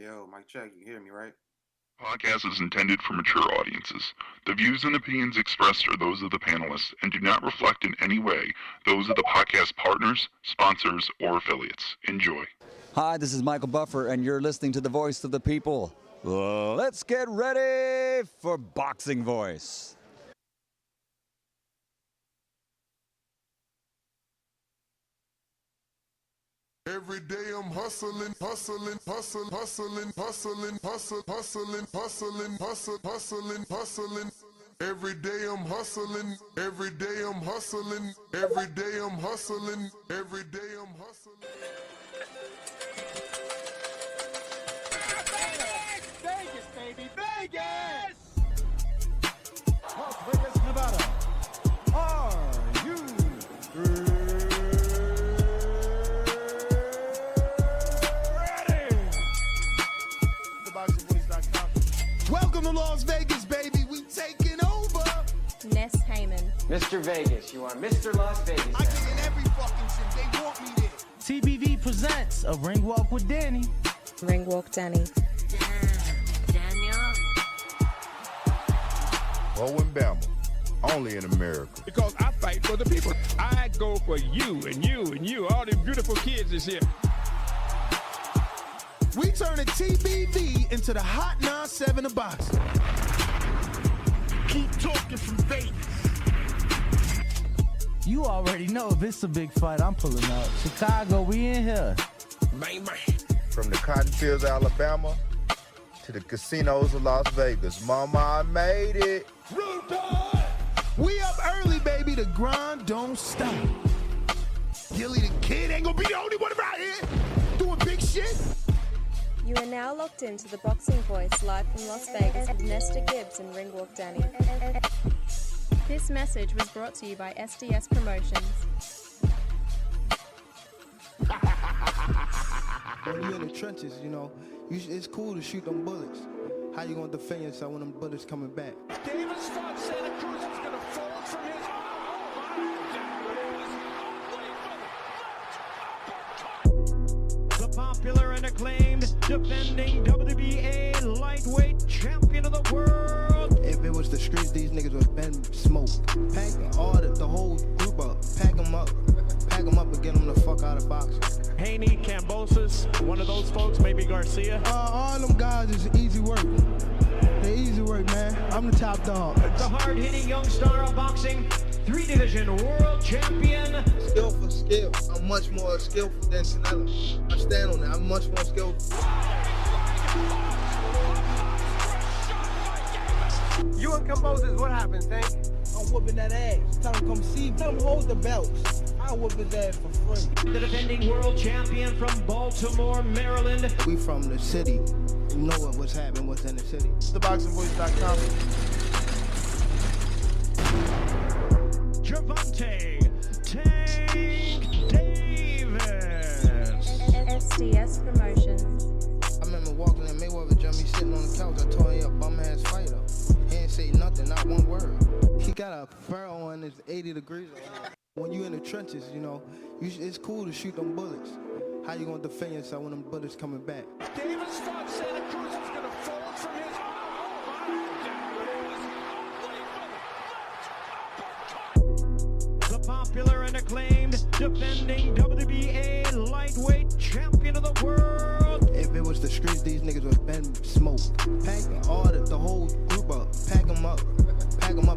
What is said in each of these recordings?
Yo, mic check, you hear me, right? Podcast is intended for mature audiences. The views and opinions expressed are those of the panelists and do not reflect in any way those of the podcast partners, sponsors, or affiliates. Enjoy. Hi, this is Michael Buffer, and you're listening to The Voice of the People. Let's get ready for Boxing Voice. Every day I'm hustling. Every day I'm hustling. Every day I'm hustling. Every day I'm hustling. Every day I'm hustling. Vegas, baby, Vegas! Las Vegas, Nevada. Are you ready? TheBoxingVoice.com. Welcome to Las Vegas, baby. We taking over. Ness Heyman. Mr. Vegas, you are Mr. Las Vegas. I get in every fucking shit. They want me there. TBV presents a ring walk with Danny. Ring Walk Danny. Owen Bama, only in America. Because I fight for the people. I go for you and you and you. All these beautiful kids is here. We turning TBV into the Hot 9-7 of boxing. Keep talking from Vegas. You already know if it's a big fight, I'm pulling out. Chicago, we in here. Man. From the cotton fields of Alabama to the casinos of Las Vegas. Mama, I made it. We up early, baby. The grind don't stop. Gilly the Kid ain't gonna be the only one around here doing big shit. You are now locked into the Boxing Voice live from Las Vegas with Nesta Gibbs and Ring Walk Danny. This message was brought to you by SDS Promotions. When you're in the trenches, you know, it's cool to shoot them bullets. How you gonna defend yourself when them bullets coming back? Davis thought Santa Cruz was going to fall from his... The popular and acclaimed defending WBA lightweight champion of the world. If it was the streets, these niggas would have been smoked. Pack the whole group up. Pack them up and get them the fuck out of boxing. Haney, Cambosis, one of those folks, maybe Garcia. All them guys is easy work. They easy work, man. I'm the top dog. The hard-hitting young star of boxing, 3-division world champion. Skill for skill. I'm much more skillful than Canelo. I stand on that. I'm much more skillful. You and Cambosis, what happened, Tank? I'm whooping that ass. Tell him come see me. Tell him hold the belts. I'll whoop his ass for free. The defending world champion from Baltimore, Maryland. We from the city. You know what's happening, what's in the city. TheBoxingVoice.com. Gervonta Tank Davis. SDS Promotions. I remember walking in Mayweather gym, he sitting on the couch. I told him he a bum-ass fighter. He ain't say nothing, not one word. He got a furrow on his 80 degrees on him. When you in the trenches, you know, it's cool to shoot them bullets. How you gonna defend yourself when them bullets coming back? Davis thought Santa Cruz was going to fall from his... The popular and acclaimed defending WBA lightweight champion of the world. If it was the streets, these niggas would have been smoked. Pack the whole group up. Pack them up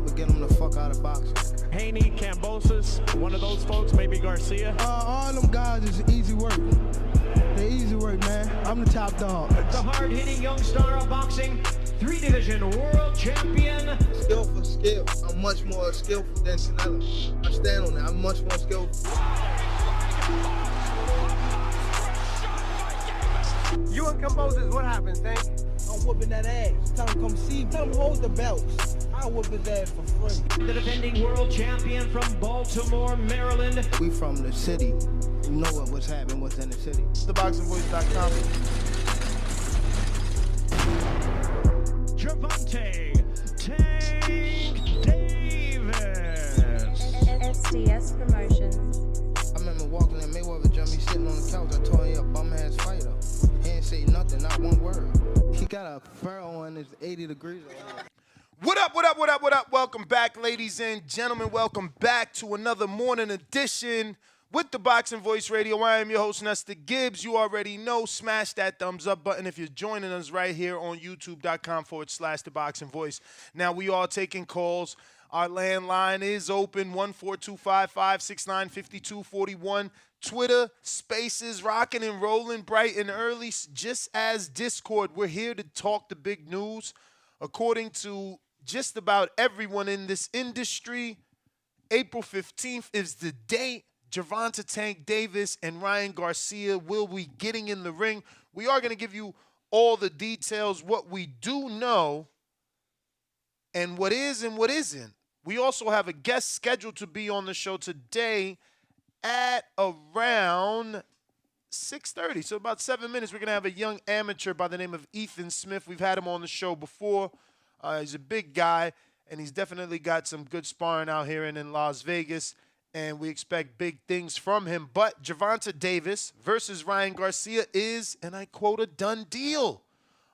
and get them the fuck out of boxing. Haney, Cambosis, one of those folks, maybe Garcia. All them guys is easy work. They easy work, man. I'm the top dog. The hard-hitting young star of boxing, 3-division world champion. Skill for skill. I'm much more skillful than Canelo. I stand on that. I'm much more skillful. You and Cambosis, what happened, Tank? I'm whooping that ass. Tell him come see me. Tell him hold the belts. I'll whoop his ass for free. The defending world champion from Baltimore, Maryland. We from the city. You know what's happening, what's in the city. TheBoxingVoice.com. Gervonta Tank Davis. SDS Promotions. I remember walking in Mayweather gym, he sitting on the couch. I told him he a bum-ass fighter. He ain't say nothing, not one word. got a fur on. It's 80 degrees out here. What up, what up, what up, what up? Welcome back, ladies and gentlemen. Welcome back to another morning edition with the Boxing Voice Radio. I am your host, Nesta Gibbs. You already know, smash that thumbs up button if you're joining us right here on youtube.com/The Boxing Voice. Now, we are taking calls. Our landline is open, 14255695241. Twitter Spaces rocking and rolling bright and early, just as Discord. We're here to talk the big news. According to just about everyone in this industry, April 15th is the date. Gervonta Tank Davis and Ryan Garcia will be getting in the ring. We are going to give you all the details, what we do know, and what is and what isn't. We also have a guest scheduled to be on the show today at around 6:30. So about 7 minutes, we're going to have a young amateur by the name of Ethan Smith. We've had him on the show before. He's a big guy, and he's definitely got some good sparring out here in Las Vegas, and we expect big things from him. But Gervonta Davis versus Ryan Garcia is, and I quote, a done deal,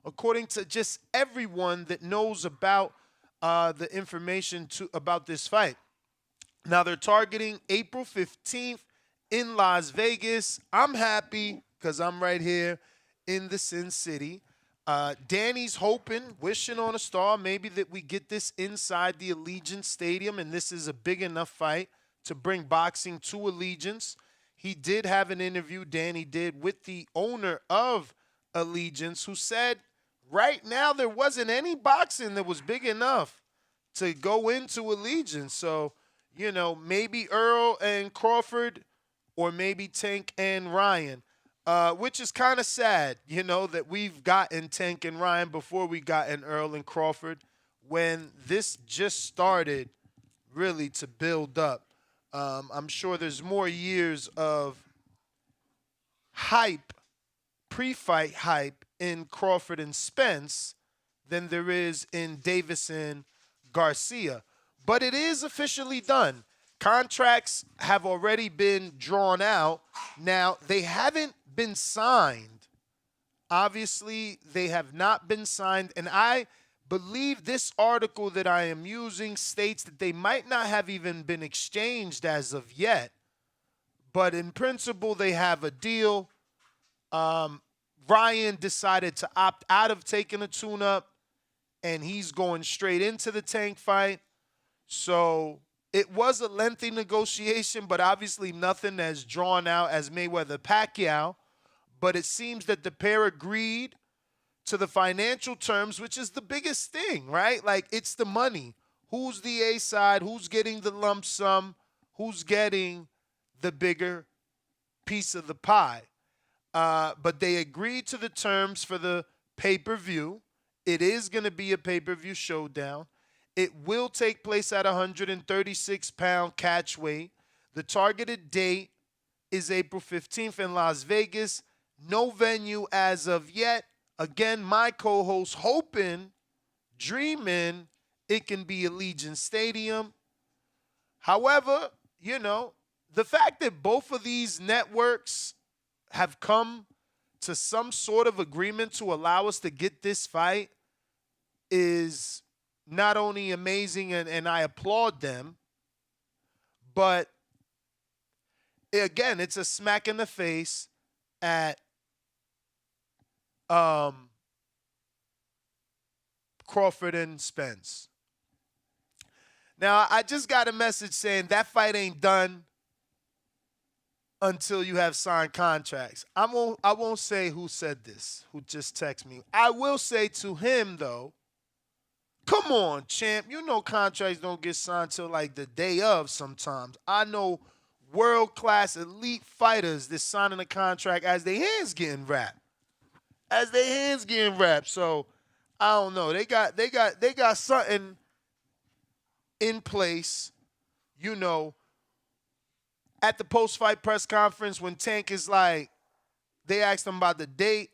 according to just everyone that knows about the information about this fight. Now, they're targeting April 15th in Las Vegas. I'm happy because I'm right here in the Sin City. Danny's hoping, wishing on a star, maybe that we get this inside the Allegiant Stadium, and this is a big enough fight to bring boxing to Allegiance. He did have an interview, Danny did, with the owner of Allegiance, who said right now there wasn't any boxing that was big enough to go into Allegiance. So, you know, maybe Earl and Crawford, or maybe Tank and Ryan, which is kind of sad, you know, that we've gotten Tank and Ryan before we gotten Earl and Crawford, when this just started really to build up. I'm sure there's more years of hype, pre-fight hype in Crawford and Spence than there is in Davis and Garcia. But it is officially done. Contracts have already been drawn out. Now, they haven't been signed. Obviously, they have not been signed. And I believe this article that I am using states that they might not have even been exchanged as of yet. But in principle, they have a deal. Ryan decided to opt out of taking a tune-up, and he's going straight into the Tank fight. So it was a lengthy negotiation, but obviously nothing as drawn out as Mayweather-Pacquiao. But it seems that the pair agreed to the financial terms, which is the biggest thing, right? Like, it's the money. Who's the A side? Who's getting the lump sum? Who's getting the bigger piece of the pie? But they agreed to the terms for the pay-per-view. It is going to be a pay-per-view showdown. It will take place at 136-pound catch weight. The targeted date is April 15th in Las Vegas. No venue as of yet. Again, my co-host hoping, dreaming it can be Allegiant Stadium. However, you know, the fact that both of these networks have come to some sort of agreement to allow us to get this fight is not only amazing, and I applaud them, but again, it's a smack in the face at Crawford and Spence. Now, I just got a message saying that fight ain't done until you have signed contracts. I won't say who said this, who just texted me. I will say to him, though, come on, champ. You know contracts don't get signed till like the day of sometimes. I know world-class elite fighters that signing a contract as their hands getting wrapped. So, I don't know. They got something in place, you know. At the post-fight press conference, when Tank is like, they asked him about the date,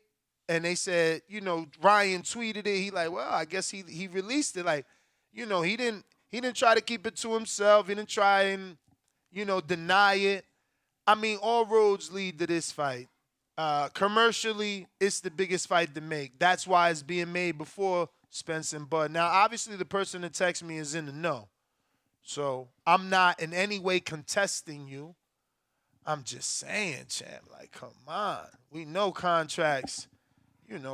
and they said, you know, Ryan tweeted it. He like, well, I guess he released it. Like, you know, he didn't try to keep it to himself. He didn't try and, you know, deny it. I mean, all roads lead to this fight. Commercially, it's the biggest fight to make. That's why it's being made before Spence and Bud. Now, obviously, the person that texts me is in the know. So I'm not in any way contesting you. I'm just saying, champ, like, come on. We know contracts,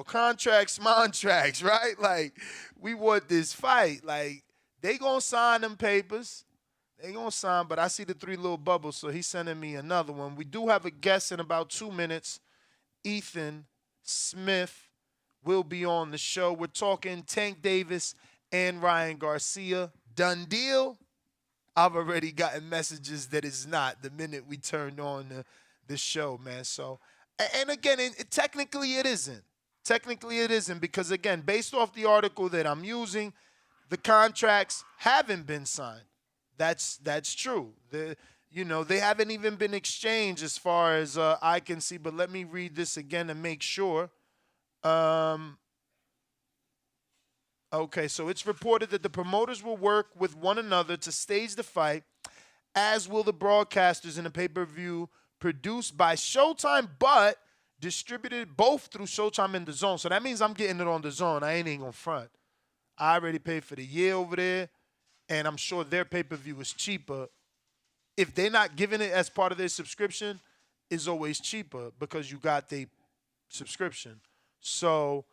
contracts, montracts, right? Like, we want this fight. Like, they going to sign them papers. They going to sign, but I see the 3 little bubbles, so he's sending me another one. We do have a guest in about 2 minutes. Ethan Smith will be on the show. We're talking Tank Davis and Ryan Garcia. Done deal? I've already gotten messages that it's not the minute we turned on the show, man. So, and again, technically it isn't. Technically it isn't because, again, based off the article that I'm using, the contracts haven't been signed. That's true. They haven't even been exchanged as far as I can see. But let me read this again to make sure. Okay, so it's reported that the promoters will work with one another to stage the fight, as will the broadcasters in the pay-per-view produced by Showtime, but distributed both through Showtime and DAZN. So that means I'm getting it on DAZN. I ain't gonna front. I already paid for the year over there, and I'm sure their pay-per-view is cheaper. If they're not giving it as part of their subscription, it's always cheaper because you got the subscription. So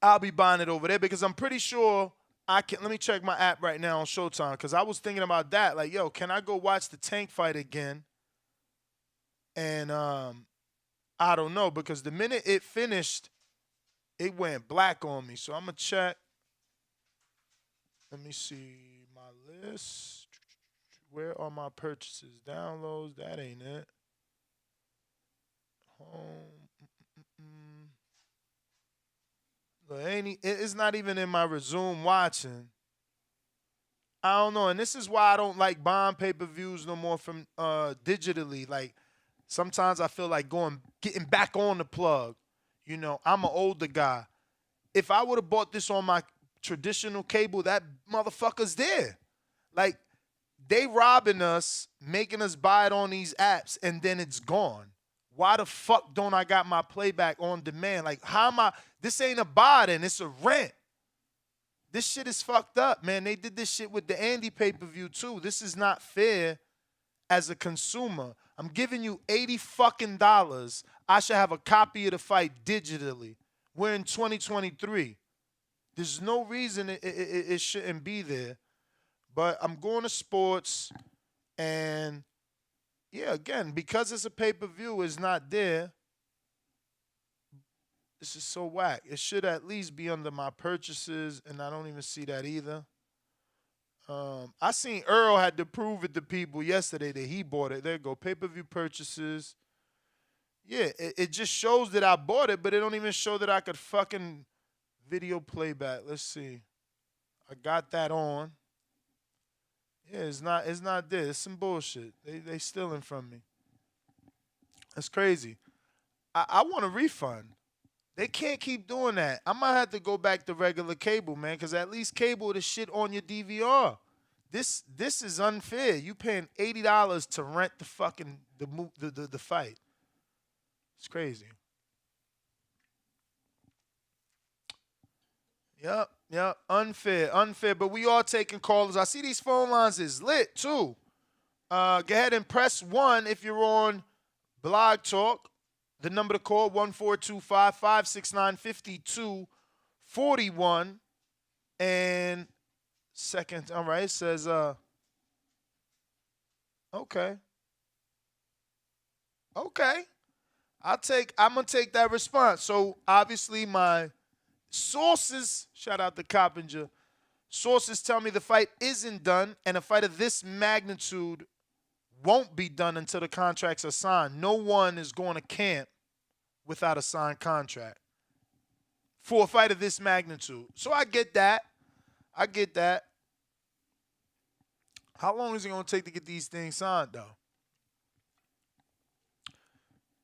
I'll be buying it over there because I'm pretty sure I can. Let me check my app right now on Showtime because I was thinking about that. Like, yo, can I go watch the Tank fight again? And I don't know because the minute it finished, it went black on me. So I'm going to check. Let me see my list. Where are my purchases? Downloads. That ain't it. Home. It's not even in my resume watching. I don't know. And this is why I don't like buying pay-per-views no more from digitally. Like, sometimes I feel like getting back on the plug. I'm an older guy. If I would have bought this on my traditional cable, that motherfucker's there. Like, they robbing us, making us buy it on these apps, and then it's gone. Why the fuck don't I got my playback on demand? Like, how am I? This ain't a buy then, it's a rent. This shit is fucked up, man. They did this shit with the Andy pay-per-view too. This is not fair as a consumer. I'm giving you $80 fucking dollars. I should have a copy of the fight digitally. We're in 2023. There's no reason it shouldn't be there. But I'm going to sports, and yeah, again, because it's a pay-per-view, it's not there. This is so whack. It should at least be under my purchases, and I don't even see that either. I seen Earl had to prove it to people yesterday that he bought it. There you go, pay-per-view purchases. Yeah, it just shows that I bought it, but it don't even show that I could fucking video playback. Let's see. I got that on. Yeah, it's not there. It's some bullshit. They stealing from me. That's crazy. I want a refund. They can't keep doing that. I might have to go back to regular cable, man, because at least cable the shit on your DVR. This is unfair. You paying $80 to rent the fucking the fight. It's crazy. Yep. Unfair. But we are taking callers. I see these phone lines is lit too. Go ahead and press 1 if you're on Blog Talk. The number to call, 1-425-569-5241. And second, all right, it says, okay. I'm going to take that response. So, obviously, my sources, shout out to Coppinger, sources tell me the fight isn't done, and a fight of this magnitude won't be done until the contracts are signed. No one is going to camp without a signed contract for a fight of this magnitude. So I get that. How long is it going to take to get these things signed, though?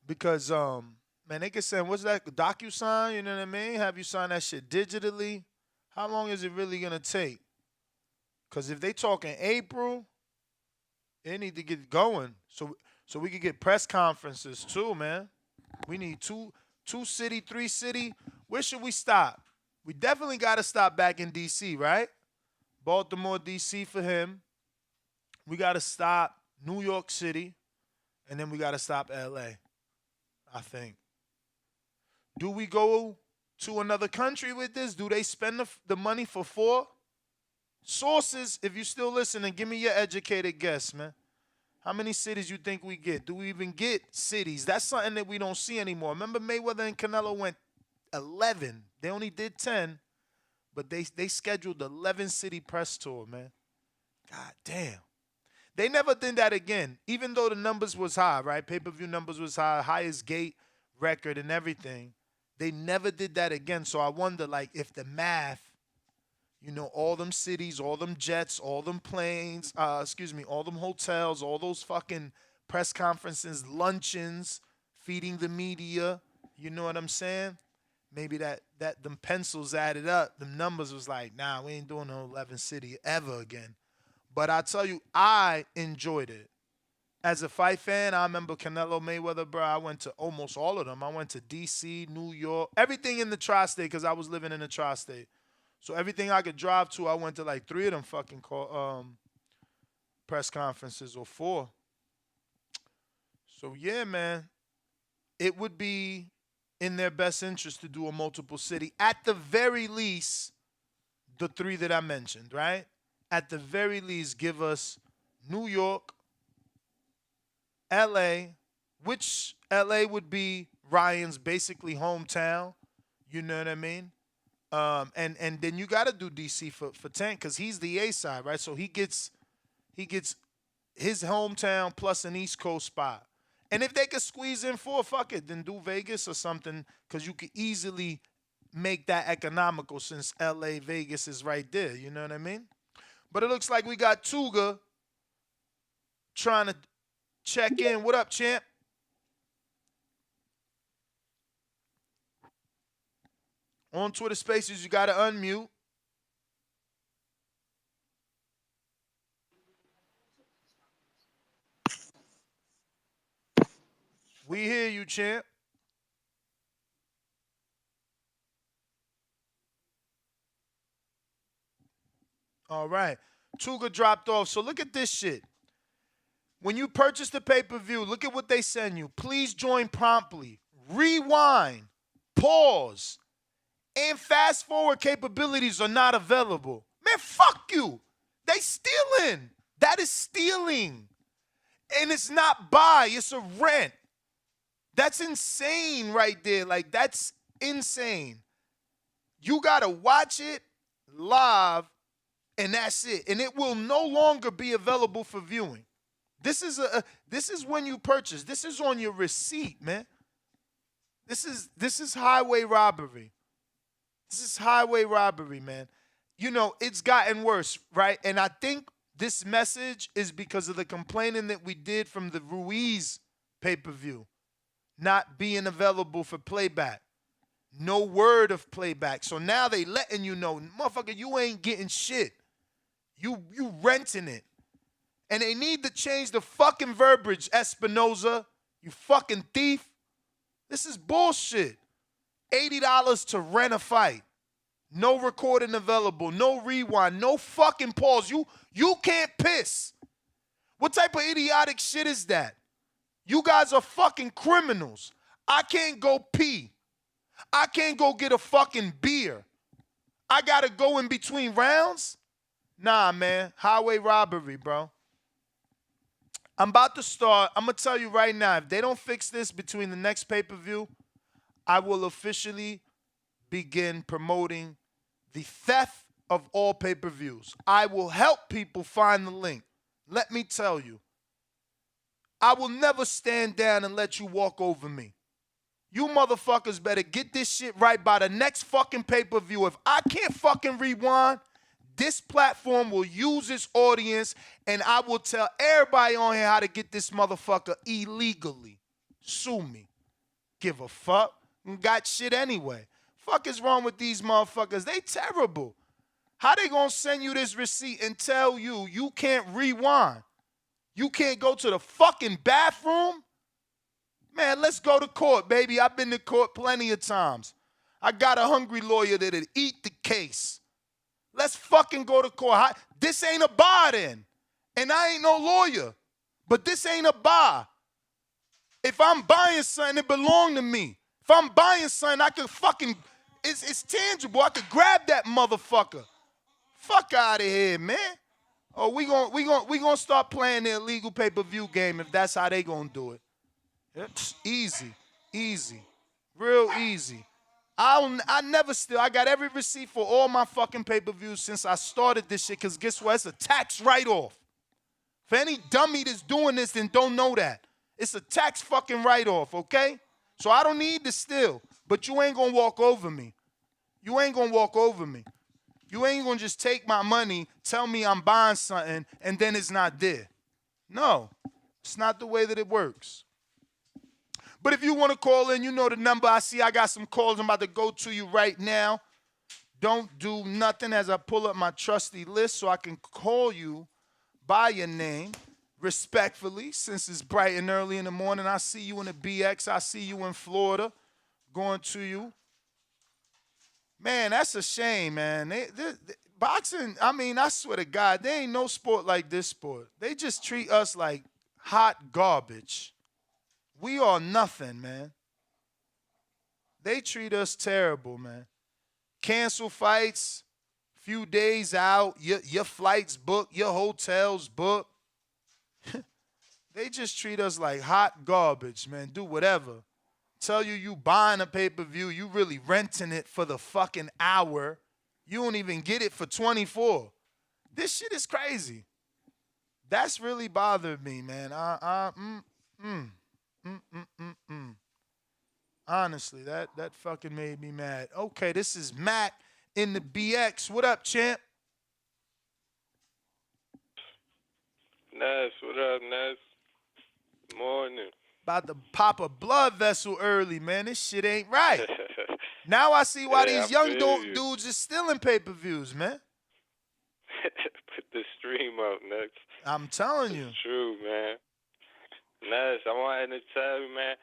Because, man, they can send, what's that, DocuSign, you know what I mean? Have you sign that shit digitally? How long is it really going to take? Because if they talk in April, they need to get going so we can get press conferences too, man. We need two city, 3 city. Where should we stop? We definitely got to stop back in D.C., right? Baltimore, D.C. for him. We got to stop New York City. And then we got to stop L.A., I think. Do we go to another country with this? Do they spend the money for 4? Sources, if you still listening, give me your educated guess, man. How many cities you think we get? Do we even get cities? That's something that we don't see anymore. Remember Mayweather and Canelo went 11. They only did 10, but they scheduled 11 city press tour, man. God damn. They never did that again, even though the numbers was high, right? Pay-per-view numbers was high, highest gate record and everything. They never did that again. So I wonder, like, if the math, you know, all them cities, all them jets, all them planes, all them hotels, all those fucking press conferences, luncheons, feeding the media, you know what I'm saying? Maybe that them pencils added up, them numbers was like, nah, we ain't doing no 11 city ever again. But I tell you, I enjoyed it. As a fight fan, I remember Canelo Mayweather, bro. I went to almost all of them. I went to D.C., New York, everything in the tri-state because I was living in the tri-state. So everything I could drive to, I went to like 3 of them fucking press conferences or 4. So yeah, man, it would be in their best interest to do a multiple city. At the very least, the 3 that I mentioned, right? At the very least, give us New York, L.A., which L.A. would be Ryan's basically hometown. You know what I mean? And then you got to do D.C. for Tank because he's the A side, right? So he gets his hometown plus an East Coast spot. And if they could squeeze in 4, fuck it, then do Vegas or something because you could easily make that economical since L.A., Vegas is right there. You know what I mean? But it looks like we got Tuga trying to check in. What up, champ? On Twitter Spaces, you got to unmute. We hear you, champ. All right. Tuga dropped off. So look at this shit. When you purchase the pay-per-view, look at what they send you. Please join promptly. Rewind. Pause. And fast forward capabilities are not available. Man, fuck you. They stealing. That is stealing. And it's not buy, it's a rent. That's insane right there. Like, that's insane. You got to watch it live, and that's it. And it will no longer be available for viewing. This is when you purchase. This is on your receipt, man. This is highway robbery. This is highway robbery, man. You know, it's gotten worse, right? And I think this message is because of the complaining that we did from the Ruiz pay-per-view not being available for playback. No word of playback. So now they letting you know, motherfucker, you ain't getting shit. You renting it. And they need to change the fucking verbiage, Espinoza. You fucking thief. This is bullshit. $80 to rent a fight. No recording available. No rewind. No fucking pause. You can't piss. What type of idiotic shit is that? You guys are fucking criminals. I can't go pee. I can't go get a fucking beer. I gotta go in between rounds? Nah, man. Highway robbery, bro. I'm about to start. I'm going to tell you right now, if they don't fix this between the next pay-per-view, I will officially begin promoting the theft of all pay-per-views. I will help people find the link. Let me tell you. I will never stand down and let you walk over me. You motherfuckers better get this shit right by the next fucking pay-per-view. If I can't fucking rewind, this platform will use its audience, and I will tell everybody on here how to get this motherfucker illegally. Sue me. Give a fuck. Got shit anyway. Fuck is wrong with these motherfuckers? They terrible. How they gonna send you this receipt and tell you you can't rewind? You can't go to the fucking bathroom? Man, let's go to court, baby. I've been to court plenty of times. I got a hungry lawyer that'll eat the case. Let's fucking go to court. This ain't a bar then. And I ain't no lawyer. But this ain't a bar. If I'm buying something, it belong to me. If I'm buying something, I could fucking, it's tangible. I could grab that motherfucker. Fuck out of here, man. Oh, we gonna start playing the illegal pay-per-view game if that's how they gonna do it. It's easy, real easy. I never steal. I got every receipt for all my fucking pay-per-views since I started this shit, because guess what? It's a tax write-off. For any dummy that's doing this and don't know that, it's a tax fucking write-off, okay? So I don't need to steal, but you ain't gonna walk over me. You ain't gonna walk over me. You ain't gonna just take my money, tell me I'm buying something, and then it's not there. No, it's not the way that it works. But if you want to call in, you know the number. I see I got some calls I'm about to go to you right now. Don't do nothing as I pull up my trusty list so I can call you by your name respectfully, since it's bright and early in the morning. I see you in the BX. I see you in Florida going to you. Man, that's a shame, man. Boxing, I mean, I swear to God, there ain't no sport like this sport. They just treat us like hot garbage. We are nothing, man. They treat us terrible, man. Cancel fights, few days out, your flights booked, your hotels booked. They just treat us like hot garbage, man. Do whatever. Tell you buying a pay-per-view, you really renting it for the fucking hour. You don't even get it for 24. This shit is crazy. That's really bothered me, man. Honestly, that fucking made me mad. Okay, this is Mac in the BX. What up, champ? Ness, what up, Ness? Morning. About to pop a blood vessel early, man. This shit ain't right. Now I see why these young dudes is stealing pay-per-views, man. Put the stream up, Ness. I'm telling you. It's true, man. Ness, I wanted to tell you, man,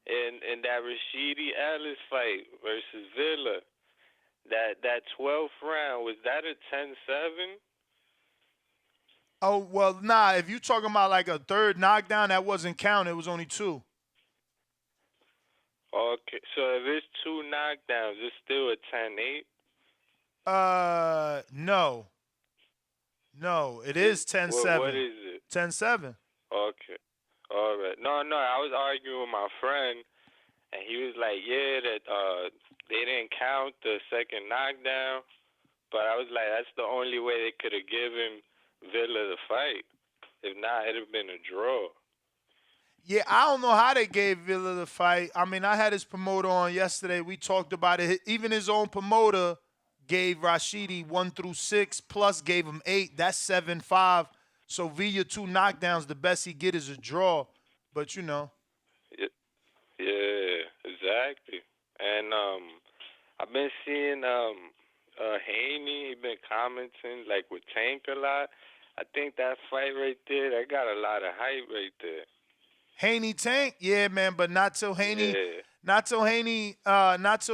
in that Rashidi Ellis fight versus Villa, that 12th round, was that a 10-7? Oh, well, nah, if you talking about like a third knockdown, that wasn't counted. It was only 2. Okay, so if it's 2 knockdowns, it's still a 10-8? No. No, it is 10-7. What is it? 10-7. Okay. All right. No, I was arguing with my friend, and he was like, yeah, that they didn't count the second knockdown, but I was like, that's the only way they could have given Villa the fight. If not, it'd have been a draw. Yeah, I don't know how they gave Villa the fight. I mean, I had his promoter on yesterday. We talked about it. Even his own promoter gave Rashidi 1 through 6, plus gave him 8. That's 7-5. So Villa 2 knockdowns, the best he get is a draw. But you know. Yeah, exactly. And I've been seeing Haney, he been commenting like with Tank a lot. I think that fight right there, that got a lot of hype right there. Haney Tank, yeah, man, but not till Haney, yeah. not till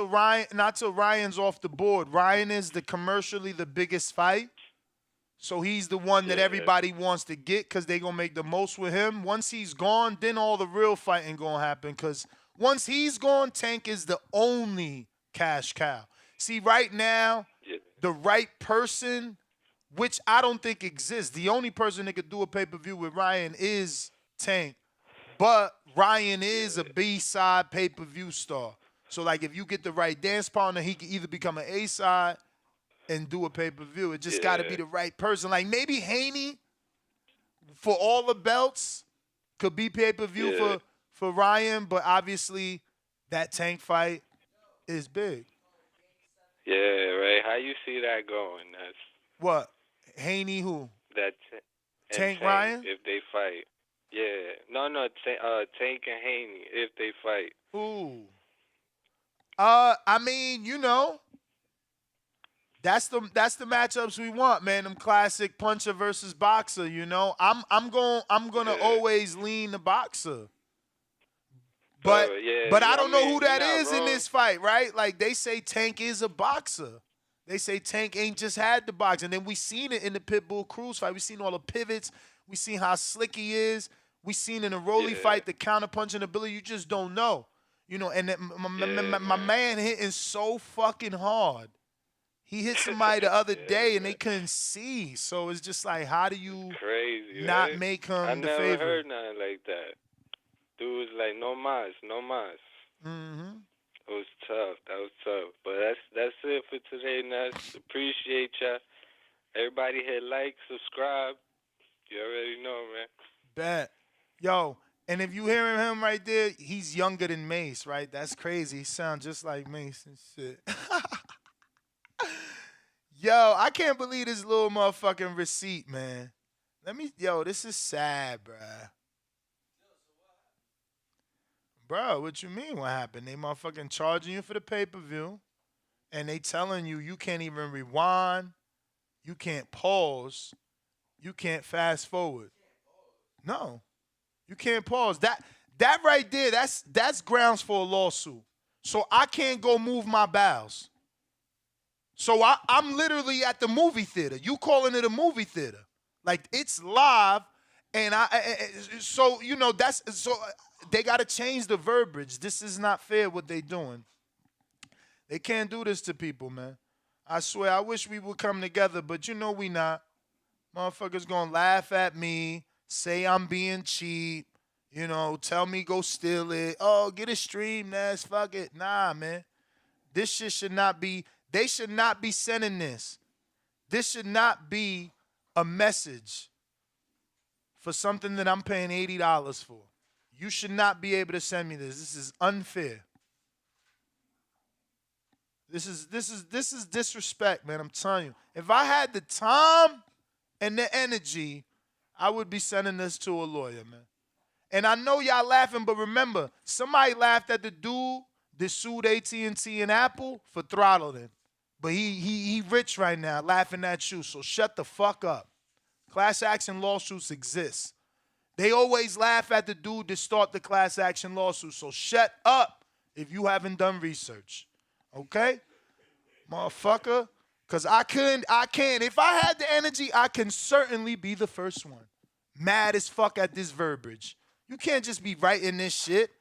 Ryan's off the board. Ryan is commercially the biggest fight, so he's the one that everybody wants to get because they gonna make the most with him. Once he's gone, then all the real fighting gonna happen. Because once he's gone, Tank is the only cash cow. See, right now, the right person, which I don't think exists. The only person that could do a pay-per-view with Ryan is Tank. But Ryan is a B-side pay-per-view star. So, like, if you get the right dance partner, he can either become an A-side and do a pay-per-view. It just got to be the right person. Like, maybe Haney, for all the belts, could be pay-per-view for Ryan. But, obviously, that Tank fight is big. Yeah, right. How you see that going? That's what? Haney who? That Tank Ryan? If they fight. Yeah. No, Tank and Haney if they fight. Ooh. I mean, you know, that's the matchups we want, man. Them classic puncher versus boxer, you know. I'm gonna always lean the boxer. But yeah, but I yeah, don't know mean, who that you're not is in wrong. this fight, right? Like they say Tank is a boxer. They say Tank ain't just had the box. And then we seen it in the Pitbull Cruz fight. We seen all the pivots. We seen how slick he is. We seen in the Rolly fight the counterpunching ability. You just don't know. You know, and my man hitting so fucking hard. He hit somebody the other day and they couldn't see. So it's just like, how do you Crazy, not right? make I him the never favorite? heard nothing like that. Dude was like, no mas, no mas. Mm-hmm. It was tough. That was tough. But that's it for today, Ness. Appreciate ya. Everybody hit like, subscribe. You already know, man. Bet. Yo, and if you hearing him right there, he's younger than Mace, right? That's crazy. He sounds just like Mace and shit. Yo, I can't believe this little motherfucking receipt, man. This is sad, bruh. Bro, what you mean what happened? They motherfucking charging you for the pay-per-view, and they telling you can't even rewind, you can't pause, you can't fast forward. No, you can't pause. That right there, that's grounds for a lawsuit. So I can't go move my bowels. So I'm literally at the movie theater. You calling it a movie theater? Like it's live, and they got to change the verbiage. This is not fair what they doing. They can't do this to people, man. I swear, I wish we would come together, but we not. Motherfuckers gonna laugh at me, say I'm being cheap, tell me go steal it. Oh, get a stream, Ness, fuck it. Nah, man. This shit should not be, they should not be sending this. This should not be a message for something that I'm paying $80 for. You should not be able to send me this. This is unfair. This is disrespect, man. I'm telling you. If I had the time and the energy, I would be sending this to a lawyer, man. And I know y'all laughing, but remember, somebody laughed at the dude that sued AT&T and Apple for throttling. But he rich right now, laughing at you. So shut the fuck up. Class action lawsuits exist. They always laugh at the dude that start the class action lawsuit. So shut up if you haven't done research. Okay? Motherfucker. Because I can. If I had the energy, I can certainly be the first one. Mad as fuck at this verbiage. You can't just be writing this shit.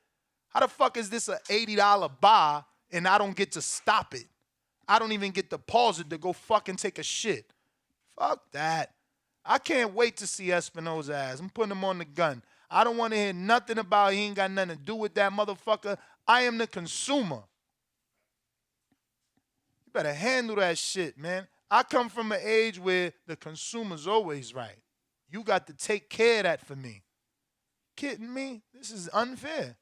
How the fuck is this an $80 buy and I don't get to stop it? I don't even get to pause it to go fucking take a shit. Fuck that. I can't wait to see Espinosa's ass. I'm putting him on the gun. I don't want to hear nothing about he ain't got nothing to do with that motherfucker. I am the consumer. You better handle that shit, man. I come from an age where the consumer's always right. You got to take care of that for me. Kidding me? This is unfair.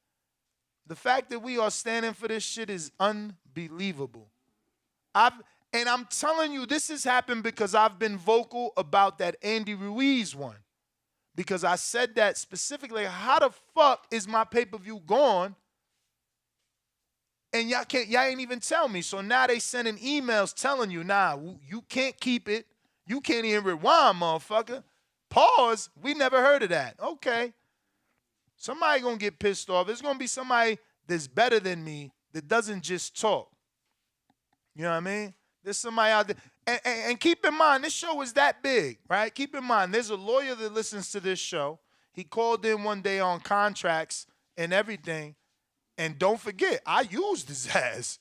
The fact that we are standing for this shit is unbelievable. And I'm telling you, this has happened because I've been vocal about that Andy Ruiz one. Because I said that specifically, how the fuck is my pay-per-view gone? And y'all ain't even tell me. So now they sending emails telling you, nah, you can't keep it. You can't even rewind, motherfucker. Pause. We never heard of that. Okay. Somebody gonna get pissed off. There's gonna be somebody that's better than me that doesn't just talk. You know what I mean? There's somebody out there. And keep in mind, this show is that big, right? Keep in mind, there's a lawyer that listens to this show. He called in one day on contracts and everything. And don't forget, I used his ass.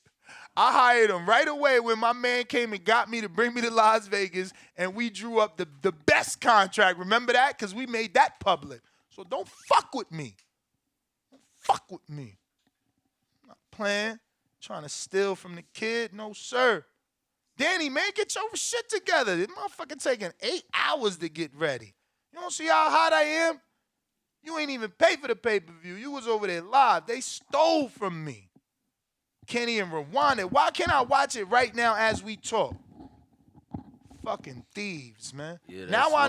I hired him right away when my man came and got me to bring me to Las Vegas, and we drew up the best contract. Remember that? Because we made that public. So don't fuck with me. Don't fuck with me. I'm not playing, trying to steal from the kid. No, sir. Danny, man, get your shit together. This motherfucker taking 8 hours to get ready. You don't see how hot I am? You ain't even pay for the pay-per-view. You was over there live. They stole from me. Can't even rewind it. Why can't I watch it right now as we talk? Fucking thieves, man. Yeah, now I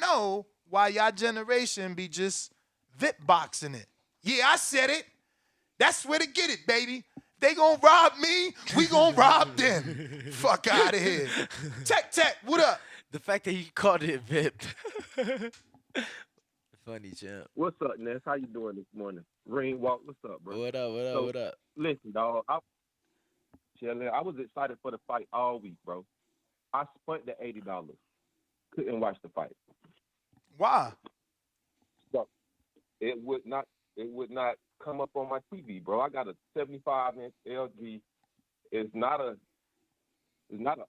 know why y'all generation be just VIP boxing it. Yeah, I said it. That's where to get it, baby. They gonna rob me, we gonna rob them. Fuck out of here. Tech, what up? The fact that he called it VIP. Funny champ. What's up, Ness? How you doing this morning? Rain Walk, what's up, bro? What up? What up? So, What up? listen, dog. I was excited for the fight all week, bro. I spent the $80. Couldn't watch the fight. Why? So it would not come up on my TV, bro. I got a 75-inch LG. It's not an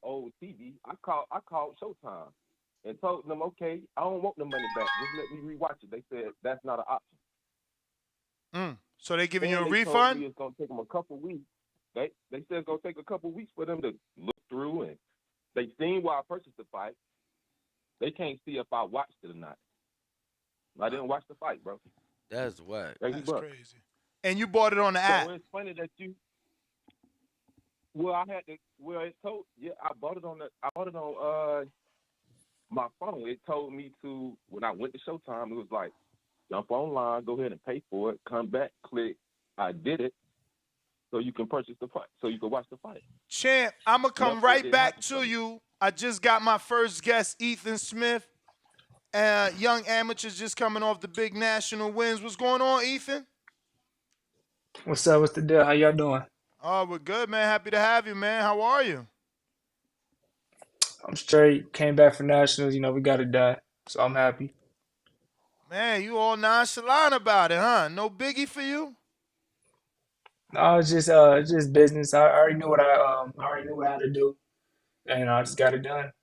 old TV. I called Showtime and told them, okay, I don't want the money back. Just let me rewatch it. They said that's not an option. So they giving you a Told refund? me it's gonna take them a couple weeks. They said it's gonna take a couple weeks for them to look through, and they seen where I purchased the fight. They can't see if I watched it or not. I didn't watch the fight, bro. That's whack. That's crazy. And you bought it on the app? So it's funny that you. Well, I had to. Well, it told. Yeah, I bought it on my phone. It told me to when I went to Showtime. It was like, jump online, go ahead and pay for it, come back, click. I did it, so you can purchase the fight, so you can watch the fight. Champ, I'm gonna come right back to you. I just got my first guest, Ethan Smith. Young amateurs just coming off the big national wins. What's going on, Ethan? What's up? What's the deal? How y'all doing? Oh, we're good, man. Happy to have you, man. How are you? I'm straight. Came back for nationals. You know, we got it done. So I'm happy. Man, you all nonchalant about it, huh? No biggie for you? No, it's just business. I already knew what I already knew what I had to do, and I just got it done.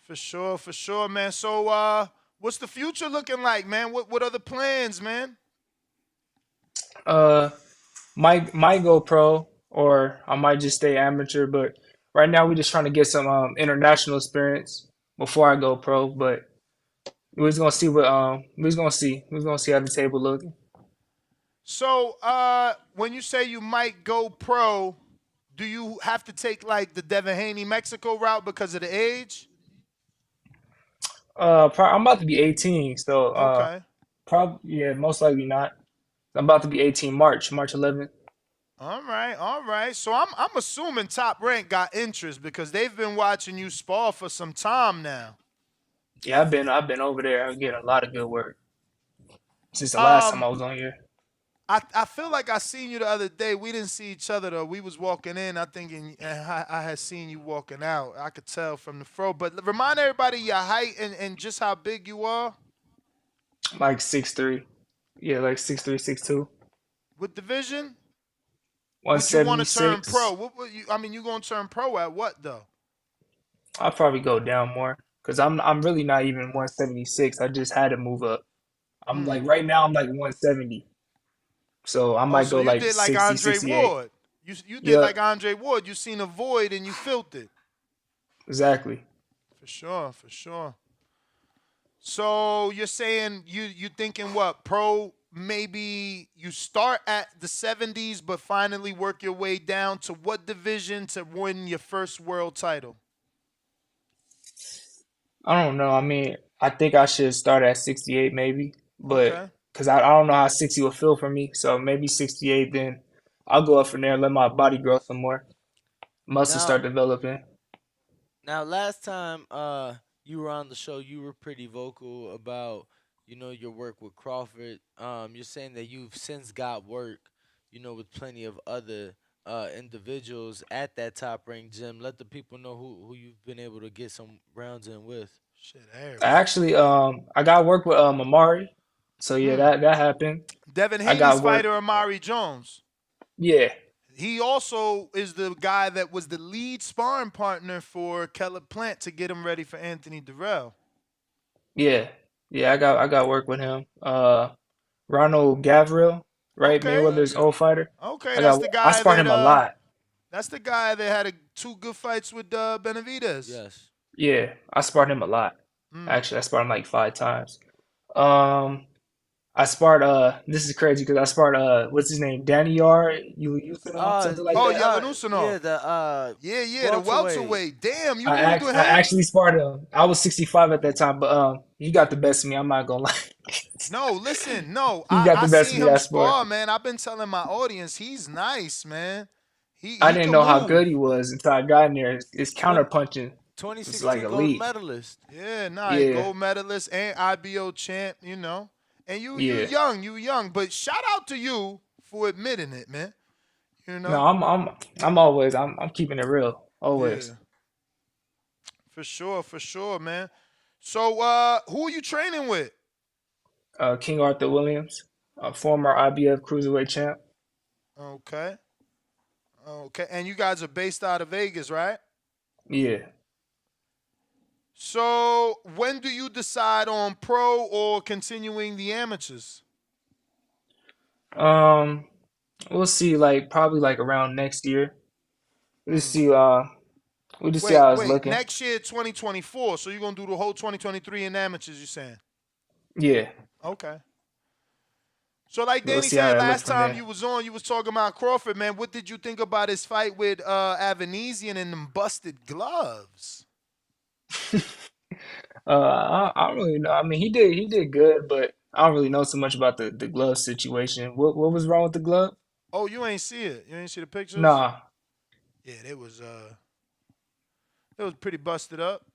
For sure, man. So, what's the future looking like, man? What are the plans, man? Might go pro, or I might just stay amateur. But right now, we're just trying to get some international experience before I go pro. But we're just gonna see we're just gonna see how the table looking. So, when you say you might go pro, do you have to take like the Devin Haney Mexico route because of the age? I'm about to be 18, so Okay. yeah, most likely not. I'm about to be 18 March 11th. All right. So I'm assuming Top Rank got interest because they've been watching you spar for some time now. Yeah, I've been over there. I get a lot of good work since the last time I was on here. I feel like I seen you the other day. We didn't see each other though. We was walking in. I think I had seen you walking out. I could tell from the fro. But remind everybody your height and just how big you are. Like 6'3". Yeah, like 6'3", 6'2". What division? Would 176. you want to turn pro? You gonna turn pro at what though? I'll probably go down more because I'm really not even 176. I just had to move up. I'm like right now I'm like 170. So I might go you like did 60, like Andre 68. Ward. You did like Andre Ward. You seen a void and you filled it. Exactly. For sure. So you're saying you thinking what pro? Maybe you start at the 70s, but finally work your way down to what division to win your first world title? I don't know. I mean, I think I should start at 68 maybe, but Okay. because I don't know how 60 will feel for me. So maybe 68, then I'll go up from there and let my body grow some more. Muscles start developing. Now, last time you were on the show, you were pretty vocal about, your work with Crawford. You're saying that you've since got work, with plenty of other individuals at that Top Rank gym. Let the people know who you've been able to get some rounds in with. Shit, Actually, I got work with Amari. So yeah, that happened. Devin I got Haney's work. fighter, Amari Jones. Yeah. He also is the guy that was the lead sparring partner for Caleb Plant to get him ready for Anthony Durrell. Yeah. I got work with him. Ronald Gavril, right? Okay. Mayweather's old fighter. Okay, that's the guy I sparred that, him a lot. That's the guy that had two good fights with Benavidez. Yes. Yeah, I sparred him a lot. Actually, I sparred him like 5 times. I sparred this is crazy because I sparred what's his name? Danny Yar, something like that. Yeah, the welterweight. Damn, you I really doing actually sparred him. I was 65 at that time, but he got the best of me. I'm not gonna lie. No, listen, no. He got the best seen of me. him I swear. spar, man. I've been telling my audience he's nice, man. He I didn't can know how move. good he was until I got in there. It's counter punching. It's like 2016 gold elite. medalist. Yeah, nah, Yeah, gold medalist and IBO champ, you know. And yeah. you young, but shout out to you for admitting it, man. You No, know? I'm always I'm keeping it real. Always. Yeah, for sure, man. So who are you training with? King Arthur Williams, a former IBF cruiserweight champ. Okay. Okay. And you guys are based out of Vegas, right? Yeah. So when do you decide on pro or continuing the amateurs? Um, we'll see. Like probably like around next year. We'll Hmm. see. We'll just see how it's Wait. looking. Next year, 2024. So you're gonna do the whole 2023 in amateurs? You saying? Yeah. Okay. So like We'll Danny see how said that look last from time there. you was on, you was talking about Crawford, man. What did you think about his fight with Avanesian and them busted gloves? I don't really know. I mean, he did good, but I don't really know so much about the glove situation. What was wrong with the glove? Oh, you ain't see it. You ain't see the pictures? Nah. Yeah, it was pretty busted up.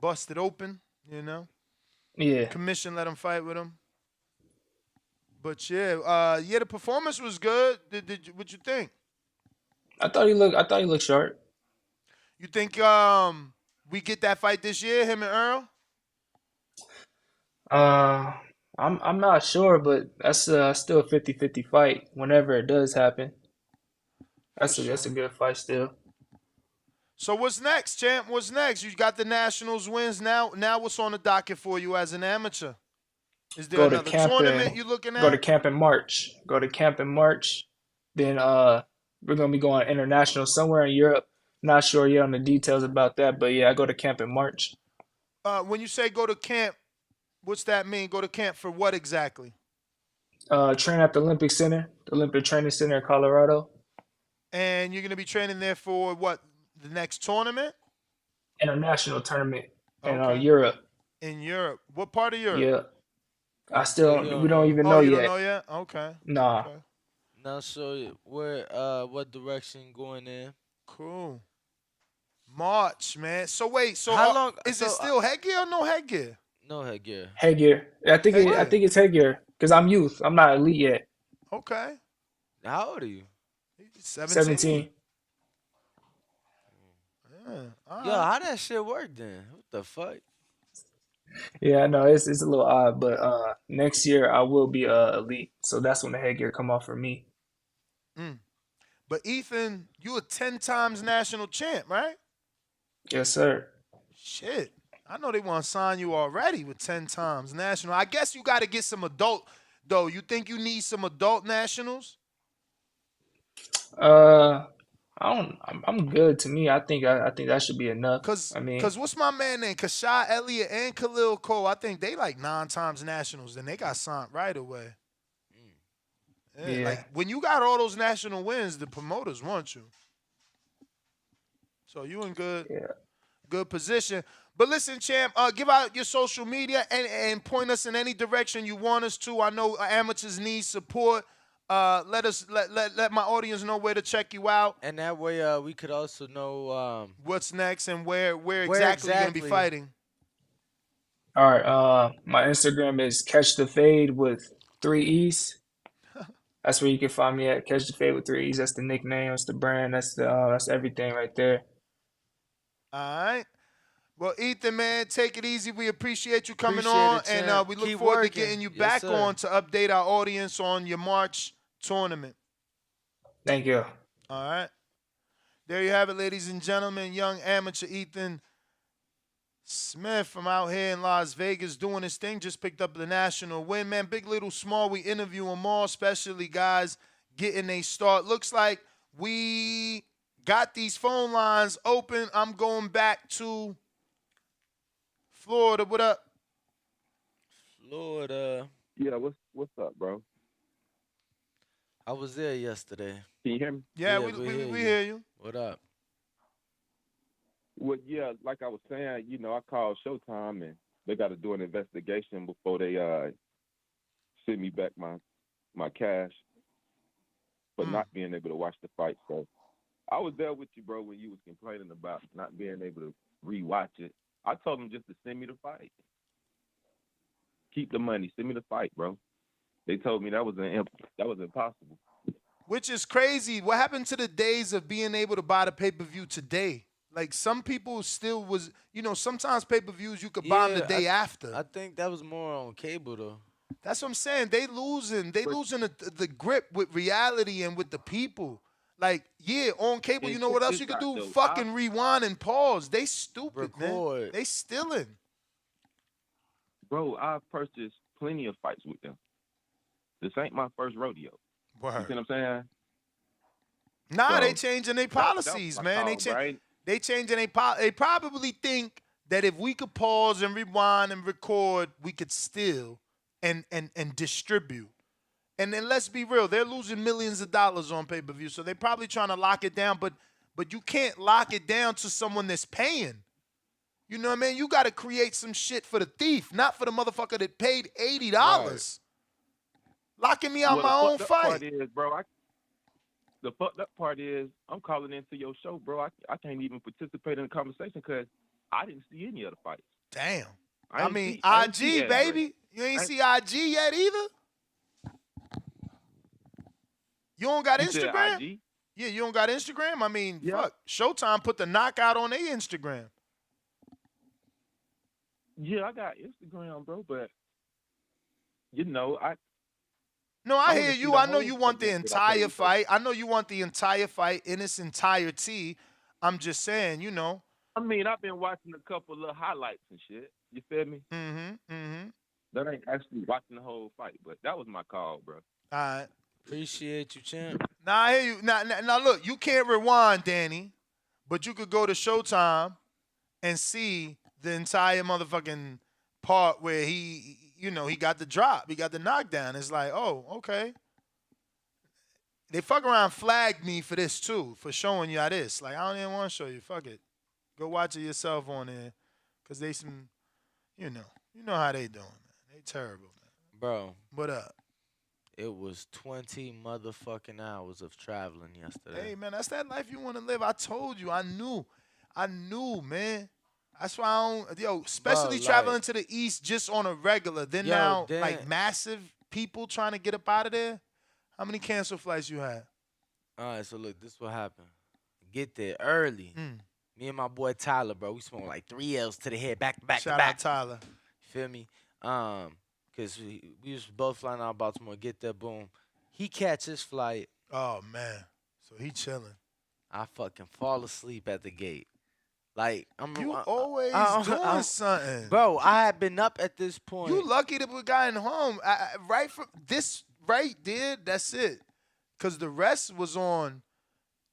Busted open, you know. Yeah. Commission let him fight with him. But yeah, the performance was good. What you think? I thought he looked sharp. You think we get that fight this year, him and Earl? Uh, I'm not sure, but that's still a 50-50 fight whenever it does happen. For That's a sure. good fight still. So what's next, champ? What's next? You got the Nationals wins now. Now what's on the docket for you as an amateur? Is there Go to another camp tournament in you looking go to at? camp in March. Go to camp in March. Then we're gonna be going international somewhere in Europe. Not sure yet on the details about that, but yeah, I go to camp in March. When you say go to camp, what's that mean? Go to camp for what exactly? Train at the Olympic Center, the Olympic Training Center in Colorado. And you're gonna be training there for what? The next tournament? International tournament in Okay. Europe. In Europe. What part of Europe? Yeah. So he We don't don't know. even Oh, know you don't yet. know yet? Okay. Nah. Okay. Now, so where, what direction going in? Cool. March, man. So wait, so How long? is it So still headgear or no headgear? no headgear. Headgear. I Headgear. think it's headgear because I'm youth. I'm not elite yet. Okay. How old are you? 17. 17. Yeah. All Yo, right. how that shit work then? What the fuck? Yeah, I know it's a little odd, but next year I will be elite. So that's when the headgear come off for me. Mm. But Ethan, you a 10 times national champ, right? Yes, sir. Shit. I know they want to sign you already with 10 times national. I guess you got to get some adult, though. You think you need some adult nationals? Uh, I'm good to me. I think that should be enough. Cause, I mean, cause what's my man name? Kashai Elliott and Khalil Cole. I think they like 9 times nationals. Then they got signed right away. Yeah, yeah. like when you got all those national wins, the promoters want you. So you in Yeah. good position. But listen, champ, give out your social media and point us in any direction you want us to. I know amateurs need support. Let my audience know where to check you out. And that way, we could also know What's next and where where exactly you're gonna be exactly. fighting. All right. My Instagram is Catch the Fade with 3 E's. That's where you can find me at. Catch the Fade with 3 E's. That's the nickname. That's the brand. That's everything right there. All right. Well, Ethan, man, take it easy. We appreciate you coming Appreciate on, it, and champ. we look Keep forward to working. getting you Yes, back sir. on to update our audience on your March tournament. Thank you. All right. There you have it, ladies and gentlemen. Young amateur Ethan Smith from out here in Las Vegas doing his thing. Just picked up the national win, man. Big, little, small. We interview them all, especially guys getting a start. Looks like we got these phone lines open. I'm going back to Florida. What up? Florida. Yeah, what's up, bro? I was there yesterday. Can you hear me? Yeah, Yeah, we hear you. What up? Well, yeah, like I was saying, I called Showtime and they got to do an investigation before they send me back my cash for not being able to watch the fight. So I was there with you, bro, when you was complaining about not being able to rewatch it. I told them just to send me the fight. Keep the money, send me the fight, bro. They told me that was impossible. Which is crazy. What happened to the days of being able to buy the pay-per-view today? Like some people still was, sometimes pay-per-views you could buy them the day after. I think that was more on cable though. That's what I'm saying. They losing the grip with reality and with the people. Like, yeah, on cable, you know what else you could do? Fucking rewind and pause. They stupid, man. They stealing. Bro, I've purchased plenty of fights with them. This ain't my first rodeo. Word. You see what I'm saying? Nah, So, they changing their policies, man. They changing their policies. They probably think that if we could pause and rewind and record, we could steal and distribute. And then let's be real, they're losing millions of dollars on pay-per-view, so they're probably trying to lock it down, but you can't lock it down to someone that's paying. You know what I mean? You got to create some shit for the thief, not for the motherfucker that paid $80. Right. Locking me out my own fight. The fucked up part is I'm calling into your show, bro. I can't even participate in the conversation because I didn't see any of the fights. Damn. I mean, IG, baby. You ain't see IG yet either? You don't got Instagram? Yeah, you don't got Instagram? I mean, fuck. Showtime put the knockout on their Instagram. Yeah, I got Instagram, bro, but No, I hear you. I know you want the entire fight. I know you want the entire fight in its entirety. I'm just saying, I mean, I've been watching a couple of highlights and shit. You feel me? That ain't actually watching the whole fight, but that was my call, bro. All right. Appreciate you, champ. Now, I hear you. Now, look, you can't rewind, Danny, but you could go to Showtime and see the entire motherfucking part where he got the drop. He got the knockdown. It's like, oh, okay. They fuck around flagged me for this, too, for showing y'all this. Like, I don't even want to show you. Fuck it. Go watch it yourself on there because they some, you know how they doing, man. They terrible, man. Bro. What up? It was 20 motherfucking hours of traveling yesterday. Hey, man, that's that life you want to live. I told you. I knew, man. That's why I don't, especially traveling to the East just on a regular. Then like massive people trying to get up out of there. How many cancel flights you had? All right, so look, this is what happened. Get there early. Me and my boy Tyler, bro, we smoked like 3 L's to the head, back to back Shout to back. out Tyler. Feel me? Because we was both flying out of Baltimore. Get there, boom. He catch his flight. Oh, man. So he chilling. I fucking fall asleep at the gate. Like, You always doing something. Bro, I had been up at this point. You lucky that we got in home. Right from this right there, that's it. Because the rest was on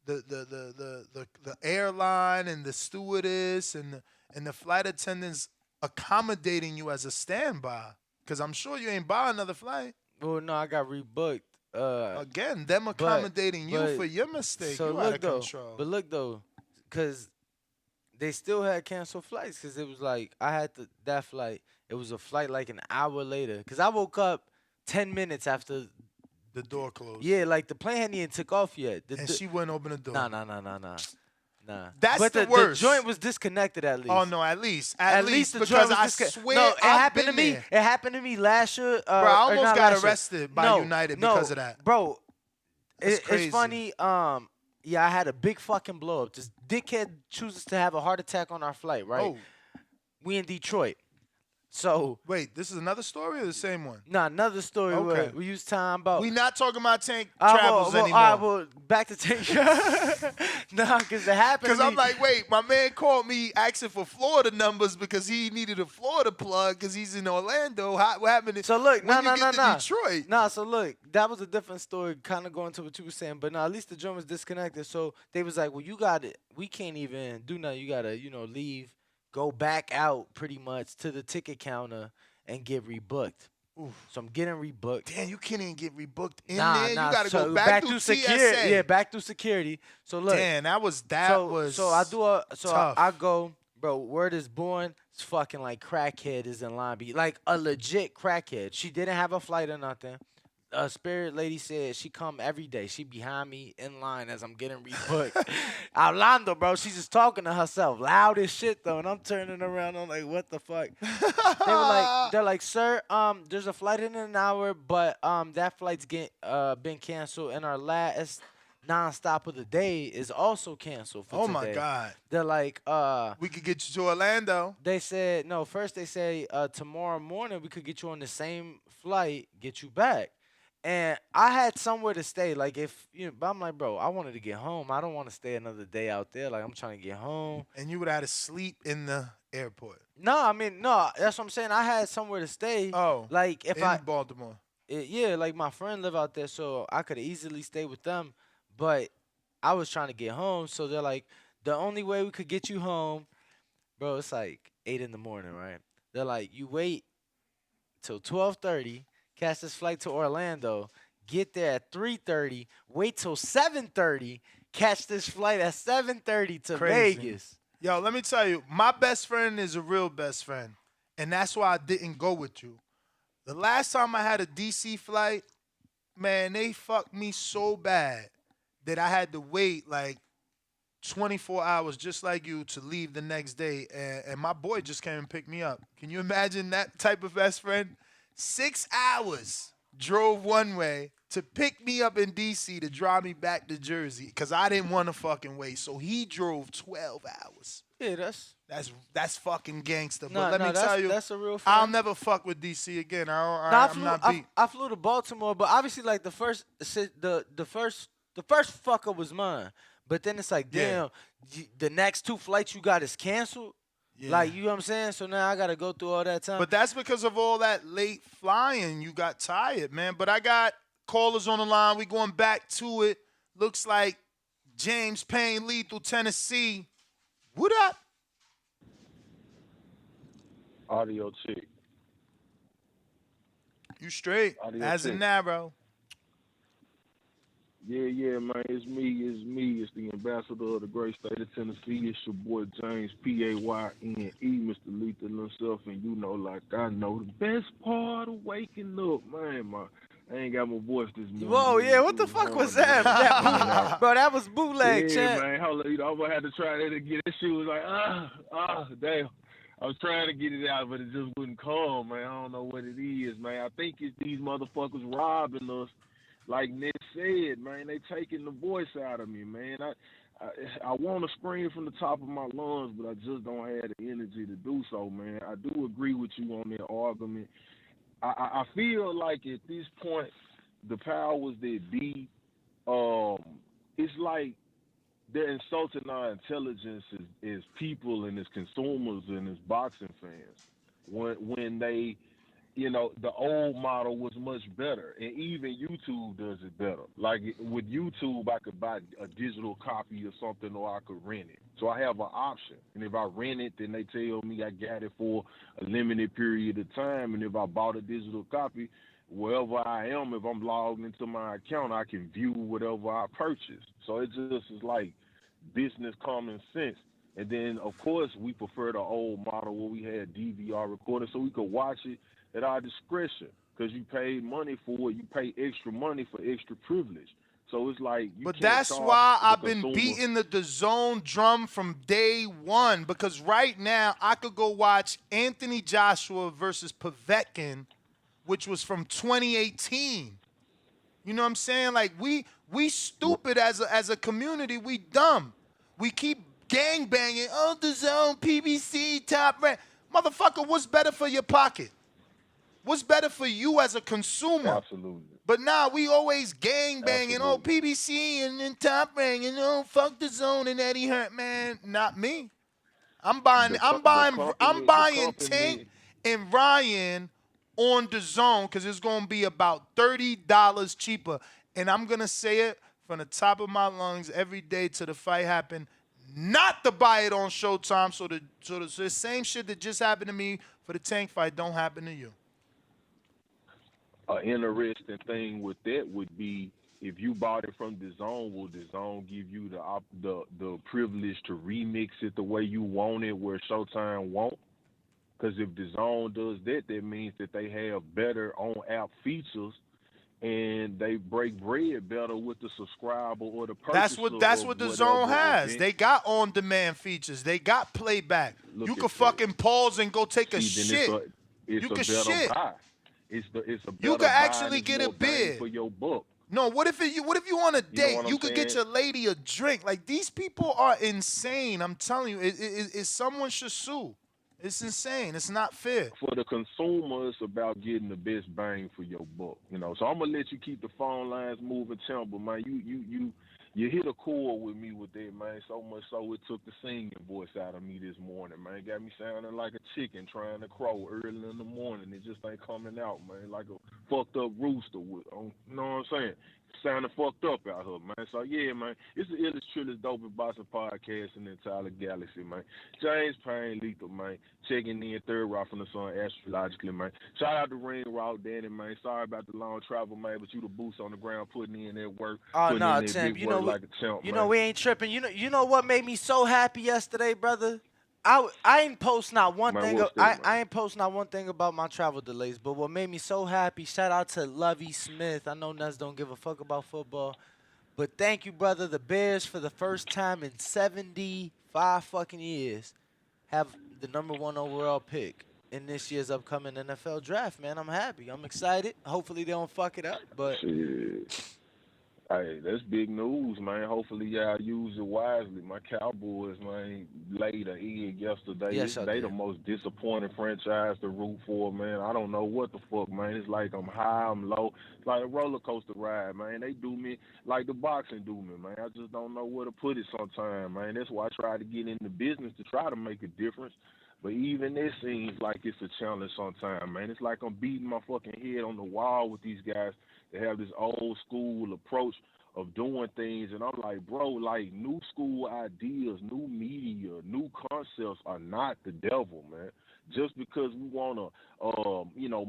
the airline and the stewardess and the flight attendants accommodating you as a standby. Because I'm sure you ain't buy another flight. Well, no, I got rebooked. Again, them accommodating you for your mistake. So you out of control. But look, though, because they still had canceled flights because it was like I had that flight. It was a flight like an hour later because I woke up 10 minutes after the door closed. Yeah, like the plane hadn't even took off yet. And she wouldn't open the door. Nah. That's but the worst. The joint was disconnected at least. Oh no, at least the because joint was I swear no, it happened to me. There. It happened to me last year. Bro, I almost got arrested by United because of that. Bro, it's funny. Yeah, I had a big fucking blow up. This dickhead chooses to have a heart attack on our flight, right? Oh. We in Detroit. So wait, this is another story or the same one? Nah, another story. Okay. We used time about. We not talking about tank travels anymore. All right, well, back to tank. Nah, because it happened. Because I'm like, wait, my man called me asking for Florida numbers because he needed a Florida plug because he's in Orlando. What happened? So look, no. Detroit. Nah, so look, that was a different story, kind of going to what you were saying. But no, at least the joint was disconnected. So they was like, well, you got it. We can't even do nothing. You got to, leave. Go back out pretty much to the ticket counter and get rebooked. Oof. So I'm getting rebooked. Damn, you can't even get rebooked in nah, there. You gotta so go back through security. TSA. Yeah, back through security. So look, damn, that was so I do tough. I go, bro. Word is born. It's fucking like crackhead is in line. Like a legit crackhead. She didn't have a flight or nothing. Spirit lady said she come every day. She behind me in line as I'm getting rebooked. Orlando, bro, she's just talking to herself, loud as shit though, and I'm turning around. I'm like, what the fuck? They're like, sir, there's a flight in an hour, but that flight's been canceled, and our last nonstop of the day is also canceled for Oh today. my God. They're like, we could get you to Orlando. They said no. First they say tomorrow morning we could get you on the same flight, get you back. And I had somewhere to stay. Like if you know, but I'm like, bro, I wanted to get home. I don't want to stay another day out there. Like I'm trying to get home. And you would have had to sleep in the airport. No, I mean, no, that's what I'm saying. I had somewhere to stay. Oh. Like if in Baltimore. Yeah, like my friend live out there, so I could easily stay with them. But I was trying to get home, so they're like, the only way we could get you home, bro, it's like 8 in the morning, right? They're like, you wait till 12:30, catch this flight to Orlando, get there at 3:30, wait till 7:30, catch this flight at 7:30 to Crazy. Vegas. Yo, let me tell you, my best friend is a real best friend, and that's why I didn't go with you. The last time I had a DC flight, man, they fucked me so bad that I had to wait like 24 hours just like you to leave the next day, and my boy just came and picked me up. Can you imagine that type of best friend? 6 hours drove one way to pick me up in D.C. to drive me back to Jersey because I didn't want to fucking wait. So he drove 12 hours. Yeah, that's fucking gangster. Nah, But let me tell you, that's a real I'll friend. never fuck with D.C. again. I'm not beat. I flew to Baltimore, but obviously, like the first fucker was mine. But then it's like, damn, the next 2 flights you got is canceled. Yeah. Like, you know what I'm saying? So now I got to go through all that time. But that's because of all that late flying. You got tired, man. But I got callers on the line. We going back to it. Looks like James Payne, Lethal, Tennessee. What up? Audio check. You straight. Audio As check. in narrow. Yeah, man. It's me. It's the ambassador of the great state of Tennessee. It's your boy James Payne, Mr. Lethal himself, and you know, like I know, the best part of waking up, man. I ain't got my voice this morning. Whoa, yeah, what the fuck was that? Bro, that was bootleg, yeah, champ. man. Hold on, I'm gonna have to try that again. That shit was like, damn. I was trying to get it out, but it just wouldn't come, man. I don't know what it is, man. I think it's these motherfuckers robbing us. Like Nick said, man, they taking the voice out of me, man. I want to scream from the top of my lungs, but I just don't have the energy to do so, man. I do agree with you on that argument. I feel like at this point, the powers that be, it's like they're insulting our intelligence as people and as consumers and as boxing fans. When they, you know, the old model was much better, and even YouTube does it better. Like with YouTube, I could buy a digital copy or something, or I could rent it. So I have an option, and if I rent it, then they tell me I got it for a limited period of time, and if I bought a digital copy, wherever I am, if I'm logged into my account, I can view whatever I purchased. So it just is like business common sense. And then, of course, we prefer the old model where we had DVR recording so we could watch it at our discretion, because you paid money for it. You pay extra money for extra privilege. So it's like you But can't that's charge why the I've been consumer. beating the DAZN drum from day one, because right now I could go watch Anthony Joshua versus Povetkin, which was from 2018. You know what I'm saying? Like we stupid as a community. We dumb. We keep gang banging. Oh, DAZN, PBC, Top Rank. Motherfucker, what's better for your pocket? What's better for you as a consumer? Absolutely. But now we always gang banging. Absolutely. Oh, PBC and then Top Rank and oh, fuck DAZN and Eddie Hurt, man. Not me. I'm buying Tank and Ryan on DAZN because it's gonna be about $30 cheaper. And I'm gonna say it from the top of my lungs every day till the fight happen. Not to buy it on Showtime, so the same shit that just happened to me for the Tank fight don't happen to you. An interesting thing with that would be if you bought it from DAZN, will DAZN give you the privilege to remix it the way you want it, where Showtime won't? Because if DAZN does that, that means that they have better on-app features and they break bread better with the subscriber or the That's purchaser what of the whatever zone has. event. They got on-demand features. They got playback. Look You at could that. fucking pause and go take a See, then shit. it's You a could better shit. buy. It's a You better could buy and actually it's get a more bang beer. for your buck. No, what if you on a You know date? what I'm You could get saying? your lady a drink. Like these people are insane. I'm telling you, someone should sue. It's insane. It's not fair. For the consumer, it's about getting the best bang for your buck. You know, so I'm gonna let you keep the phone lines moving, champ. But man, you hit a chord with me with that, man. So much so it took the singing voice out of me this morning, man. Got me sounding like a chicken trying to crow early in the morning. It just ain't coming out, man. Like a fucked up rooster with, you know what I'm saying? Sounding fucked up out here, man. So yeah, man, it's the illest, trillest, dopest boxing podcast in the entire galaxy, man. James Payne, Lethal, man. Checking in, third rock from the sun, astrologically, man. Shout out to Ring Raw Danny, man. Sorry about the long travel, man, but you the boots on the ground, putting in that work, Oh putting no, in that Tim. big work like a champ, You man. know we ain't tripping. You know what made me so happy yesterday, brother? I ain't post not one Man, thing. what's that, I ain't post not one thing about my travel delays. But what made me so happy? Shout out to Lovey Smith. I know Nuts don't give a fuck about football, but thank you, brother. The Bears for the first time in 75 fucking years have the #1 overall pick in this year's upcoming NFL draft. Man, I'm happy. I'm excited. Hopefully they don't fuck it up, but. Shit. Hey, that's big news, man. Hopefully y'all use it wisely. My Cowboys, man, laid an egg yesterday. Yes, I They did. the most disappointing franchise to root for, man. I don't know what the fuck, man. It's like I'm high, I'm low. It's like a roller coaster ride, man. They do me like the boxing do me, man. I just don't know where to put it sometimes, man. That's why I try to get into business to try to make a difference. But even this seems like it's a challenge sometimes, man. It's like I'm beating my fucking head on the wall with these guys that have this old school approach of doing things. And I'm like, bro, like new school ideas, new media, new concepts are not the devil, man. Just because we want to,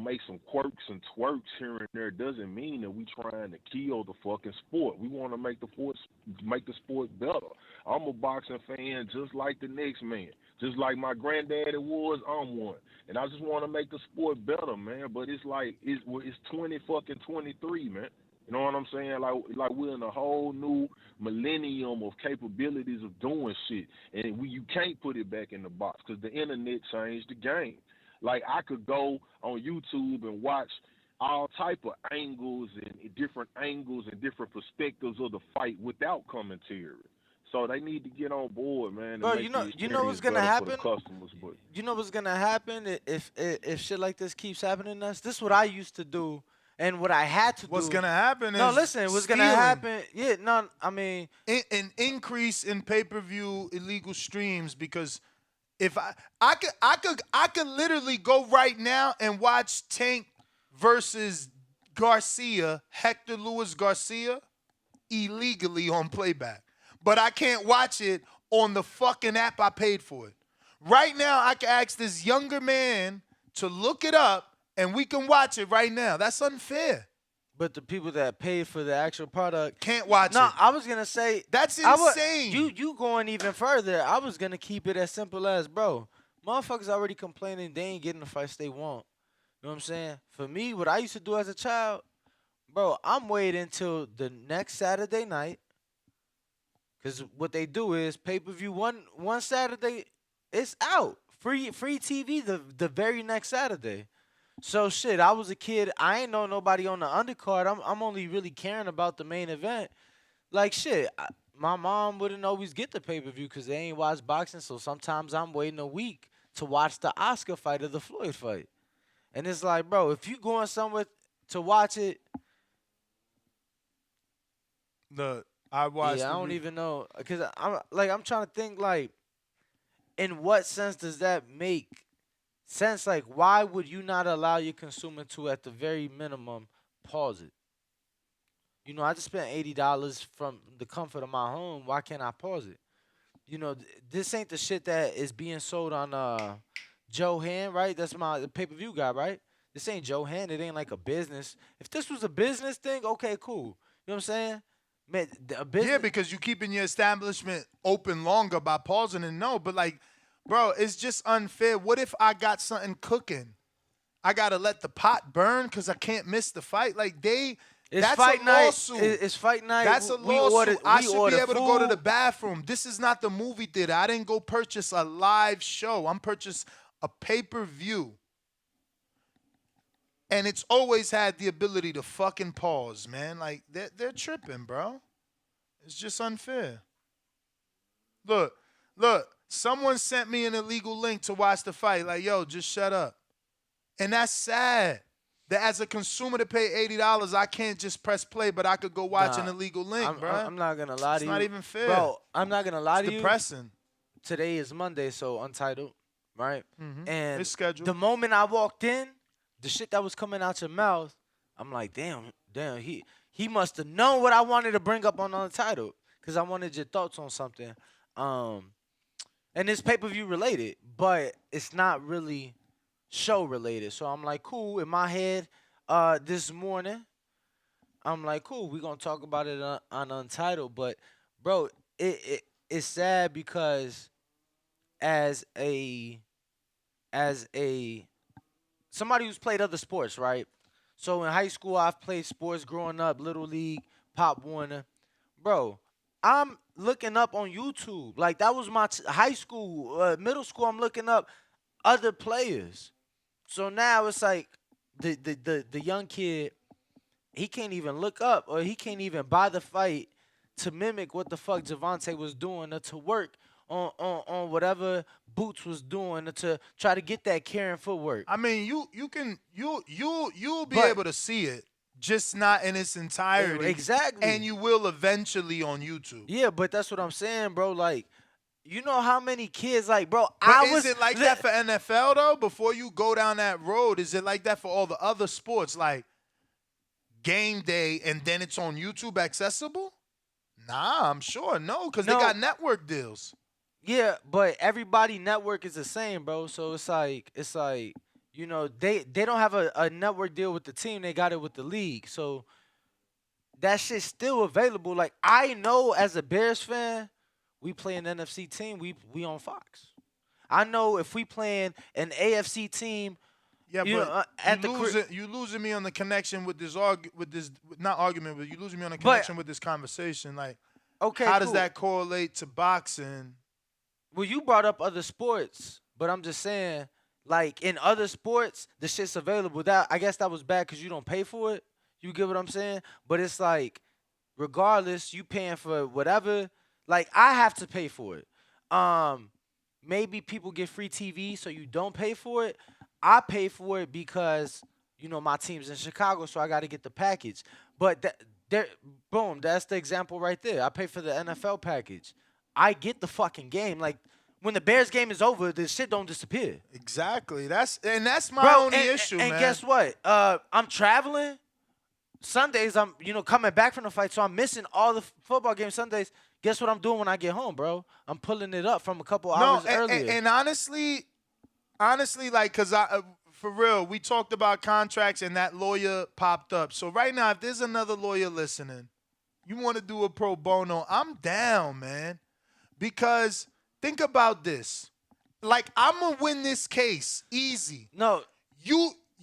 make some quirks and twerks here and there doesn't mean that we trying to kill the fucking sport. We want to make the sport better. I'm a boxing fan just like the next man. Just like my granddaddy was, I'm one. And I just want to make the sport better, man. But it's like, it's 2023, man. You know what I'm saying? Like we're in a whole new millennium of capabilities of doing shit. And you can't put it back in the box because the internet changed the game. Like I could go on YouTube and watch all type of angles and different perspectives of the fight without commentary. So they need to get on board, man, and Bro, make the you know what's experience gonna better for the happen? customers. But You know what's gonna happen if shit like this keeps happening to us? This is what I used to do, and what I had to do. What's gonna happen No, is listen, what's gonna stealing. happen? Yeah, no, I mean, An increase in pay-per-view illegal streams because if I could literally go right now and watch Tank versus Garcia, Hector Luis Garcia, illegally on playback. But I can't watch it on the fucking app I paid for it. Right now, I can ask this younger man to look it up and we can watch it right now. That's unfair. but the people that pay for the actual product Can't watch No, it. I was gonna say That's I would- insane. you going even further? I was gonna keep it as simple as, bro. Motherfuckers already complaining they ain't getting the fights they want. You know what I'm saying? For me, what I used to do as a child, bro, I'm waiting until the next Saturday night. Cause what they do is pay-per-view one Saturday, it's out. Free TV the very next Saturday. So shit, I was a kid. I ain't know nobody on the undercard. I'm only really caring about the main event. Like shit, my mom wouldn't always get the pay-per-view because they ain't watch boxing. So sometimes I'm waiting a week to watch the Oscar fight or the Floyd fight. And it's like, bro, if you going somewhere to watch it, I watched. yeah, I don't even know because I'm trying to think like, in what sense does that make sense? Like, why would you not allow your consumer to, at the very minimum, pause it? You know, I just spent $80 from the comfort of my home. Why can't I pause it? You know, this ain't the shit that is being sold on Joe Hand, right? That's the pay-per-view guy, right? This ain't Joe Hand. It ain't like a business. If this was a business thing, okay, cool. You know what I'm saying? Man, a business. Yeah, because you keeping your establishment open longer by pausing and no, but like, bro, it's just unfair. What if I got something cooking? I gotta let the pot burn because I can't miss the fight. Like It's That's fight a night. lawsuit. It's fight night. That's a We lawsuit. I we should order be able to go to the food. bathroom. This is not the movie theater. I didn't go purchase a live show. I'm purchased a pay-per-view. And it's always had the ability to fucking pause, man. Like, they're tripping, bro. It's just unfair. Look. Someone sent me an illegal link to watch the fight. Like, yo, just shut up. And that's sad. That as a consumer to pay $80, I can't just press play, but I could go watch an illegal link, bro. I'm not gonna lie to you. It's not even fair. Bro, I'm not gonna lie It's to you. depressing. Today is Monday, so Untitled, right? Mhm. And It's scheduled. the moment I walked in, the shit that was coming out your mouth, I'm like, damn, he must have known what I wanted to bring up on Untitled, because I wanted your thoughts on something. And it's pay-per-view related, but it's not really show related. So I'm like, cool. In my head, this morning, I'm like, cool. We're gonna talk about it on Untitled. But bro, it's sad because as a somebody who's played other sports, right? So in high school, I've played sports growing up, Little League, Pop Warner. Bro, I'm looking up on YouTube. Like, that was my high school, middle school, I'm looking up other players. So now it's like the young kid, he can't even look up or he can't even buy the fight to mimic what the fuck Gervonta was doing or to work on whatever Boots was doing or to try to get that Karen footwork. I mean, you'll be able to see it, just not in its entirety. Exactly. And you will eventually on YouTube. Yeah, but that's what I'm saying, bro. Like, you know how many kids, like, bro, But is it like that for NFL, though? Before you go down that road, is it like that for all the other sports, like game day, and then it's on YouTube accessible? Nah, I'm sure. No, because they got network deals. Yeah, but everybody network is the same, bro. So it's like, you know, they don't have a network deal with the team. They got it with the league. So that shit's still available. Like, I know as a Bears fan, we play an NFC team, we on Fox. I know if we playing an AFC team, Yeah, you but know, you losing me on the connection with this not argument, but you losing me on the connection with this conversation. Like, okay, how does cool. that correlate to boxing? Well, you brought up other sports, but I'm just saying, like, in other sports, the shit's available. That, I guess that was bad because you don't pay for it. You get what I'm saying? But it's like, regardless, you paying for whatever. Like, I have to pay for it. Maybe people get free TV, so you don't pay for it. I pay for it because, you know, my team's in Chicago, so I got to get the package. But boom, that's the example right there. I pay for the NFL package. I get the fucking game. Like, when the Bears game is over, the shit don't disappear. Exactly. That's my only issue, man. And guess what? I'm traveling. Sundays, I'm, you know, coming back from the fight, so I'm missing all the football games Sundays. Guess what I'm doing when I get home, bro? I'm pulling it up from a couple hours earlier. And honestly, like, because for real, we talked about contracts and that lawyer popped up. So right now, if there's another lawyer listening, you want to do a pro bono, I'm down, man. Because think about this. Like, I'm going to win this case easy. No.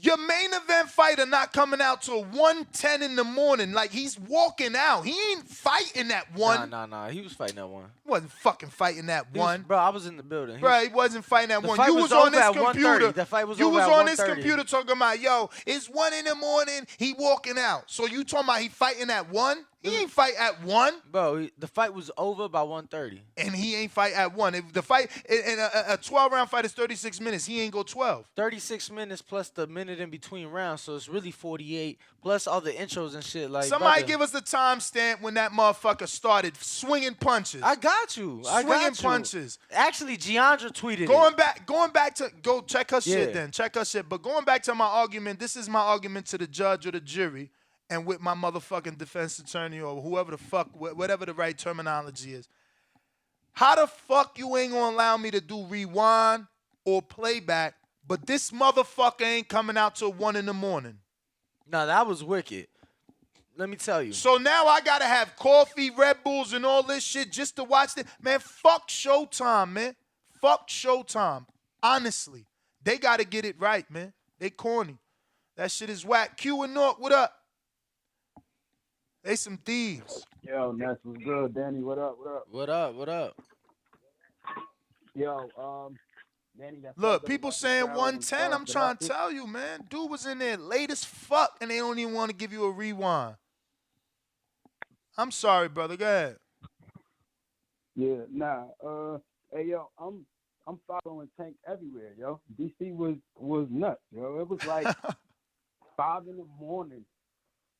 Your main event fighter not coming out till 1:10 in the morning. Like, he's walking out. He ain't fighting at 1. Nah. He was fighting at 1. He wasn't fucking fighting at 1. Bro, I was in the building. Bro, he wasn't fighting at 1. Fight You was on this at computer. The fight was you over was at on this 1:30. computer talking about, yo, it's 1 in the morning. He walking out. So you talking about he fighting at 1? He ain't fight at 1. Bro, the fight was over by 1:30. And he ain't fight at 1. If the fight, in a 12-round fight is 36 minutes. He ain't go 12. 36 minutes plus the minute in between rounds, so it's really 48, plus all the intros and shit. Like, Somebody brother, give us the timestamp when that motherfucker started swinging punches. I got you. Swinging punches. Actually, Giandra tweeted Going back to, go check her shit then. Check her shit. But going back to my argument, this is my argument to the judge or the jury and with my motherfucking defense attorney or whoever the fuck, whatever the right terminology is. How the fuck you ain't gonna allow me to do rewind or playback, but this motherfucker ain't coming out till 1 in the morning? No, that was wicked. Let me tell you. So now I gotta have coffee, Red Bulls, and all this shit just to watch this. Man, fuck Showtime, man. Fuck Showtime. Honestly. They gotta get it right, man. They corny. That shit is whack. Q and North, what up? They some thieves. Yo, Ness, what's good? Danny, what up? What up? What up? What up? Yo, Danny, that Look, fucked up people about the saying crowd 110. I'm trying to Gaddafi. tell you, man. Dude was in there late as fuck, and they don't even want to give you a rewind. I'm sorry, brother. Go ahead. Yeah, nah. Hey, yo, I'm following Tank everywhere, yo. DC was nuts, yo. It was like 5 in the morning.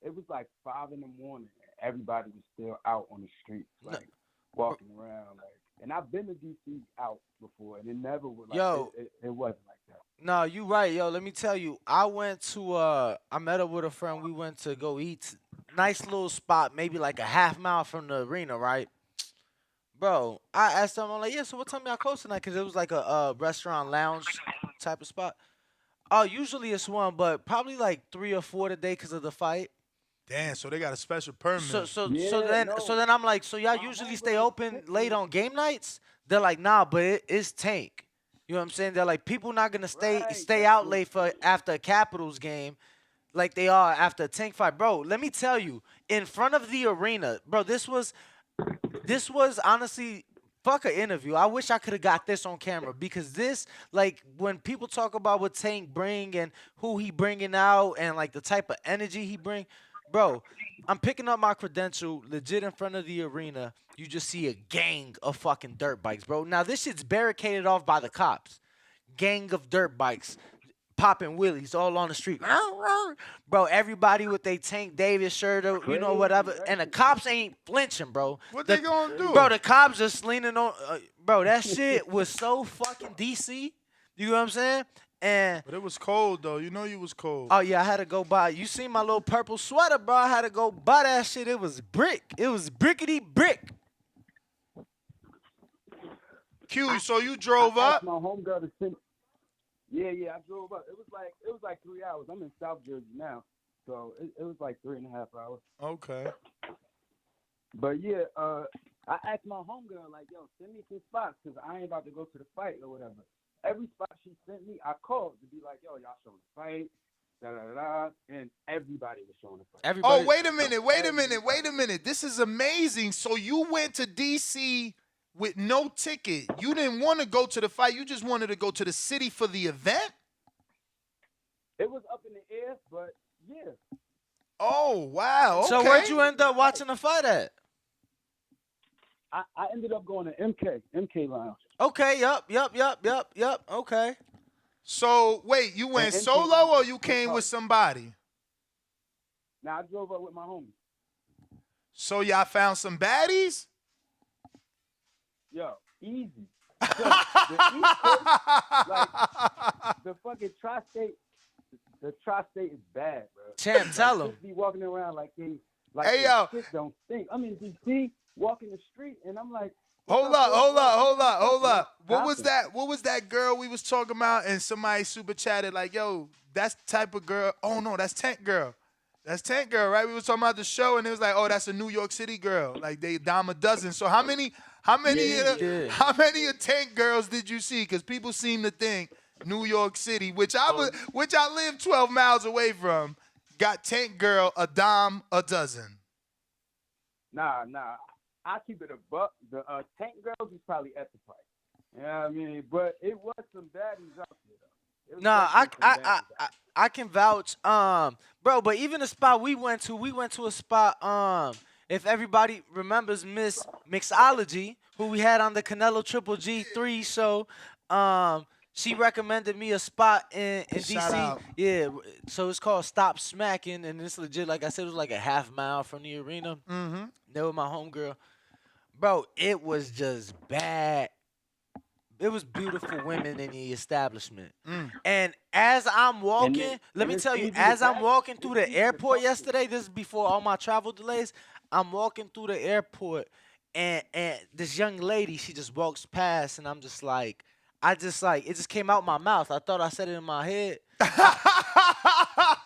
It was like 5 in the morning. And everybody was still out on the streets, like walking around, like. And I've been to DC out before, and it never was like. Yo. It wasn't like that. No, you right, yo. Let me tell you. I went to I met up with a friend. We went to go eat. Nice little spot, maybe like a half mile from the arena, right? Bro, I asked him, I'm like, yeah, so what time y'all close tonight? Because it was like a restaurant lounge type of spot. Oh, usually it's one, but probably like 3 or 4 today because of the fight. Damn, so they got a special permit. So then I'm like, so y'all usually stay open late on game nights? They're like, nah, but it's Tank. You know what I'm saying? They're like, people not gonna stay out late for after a Capitals game like they are after a Tank fight. Bro, let me tell you, in front of the arena, bro, this was honestly fuck an interview. I wish I could have got this on camera because this, like, when people talk about what Tank bring and who he bringing out and like the type of energy he bring, bro, I'm picking up my credential legit in front of the arena. You just see a gang of fucking dirt bikes, bro. Now this shit's barricaded off by the cops. Gang of dirt bikes. Popping wheelies all on the street. Bro, everybody with their Tank Davis shirt or, you know, whatever. And the cops ain't flinching, bro. What they gonna do? Bro, the cops just leaning on. Bro, that shit was so fucking DC. You know what I'm saying? But it was cold, though. You know you was cold. Oh, yeah, I had to go buy. You see my little purple sweater, bro. I had to go buy that shit. It was brick. It was brickety brick. Q, so you drove I up? asked my homegirl to send. Yeah, I drove up. It was like 3 hours. I'm in South Jersey now, so it was like 3.5 hours. Okay. But yeah, I asked my homegirl like, yo, send me some spots because I ain't about to go to the fight or whatever. Every spot she sent me, I called to be like, yo, y'all showing the fight, and everybody was showing the fight. Oh, wait a minute. This is amazing. So you went to D.C. with no ticket. You didn't want to go to the fight. You just wanted to go to the city for the event? It was up in the air, but yeah. Oh, wow. Okay. So where'd you end up watching the fight at? I ended up going to MK Lounge. Okay, yup. Okay. So, wait, you went solo or you came with somebody? Now, I drove up with my homie. So y'all found some baddies? Yo, easy. The East Coast, like, the fucking tri-state, the tri-state is bad, bro. Champ, tell him. Just be walking around like they, Hey, yo. shit don't stink. I'm in D.C. walking the street, and I'm like, Hold up. What was that girl we was talking about and somebody super chatted like, yo, that's the type of girl. Oh, no, that's Tank Girl. That's Tank Girl, right? We was talking about the show, and it was like, oh, that's a New York City girl. Like, they dime a dozen. So how many of Tank Girls did you see? Because people seem to think New York City, which I live 12 miles away from, got Tank Girl a dime a dozen. Nah. I keep it a buck. The Tank Girls is probably at the fight. You know what I mean? But it was some baddies out there, though. Nah, I can vouch, bro. But even the spot we went to a spot, if everybody remembers Miss Mixology, who we had on the Canelo Triple G3 show, she recommended me a spot in Shout DC. out. Yeah, so it's called Stop Smacking, and it's legit. Like I said, it was like a half mile from the arena. Mm-hmm. There with my homegirl, bro. It was just bad. It was beautiful women in the establishment. And as I'm walking, let me tell you, as I'm walking through the airport yesterday, this is before all my travel delays, I'm walking through the airport, and this young lady, she just walks past, and I'm just like, it just came out my mouth. I thought I said it in my head. I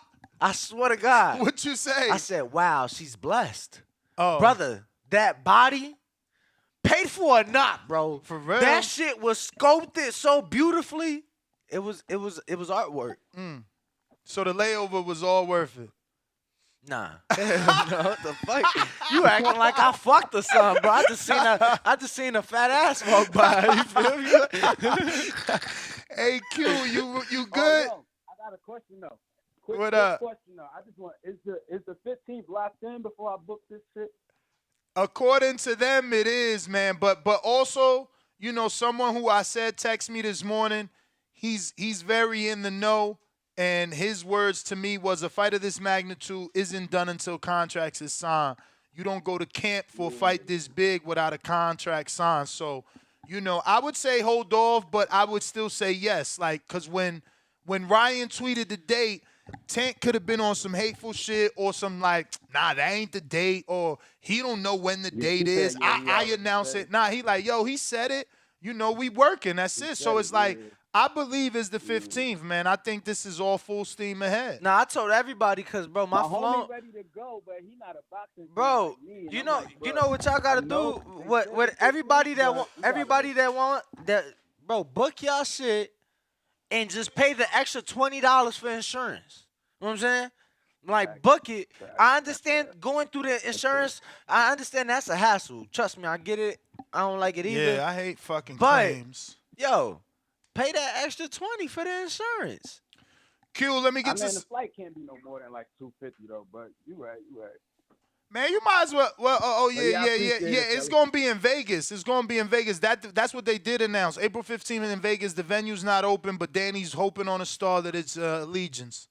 swear to God. What you say? I said, wow, she's blessed. Oh. Brother, that body, paid for or not, bro. For real? That shit was sculpted so beautifully. It was artwork. So the layover was all worth it. Nah. No, what the fuck? You acting like I fucked or something, bro. I just seen a fat ass walk by. You feel me? Hey, Q, you good? Oh, yo, I got a question though. Quick question though. I just want is the 15th locked in before I book this shit? According to them, it is, man. But also, someone who I said text me this morning, he's very in the know, and his words to me was a fight of this magnitude isn't done until contracts is signed. You don't go to camp for a fight this big without a contract signed. So, I would say hold off, but I would still say yes. Like, cause when Ryan tweeted the date, Tank could have been on some hateful shit or some like, nah, that ain't the date, or he don't know when the date is. I announce it. Nah, he like, yo, he said it. We working. That's it. So it's like, I believe it's the 15th, man. I think this is all full steam ahead. Nah, I told everybody because, bro, my phone. Homie ready to go, but he not a boxing. Bro, like me, you I'm know, like, you bro, know what y'all gotta do. What everybody that want, bro, book y'all shit and just pay the extra $20 for insurance. You know what I'm saying? Like, book it. I understand going through the insurance. I understand that's a hassle. Trust me, I get it. I don't like it either. Yeah, I hate fucking claims. Yo, pay that extra $20 for the insurance. Q, let me get the flight can't be no more than like $250 though. But you right. Man, you might as well. Well, yeah. It's gonna be in Vegas. It's gonna be in Vegas. That's what they did announce. April 15th in Vegas. The venue's not open, but Danny's hoping on a star that it's Allegiance.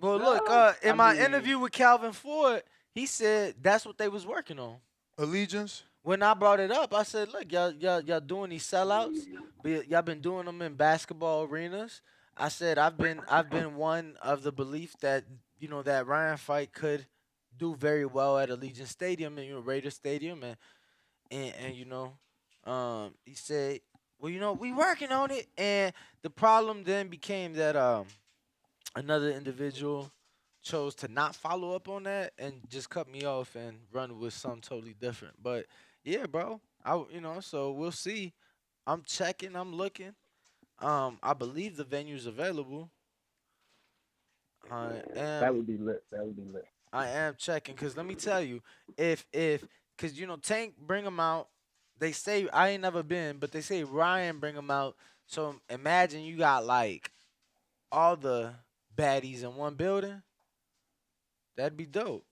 Well, look, in my interview with Calvin Ford, he said that's what they was working on. Allegiance. When I brought it up, I said, look, y'all doing these sellouts, but y'all been doing them in basketball arenas. I said I've been one of the belief that that Ryan fight could do very well at Allegiant Stadium and Raider Stadium, and he said, well, we working on it, and the problem then became that another individual chose to not follow up on that and just cut me off and run with something totally different. But yeah, bro, so we'll see. I'm checking, I'm looking. I believe the venue's available. That would be lit. I am checking because let me tell you, because Tank bring him out. They say I ain't never been, but they say Ryan bring him out. So imagine you got like all the baddies in one building. That'd be dope.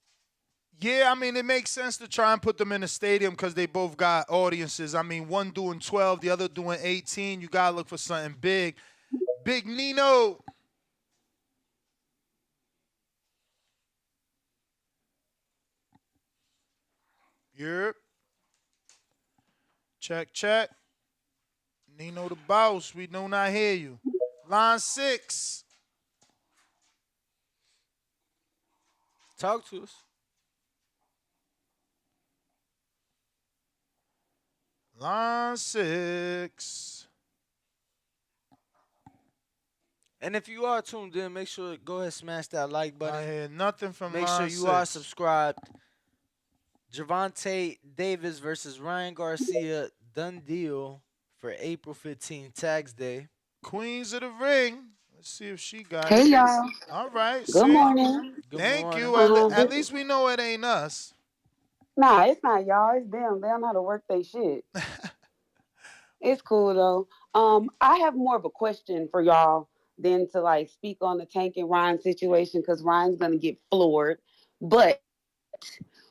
Yeah, I mean, it makes sense to try and put them in a stadium because they both got audiences. I mean, one doing 12, the other doing 18. You got to look for something big. Big Nino. Yep. Check. Nino the boss. We do not hear you. Line 6. Talk to us. Line 6. And if you are tuned in, make sure go ahead and smash that like button. I hear nothing from Make line sure you 6. are subscribed. Gervonta Davis versus Ryan Garcia, done deal for April 15th, Tags Day. Queens of the Ring. Let's see if she got it. Hey, y'all. All right. Good morning. Thank you. At least we know it ain't us. Nah, it's not y'all. It's them. They don't know how to work their shit. It's cool though. I have more of a question for y'all than to like speak on the Tank and Ryan situation because Ryan's gonna get floored. But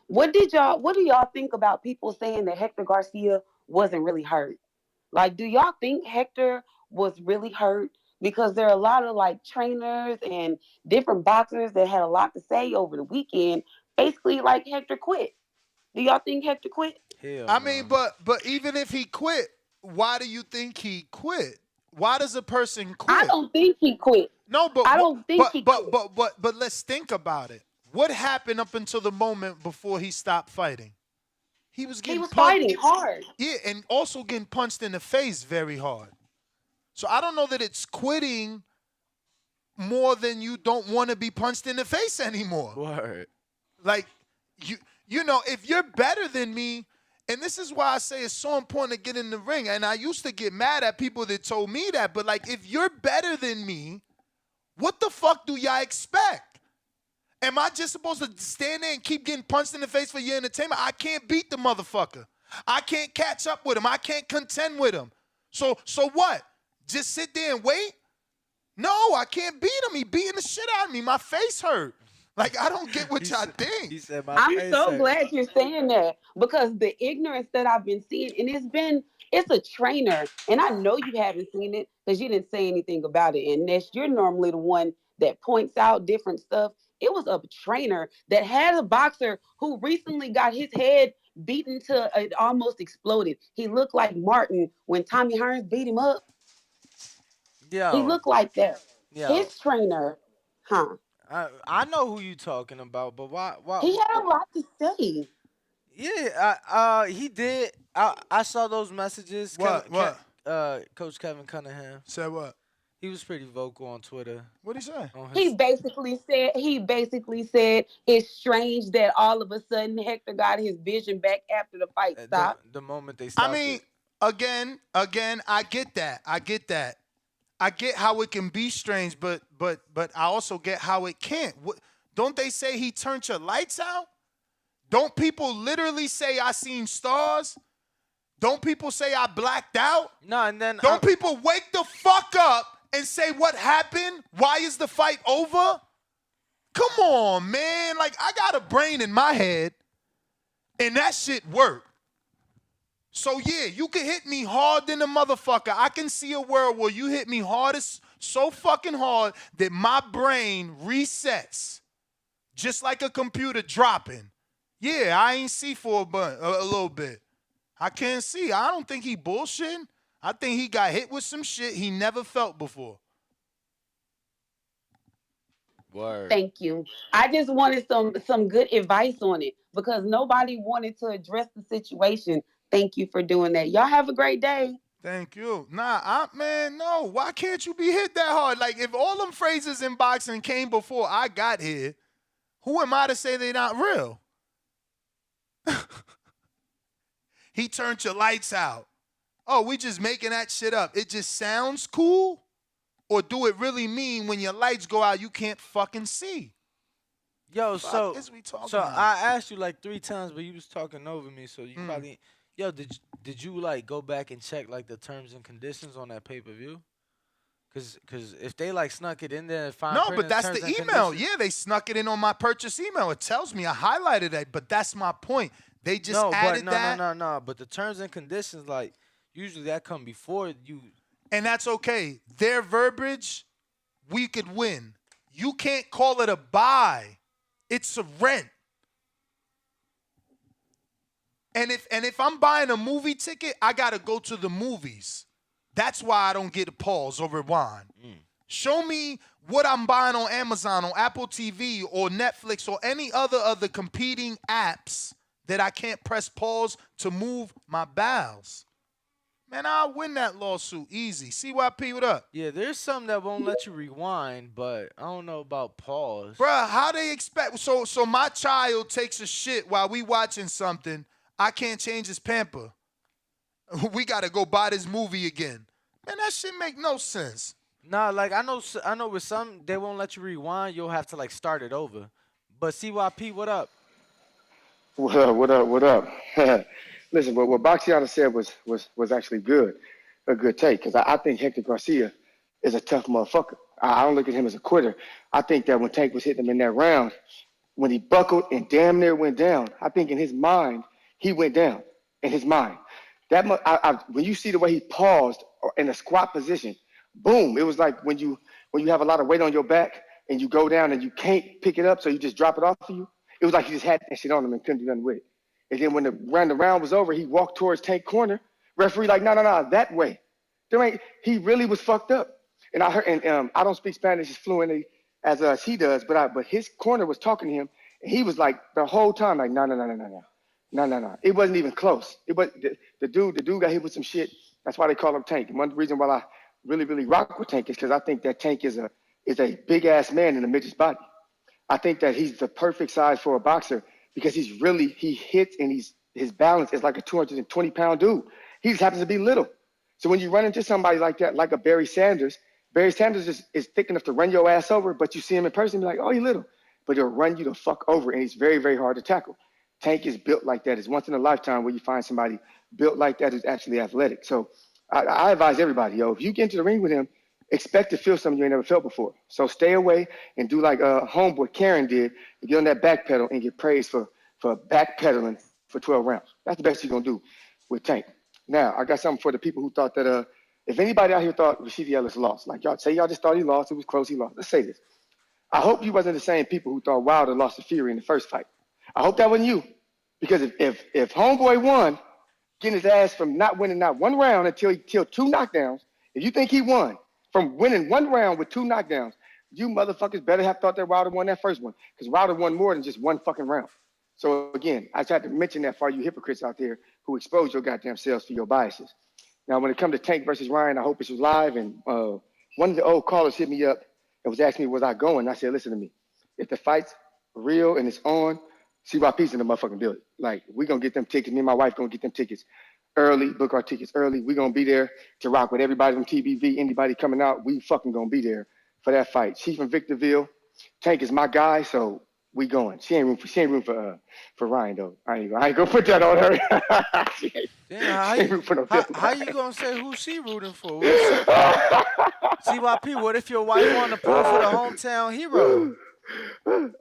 what do y'all think about people saying that Hector Garcia wasn't really hurt? Like, do y'all think Hector was really hurt? Because there are a lot of like trainers and different boxers that had a lot to say over the weekend. Basically, like Hector quit. Do y'all think Hector quit? I mean, but even if he quit, why do you think he quit? Why does a person quit? I don't think he quit. No, but I don't think he quit. But let's think about it. What happened up until the moment before he stopped fighting? He was fighting hard. Yeah, and also getting punched in the face very hard. So I don't know that it's quitting more than you don't want to be punched in the face anymore. Word. Like, you know, if you're better than me, and this is why I say it's so important to get in the ring. And I used to get mad at people that told me that, but like, if you're better than me, what the fuck do y'all expect? Am I just supposed to stand there and keep getting punched in the face for your entertainment? I can't beat the motherfucker. I can't catch up with him. I can't contend with him. So what? Just sit there and wait? No, I can't beat him. He beating the shit out of me. My face hurt. Like, I don't get what y'all think. He said, I'm so glad you're saying that because the ignorance that I've been seeing, and it's a trainer, and I know you haven't seen it because you didn't say anything about it. And Nesh, you're normally the one that points out different stuff. It was a trainer that had a boxer who recently got his head beaten to it almost exploded. He looked like Martin when Tommy Hearns beat him up. He looked like that. His trainer, huh? I know who you talking about, but why? He had a lot to say. Yeah, he did. I saw those messages. What? Coach Kevin Cunningham said what? He was pretty vocal on Twitter. What'd he say? He basically said it's strange that all of a sudden Hector got his vision back after the fight stopped. The moment they stopped. I mean, again, I get that. I get how it can be strange, but I also get how it can't. Don't they say he turned your lights out? Don't people literally say I seen stars? Don't people say I blacked out? No, and then don't people wake the fuck up and say what happened? Why is the fight over? Come on, man. Like, I got a brain in my head, and that shit work. So, yeah, you can hit me hard than a motherfucker. I can see a world where you hit me so fucking hard that my brain resets just like a computer dropping. Yeah, I ain't see for a little bit. I can't see. I don't think he bullshitting. I think he got hit with some shit he never felt before. Word. Thank you. I just wanted some good advice on it because nobody wanted to address the situation. Thank you for doing that. Y'all have a great day. Thank you. Man, no. Why can't you be hit that hard? Like, if all them phrases in boxing came before I got here, who am I to say they're not real? He turned your lights out. Oh, we just making that shit up. It just sounds cool? Or do it really mean when your lights go out, you can't fucking see? Yo, Fuck is we talking so about? I asked you like 3 times, but you was talking over me, so you probably. Yo, did you like go back and check like the terms and conditions on that pay-per-view? Cause if they like snuck it in there, fine. No, but that's the email. Yeah, they snuck it in on my purchase email. It tells me I highlighted it, but that's my point. They just added that. No. But the terms and conditions, like usually that come before you. And that's okay. Their verbiage, we could win. You can't call it a buy. It's a rent. And if I'm buying a movie ticket, I gotta go to the movies. That's why I don't get a pause or rewind. Show me what I'm buying on Amazon, on Apple TV, or Netflix, or any other competing apps that I can't press pause to move my bowels. Man, I'll win that lawsuit easy. CYP, what up? Yeah, there's some that won't let you rewind, but I don't know about pause. Bruh, how they expect? So my child takes a shit while we watching something. I can't change his pamper. We got to go buy this movie again. Man, that shit make no sense. Nah, like I know with some they won't let you rewind. You'll have to like start it over. But CYP, what up? What up? Listen, what Baxiana said was actually good, a good take, because I think Hector Garcia is a tough motherfucker. I don't look at him as a quitter. I think that when Tank was hitting him in that round, when he buckled and damn near went down, I think in his mind, he went down in his mind. When you see the way he paused or in a squat position, boom, it was like when you have a lot of weight on your back and you go down and you can't pick it up, so you just drop it off of you. It was like he just had that shit on him and couldn't do nothing with it. And then when the round was over, he walked towards Tank corner. Referee like, no, that way. He really was fucked up. And I heard, and I don't speak Spanish as fluently as he does, but his corner was talking to him, and he was like the whole time like, no. It wasn't even close. It was the dude got hit with some shit. That's why they call him Tank. And one reason why I really rock with Tank is because I think that Tank is a big ass man in a midget's body. I think that he's the perfect size for a boxer because he hits and his balance is like a 220-pound dude. He just happens to be little. So when you run into somebody like that, like a Barry Sanders is thick enough to run your ass over, but you see him in person and be like, oh, he's little. but he'll run you the fuck over, and he's very, very hard to tackle. Tank is built like that. It's once in a lifetime where you find somebody built like that who's actually athletic. So I advise everybody, yo, if you get into the ring with him, expect to feel something you ain't never felt before. So stay away and do like homeboy Karen did, and get on that back pedal and get praised for backpedaling for 12 rounds. That's the best you're going to do with Tank. Now, I got something for the people who thought that if anybody out here thought Rashidi Ellis lost, like y'all say y'all just thought he lost, it was close, he lost. Let's say this. I hope you wasn't the same people who thought Wilder lost to Fury in the first fight. I hope that wasn't you. Because if Homeboy won, getting his ass from not winning not one round until two knockdowns, if you think he won from winning one round with two knockdowns, you motherfuckers better have thought that Wilder won that first one. Because Wilder won more than just one fucking round. So again, I tried to mention that for you hypocrites out there who expose your goddamn selves for your biases. Now, when it comes to Tank versus Ryan, I hope this was live. And one of the old callers hit me up and was asking me, was I going? And I said, listen to me. If the fight's real and it's on, CYP's in the motherfucking building. Like, we going to get them tickets. Me and my wife going to get them tickets early, book our tickets early. We going to be there to rock with everybody from TBV. Anybody coming out, we fucking going to be there for that fight. She's from Victorville. Tank is my guy, so we going. She ain't room for Ryan, though. I ain't going to put that on her. she ain't room for no how you going to say who she rooting for? CYP, what if your wife want to pull for the hometown hero?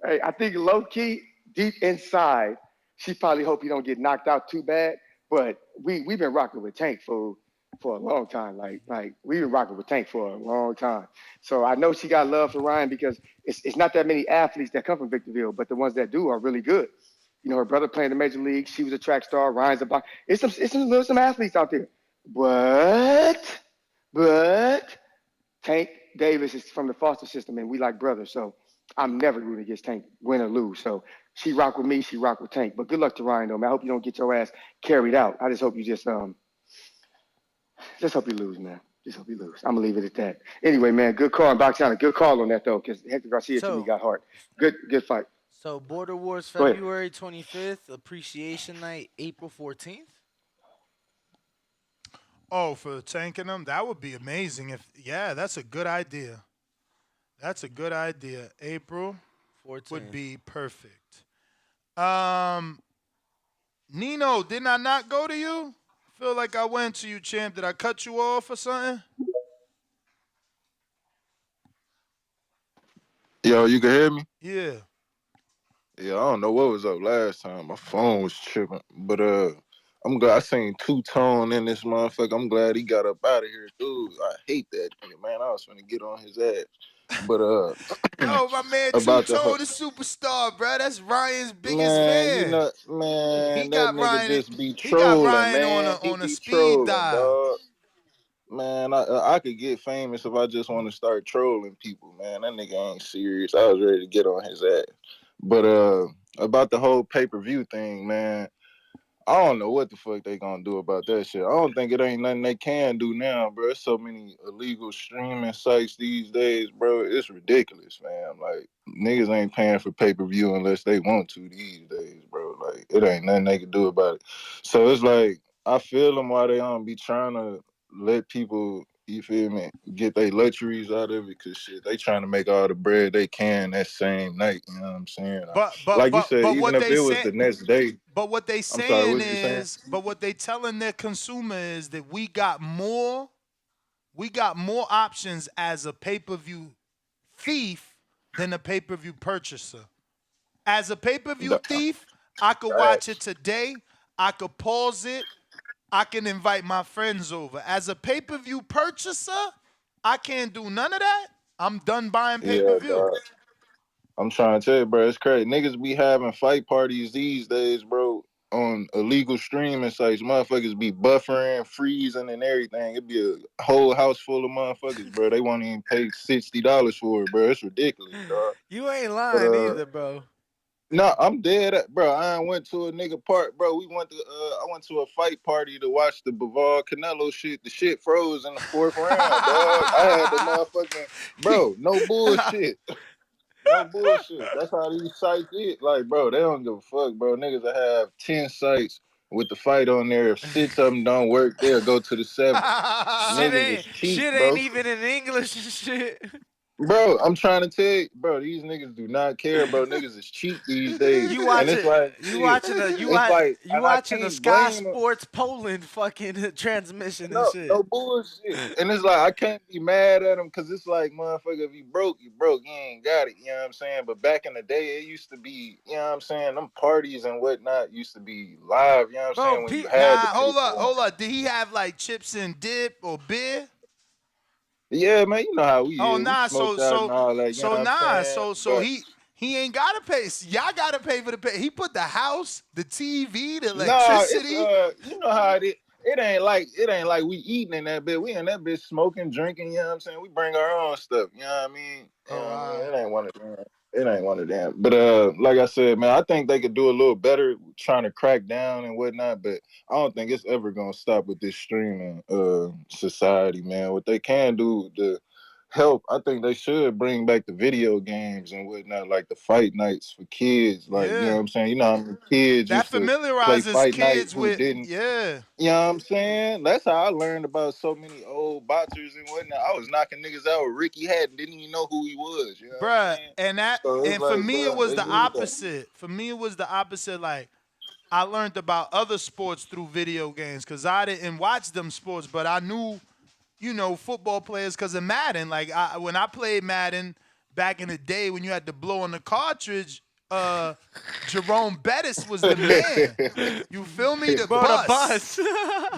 Hey, I think low key, deep inside, she probably hope he don't get knocked out too bad. But we've been rocking with Tank for a long time. Like we've been rocking with Tank for a long time. So I know she got love for Ryan because it's not that many athletes that come from Victorville, but the ones that do are really good. You know, her brother playing the major league. She was a track star. Ryan's a block. It's some athletes out there. But Tank Davis is from the Foster system, and we like brothers. So I'm never rooting against Tank, win or lose. So she rock with me, she rock with Tank. But good luck to Ryan, though, man. I hope you don't get your ass carried out. I just hope you just hope you lose, man. Just hope you lose. I'm gonna leave it at that. Anyway, man, good call on Boxiana. Good call on that though, because Hector Garcia to me got heart. Good fight. So Border Wars February 25th, Appreciation Night April 14th. Oh, for tanking them, that would be amazing. That's a good idea. That's a good idea. April 14th would be perfect. Nino, didn't I not go to you? Feel like I went to you, champ. Did I cut you off or something? Yo, you can hear me? Yeah. Yeah, I don't know what was up last time. My phone was tripping. But I'm glad I seen Two-Tone in this motherfucker. I'm glad he got up out of here, dude. I hate that nigga, man. I was finna get on his ass. But Yo, my man about the Two-Tone, the superstar, bro. That's Ryan's biggest man, fan. you know, man, He that got nigga Ryan. just be He got trolling, Ryan man. He on a be speed trolling, dial. dog. Man, I could get famous if I just want to start trolling people, man. That nigga ain't serious. I was ready to get on his ass. But about the whole pay-per-view thing, man, I don't know what the fuck they gonna do about that shit. I don't think it ain't nothing they can do now, bro. There's so many illegal streaming sites these days, bro. It's ridiculous, man. Like, niggas ain't paying for pay-per-view unless they want to these days, bro. Like, it ain't nothing they can do about it. So it's like, I feel them why they don't be trying to let people, you feel me, get their luxuries out of it, because shit, they trying to make all the bread they can that same night, you know what I'm saying? Like you said, even what if they it was say, the next day. but what they I'm sorry, saying what you saying? is, but what they telling their consumer is that we got more options as a pay-per-view thief than a pay-per-view purchaser. As a pay-per-view thief, I could watch it today. I could pause it. I can invite my friends over. As a pay-per-view purchaser, I can't do none of that. I'm done buying Yeah, pay-per-view. dog. I'm trying to tell you, bro, it's crazy. Niggas be having fight parties these days, bro, on illegal streaming sites. Motherfuckers be buffering, freezing, and everything. It'd be a whole house full of motherfuckers, bro. They won't even pay $60 for it, bro. It's ridiculous, dog. You ain't But lying either, bro. no, I'm dead, bro. I went to a nigga park, bro. I went to a fight party to watch the Bivol Canelo shit. The shit froze in the fourth round, dog. I had the motherfucking bro. No bullshit. No bullshit. That's how these sites is. Like, bro, they don't give a fuck, bro. Niggas that have 10 sites with the fight on there. If 6 of them don't work, they'll go to the 7th. Niggas is cheap, Shit bro. ain't even in English and shit. Bro, I'm trying to tell you, bro, these niggas do not care, bro. Niggas is cheap these days. You And it's watching like, you shit. watching a you It's watch like, you and I watching a can't Sky blame them. Sports Poland fucking transmission and No, shit. no bullshit. And it's like I can't be mad at him because it's like, motherfucker, if you broke, you broke. You ain't got it. You know what I'm saying? But back in the day, it used to be, you know what I'm saying? Them parties and whatnot used to be live. You know what I'm Bro, saying? When you Nah, had to pay for them. hold up. Did he have like chips and dip or beer? Yeah, man, you know how we Oh is. We nah, smoked out and all that. You know what I'm saying? so But he ain't gotta pay. Y'all gotta pay for the pay. He put the house, the TV, the nah, it's electricity. you know how it is. It ain't like we eating in that bit. We in that bitch smoking, drinking, you know what I'm saying? We bring our own stuff, you know what I mean? You know what I mean? It ain't one of them. It ain't one of them. But like I said, man, I think they could do a little better trying to crack down and whatnot, but I don't think it's ever gonna stop with this streaming society, man. What they can do to help, I think they should bring back the video games and whatnot, like the fight nights for kids. Like, you know Yeah. what I'm saying? You know how many kids That used to play familiarizes fight night kids who with didn't, yeah. you know what I'm saying? That's how I learned about so many old boxers and whatnot. I was knocking niggas out with Ricky Hatton, didn't even know who he was. You know what I'm Bruh, saying? and So it's for like, me it bro, was they the need that. opposite. For me it was the opposite. Like I learned about other sports through video games because I didn't watch them sports, but I knew, football players because of Madden. Like when I played Madden back in the day when you had to blow on the cartridge, Jerome Bettis was the man. You feel me? The Bro, the bus. bus.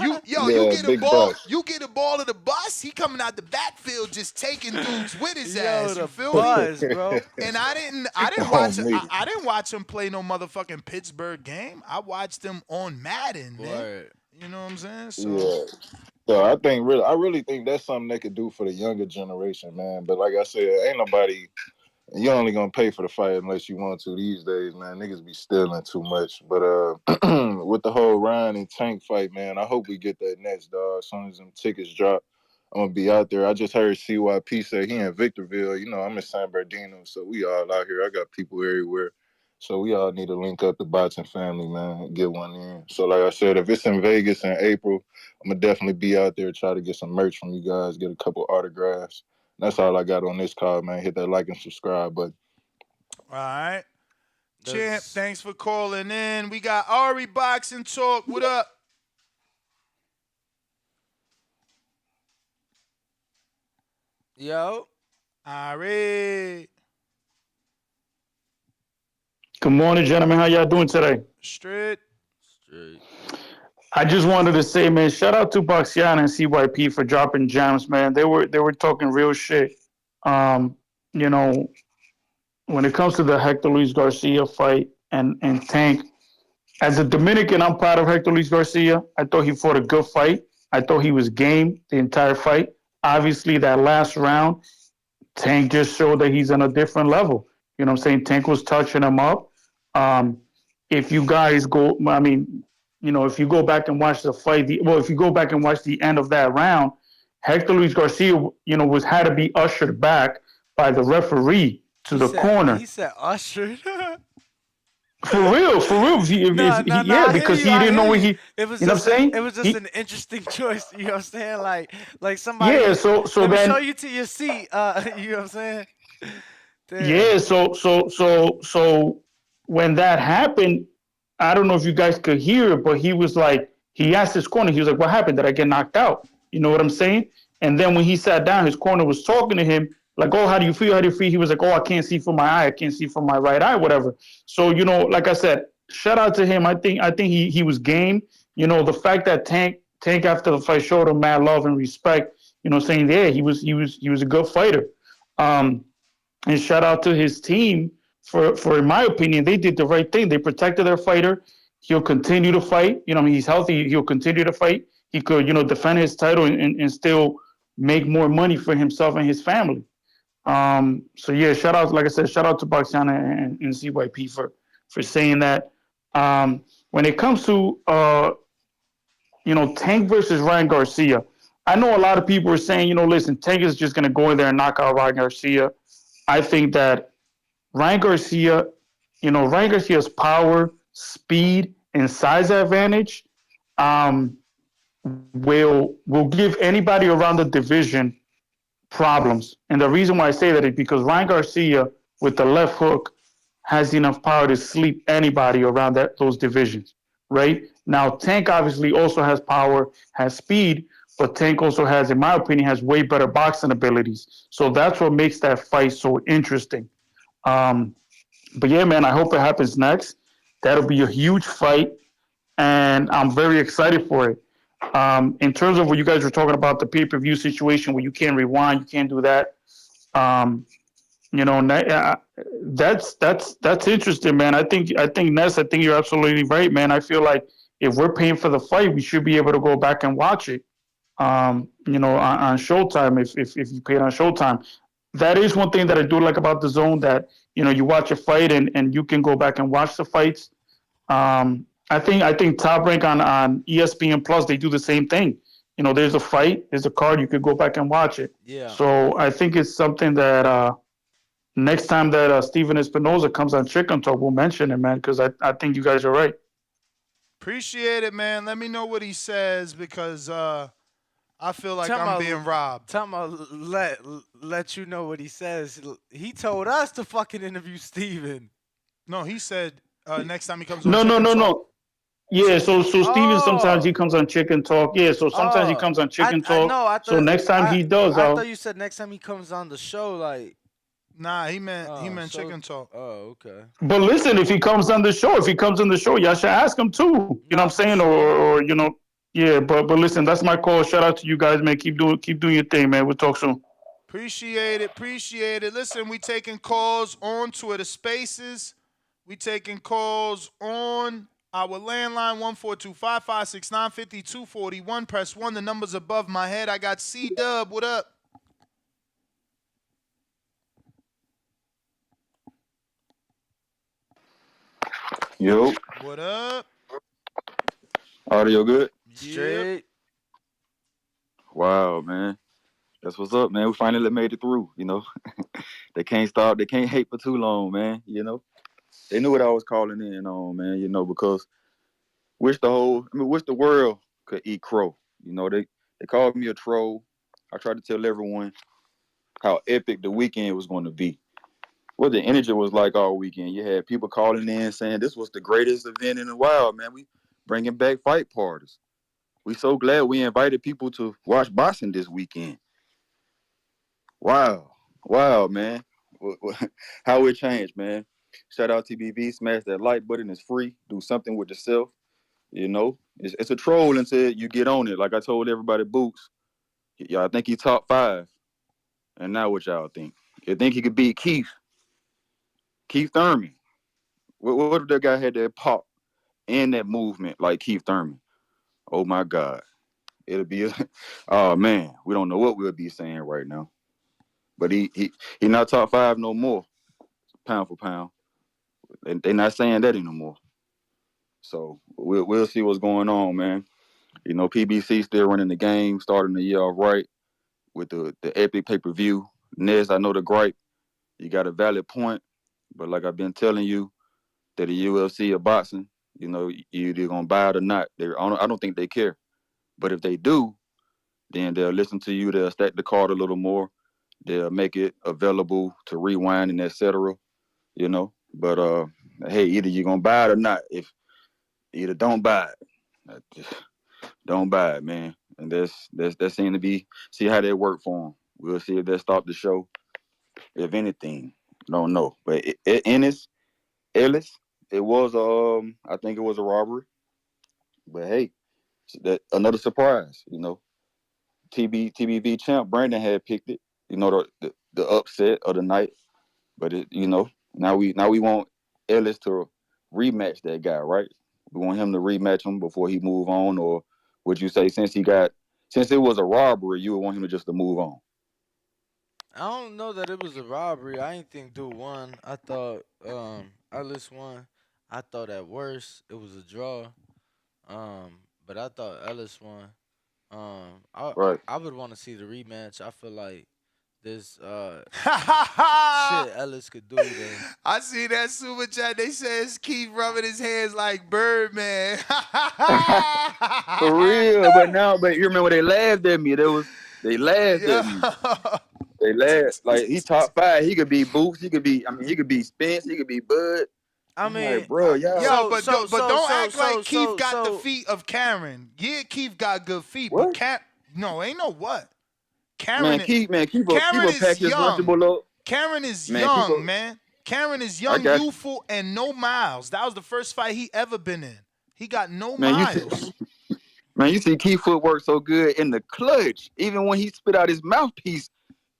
You Yeah, get a big ball, bus. you get a ball to the bus, he coming out the backfield just taking dudes with his Yo, ass. You the feel me? buzz, bro. And I didn't On watch me. I didn't watch him play no motherfucking Pittsburgh game. I watched him on Madden, man. Word. You know what I'm saying? So Yeah. So I really think that's something they could do for the younger generation, man. But like I said, ain't nobody. You only gonna pay for the fight unless you want to these days, man. Niggas be stealing too much. But with the whole Ryan and Tank fight, man, I hope we get that next, dog. As soon as them tickets drop, I'm gonna be out there. I just heard CYP say he in Victorville. You know, I'm in San Bernardino, so we all out here. I got people everywhere. So we all need to link up the boxing family, man, and get one in. So like I said, if it's in Vegas in April, I'm gonna definitely be out there, try to get some merch from you guys, get a couple autographs. That's all I got on this call, man. Hit that like and subscribe button. all right. Champ, Does thanks for calling in. We got Ari Boxing Talk. What up? yo? Ari. Good morning, gentlemen. How y'all doing today? Straight. Straight. I just wanted to say, man, shout out to Baxiana and CYP for dropping gems, man. They were talking real shit. Um, you know, when it comes to the Hector Luis Garcia fight and Tank, as a Dominican, I'm proud of Hector Luis Garcia. I thought he fought a good fight. I thought he was game the entire fight. Obviously, that last round, Tank just showed that he's on a different level. You know what I'm saying? Tank was touching him up. Um, if you guys go, I mean, if you go back and watch the fight, if you go back and watch the end of that round, Hector Luis Garcia, was had to be ushered back by the referee to the corner. He said ushered. For real, for real. No, no, no. Yeah, I hear because you. he I didn't hear know what you. he, you know what I'm saying? It was just an interesting choice. You know what I'm saying? Like Yeah, somebody. so Let me then show you to your seat. You know what I'm saying? Damn. yeah, so when that happened, I don't know if you guys could hear it, but he was like, he asked his corner, he was like, "What happened? Did I get knocked out?" You know what I'm saying? And then when he sat down, his corner was talking to him, like, "Oh, how do you feel? How do you feel?" He was like, "Oh, I can't see from my eye. I can't see from my right eye, whatever." So, like I said, shout out to him. I think he was game. The fact that Tank after the fight showed him mad love and respect, saying, yeah, he was a good fighter. And shout out to his team for in my opinion, they did the right thing. They protected their fighter. He'll continue to fight. He's healthy. He'll continue to fight. He could, defend his title and still make more money for himself and his family. So yeah, shout out, like I said, shout out to Baxiana and CYP for saying that. When it comes to Tank versus Ryan Garcia, I know a lot of people are saying, listen, Tank is just gonna go in there and knock out Ryan Garcia. I think that Ryan Garcia's power, speed, and size advantage um, will give anybody around the division problems. And the reason why I say that is because Ryan Garcia with the left hook has enough power to sleep anybody around those divisions, right? Now, Tank obviously also has power, has speed, but Tank also has, in my opinion, has way better boxing abilities. So that's what makes that fight so interesting. But yeah, man, I hope it happens next. That'll be a huge fight, and I'm very excited for it. In terms of what you guys were talking about, the pay-per-view situation where you can't rewind, you can't do that. Um, you know, that's interesting, man. I think Ness, I think you're absolutely right, man. I feel like if we're paying for the fight, we should be able to go back and watch it. On Showtime if you pay it on Showtime. That is one thing that I do like about the Zone, that you watch a fight and you can go back and watch the fights. I think Top Rank on ESPN Plus, they do the same thing. There's a fight, there's a card, you could go back and watch it. Yeah. So I think it's something that next time that Steven Espinoza comes on Chicken Talk, we'll mention it, man, because I think you guys are right. Appreciate it, man. Let me know what he says because I feel like I'm being robbed. Tell him let you know what he says. He told us to fucking interview Steven. No, he said next time he comes on No, Chicken no, Talk. no. Yeah, so Steven sometimes he comes on Chicken Talk. Yeah, so sometimes he comes on Chicken Talk. I so next time he does, I thought you said next time he comes on the show, like. Nah, he meant Chicken Talk. Oh, okay. But listen, if he comes on the show, y'all should ask him too. You know what I'm saying? Or yeah. But listen, that's my call. Shout out to you guys, man. Keep doing your thing, man. We'll talk soon. Appreciate it. Listen, we taking calls on Twitter Spaces. We taking calls on our landline 142-556-950-241. Press 1. The number's above my head. I got C-Dub. What up? Yo. What up? Audio good? Straight. Wow, man. That's what's up, man. We finally made it through, They can't stop. They can't hate for too long, man, They knew what I was calling in on, man, because wish the world could eat crow. They called me a troll. I tried to tell everyone how epic the weekend was going to be. What the energy was like all weekend. You had people calling in saying this was the greatest event in a while, man. We bringing back fight parties. We so glad we invited people to watch boxing this weekend. Wow, man. How it changed, man. Shout out TBV. Smash that like button. It's free. Do something with yourself. It's a troll until you get on it. Like I told everybody, Boots, y'all think he top 5. And now what y'all think? You think he could beat Keith Thurman? What if that guy had that pop and that movement like Keith Thurman? Oh my God. It'll be oh man, we don't know what we'll be saying right now. But he not top 5 no more, pound for pound. They're not saying that anymore. So we'll see what's going on, man. PBC still running the game, starting the year off right with the epic pay-per-view. Nez, I know the gripe. You got a valid point, but like I've been telling you, that the UFC or boxing, you either gonna buy it or not. I don't think they care. But if they do, then they'll listen to you. They'll stack the card a little more. They'll make it available to rewind and etc. But hey, either you're gonna buy it or not. If either don't buy it, don't buy it, man. And that seem to be see how they work for them. We'll see if they stop the show. If anything, don't know. But Ellis, it was I think it was a robbery. But hey, that another surprise. TBV champ Brandon had picked it. The upset of the night. But now we want Ellis to rematch that guy, right? We want him to rematch him before he move on, or would you say since it was a robbery, you would want him to move on? I don't know that it was a robbery. I didn't think Dude won. I thought Ellis won. I thought at worst it was a draw. But I thought Ellis won. Right. I would want to see the rematch. I feel like this shit Ellis could do there. I see that super chat. They says Keith rubbing his hands like Birdman. For real. But you remember they laughed at me. They laughed at me. They last. Like he top 5. He could be Boots. He could be. I mean, he could be Spence. He could be Bud. I I'm mean, like, bro, y'all. Yo, but don't act like Keith got the feet of Karen. Yeah, Keith got good feet, but no, ain't no what. Man, Karen, keep Karen a pack is his young. Lunchable up. Karen is Man, keep young, a- man. Karen is I young, got you. youthful, and no miles. That was the first fight he ever been in. He got no Man, miles. you see Keith footwork so good in the clutch. Even when he spit out his mouthpiece,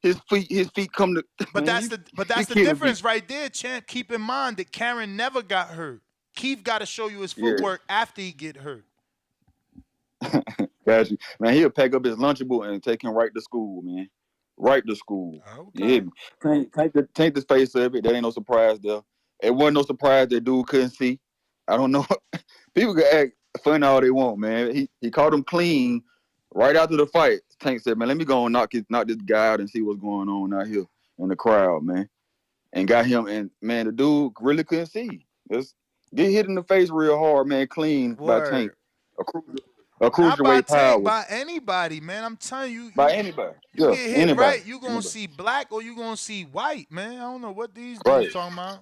his feet come to. But man, that's the difference right there, champ. Keep in mind that Karen never got hurt. Keith got to show you his footwork after he get hurt. Got you. Man, he'll pack up his Lunchable and take him right to school, man. Right to school. Okay. You hear me? Take the face of it. That ain't no surprise there. It wasn't no surprise that dude couldn't see. I don't know. People can act funny all they want, man. He caught him clean right after the fight. Tank said, man, let me go and knock this guy out and see what's going on out here in the crowd, man. And got him, and man, the dude really couldn't see. Just get hit in the face real hard, man, clean by Tank. A cruiserweight power. By anybody, man. I'm telling you. By anybody. You Yeah, get hit anybody. right, you going to see black or you going to see white, man. I don't know what these dudes talking about.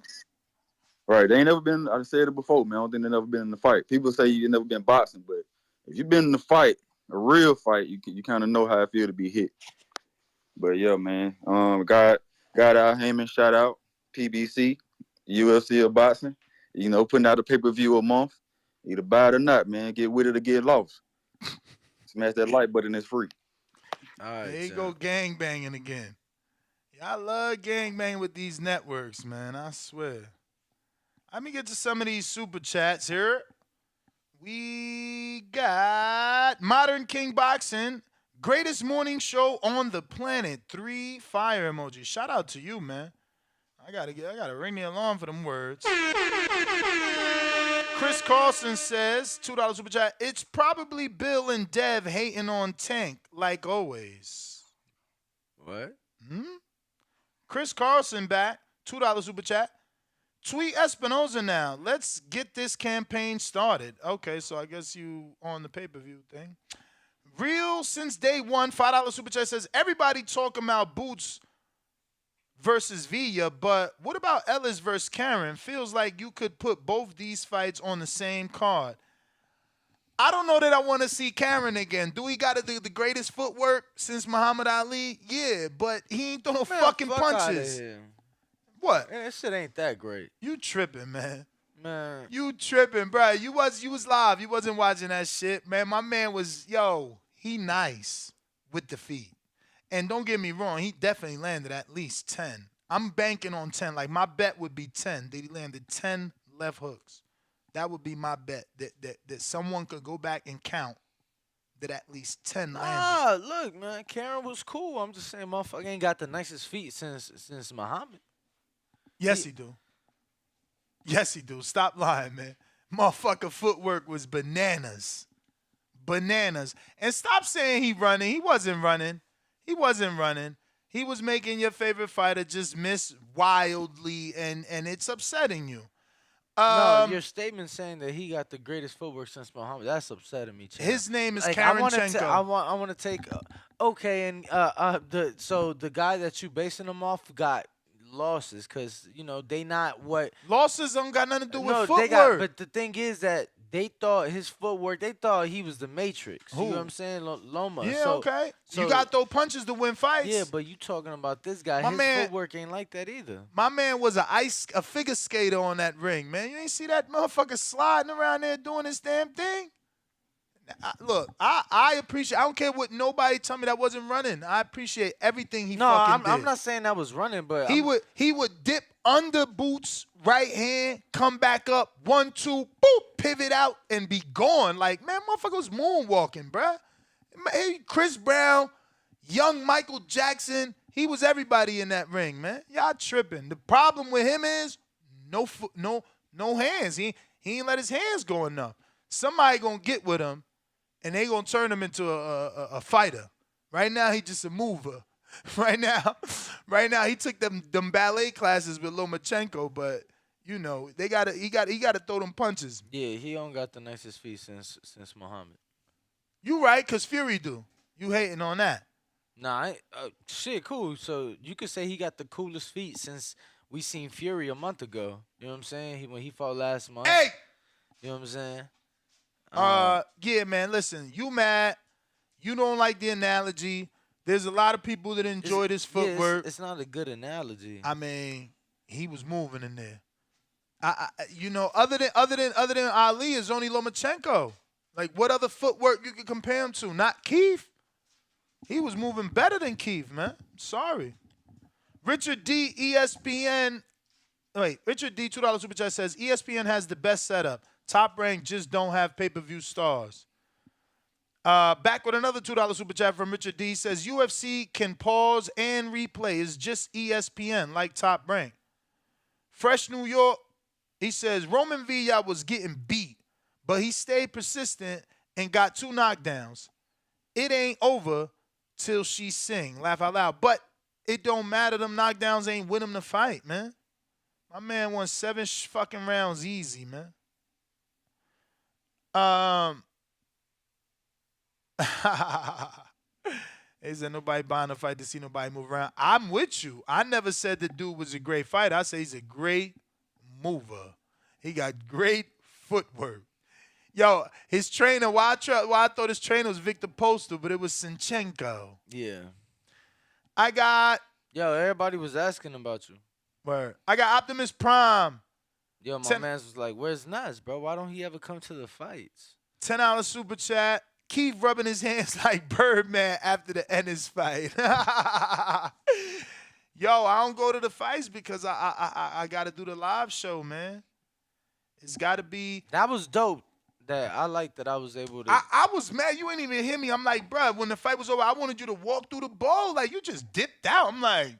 Right. They ain't never been, I said it before, man. I don't think they never been in the fight. People say you never been boxing, but if you've been in the fight, a real fight, you kind of know how it feel to be hit. But yeah, man. God Al Heyman, shout out. PBC, UFC of boxing. You know, putting out a pay-per-view a month. Either buy it or not, man. Get with it or get lost. Smash that like button, it's free. All right, there you go, gang banging again. Y'all love gang banging with these networks, man. I swear. Let me get to some of these super chats here. We got Modern King Boxing, greatest morning show on the planet. 3 fire emojis. Shout out to you, man. I gotta ring the alarm for them words. Chris Carlson says, $2 super chat. It's probably Bill and Dev hating on Tank, like always. What? Chris Carlson back, $2 super chat. Tweet Espinoza now. Let's get this campaign started. Okay, so I guess you on the pay-per-view thing. Real since day one, $5 super chat says, everybody talking about Boots versus Villa, but what about Ellis versus Karen? Feels like you could put both these fights on the same card. I don't know that I want to see Karen again. Do he got to do the greatest footwork since Muhammad Ali? Yeah, but he ain't throwing fucking punches. What? Man, that shit ain't that great. You tripping, man. Man. You tripping, bro. You was live. You wasn't watching that shit. Man, my man was, he nice with the feet. And don't get me wrong, he definitely landed at least 10. I'm banking on 10. Like, my bet would be 10. That he landed 10 left hooks. That would be my bet. That someone could go back and count that at least 10 landed. Look, man, Karen was cool. I'm just saying, motherfucker ain't got the nicest feet since Muhammad. Yes, he do. Yes, he do. Stop lying, man. Motherfucker footwork was bananas. Bananas. And stop saying he running. He wasn't running. He wasn't running. He was making your favorite fighter just miss wildly, and it's upsetting you. No, your statement saying that he got the greatest footwork since Muhammad, that's upsetting me, Chad. His name is like, Karenchenko. I want to take okay, and the guy that you basing him off got losses because they not what losses don't got nothing to do with footwork. They got, but the thing is that they thought his footwork. They thought he was the Matrix. Who? You know what I'm saying, Loma. Yeah, so, okay. So, you got those punches to win fights. Yeah, but you talking about this guy? My his man, footwork ain't like that either. My man was a figure skater on that ring, man. You ain't see that motherfucker sliding around there doing his damn thing. Look, I appreciate. I don't care what nobody tell me that wasn't running. I appreciate everything he fucking did. I'm not saying that was running, but he would dip under Boots, right hand, come back up, 1, 2, boop, pivot out, and be gone. Like, man, motherfucker was moonwalking, bruh. Hey, Chris Brown, young Michael Jackson, he was everybody in that ring, man. Y'all tripping. The problem with him is no hands. He ain't let his hands go enough. Somebody gonna get with him, and they gonna turn him into a fighter. Right now, he just a mover. Right now, he took them ballet classes with Lomachenko, but he gotta throw them punches. Yeah, he don't got the nicest feet since Muhammad. You right, cause Fury do. You hating on that? Nah, shit, cool. So you could say he got the coolest feet since we seen Fury a month ago. You know what I'm saying? When he fought last month. Hey! You know what I'm saying? Yeah, man, listen, you mad. You don't like the analogy. There's a lot of people that enjoy this footwork. It's not a good analogy. I mean, he was moving in there. Other than Ali is only Lomachenko. Like, what other footwork you could compare him to? Not Keith. He was moving better than Keith, man. Sorry. Richard D, ESPN. Wait, Richard D, $2 Super Chat says, ESPN has the best setup. Top Rank just don't have pay-per-view stars. Back with another $2 Super Chat from Richard D says, UFC can pause and replay. It's just ESPN, like Top Rank. Fresh New York, he says, Roman Villa was getting beat, but he stayed persistent and got 2 knockdowns. It ain't over till she sing. Laugh out loud. But it don't matter. Them knockdowns ain't win him the fight, man. My man won 7 fucking rounds easy, man. He said nobody buying a fight to see nobody move around. I'm with you. I never said the dude was a great fighter. I say he's a great mover. He got great footwork. Yo, his trainer, why I thought his trainer was Victor Postal, but it was Sinchenko. Yeah. I got... Yo, everybody was asking about you. Word. I got Optimus Prime. Yo, my man was like, where's Nas, bro? Why don't he ever come to the fights? $10 Super Chat. Keith rubbing his hands like Birdman after the Ennis fight. Yo, I don't go to the fights because I got to do the live show, man. It's got to be... That was dope. That I like that I was able to... I was mad. You ain't even hear me. I'm like, bruh, when the fight was over, I wanted you to walk through the ball. Like, you just dipped out. I'm like,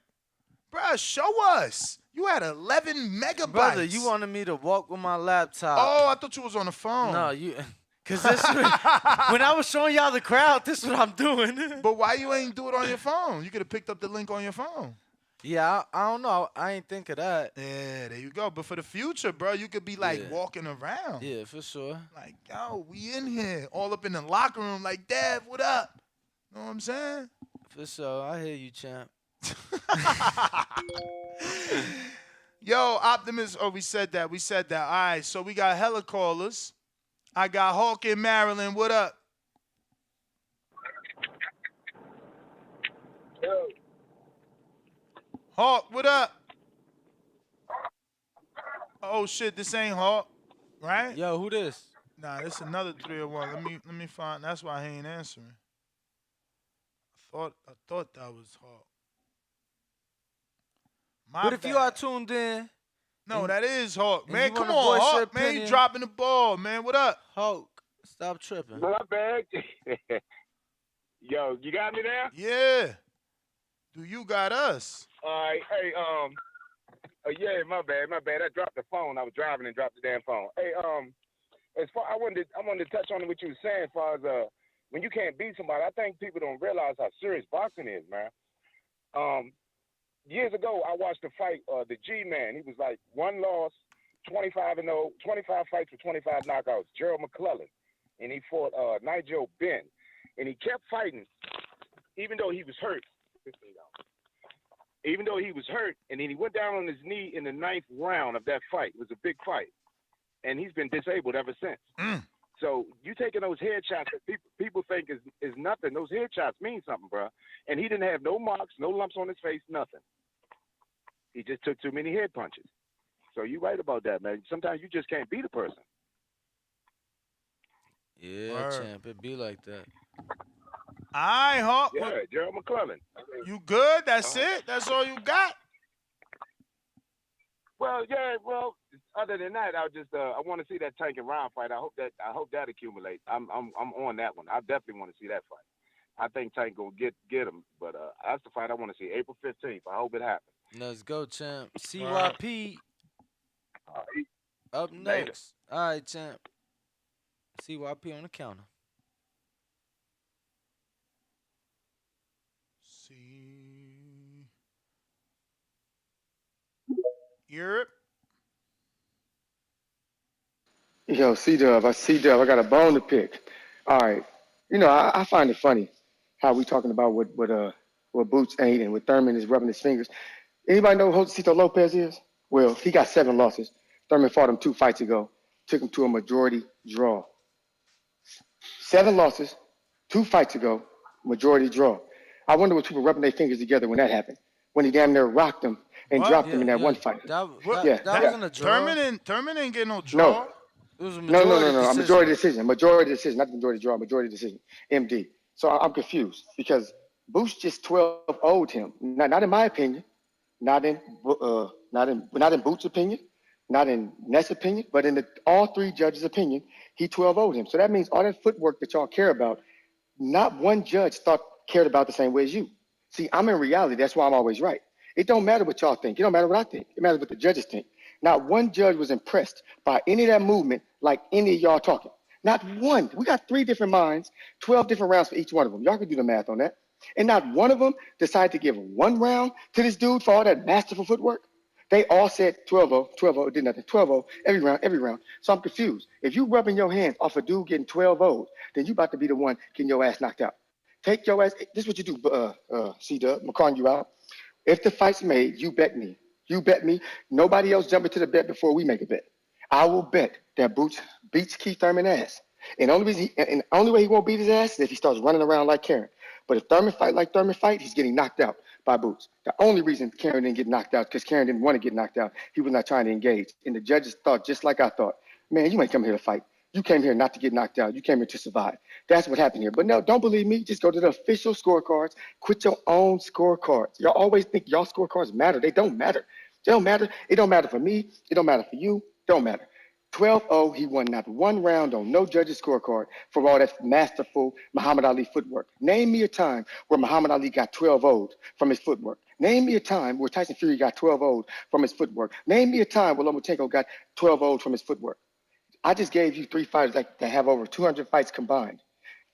bruh, show us. You had 11 megabytes. Brother, you wanted me to walk with my laptop. Oh, I thought you was on the phone. No, you... Because when I was showing y'all the crowd, this is what I'm doing. But why you ain't do it on your phone? You could have picked up the link on your phone. Yeah, I don't know. I ain't think of that. Yeah, there you go. But for the future, bro, you could be like walking around. Yeah, for sure. Like, yo, we in here. All up in the locker room like, Dad, what up? Know what I'm saying? For sure. I hear you, champ. Yo, Optimus. Oh, we said that. All right, so we got hella callers. I got Hawk in Maryland. What up? Yo. Hawk, what up? Oh shit, this ain't Hawk, right? Yo, who this? Nah, this another 301. Let me find. That's why he ain't answering. I thought that was Hawk. But if you are tuned in, no, that is Hawk, man. Come on, Hawk, man. You dropping the ball, man. What up? Hawk, stop tripping. My bad. Yo, you got me there? Yeah. Do you got us? All right. Hey, yeah, my bad. I dropped the phone. I was driving and dropped the damn phone. Hey, as far I wanted to touch on what you were saying as far as when you can't beat somebody. I think people don't realize how serious boxing is, man. Years ago, I watched a fight, the G-Man. He was like 1 loss, 25-0, 25 fights for 25 knockouts. Gerald McClellan, and he fought Nigel Benn, and he kept fighting, even though he was hurt. Even though he was hurt, and then he went down on his knee in the 9th round of that fight. It was a big fight, and he's been disabled ever since. So you taking those headshots that people think is nothing. Those headshots mean something, bro. And he didn't have no marks, no lumps on his face, nothing. He just took too many head punches. So you're right about that, man. Sometimes you just can't beat a person. Yeah, champ, it be like that. All right, Hawk. Yeah, Gerald McClellan. You good? That's it? That's all you got? Well, yeah. Well, other than that, I want to see that Tank and Ryan fight. I hope that accumulates. I'm on that one. I definitely want to see that fight. I think Tank gonna get him, but that's the fight I want to see. April 15th. I hope it happens. Let's go, champ. CYP up next. Later. All right, champ. CYP on the counter. Europe. Yo, C-Dub, I got a bone to pick. All right. You know, I find it funny how we talking about what what Boots ain't and what Thurman is rubbing his fingers. Anybody know who Josecito Lopez is? Well, he got 7 losses. Thurman fought him 2 fights ago, took him to a majority draw. 7 losses, 2 fights ago, majority draw. I wonder what people rubbing their fingers together when that happened. When he damn near rocked him and What? dropped him in that one fight. That Yeah, wasn't a draw. Thurman ain't getting no No, draw. It was a no, majority a decision. majority decision. Majority decision, not the majority draw, majority decision. MD. So I'm confused because Boots just 12 owed him. Not in my opinion, not in Boots' opinion, not in Ness' opinion, but in all 3 judges' opinion, he 12 owed him. So that means all that footwork that y'all care about, not one judge cared about the same way as you. See, I'm in reality. That's why I'm always right. It don't matter what y'all think. It don't matter what I think. It matters what the judges think. Not one judge was impressed by any of that movement like any of y'all talking. Not one. We got 3 different minds, 12 different rounds for each one of them. Y'all can do the math on that. And not one of them decided to give 1 round to this dude for all that masterful footwork. They all said 12-0, 12-0, did nothing, 12-0, every round. So I'm confused. If you rubbing your hands off a dude getting 12-0, then you about to be the one getting your ass knocked out. Take your ass. This is what you do, C-Dub. I'm calling you out. If the fight's made, you bet me. You bet me. Nobody else jump into the bet before we make a bet. I will bet that Boots beats Keith Thurman ass. And the only way he won't beat his ass is if he starts running around like Karen. But if Thurman fight like Thurman fight, he's getting knocked out by Boots. The only reason Karen didn't get knocked out because Karen didn't want to get knocked out. He was not trying to engage. And the judges thought just like I thought. Man, you ain't come here to fight. You came here not to get knocked out. You came here to survive. That's what happened here. But no, don't believe me. Just go to the official scorecards. Quit your own scorecards. Y'all always think y'all scorecards matter. They don't matter. They don't matter. It don't matter for me. It don't matter for you. It don't matter. 12-0, he won not 1 round on no judge's scorecard for all that masterful Muhammad Ali footwork. Name me a time where Muhammad Ali got 12-0'd from his footwork. Name me a time where Tyson Fury got 12-0'd from his footwork. Name me a time where Lomachenko got 12-0'd from his footwork. I just gave you 3 fighters that have over 200 fights combined.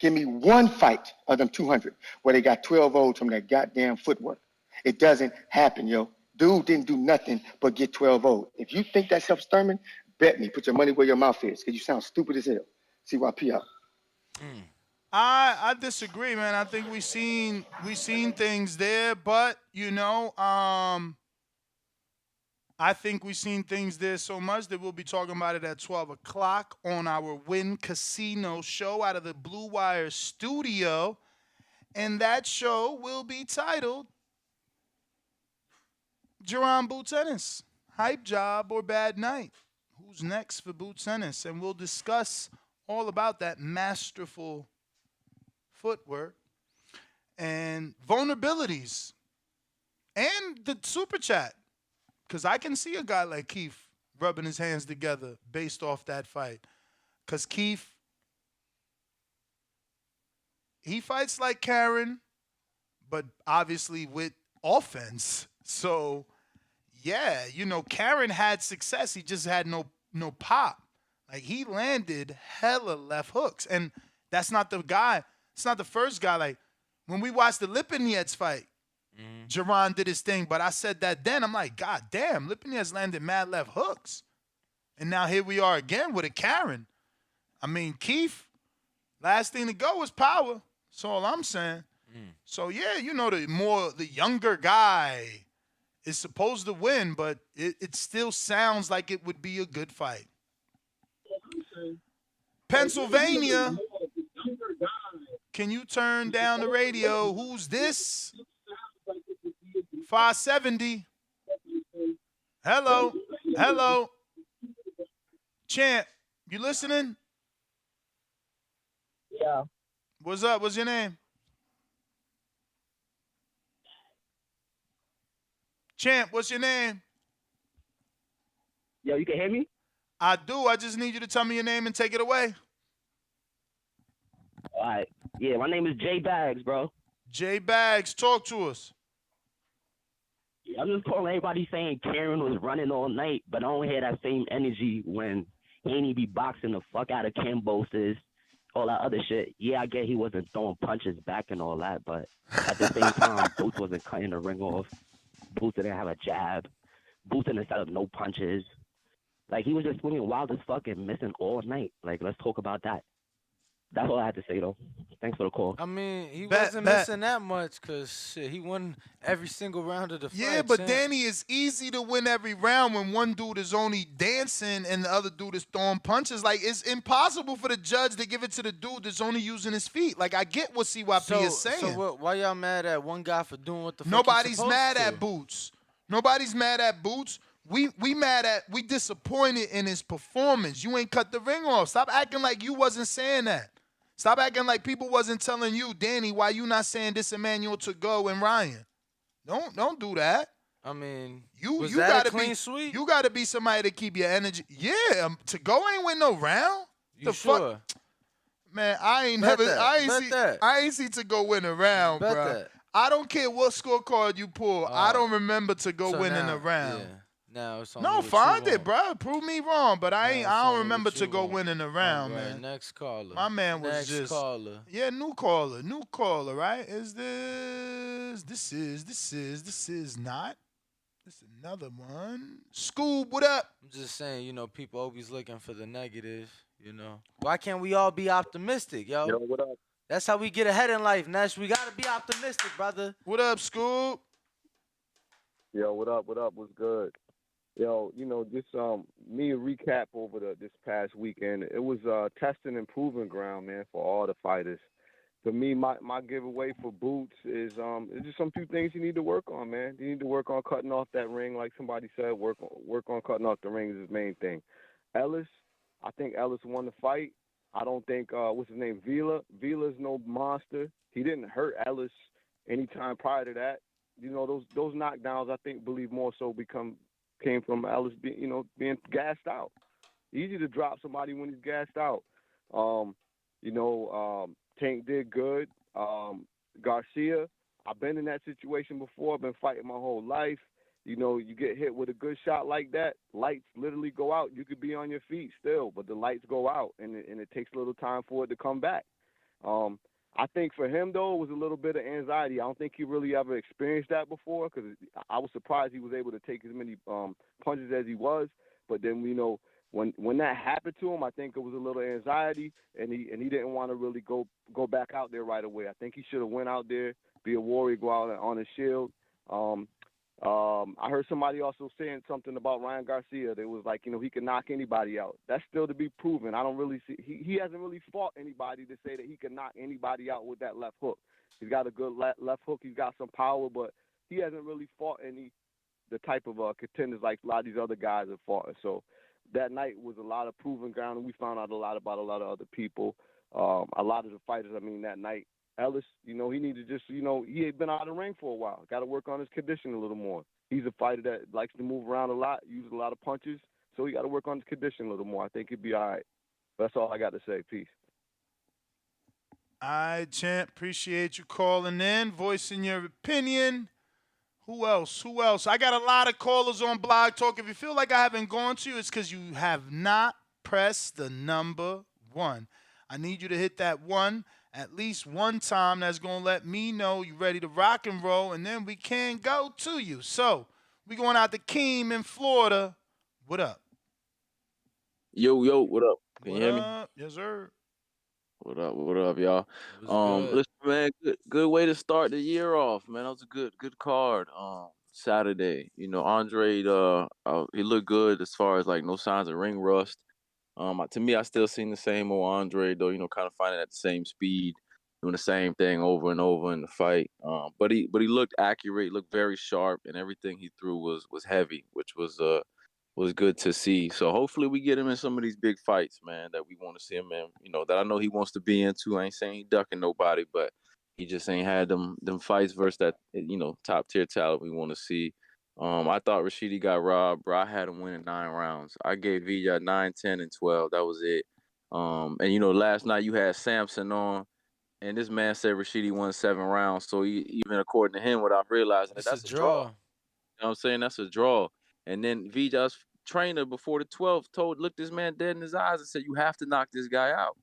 Give me 1 fight of them 200 where they got 12-0'd from that goddamn footwork. It doesn't happen, yo. Dude didn't do nothing but get 12-0'd. If you think that helps Thurman, bet me. Put your money where your mouth is because you sound stupid as hell. CYP out. I disagree, man. I think we seen things there, but I think we've seen things there so much that we'll be talking about it at 12 o'clock on our Win Casino show out of the Blue Wire studio. And that show will be titled Jerron Boots Ennis, Hype Job or Bad Night. Who's next for Boots Ennis? And we'll discuss all about that masterful footwork and vulnerabilities and the super chat. Because I can see a guy like Keith rubbing his hands together based off that fight. Because Keith, he fights like Karen, but obviously with offense. So, yeah, Karen had success. He just had no pop. Like, he landed hella left hooks. And that's not the guy. It's not the first guy. Like, when we watched the Lipinets fight, Jerron did his thing, but I said that then. I'm like, God damn, Lipinets landed mad left hooks. And now here we are again with a Karen. I mean, Keith, last thing to go was power. That's all I'm saying. So, yeah, the younger guy is supposed to win, but it still sounds like it would be a good fight. Pennsylvania, can you turn down the radio? Who's this? 570. Hello. Champ, you listening? Yeah. What's up? What's your name? Champ, what's your name? Yo, you can hear me? I do. I just need you to tell me your name and take it away. All right. Yeah, my name is Jay Bags, bro. Jay Bags, talk to us. Yeah, I'm just calling everybody saying Karen was running all night, but I don't hear that same energy when he ain't even be boxing the fuck out of Cambosis, all that other shit. Yeah, I get he wasn't throwing punches back and all that, but at the same time, Boots wasn't cutting the ring off. Boots didn't have a jab. Boots didn't set up no punches. Like, he was just swinging wild as fuck and missing all night. Like, let's talk about that. That's all I had to say though. Thanks for the call. I mean, he Bet, wasn't bet. missing that much because shit, he won every single round of the fight. Yeah, but champ. Danny, it's easy to win every round when one dude is only dancing and the other dude is throwing punches. Like, it's impossible for the judge to give it to the dude that's only using his feet. Like, I get what CYP is saying. So what, why y'all mad at one guy for doing what the fuck he's Nobody's supposed mad to? at Boots. Nobody's mad at Boots. We disappointed in his performance. You ain't cut the ring off. Stop acting like you wasn't saying that. Stop acting like people wasn't telling you, Danny, why you not saying this Emmanuel to go and Ryan. Don't do that. I mean, You was you that gotta a clean be sweep? you gotta be somebody to keep your energy. Yeah, to go ain't win no round. You sure? Man, I ain't Bet never that. I ain't Bet see that. I ain't see to go win a round, Bet bro. that. I don't care what scorecard you pull. I don't remember to go So winning now, a round. Yeah. Now it's only No, what you find it, want. bro. Prove me wrong, but I Now ain't. it's I don't only remember what to you go want. winning a round, All right, man. next caller. My man was Next just caller. Yeah, new caller, right? Is this is not. This is another one. Scoob, what up? I'm just saying, people always looking for the negative, Why can't we all be optimistic, yo? Yo, what up? That's how we get ahead in life, Nash. We gotta be optimistic, brother. What up, Scoob? Yo, what up? What up? What's good? Yo, just me a recap over this past weekend. It was test and improving ground, man, for all the fighters. For me, my giveaway for Boots is it's just some few things you need to work on, man. You need to work on cutting off that ring, like somebody said. Work on cutting off the ring is his main thing. Ellis, I think Ellis won the fight. I don't think what's his name, Vila. Vila's no monster. He didn't hurt Ellis any time prior to that. Those knockdowns, I think, believe more so came from Ellis being gassed out. Easy to drop somebody when he's gassed out. Tank did good. Garcia, I've been in that situation before. I've been fighting my whole life. You get hit with a good shot like that, lights literally go out. You could be on your feet still, but the lights go out, and it takes a little time for it to come back. I think for him, though, it was a little bit of anxiety. I don't think he really ever experienced that before, because I was surprised he was able to take as many punches as he was. But then, when that happened to him, I think it was a little anxiety, and he didn't want to really go back out there right away. I think he should have went out there, be a warrior, go out on his shield. I heard somebody also saying something about Ryan Garcia. They was like, he can knock anybody out. That's still to be proven. I don't really see he hasn't really fought anybody to say that he can knock anybody out with that left hook. He's got a good left hook. He's got some power, but he hasn't really fought the type of contenders like a lot of these other guys have fought. So that night was a lot of proven ground, and we found out a lot about a lot of other people. A lot of the fighters, that night. Ellis, he needed just, he had been out of the ring for a while. Got to work on his conditioning a little more. He's a fighter that likes to move around a lot, uses a lot of punches, so he got to work on his conditioning a little more. I think he'd be all right. That's all I got to say. Peace. All right, champ. Appreciate you calling in, voicing your opinion. Who else? I got a lot of callers on Blog Talk. If you feel like I haven't gone to you, it's because you have not pressed the number 1. I need you to hit that 1 at least one time. That's going to let me know you're ready to rock and roll, and then we can go to you. So, we going out to Keem in Florida. What up? Yo, what up? Can you hear me? Yes, sir. What up, y'all? Listen, man, good way to start the year off, man. That was a good card. Saturday, Andre, he looked good as far as like no signs of ring rust. To me, I still seen the same old Andre though, kind of finding at the same speed, doing the same thing over and over in the fight. But he looked accurate, looked very sharp, and everything he threw was heavy, which was good to see. So hopefully we get him in some of these big fights, man, that we want to see him in. That I know he wants to be into. I ain't saying he ducking nobody, but he just ain't had them fights versus that top tier talent we want to see. I thought Rashidi got robbed, bro. I had him winning 9 rounds. I gave Villa 9, 10, and 12. That was it. And last night you had Samson on, and this man said Rashidi won 7 rounds. So even according to him, without realizing it, that's a draw. You know what I'm saying? That's a draw. And then Villa's trainer before the 12th looked this man dead in his eyes and said, "You have to knock this guy out.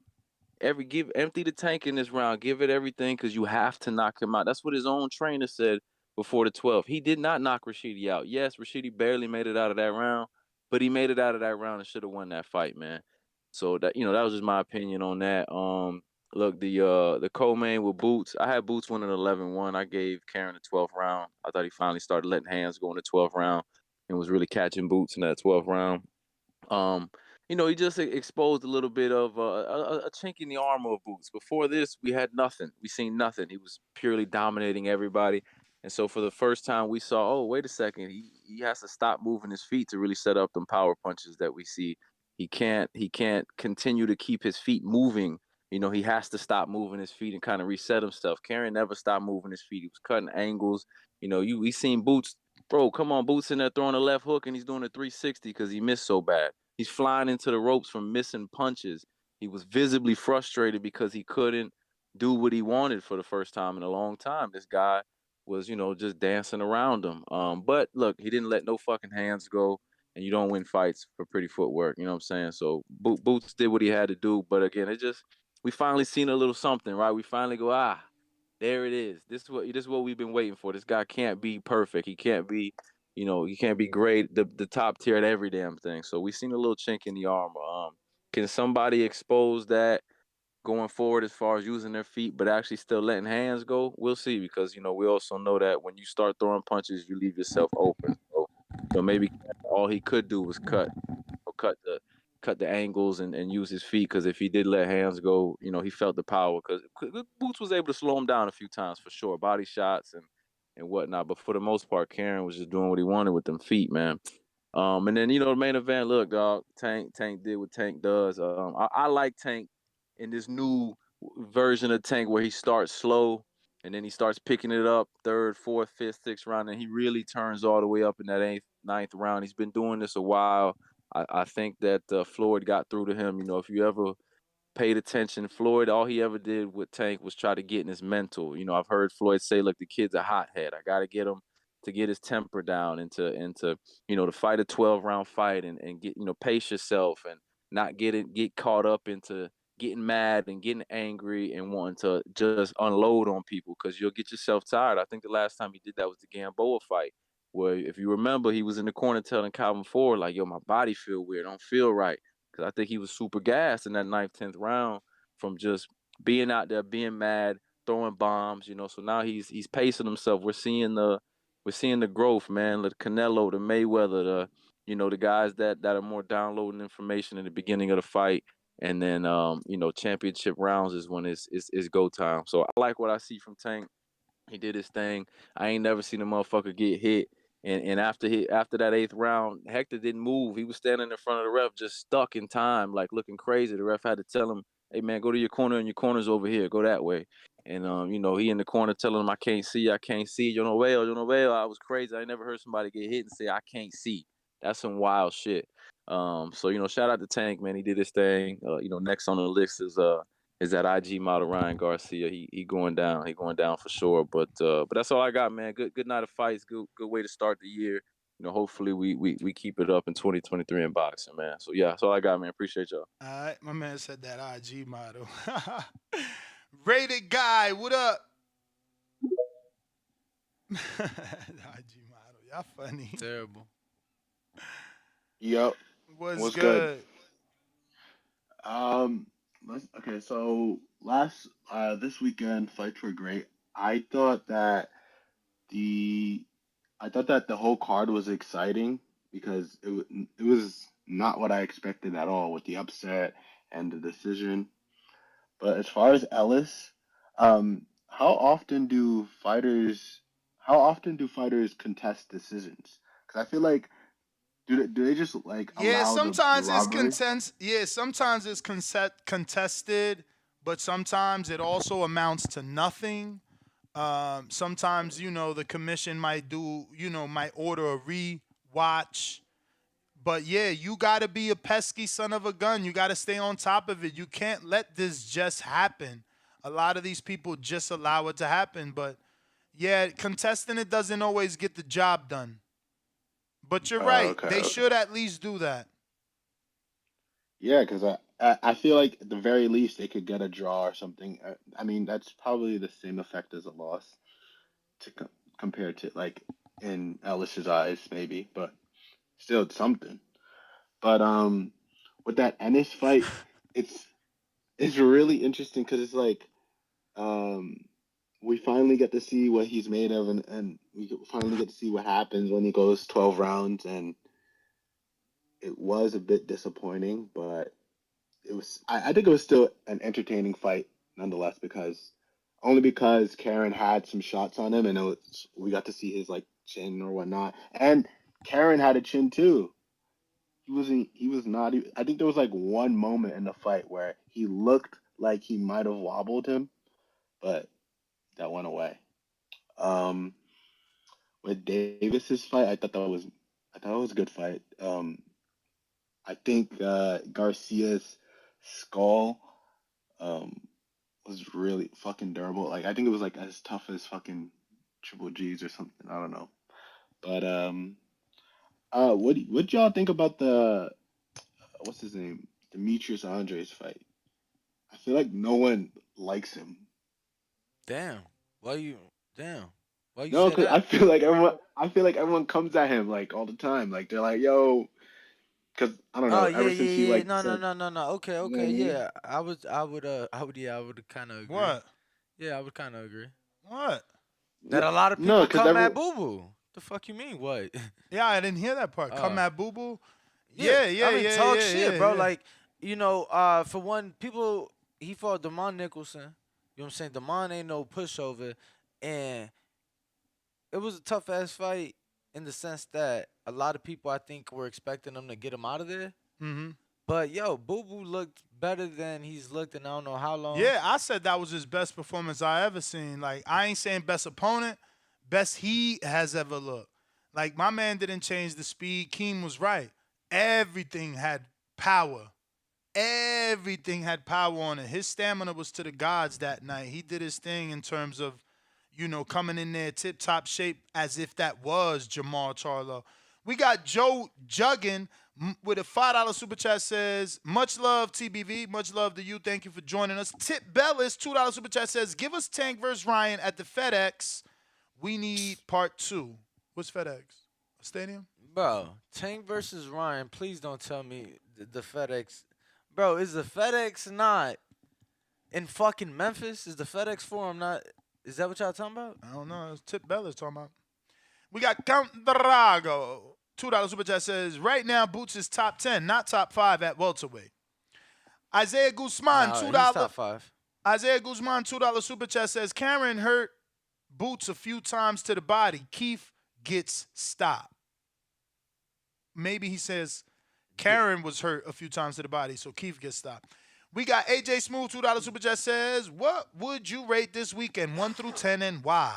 Empty the tank in this round. Give it everything because you have to knock him out." That's what his own trainer said before the 12th. He did not knock Rashidi out. Yes, Rashidi barely made it out of that round, but he made it out of that round and should have won that fight, man. So that was just my opinion on that. Look, the co-main with Boots. I had Boots winning 11-1. I gave Karen the 12th round. I thought he finally started letting hands go in the 12th round and was really catching Boots in that 12th round. Um, he just exposed a little bit of a chink in the armor of Boots. Before this, we had nothing. We seen nothing. He was purely dominating everybody. And so for the first time, we saw, oh, wait a second, he has to stop moving his feet to really set up them power punches that we see. He can't continue to keep his feet moving. He has to stop moving his feet and kind of reset himself. Karen never stopped moving his feet. He was cutting angles. We seen Boots, bro. Come on, Boots in there throwing a left hook and he's doing a 360 because he missed so bad. He's flying into the ropes from missing punches. He was visibly frustrated because he couldn't do what he wanted for the first time in a long time. This guy was, just dancing around him. But look, he didn't let no fucking hands go, and you don't win fights for pretty footwork. You know what I'm saying? So Boots did what he had to do, but again, we finally seen a little something, right? We finally go, there it is. This is what we've been waiting for. This guy can't be perfect. He can't be, he can't be great, the top tier at every damn thing. So we seen a little chink in the armor. Can somebody expose that going forward as far as using their feet, but actually still letting hands go? We'll see, because we also know that when you start throwing punches, you leave yourself open. So maybe all he could do was cut the angles and use his feet, because if he did let hands go, he felt the power, because Boots was able to slow him down a few times for sure, body shots and whatnot. But for the most part, Karen was just doing what he wanted with them feet, man. And then the main event. Look, dog, Tank did what Tank does. I like Tank in this new version of Tank where he starts slow and then he starts picking it up third, fourth, fifth, sixth round, and he really turns all the way up in that eighth, ninth round. He's been doing this a while. I think that Floyd got through to him. If you ever paid attention, Floyd, all he ever did with Tank was try to get in his mental. I've heard Floyd say, look, the kid's a hothead. I got to get him to get his temper down and to fight a 12-round fight and get, pace yourself and not get caught up into getting mad and getting angry and wanting to just unload on people, because you'll get yourself tired. I think the last time he did that was the Gamboa fight, where, if you remember, he was in the corner telling Calvin Ford, like, yo, my body feel weird. I don't feel right. Because I think he was super gassed in that ninth, 10th round from just being out there, being mad, throwing bombs, So now he's pacing himself. We're seeing the growth, man. The Canelo, the Mayweather, the guys that are more downloading information in the beginning of the fight. And then championship rounds is when it's go time. So I like what I see from Tank. He did his thing. I ain't never seen a motherfucker get hit. And after that eighth round, Hector didn't move. He was standing in front of the ref, just stuck in time, like looking crazy. The ref had to tell him, "Hey man, go to your corner, and your corner's over here. Go that way." And he in the corner telling him, "I can't see. I can't see. Yo no veo, yo no veo." I was crazy. I never heard somebody get hit and say, "I can't see." That's some wild shit. So shout out to Tank, man. He did his thing. Next on the list is that IG model Ryan Garcia. He going down. He going down for sure. But that's all I got, man. Good night of fights. Good way to start the year. Hopefully we keep it up in 2023 in boxing, man. So yeah, that's all I got, man. Appreciate y'all. All right, my man said that IG model. Rated guy, what up? IG model, y'all funny. Terrible. Yep. What's Good? good? Okay, so this weekend fights were great. I thought that the I thought that the whole card was exciting because it was not what I expected at all with the upset and the decision. But as far as Ellis, how often do fighters contest decisions? Because I feel like do they just like Yeah, allow the sometimes it's robbery? content. Yeah, sometimes it's contested, but sometimes it also amounts to nothing. Sometimes the commission might might order a re-watch. But yeah, you gotta be a pesky son of a gun. You gotta stay on top of it. You can't let this just happen. A lot of these people just allow it to happen. But yeah, contesting it doesn't always get the job done. But you're right. Okay, They okay. should at least do that. Yeah, because I feel like at the very least they could get a draw or something. I mean, that's probably the same effect as a loss to compared to like in Ellis's eyes, maybe, but still it's something. But with that Ennis fight, it's it's really interesting because it's like um, we finally get to see what he's made of, and we finally get to see what happens when he goes 12 rounds, and it was a bit disappointing, but I think it was still an entertaining fight nonetheless because Karen had some shots on him, and we got to see his like chin or whatnot, and Karen had a chin too. He was not. I think there was like one moment in the fight where he looked like he might have wobbled him, but that went away. Um, with Davis's fight, I thought it was a good fight. I think Garcia's skull um was really fucking durable. Like I think it was like as tough as fucking Triple G's or something. I don't know. But what y'all think about the what's his name, Demetrius Andre's fight? I feel like no one likes him. Damn. Why you? Damn. Why you No, say because that? I feel like everyone comes at him like all the time. Like they're like, yo, because I don't Oh know. yeah, Ever yeah, since he yeah. like No, no, said, no, no, no. Okay, you know what okay, I mean? yeah. Yeah, I would kind of agree. What? Yeah, I would kind of agree. What? That a lot of No, people because come at everyone. Boo Boo. The fuck you mean? What? Yeah, I didn't hear that part. Come uh, at Boo Boo. yeah. Yeah, yeah, I mean, yeah, talk yeah, shit, yeah, bro. yeah. Like, for one, he fought Demond Nicholson. You know what I'm saying? Demond ain't no pushover, and it was a tough ass fight in the sense that a lot of people I think were expecting him to get him out of there. Mm-hmm. But yo, Boo Boo looked better than he's looked in I don't know how long. Yeah, I said that was his best performance I ever seen. Like, I ain't saying best opponent, best he has ever looked. Like, my man didn't change the speed. Keem was right. Everything had power. Everything had power on it. His stamina was to the gods that night. He did his thing in terms of, coming in there tip top shape as if that was Jamal Charlo. We got Joe Juggin with a $5 super chat says, much love, TBV. Much love to you. Thank you for joining us. Tip Bellis, $2 super chat says, give us Tank versus Ryan at the FedEx. We need part 2. What's FedEx? A stadium? Bro, Tank versus Ryan, please don't tell me the FedEx. Bro, is the FedEx not in fucking Memphis? Is the FedEx Forum not? Is that what y'all talking about? I don't know. It's Tip Bellis talking about. We got Count Drago. $2 super chat says, right now, Boots is top 10, not top 5 at welterweight. Isaiah Guzman, Nah, $2. he's top 5. Isaiah Guzman, $2 super chat says, Karen hurt Boots a few times to the body. Keith gets stopped. Maybe he says Karen was hurt a few times to the body, so Keith gets stopped. We got AJ Smooth, $2 super chat says, what would you rate this weekend, 1 through 10, and why?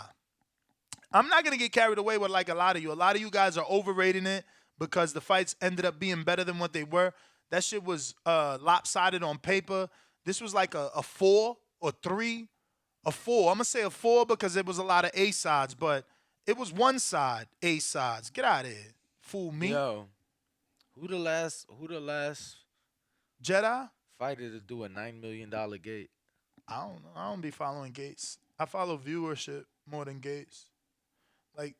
I'm not going to get carried away with like a lot of you. A lot of you guys are overrating it because the fights ended up being better than what they were. That shit was lopsided on paper. This was like a 4 or 3. A 4. I'm going to say a 4 because it was a lot of A sides, but it was one side A sides. Get out of here. Fool me. Yo, who the last Jedi? fighter to do a $9 million gate? I don't know. I don't be following Gates. I follow viewership more than Gates. Like,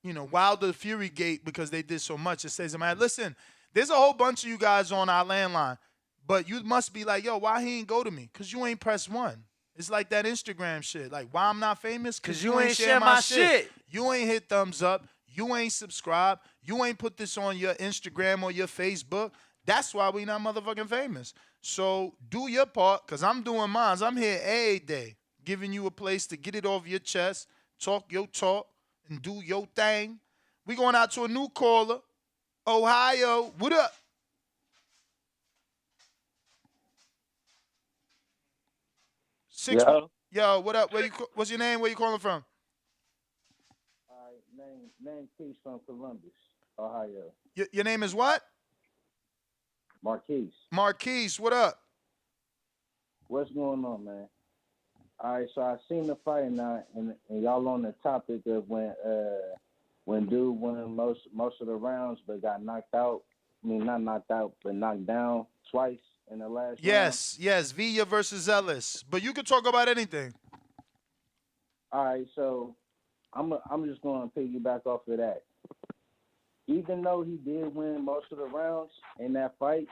Wilder Fury Gate, because they did so much, it says, man, listen, there's a whole bunch of you guys on our landline, but you must be like, yo, why he ain't go to me? Because you ain't press 1. It's like that Instagram shit. Like, why I'm not famous? Because you ain't share my shit. You ain't hit thumbs up. You ain't subscribed. You ain't put this on your Instagram or your Facebook. That's why we not motherfucking famous. So do your part, because I'm doing mine. I'm here every day, giving you a place to get it off your chest, talk your talk, and do your thing. We going out to a new caller. Ohio, what up? Yo, what up? What's your name? Where you calling from? Name Keith from Columbus, Ohio. Your name is what? Marquise. Marquise, what up? What's going on, man? All right, so I seen the fight now, and y'all on the topic of when dude won most of the rounds, but got knocked out. I mean, not knocked out, but knocked down twice in the last round. Yes, Villa versus Ellis. But you can talk about anything. All right, so I'm just going to piggyback off of that. Even though he did win most of the rounds in that fight,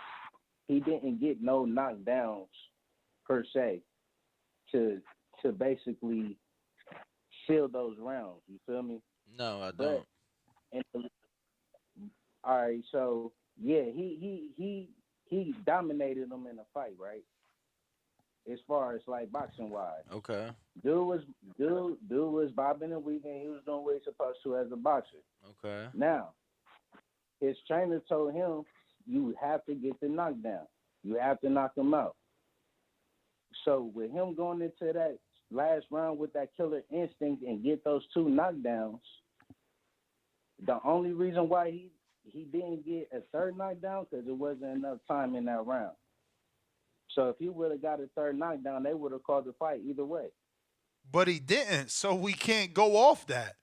he didn't get no knockdowns per se to basically fill those rounds. You feel me? No, I But don't. and all right, so yeah, he dominated them in the fight, right? As far as like boxing wise, Okay. dude was bobbing and weaving. He was doing what he's supposed to as a boxer. Okay. Now, his trainer told him, "You have to get the knockdown. You have to knock him out." So with him going into that last round with that killer instinct and get those two knockdowns, the only reason why he didn't get a third knockdown because it wasn't enough time in that round. So if he would have got a third knockdown, they would have called the fight either way. But he didn't, so we can't go off that.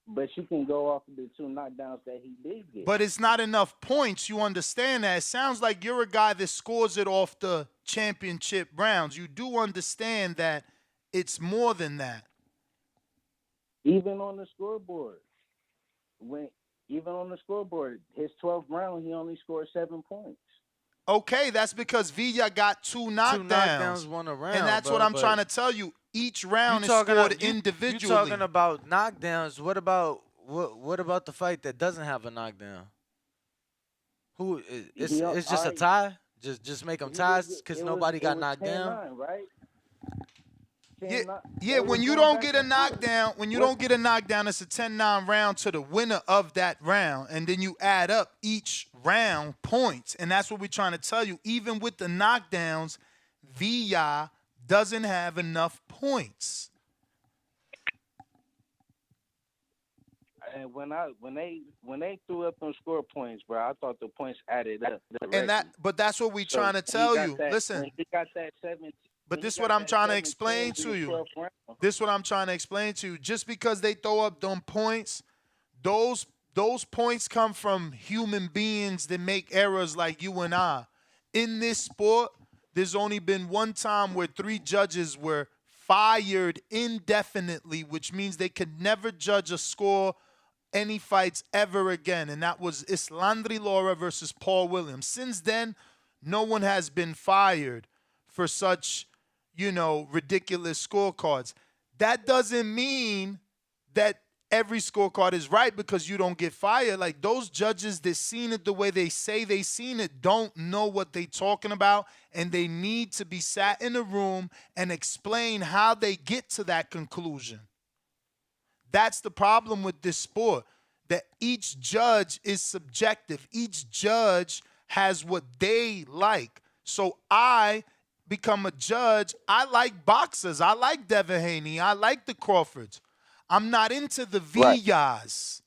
But you can go off of the two knockdowns that he did get. But it's not enough points. You understand that? It sounds like you're a guy that scores it off the championship rounds. You do understand that it's more than that. Even on the scoreboard, his 12th round, he only scored 7 points. Okay, that's because Villa got two knockdowns. Two knockdowns, one around. And that's what I'm trying to tell you. Each round is scored individually. You talking about knockdowns. What about the fight that doesn't have a knockdown? It's just a tie? Just make them ties because nobody got knocked down? Right? Yeah, when you don't get a knockdown, it's a 10-9 round to the winner of that round, and then you add up each round points, and that's what we're trying to tell you. Even with the knockdowns, Villa doesn't have enough points. And when they threw up them score points, bro, I thought the points added up. But that's what we're trying to tell you. Listen, he got that 7. But this is what I'm trying to explain to you. This is what I'm trying to explain to you. Just because they throw up them points, those points come from human beings that make errors like you and I. In this sport, there's only been one time where 3 judges were fired indefinitely, which means they could never judge a score any fights ever again, and that was Islandri Lara versus Paul Williams. Since then, no one has been fired for such, ridiculous scorecards. That doesn't mean that every scorecard is right because you don't get fired. Like, those judges that seen it the way they say they seen it don't know what they talking about, and they need to be sat in a room and explain how they get to that conclusion. That's the problem with this sport, that each judge is subjective. Each judge has what they like. So I become a judge. I like boxers. I like Devin Haney. I like the Crawfords. I'm not into the Villas.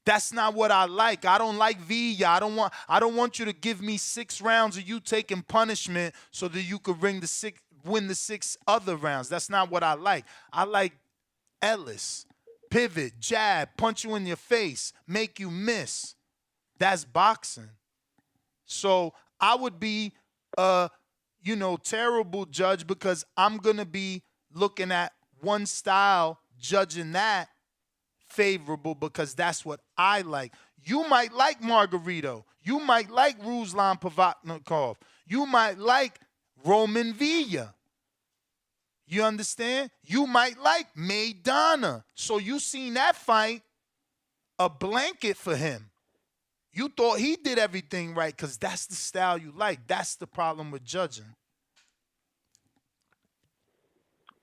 That's not what I like. I don't like Villa. I don't want you to give me 6 rounds of you taking punishment so that you could win the 6 other rounds. That's not what I like. I like Ellis. Pivot, jab, punch you in your face, make you miss. That's boxing. So I would be a, terrible judge because I'm going to be looking at one style, judging that favorable because that's what I like. You might like Margarito. You might like Ruslan Pavatnikov. You might like Roman Villa. You understand? You might like Maidana. So you seen that fight, a blanket for him. You thought he did everything right because that's the style you like. That's the problem with judging.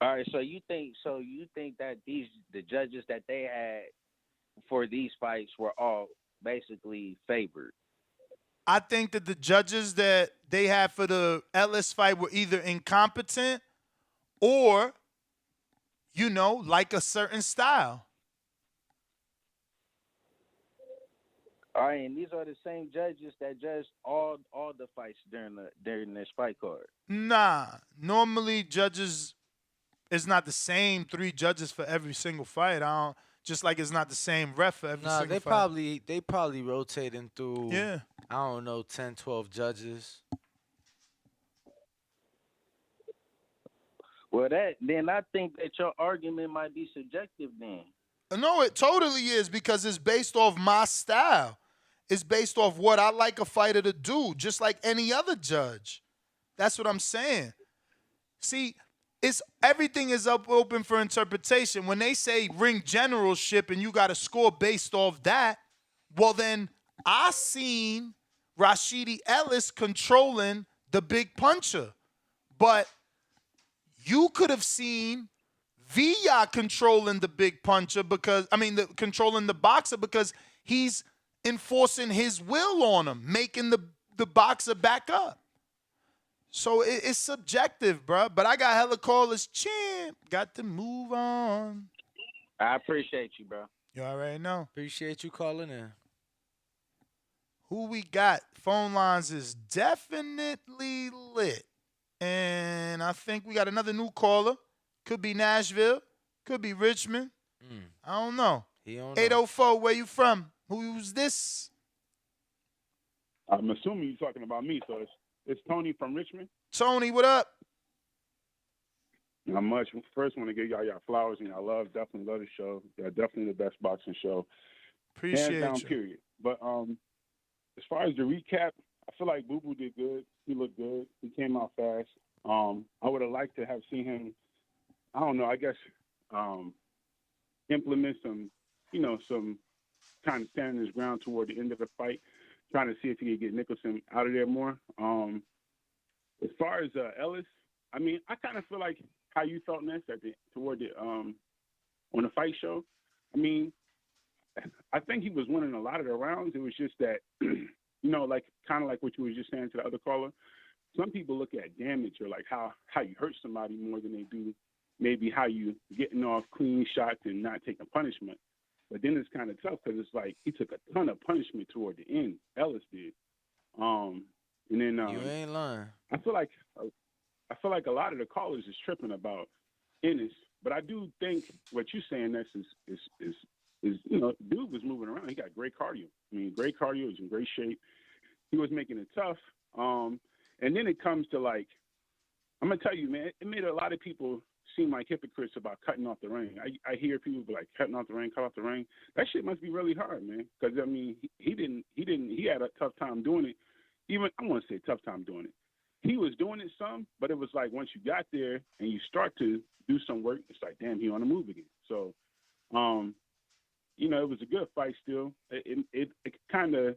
All right, so you think that the judges that they had for these fights were all basically favored? I think that the judges that they had for the Ellis fight were either incompetent or, like a certain style. All right, and these are the same judges that judged all the fights during this fight card. Nah, normally judges, it's not the same 3 judges for every single fight. Just like it's not the same ref for every single fight. They probably rotating through. Yeah. I don't know, 10, 12 judges. Well, then I think that your argument might be subjective then. No, it totally is because it's based off my style. It's based off what I like a fighter to do, just like any other judge. That's what I'm saying. See, everything is open for interpretation. When they say ring generalship and you got to score based off that, well then I seen Rashidi Ellis controlling the big puncher, but you could have seen Villa controlling the big puncher controlling the boxer because he's enforcing his will on him, making the boxer back up. So it's subjective, bro. But I got hella callers. Champ, got to move on. I appreciate you, bro. You already know. Appreciate you calling in. Who we got? Phone lines is definitely lit. And I think we got another new caller. Could be Nashville. Could be Richmond. I don't know. 804, where you from? Who's this? I'm assuming you're talking about me, so it's Tony from Richmond. Tony, what up? Not much. First, want to give y'all flowers and y'all definitely love the show. Y'all definitely the best boxing show. Appreciate Hands down, you. period. But as far as the recap, I feel like Boo Boo did good. He looked good. He came out fast. I would have liked to have seen him, I don't know, I guess implement some kind of standing his ground toward the end of the fight, trying to see if he could get Nicholson out of there more. As far as Ellis, I mean, I kind of feel like how you felt next on the fight show. I mean, I think he was winning a lot of the rounds. It was just that, like kind of like what you were just saying to the other caller. Some people look at damage or like how you hurt somebody more than they do maybe how you getting off clean shots and not taking punishment. But then it's kind of tough because it's like he took a ton of punishment toward the end. Ellis did. And then you ain't lying. I feel like a lot of the callers is tripping about Ennis, but I do think what you're saying next is dude was moving around. He got great cardio. I mean, great cardio. He's in great shape. He was making it tough. And then it comes to like, I'm gonna tell you, man, it made a lot of people seem like hypocrites about cutting off the ring. I hear people be like, cutting off the ring, cut off the ring. That shit must be really hard, man. Because I mean, he had a tough time doing it. Even I want to say tough time doing it. He was doing it some, but it was like once you got there and you start to do some work, it's like, damn, he on the move again. So, it was a good fight still. It kind of,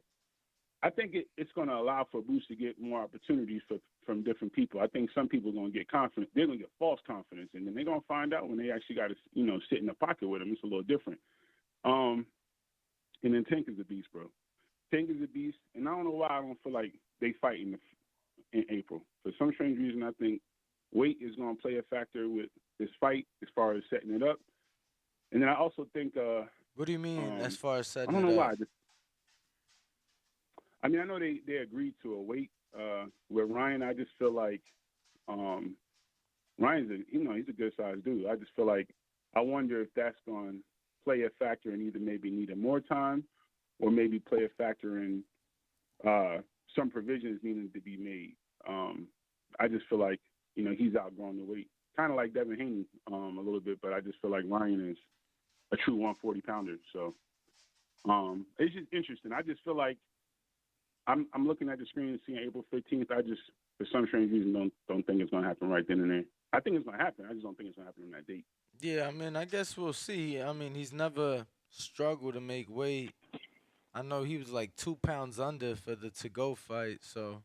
I think it's going to allow for Boost to get more opportunities from different people. I think some people are going to get confident. They're going to get false confidence, and then they're going to find out when they actually got to, sit in the pocket with him. It's a little different. And then Tank is a beast, bro. Tank is a beast, and I don't know why I don't feel like they fight in April. For some strange reason, I think weight is going to play a factor with this fight as far as setting it up. And then I also think what do you mean as far as setting it up? I don't know why. I mean, I know they agreed to a weight with Ryan. I just feel like Ryan's he's a good sized dude. I just feel like I wonder if that's going to play a factor in either maybe needing more time or maybe play a factor in some provisions needing to be made. I just feel like he's outgrown the weight, kind of like Devin Haney a little bit, but I just feel like Ryan is a true 140 pounder. So it's just interesting. I just feel like I'm looking at the screen and seeing April 15th. I just, for some strange reason, don't think it's going to happen right then and there. I think it's going to happen. I just don't think it's going to happen on that date. Yeah, I mean, I guess we'll see. I mean, he's never struggled to make weight. I know he was like 2 pounds under for the to-go fight, so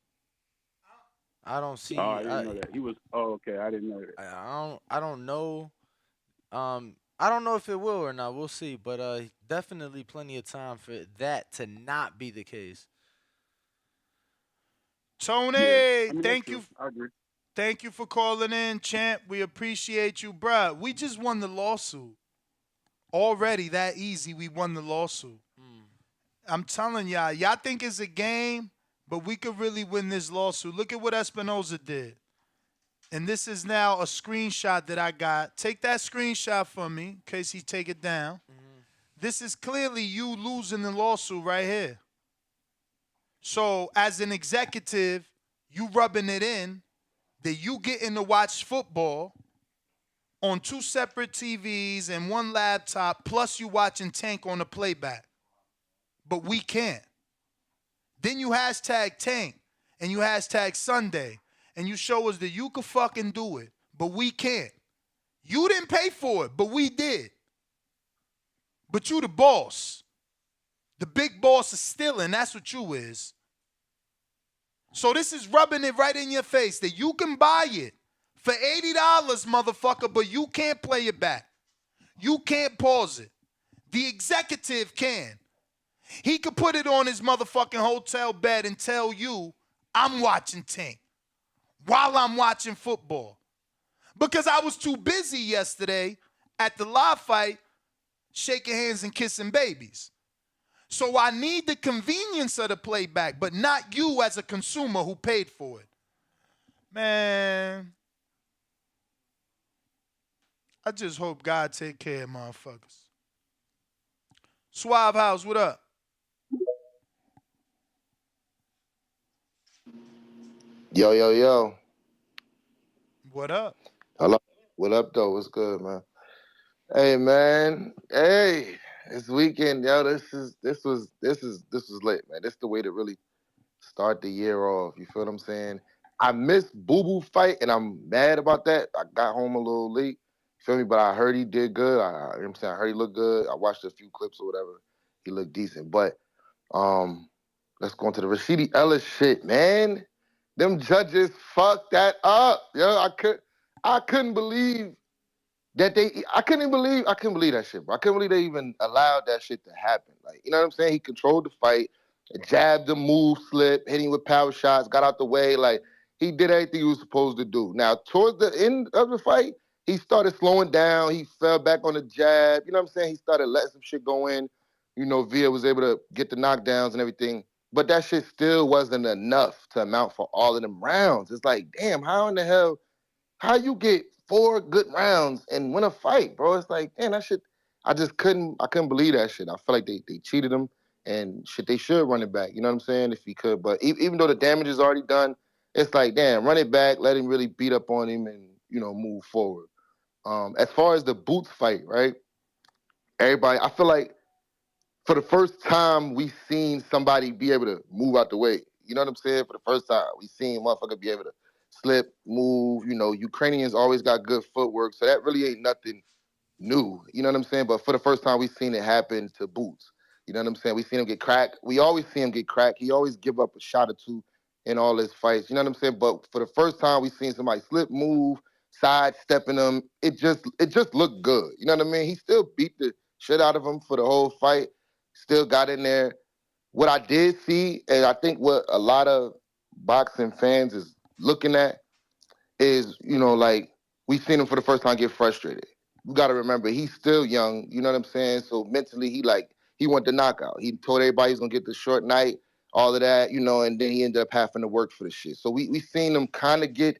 I don't see. Oh, I didn't know that. He was. Oh, okay. I didn't know that. I don't know. I don't know if it will or not. We'll see, but definitely plenty of time for that to not be the case. Tony, yeah. thank you. I agree. Thank you for calling in, champ. We appreciate you, bruh. We just won the lawsuit. Already that easy, we won the lawsuit. I'm telling y'all think it's a game, but we could really win this lawsuit. Look at what Espinoza did. And this is now a screenshot that I got. Take that screenshot from me in case he take it down. This is clearly you losing the lawsuit right here. So as an executive, you rubbing it in that you getting to watch football on 2 separate TVs and 1 laptop, plus you watching Tank on the playback. But we can't. Then you hashtag Tank and you hashtag Sunday and you show us that you could fucking do it, but we can't. You didn't pay for it, but we did. But you the boss. The big boss is stealing. That's what you is. So this is rubbing it right in your face that you can buy it for $80, motherfucker, but you can't play it back. You can't pause it. The executive can. He could put it on his motherfucking hotel bed and tell you, I'm watching Tank while I'm watching football. Because I was too busy yesterday at the live fight shaking hands and kissing babies. So I need the convenience of the playback, but not you as a consumer who paid for it. Man, I just hope God take care of motherfuckers. Suave House, what up? Yo, yo, yo. What up? Hello. What up, though? What's good, man? Hey, man. Hey, this weekend, yo. This was lit, man. This is the way to really start the year off. You feel what I'm saying? I missed Boo Boo fight, and I'm mad about that. I got home a little late. You feel me? But I heard he did good. You know what I'm saying? I heard he looked good. I watched a few clips or whatever. He looked decent. But um, let's go into the Rashidi Ellis shit, man. Them judges fucked that up. Yo, I couldn't believe that I couldn't believe that shit, bro. I couldn't believe they even allowed that shit to happen. Like, you know what I'm saying? He controlled the fight, jabbed him, move, slip, hitting with power shots, got out the way. Like, he did everything he was supposed to do. Now, towards the end of the fight, he started slowing down. He fell back on the jab. You know what I'm saying? He started letting some shit go in. You know, Villa was able to get the knockdowns and everything. But that shit still wasn't enough to amount for all of them rounds. It's like, damn, how in the hell, how you get 4 good rounds and win a fight, bro? It's like, damn, that shit, I couldn't believe that shit. I feel like they cheated him and shit, they should run it back. You know what I'm saying? If he could. But even though the damage is already done, it's like, damn, run it back, let him really beat up on him and, you know, move forward. As far as the Boots fight, right? Everybody, I feel like for the first time we seen somebody be able to move out the way. You know what I'm saying? For the first time, we seen motherfucker be able to slip, move. You know, Ukrainians always got good footwork, so that really ain't nothing new. You know what I'm saying? But for the first time, we seen it happen to Boots. You know what I'm saying? We seen him get cracked. We always see him get cracked. He always give up a shot or two in all his fights. You know what I'm saying? But for the first time, we seen somebody slip, move, sidestepping him. It just looked good. You know what I mean? He still beat the shit out of him for the whole fight. Still got in there. What I did see, and I think what a lot of boxing fans is looking at is, you know, like we've seen him for the first time get frustrated. You got to remember, he's still young. You know what I'm saying? So mentally, he went the knockout. He told everybody he's gonna get the short night, all of that, you know, and then he ended up having to work for the shit. So we seen him kind of get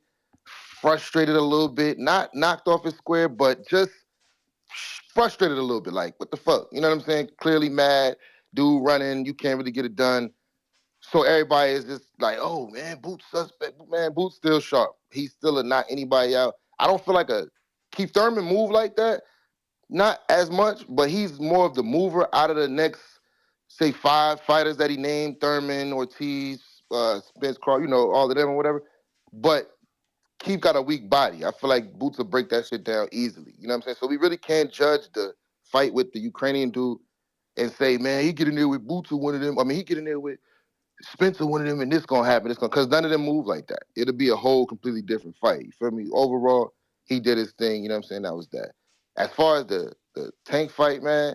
frustrated a little bit, not knocked off his square, but just frustrated a little bit. Like, what the fuck? You know what I'm saying? Clearly mad, dude running, you can't really get it done. So everybody is just like, oh man, Boots suspect. Man, Boots still sharp. He's still a knock anybody out. I don't feel like a Keith Thurman move like that. Not as much, but he's more of the mover out of the next, say, 5 fighters that he named: Thurman, Ortiz, Spence, Crawford, you know, all of them or whatever. But Keith got a weak body. I feel like Boots will break that shit down easily. You know what I'm saying? So we really can't judge the fight with the Ukrainian dude and say, man, he get in there with Boots or one of them. I mean, he get in there with Spencer, one of them, and this gonna happen. This gonna, because none of them move like that. It'll be a whole completely different fight. You feel me? Overall, he did his thing. You know what I'm saying? That was that. As far as the Tank fight, man,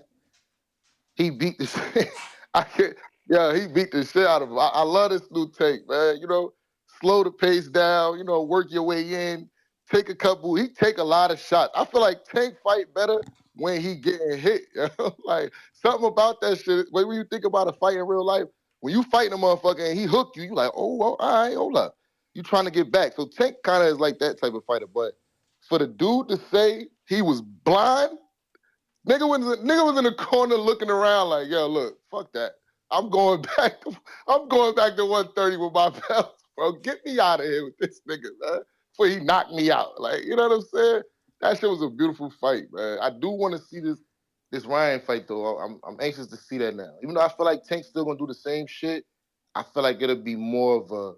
he beat the shit. I can't, yeah, he beat the shit out of him. I love this new Tank, man. You know, slow the pace down. You know, work your way in. Take a couple. He take a lot of shots. I feel like Tank fight better when he getting hit. You know? Like something about that shit. When you think about a fight in real life, when you fighting a motherfucker and he hook you, you like, oh, well, all right, hold up. You trying to get back. So Tank kind of is like that type of fighter. But for the dude to say he was blind, nigga was in the corner looking around like, yo, look, fuck that. I'm going back. I'm going back to 130 with my belts, bro. Get me out of here with this nigga, man. Before he knocked me out. Like, you know what I'm saying? That shit was a beautiful fight, man. I do want to see this Ryan fight though. I'm anxious to see that now. Even though I feel like Tank's still gonna do the same shit, I feel like it'll be more of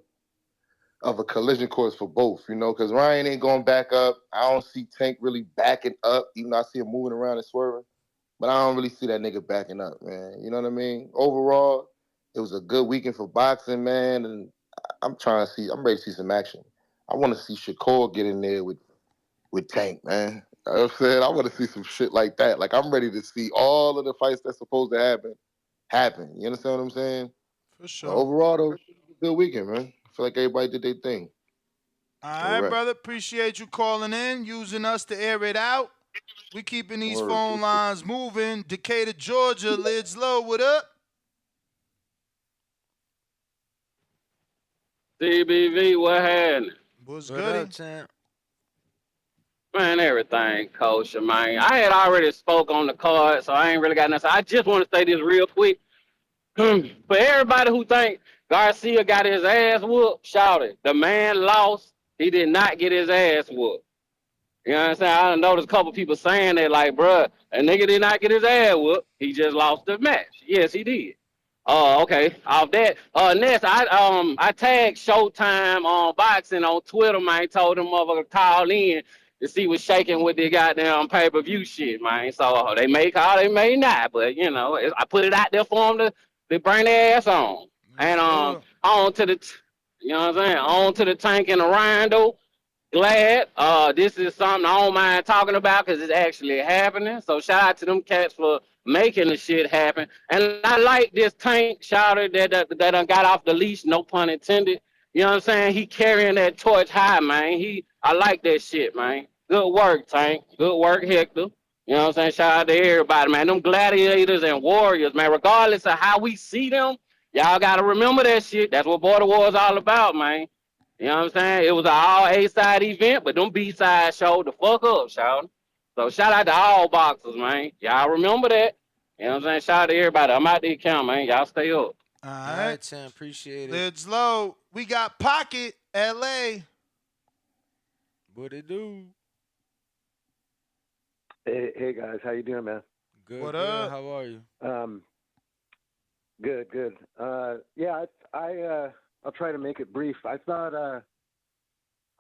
of a collision course for both, because Ryan ain't going back up. I don't see Tank really backing up, even though I see him moving around and swerving. But I don't really see that nigga backing up, man. You know what I mean? Overall, it was a good weekend for boxing, man, and I'm ready to see some action. I want to see Shakur get in there with Tank, man. You know what I'm saying? I want to see some shit like that. Like, I'm ready to see all of the fights that's supposed to happen. You understand what I'm saying? For But sure. overall, though, it was a good weekend, man. I feel like everybody did their thing. All right, Correct. brother. Appreciate you calling in, using us to air it out. We keeping these Word. phone lines moving. Decatur, Georgia, lids low. What up? CBV, what happened? What's What goody? up, champ? Man, everything kosher, man. I had already spoke on the card, so I ain't really got nothing. I just want to say this real quick. For everybody who think Garcia got his ass whooped, shout it. The man lost. He did not get his ass whooped. You know what I'm saying? I done noticed a couple people saying that, like, bruh, a nigga did not get his ass whooped. He just lost the match. Yes, he did. Okay. Off that. Next, I tagged Showtime on boxing on Twitter, man. Told them motherfucker call in to see what's shaking with the goddamn pay-per-view shit, man. So they may call, they may not, but I put it out there for them to bring their ass on. And on to the, you know what I'm saying? On to the Tank and the Ryan though. Glad. This is something I don't mind talking about because it's actually happening. So shout out to them cats for making the shit happen. And I like this Tank shouter that done got off the leash, no pun intended. You know what I'm saying? He carrying that torch high, man. I like that shit, man. Good work, Tank. Good work, Hector. You know what I'm saying? Shout out to everybody, man. Them gladiators and warriors, man. Regardless of how we see them, y'all gotta remember that shit. That's what Border War is all about, man. You know what I'm saying? It was an all A-side event, but them B-side showed the fuck up, shout. So shout out to all boxers, man. Y'all remember that. You know what I'm saying? Shout out to everybody. I'm out the account, man. Y'all stay up. All All right. right, champ. Appreciate it. Lids low. We got Pocket, L.A. What it do? Hey guys, how you doing, man? Good, What good. up? How are you? Good. Yeah, I'll try to make it brief. I thought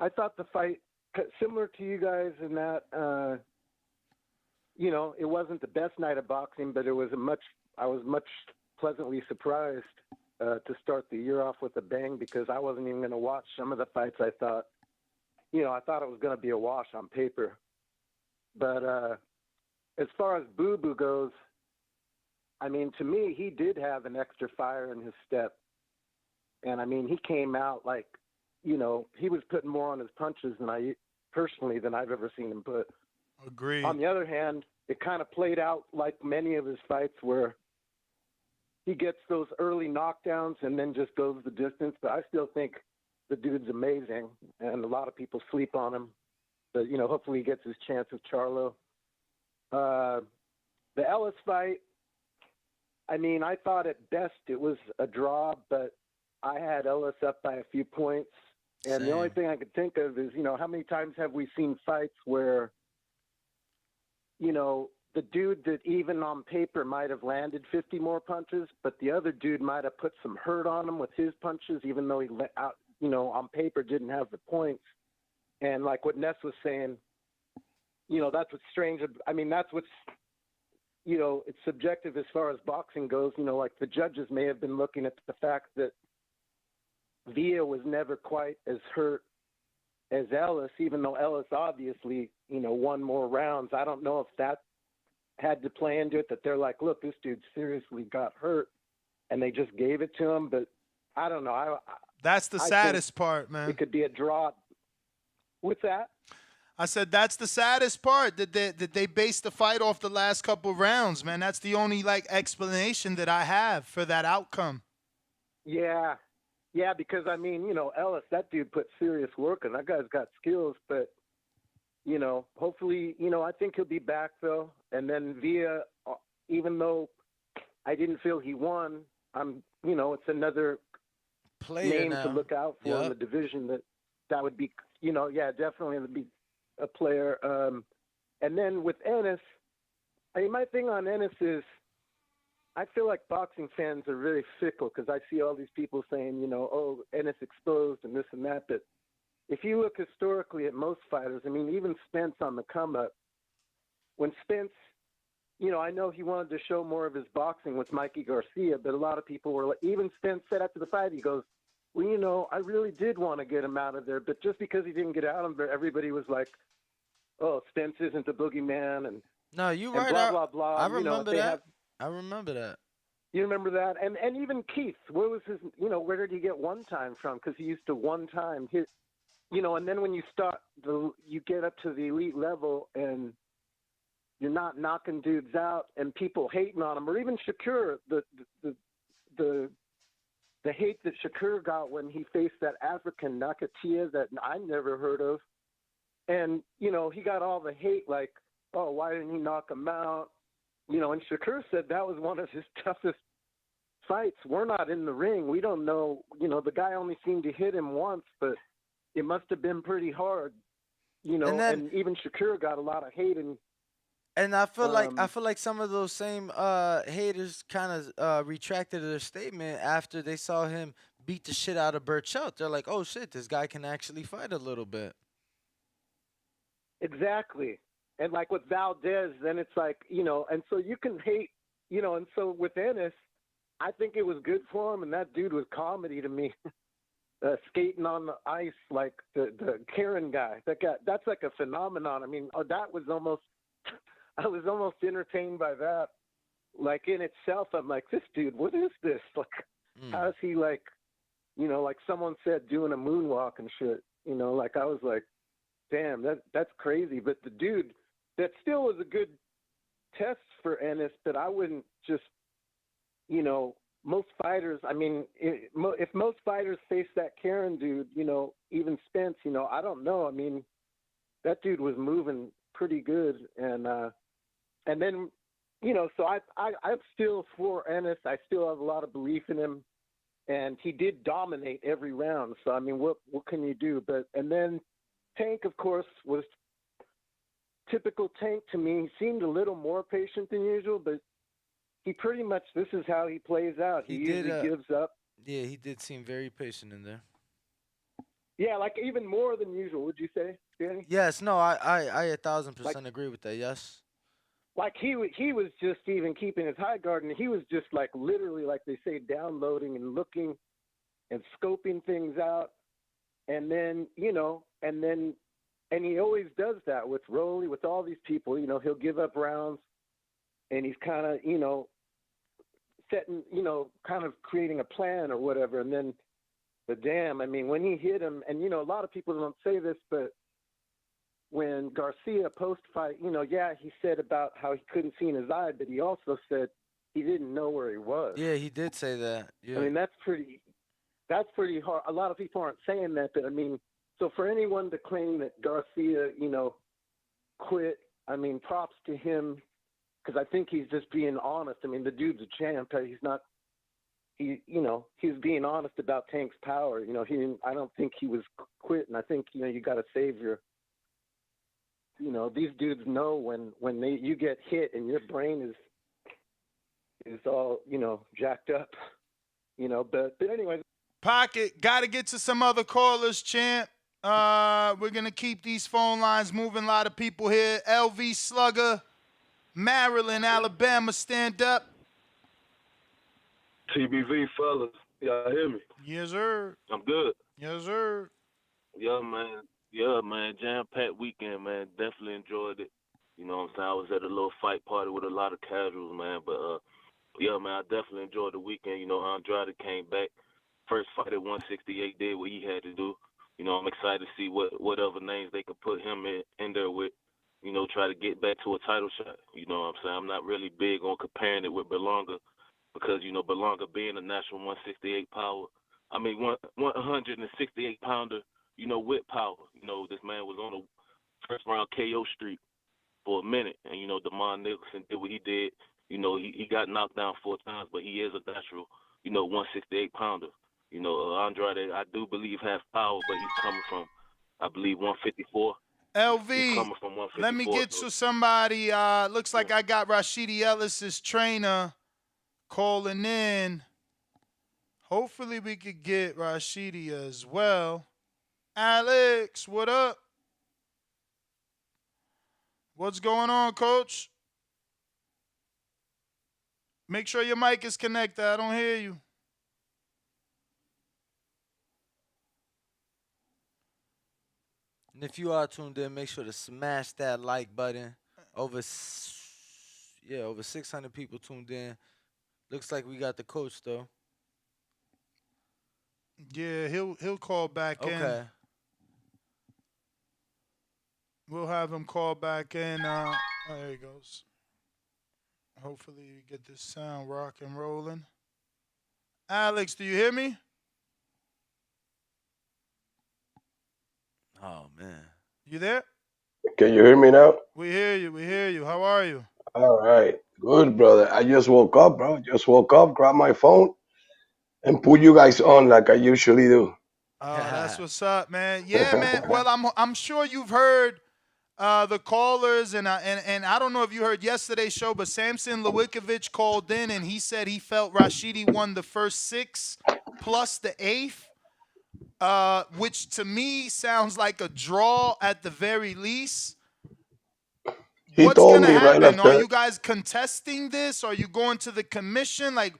the fight similar to you guys in that it wasn't the best night of boxing, but I was much pleasantly surprised to start the year off with a bang because I wasn't even going to watch some of the fights. I thought it was going to be a wash on paper. But as far as Boo Boo goes, I mean, to me, he did have an extra fire in his step. And, I mean, he came out like, he was putting more on his punches than I've ever seen him put. Agreed. On the other hand, it kind of played out like many of his fights where he gets those early knockdowns and then just goes the distance. But I still think the dude's amazing, and a lot of people sleep on him. But, hopefully he gets his chance with Charlo. The Ellis fight, I mean, I thought at best it was a draw, but I had Ellis up by a few points. And the only thing I could think of is, how many times have we seen fights where, the dude that even on paper might have landed 50 more punches, but the other dude might have put some hurt on him with his punches, even though he let out, on paper didn't have the points. And like what Ness was saying, that's what's strange. I mean, that's what's, it's subjective as far as boxing goes. Like the judges may have been looking at the fact that Villa was never quite as hurt as Ellis, even though Ellis obviously, won more rounds. I don't know if that had to play into it, that they're like, look, this dude seriously got hurt, and they just gave it to him. But I don't know. That's the saddest part, man. It could be a draw. What's that? I said that's the saddest part, that they based the fight off the last couple rounds, man. That's the only explanation that I have for that outcome. Yeah, because I mean, Ellis, that dude put serious work, and that guy's got skills. But hopefully, I think he'll be back though. And then Villa, even though I didn't feel he won, it's another player name now to look out for in the division. That would be, definitely would be a player. And then with Ennis, I mean, my thing on Ennis is, I feel like boxing fans are really fickle because I see all these people saying, oh, Ennis exposed and this and that. But if you look historically at most fighters, I mean, even Spence on the come up, when Spence, I know he wanted to show more of his boxing with Mikey Garcia, but a lot of people were like, even Spence said after the fight, he goes, well, I really did want to get him out of there, but just because he didn't get out of there, everybody was like, oh, Spence isn't the boogeyman, No, you and right. blah blah blah. I And, remember they that. have. I remember that. You remember that? And even Keith, where was his? Where did he get one time from? Because he used to one time hit. And then when you you get up to the elite level and you're not knocking dudes out and people hating on him, or even Shakur, the hate that Shakur got when he faced that African Nakatia that I never heard of. And, he got all the hate like, oh, why didn't he knock him out? And Shakur said that was one of his toughest fights. We're not in the ring. We don't know. The guy only seemed to hit him once, but it must have been pretty hard. And even Shakur got a lot of hate. And I feel like some of those same haters kind of retracted their statement after they saw him beat the shit out of Burchelt. They're like, "Oh shit, this guy can actually fight a little bit." Exactly. And like with Valdez, then it's like, and so you can hate, and so with Ennis, I think it was good for him, and that dude was comedy to me. Skating on the ice like the Karen guy. That's like a phenomenon. I mean, that was almost I was almost entertained by that. Like in itself, I'm like, this dude, what is this? Like, how is he like, like someone said, doing a moonwalk and shit. Like I was like, damn, that's crazy. But the dude, that still was a good test for Ennis. But I wouldn't just, most fighters. I mean, if most fighters face that Karen dude, even Spence, I don't know. I mean, that dude was moving pretty good, and then, so I'm still for Ennis. I still have a lot of belief in him, and he did dominate every round. So I mean, what can you do? And then Tank, of course, was typical Tank to me. He seemed a little more patient than usual, but he pretty much, this is how he plays out. He usually gives up. Yeah, he did seem very patient in there. Yeah, like even more than usual. Would you say, Danny? Yes, no, I 1,000% agree with that. Yes. Like he was just even keeping his high guard, and he was just like literally, like they say, downloading and looking and scoping things out, and then and he always does that with Rolly, with all these people. He'll give up rounds, and he's kind of setting, kind of creating a plan or whatever, and then. But damn, I mean, when he hit him, and a lot of people don't say this, but when Garcia post-fight, yeah, he said about how he couldn't see in his eye, but he also said he didn't know where he was. Yeah, he did say that. Yeah. I mean, that's pretty hard. A lot of people aren't saying that, but I mean, so for anyone to claim that Garcia, quit, I mean, props to him, because I think he's just being honest. I mean, the dude's a champ. He's not. He's being honest about Tank's power. I don't think he was quitting. I think, you got to save your, these dudes know when you get hit and your brain is all, jacked up, but anyway. Pocket, got to get to some other callers, champ. We're going to keep these phone lines moving. A lot of people here. LV Slugger, Maryland, Alabama, stand up. TBV, fellas. Y'all hear me? Yes, sir. I'm good. Yes, sir. Yeah, man. Jam-packed weekend, man. Definitely enjoyed it. You know what I'm saying? I was at a little fight party with a lot of casuals, man. But, yeah, man, I definitely enjoyed the weekend. Andrade came back. First fight at 168, did what he had to do. I'm excited to see what other names they could put him in there with. Try to get back to a title shot. You know what I'm saying? I'm not really big on comparing it with Berlanga. Because, Berlanga being a national 168 power, 168 pounder, with power. This man was on the first round KO streak for a minute. And, DeMond Nicholson did what he did. He got knocked down 4 times, but he is a natural, 168 pounder. Andrade, I do believe, has power, but he's coming from, I believe, 154. LV, let me get to somebody. Looks like I got Rashidi Ellis's trainer calling in. Hopefully we could get Rashidi as well. Alex, what up? What's going on, coach? Make sure your mic is connected. I don't hear you. And if you are tuned in, make sure to smash that like button. Over 600 people tuned in. Looks like we got the coach though. Yeah, he'll call back in. Okay. We'll have him call back in. Oh, there he goes. Hopefully you get this sound rock and rolling. Alex, do you hear me? Oh man. You there? Can you hear me now? We hear you. We hear you. How are you? All right. Good, brother. I just woke up, bro. Just woke up, grabbed my phone, and put you guys on like I usually do. That's what's up, man. Yeah, man. Well, I'm sure you've heard the callers, and I don't know if you heard yesterday's show, but Samson Lewikovic called in and he said he felt Rashidi won the first six plus the eighth, which to me sounds like a draw at the very least. He What's told gonna me right happen? Are after. you guys contesting this? Are you going to the commission? Like,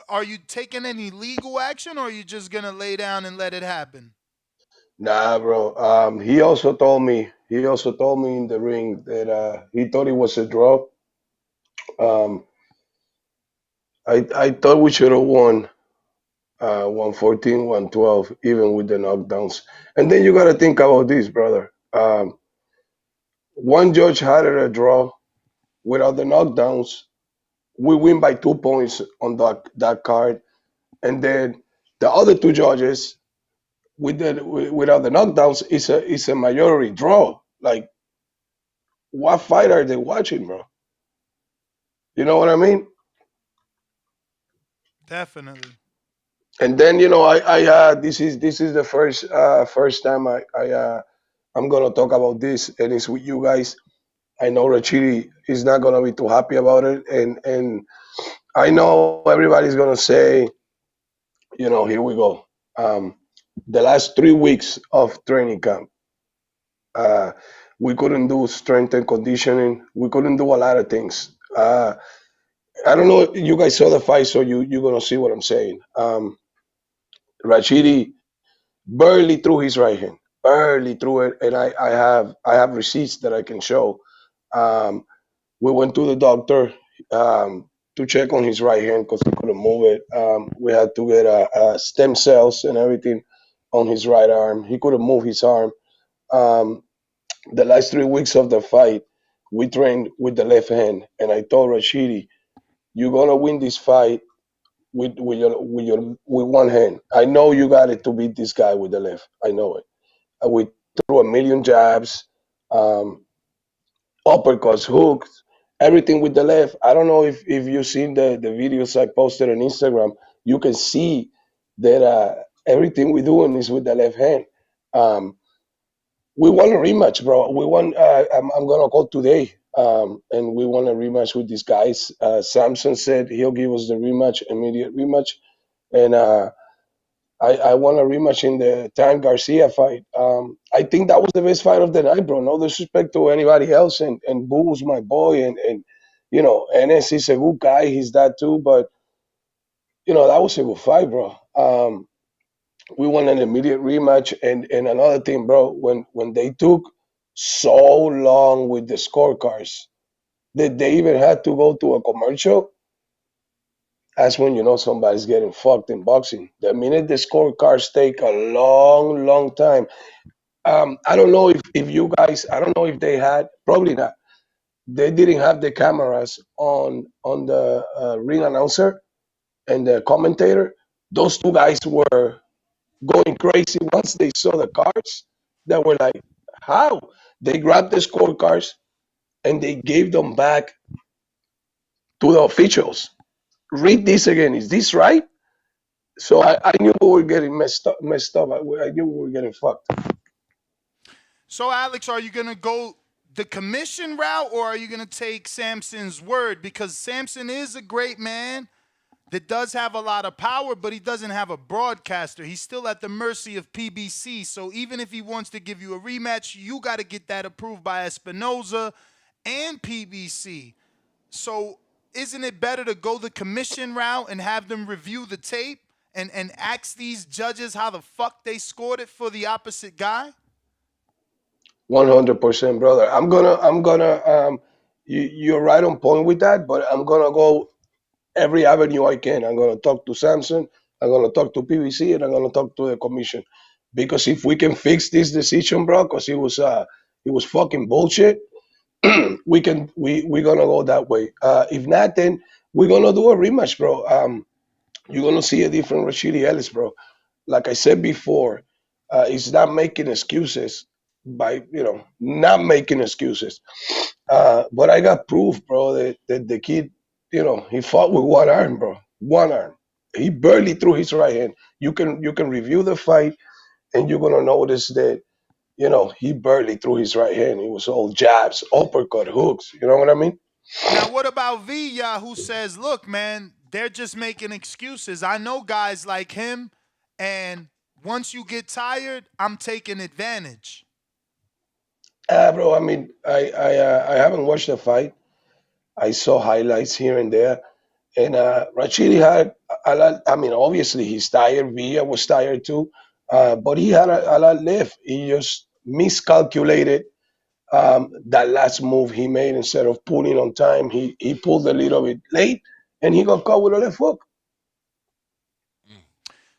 are you taking any legal action, or are you just gonna lay down and let it happen? Nah, bro. He also told me. He also told me in the ring that he thought it was a draw. Um, I thought we should have won 114, 112, even with the knockdowns. And then you got to think about this, brother. One judge had it a draw without the knockdowns. We win by 2 points on that card, and then the other two judges without the knockdowns is a majority draw. Like, what fight are they watching, bro? You know what I mean? Definitely. And then I this is the first time I'm gonna talk about this, and it's with you guys. I know Rachidi is not gonna be too happy about it, and I know everybody's gonna say, here we go. Um, the last 3 weeks of training camp, uh, we couldn't do strength and conditioning. We couldn't do a lot of things. I don't know. You guys saw the fight, so you're gonna see what I'm saying. Rachidi barely threw his right hand, barely threw it, and I have receipts that I can show. Um, we went to the doctor to check on his right hand because he couldn't move it. We had to get stem cells and everything on his right arm. He couldn't move his arm. Um, the last 3 weeks of the fight, we trained with the left hand, and I told Rashidi, "You're gonna win this fight with one hand. I know you got it to beat this guy with the left. I know it. We threw a million jabs, um, uppercuts, hooks, everything with the left. I don't know if you've seen the videos I posted on Instagram. You can see that everything we're doing is with the left hand. Um, we want a rematch, bro. We want. I'm gonna call today, and we want a rematch with these guys. Samson said he'll give us the rematch, immediate rematch, and I want a rematch in the Tan Garcia fight. I think that was the best fight of the night, bro. No disrespect to anybody else, and Boo's my boy, and NS is a good guy. He's that too, but that was a good fight, bro. We want an immediate rematch, and another thing, bro. When they took so long with the scorecards that they even had to go to a commercial, that's when you know somebody's getting fucked in boxing. The minute the scorecards take a long, long time. I don't know if you guys, I don't know if they had, probably not. They didn't have the cameras on the ring announcer and the commentator. Those two guys were going crazy once they saw the cards. They were like, how? They grabbed the scorecards and they gave them back to the officials. Read this again. Is this right? So I knew we were getting messed up. I knew we were getting fucked. So, Alex, are you going to go the commission route or are you going to take Samson's word? Because Samson is a great man. that does have a lot of power, but he doesn't have a broadcaster. He's still at the mercy of PBC. So even if he wants to give you a rematch, you got to get that approved by Espinoza and PBC. So isn't it better to go the commission route and have them review the tape and ask these judges how the fuck they scored it for the opposite guy? 100%, brother. You're right on point with that, but I'm gonna go every avenue I can. I'm gonna talk to Samson. I'm gonna talk to PVC, and I'm gonna talk to the commission, because if we can fix this decision, bro, because it was fucking bullshit. We're gonna go that way. If not, then we're gonna do a rematch, bro. You're gonna see a different Rashidi Ellis, bro. Like I said before, he's not making excuses by not making excuses. But I got proof, bro, that the kid, he fought with one arm, bro. One arm. He barely threw his right hand. You can review the fight, and you're gonna notice that he barely threw his right hand. It was all jabs, uppercut, hooks. You know what I mean? Now, what about Villa, who says, look, man, they're just making excuses. I know guys like him, and once you get tired, I'm taking advantage. Bro, I mean, I haven't watched the fight. I saw highlights here and there, and Rachidi had a lot. I mean, obviously he's tired. Villa was tired too, but he had a lot left. He just miscalculated that last move he made. Instead of pulling on time, he pulled a little bit late, and he got caught with a left hook.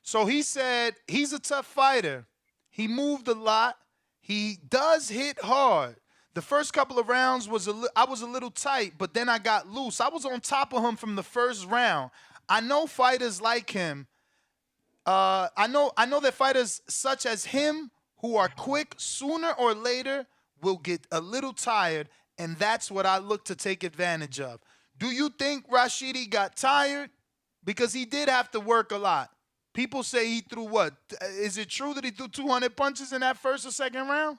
So he said he's a tough fighter. He moved a lot. He does hit hard. The first couple of rounds I was a little tight, but then I got loose. I was on top of him from the first round. I know fighters like him. I know that fighters such as him who are quick sooner or later will get a little tired, and that's what I look to take advantage of. Do you think Rashidi got tired? Because he did have to work a lot. People say he threw what? Is it true that he threw 200 punches in that first or second round?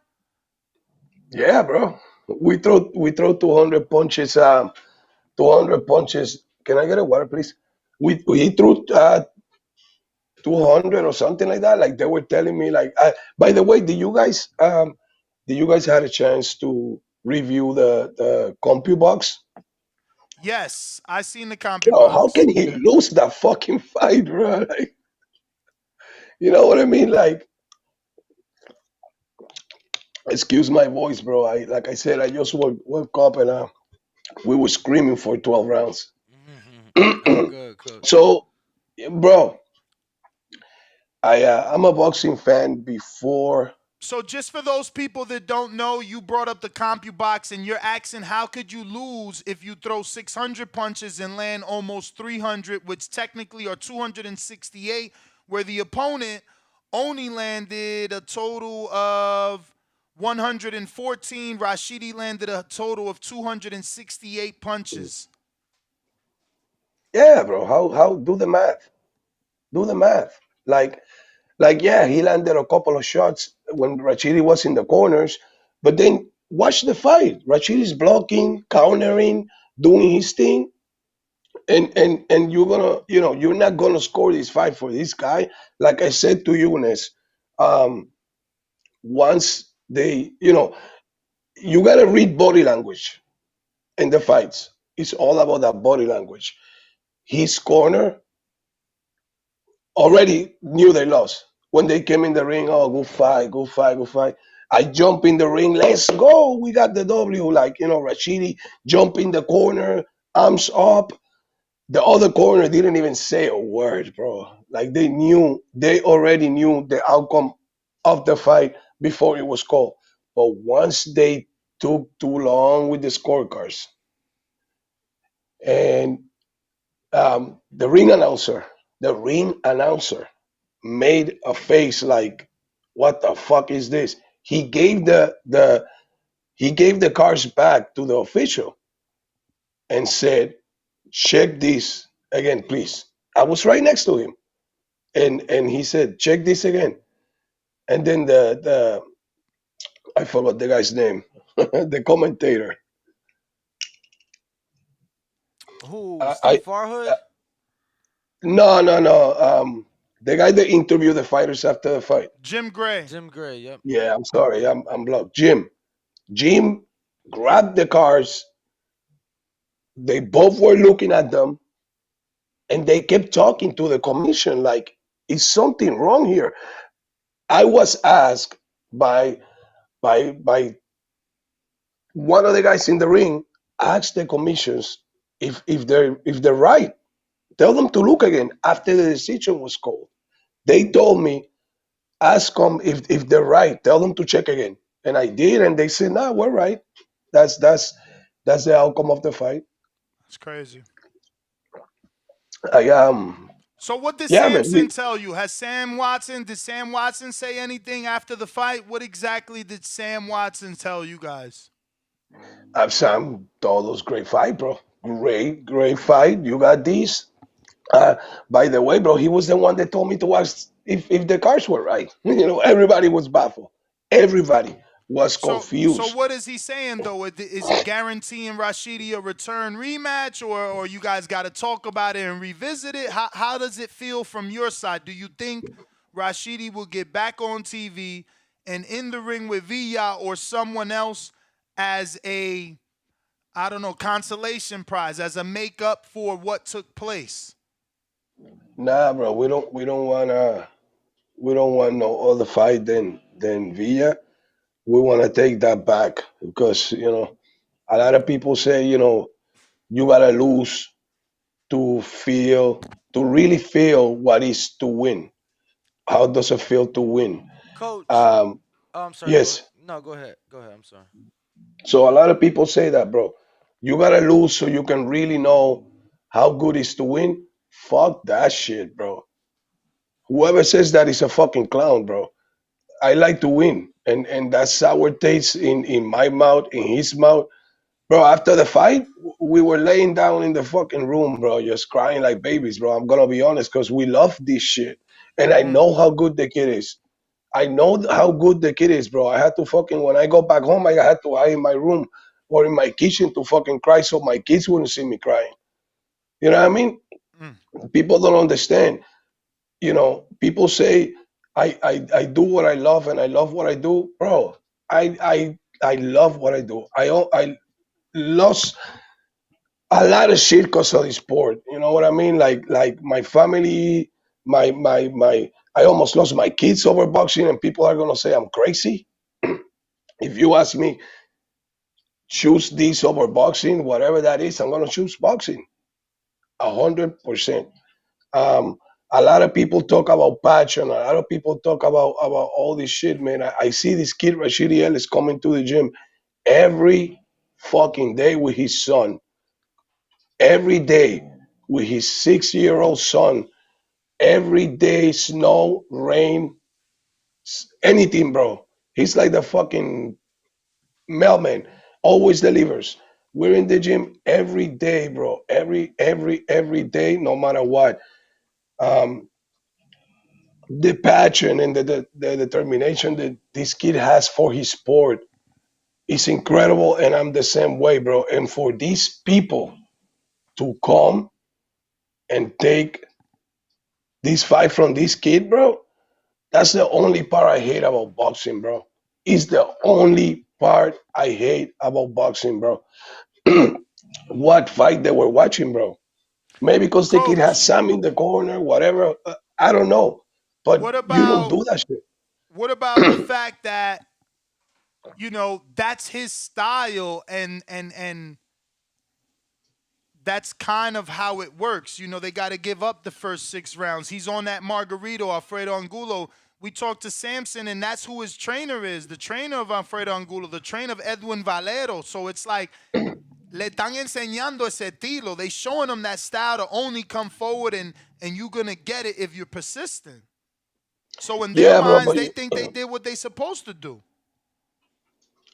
Yeah, bro. We throw 200 punches. 200 punches. Can I get a water, please? We threw 200 or something like that. Like they were telling me. Like, by the way, did you guys had a chance to review the CompuBox? Yes, I seen the How CompuBox. can he lose that fucking fight, bro? Like, you know what I mean? Like, excuse my voice, bro. Like I said, I just woke up, and we were screaming for 12 rounds. Oh, good, coach. So, bro, I'm a boxing fan before. So just for those people that don't know, you brought up the CompuBox and you're asking how could you lose if you throw 600 punches and land almost 300, which technically are 268, where the opponent only landed a total of 114. Rashidi landed a total of 268 punches. Yeah, bro. How do the math? Do the math. Like yeah, he landed a couple of shots when Rachidi was in the corners, but then watch the fight. Rachidi's blocking, countering, doing his thing, and you're not gonna score this fight for this guy. Like I said to you, Nes, um, once you gotta read body language in the fights. It's all about that body language. His corner already knew they lost. When they came in the ring, oh, good fight, good fight, good fight. I jump in the ring, let's go. We got the W. Like, Rashidi jump in the corner, arms up. The other corner didn't even say a word, bro. Like they already knew the outcome of the fight before it was called. But once they took too long with the scorecards, and the ring announcer made a face like, "What the fuck is this?" He gave the cards back to the official and said, "Check this again, please." I was right next to him, and he said, "Check this again." And then the I forgot the guy's name, the commentator. Who? I Steve Farhood? No, no, no. The guy that interviewed the fighters after the fight. Jim Gray. Jim Gray. Yep. Yeah, I'm sorry, I'm blocked. Jim grabbed the cars. They both were looking at them, and they kept talking to the commission like, "Is something wrong here?" I was asked by one of the guys in the ring. Asked the commissions if they're right. Tell them to look again after the decision was called. They told me, ask them if they're right. Tell them to check again. And I did, and they said, "No, we're right. That's the outcome of the fight." That's crazy. I So what did Yeah, man. Samson tell you? Did Sam Watson say anything after the fight? What exactly did Sam Watson tell you guys? Sam, todos great fight, bro. Great fight. You got this. By the way, bro, he was the one that told me to ask if the cars were right. Everybody was baffled. Everybody was So confused. what is he saying though? Is he guaranteeing Rashidi a return rematch, or you guys got to talk about it and revisit it? How does it feel from your side? Do you think Rashidi will get back on TV and in the ring with Villa or someone else as a, I don't know, consolation prize, as a makeup for what took place? Nah, bro, we don't want no other fight than Villa. We want to take that back because a lot of people say you gotta lose to really feel what is to win. How does it feel to win? Coach. Um, Oh, I'm sorry. yes. No, go ahead. Go ahead. I'm sorry. So a lot of people say that, bro. You gotta lose so you can really know how good is to win. Fuck that shit, bro. Whoever says that is a fucking clown, bro. I like to win, and that sour taste in my mouth, in his mouth, bro. After the fight, we were laying down in the fucking room, bro, just crying like babies, bro. I'm gonna be honest, cause we love this shit, and I know how good the kid is. I know how good the kid is, bro. I had to fucking when I go back home, I had to hide in my room or in my kitchen to fucking cry so my kids wouldn't see me crying. You know what I mean? People don't understand. People say I do what I love and I love what I do, bro. I love what I do. I lost a lot of shit because of the sport. You know what I mean? Like my family, my I almost lost my kids over boxing, and people are gonna say I'm crazy. If you ask me, choose this over boxing, whatever that is, I'm gonna choose boxing, 100%. Um, a lot of people talk about passion. A lot of people talk about all this shit, man. I see this kid Rashidi Ellis coming to the gym every fucking day with his son. Every day with his 6-year-old son. Every day, snow, rain, anything, bro. He's like the fucking mailman. Always delivers. We're in the gym every day, bro. Every day, no matter what. Um, the passion and the determination that this kid has for his sport is incredible, and I'm the same way, bro. And for these people to come and take this fight from this kid, bro, that's the only part I hate about boxing, bro. It's the only part I hate about boxing, bro. What fight they were watching, bro? Maybe because the kid has Coach, Sam in the corner, whatever. I don't know, but what you don't about do that shit. what about the fact that that's his style, and that's kind of how it works. They got to give up the first 6 rounds. He's on that Margarito, Alfredo Angulo. We talked to Samson, and that's who his trainer is, the trainer of Alfredo Angulo, the trainer of Edwin Valero. So it's like, le están enseñando ese estilo. They showing him that style to only come forward, and you're going to get it if you're persistent. So in their Yeah, bro, minds, but they think they did what they supposed to do.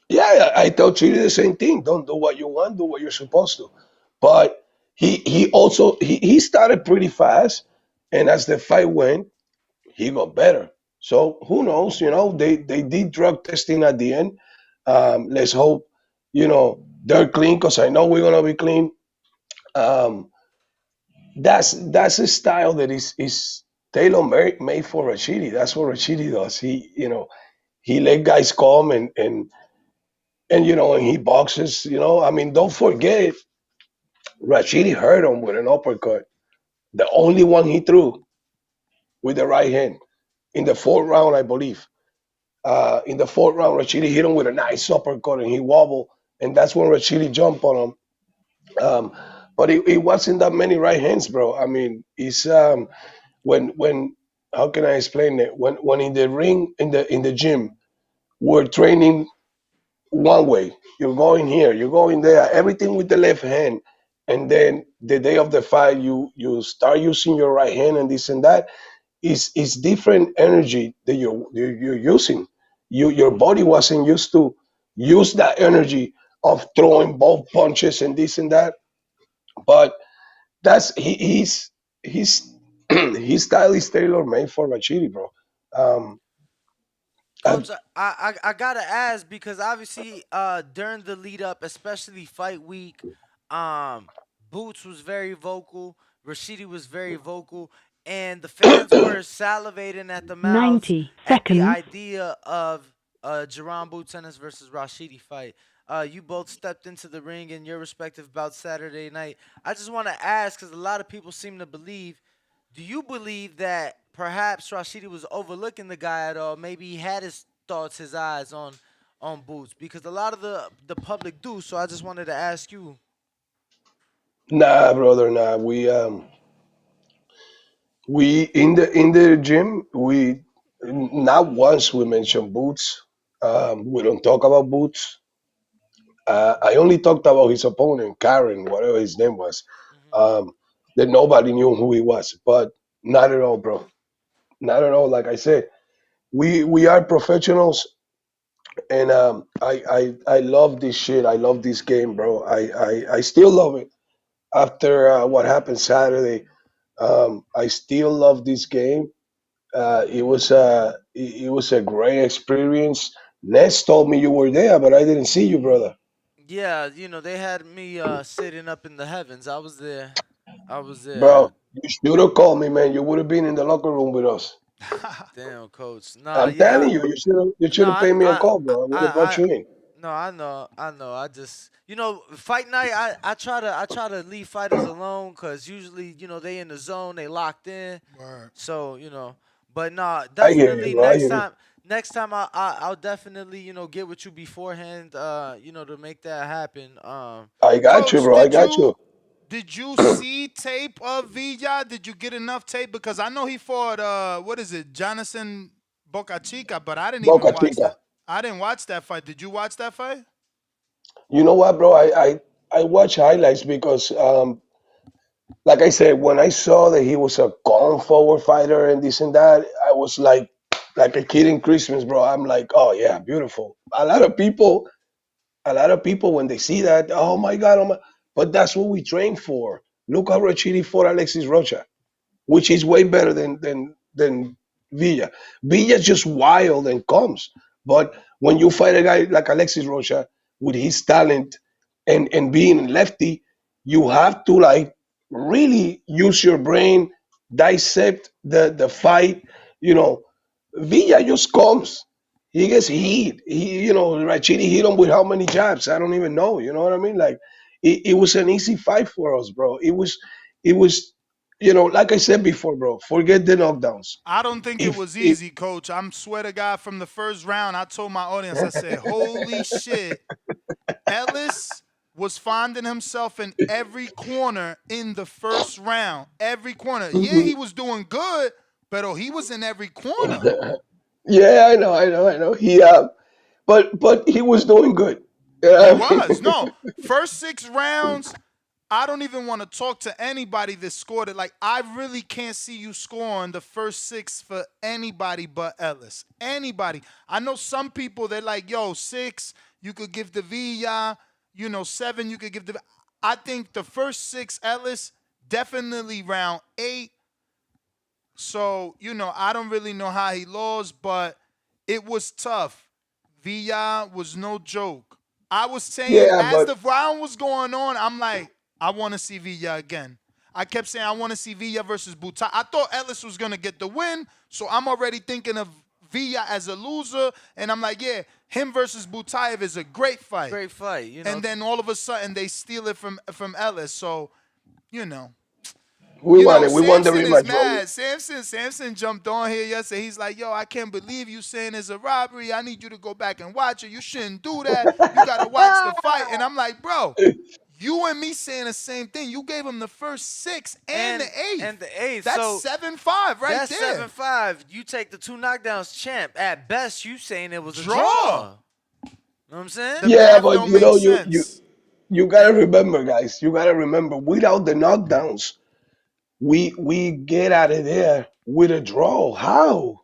yeah, I tell Chile the same thing. Don't do what you want, do what you're supposed to. But he also he started pretty fast, and as the fight went, he got better. So who knows? They did drug testing at the end. Let's hope they're clean because I know we're gonna be clean. Um, that's a style that is tailor made for Rashidi. That's what Rashidi does. He let guys come and and he boxes. I mean, don't forget Rashidi hurt him with an uppercut, the only one he threw with the right hand in the fourth round, I believe. In the fourth round, Rashidi hit him with a nice uppercut and he wobbled, and that's when Rashidi jumped on him. But it wasn't that many right hands, bro. I mean, it's when how can I explain it? When in the ring in the gym, we're training one way. You're going here, you're going there, everything with the left hand. And then the day of the fight, you start using your right hand and this and that. Is different energy that you're using. Your body wasn't used to use that energy of throwing both punches and this and that. But that's he's his style is tailor made for Rashidi, bro. Um, I, Coach, I gotta ask because obviously during the lead up, especially fight week, um Boots was very vocal, Rashidi was very vocal, and the fans were salivating at the mouths 90 at the seconds. idea of Jerron Boots Ennis versus Rashidi fight. You both stepped into the ring in your respective bouts Saturday night. I just want to ask because a lot of people seem to believe, do you believe that perhaps Rashidi was overlooking the guy at all? Maybe he had his thoughts, his eyes on Boots because a lot of the public do. So I just wanted to ask you. nah, brother, nah. We in the gym we not once we mention Boots. We don't talk about Boots. I only talked about his opponent, Karen, whatever his name was. Um, that nobody knew who he was, but not at all, bro. Not at all. Like I said, we are professionals, and I love this shit. I love this game, bro. I still love it after what happened Saturday. I still love this game. It was a great experience. Ness told me you were there, but I didn't see you, brother. Yeah, they had me sitting up in the heavens. I was there. I was there. Bro, you should have called me, man. You would have been in the locker room with us. Damn, coach. Nah, I'm yeah. telling you, you No, should have paid me a call, bro. I would have brought I, you in. no, I know. I just, fight night. I try to leave fighters alone because usually, they in the zone, they locked in. Word. So but nah, I hear you, definitely bro. I hear you. next time I'll definitely get with you beforehand. To make that happen. I got you, Coach, bro. I got you. did you see tape of Villa? Did you get enough tape? Because I know he fought what is it, Jonathan Boca Chica, but I didn't even Boca watch Chica. that. I didn't watch that fight. Did you watch that fight? You know what, bro? I watch highlights because, like I said, when I saw that he was a gone forward fighter and this and that, I was like a kid in Christmas, bro. I'm like, oh yeah, beautiful. A lot of people when they see that, oh my god, oh my, but that's what we train for. Look how Rachidi fought Alexis Rocha, which is way better than Villa. Villa's just wild and comes. But when you fight a guy like Alexis Rocha with his talent and being lefty, you have to like really use your brain, dissect the fight. You know, Villa just comes. He gets hit. Rachidi hit him with how many jabs? I don't even know. You know what I mean? Like, it was an easy fight for us, bro. It was, like I said before, bro. Forget the knockdowns. I don't think it was If easy, Coach. I'm swear to God, from the first round, I told my audience, I said, "Holy shit, Ellis was finding himself in every corner in the first round. Every corner. Yeah, he was doing good, but he was in every corner. yeah, I know. But he was doing good. You He know what I was. mean? No, first 6 rounds, I don't even want to talk to anybody that scored it. Like, I really can't see you scoring the first six for anybody but Ellis. Anybody. I know some people, they're like, yo, six, you could give the Villa. Seven, you could give the. I think the first six, Ellis, definitely round eight. So, I don't really know how he lost, but it was tough. Villa was no joke. I was saying, Yeah, as but the round was going on, I'm like, I want to see Villa again. I kept saying I want to see Villa versus Butai. I thought Ellis was gonna get the win, so I'm already thinking of Villa as a loser, and I'm like, yeah, him versus Butayev is a great fight. Great fight, you know. And then all of a sudden they steal it from Ellis. So, you know. We You won know, it. We won the Samson is rematch, bro. mad. Samson jumped on here yesterday. He's like, yo, I can't believe you saying it's a robbery. I need you to go back and watch it. You shouldn't do that. You gotta watch the fight. And I'm like, bro, you and me saying the same thing. You gave him the first 6 and the 8th. And the eighth. That's So 7-5 right that's there. 7-5. You take the 2 knockdowns champ. At best, you saying it was a Draw. draw. You know what I'm saying? The Yeah, math but don't make you sense. you gotta remember, guys. You gotta remember. Without the knockdowns, we get out of there with a draw. How?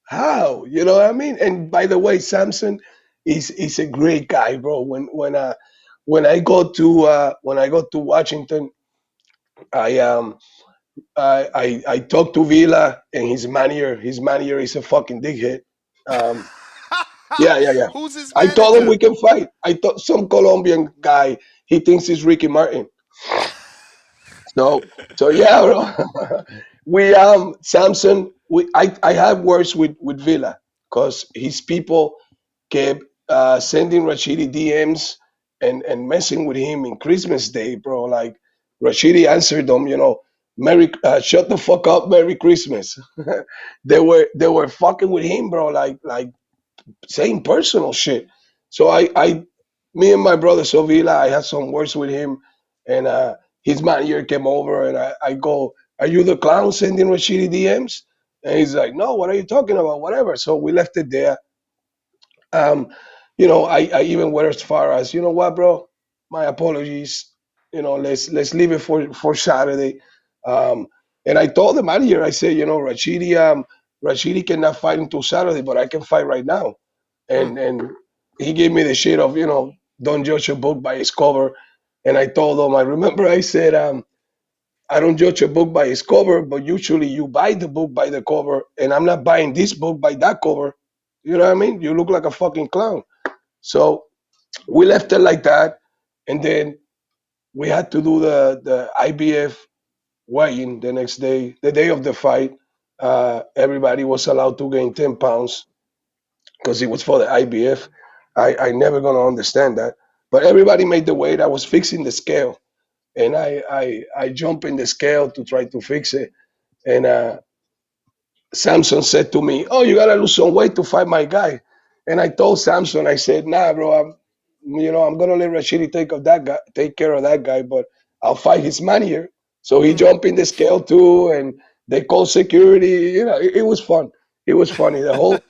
How? You know what I mean? And by the way, Samson is a great guy, bro. When I go to Washington, I I talked to Villa and his manager is a fucking dickhead. Um, yeah. Who's his I told him manager? we can fight. I thought some Colombian guy. He thinks he's Ricky Martin. So yeah, bro. We Samson. I had words with Villa because his people kept sending Rashidi DMs and messing with him in Christmas Day, bro. Like Rashidi answered them, Merry shut the fuck up, Merry Christmas. They were fucking with him, bro. Like saying personal shit. So me and my brother Sovila, I had some words with him, and his manager came over, and I go, "Are you the clown sending Rashidi DMs?" And he's like, "No, what are you talking about? Whatever." So we left it there. Um, I even went as far as, you know what, bro? My apologies. Let's leave it for Saturday. Um, and I told the manager, I said, Rashidi cannot fight until Saturday, but I can fight right now. And he gave me the shit of, don't judge a book by its cover. And I told him, I remember I said, I don't judge a book by its cover, but usually you buy the book by the cover, and I'm not buying this book by that cover. You know what I mean? You look like a fucking clown. So we left it like that, and then we had to do the IBF weigh-in the next day, the day of the fight. Everybody was allowed to gain 10 pounds because it was for the IBF. I never gonna understand that, but everybody made the weight. I was fixing the scale, and I jump in the scale to try to fix it, and Samson said to me, "Oh, you gotta lose some weight to fight my guy." And I told Samson, I said, "Nah, bro, I'm gonna let Rashidi take care of that guy, but I'll fight his manager." So he jumped in the scale too, and they called security. It was fun. It was funny. The whole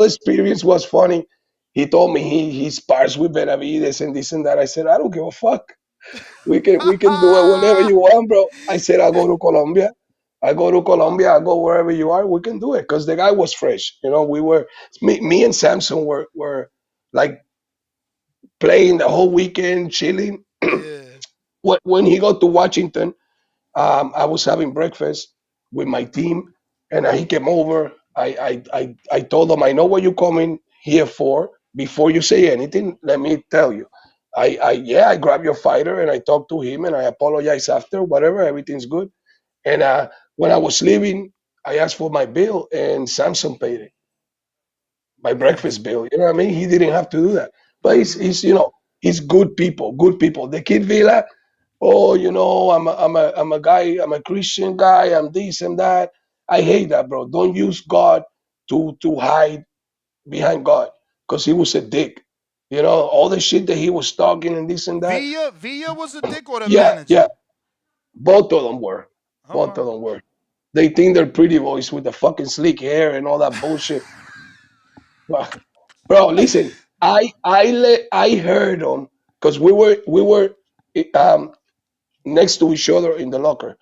experience was funny. He told me he spars with Benavides and this and that. I said, I don't give a fuck. We can do it whenever you want, bro. I said I'll go to Colombia. I go to Colombia. I go wherever you are. We can do it because the guy was fresh. We were me and Samson were like playing the whole weekend, chilling. Yeah. When he got to Washington, I was having breakfast with my team, and he came over. I told him, I know what you're coming here for. Before you say anything, let me tell you. I grabbed your fighter and I talked to him and I apologized after, whatever, everything's good. And when I was leaving, I asked for my bill and Samson paid it, my breakfast bill. You know what I mean? He didn't have to do that. But he's good people, good people. The kid Villa, oh, I'm a guy, I'm a Christian guy, I'm this and that. I hate that, bro. Don't use God to hide behind God, because he was a dick. All the shit that he was talking and this and that. Villa was a dick or the Yeah, manager? both of them were. All Both right. of them were. They think they're pretty boys with the fucking sleek hair and all that bullshit. Bro, listen, I heard them because we were um, next to each other in the locker,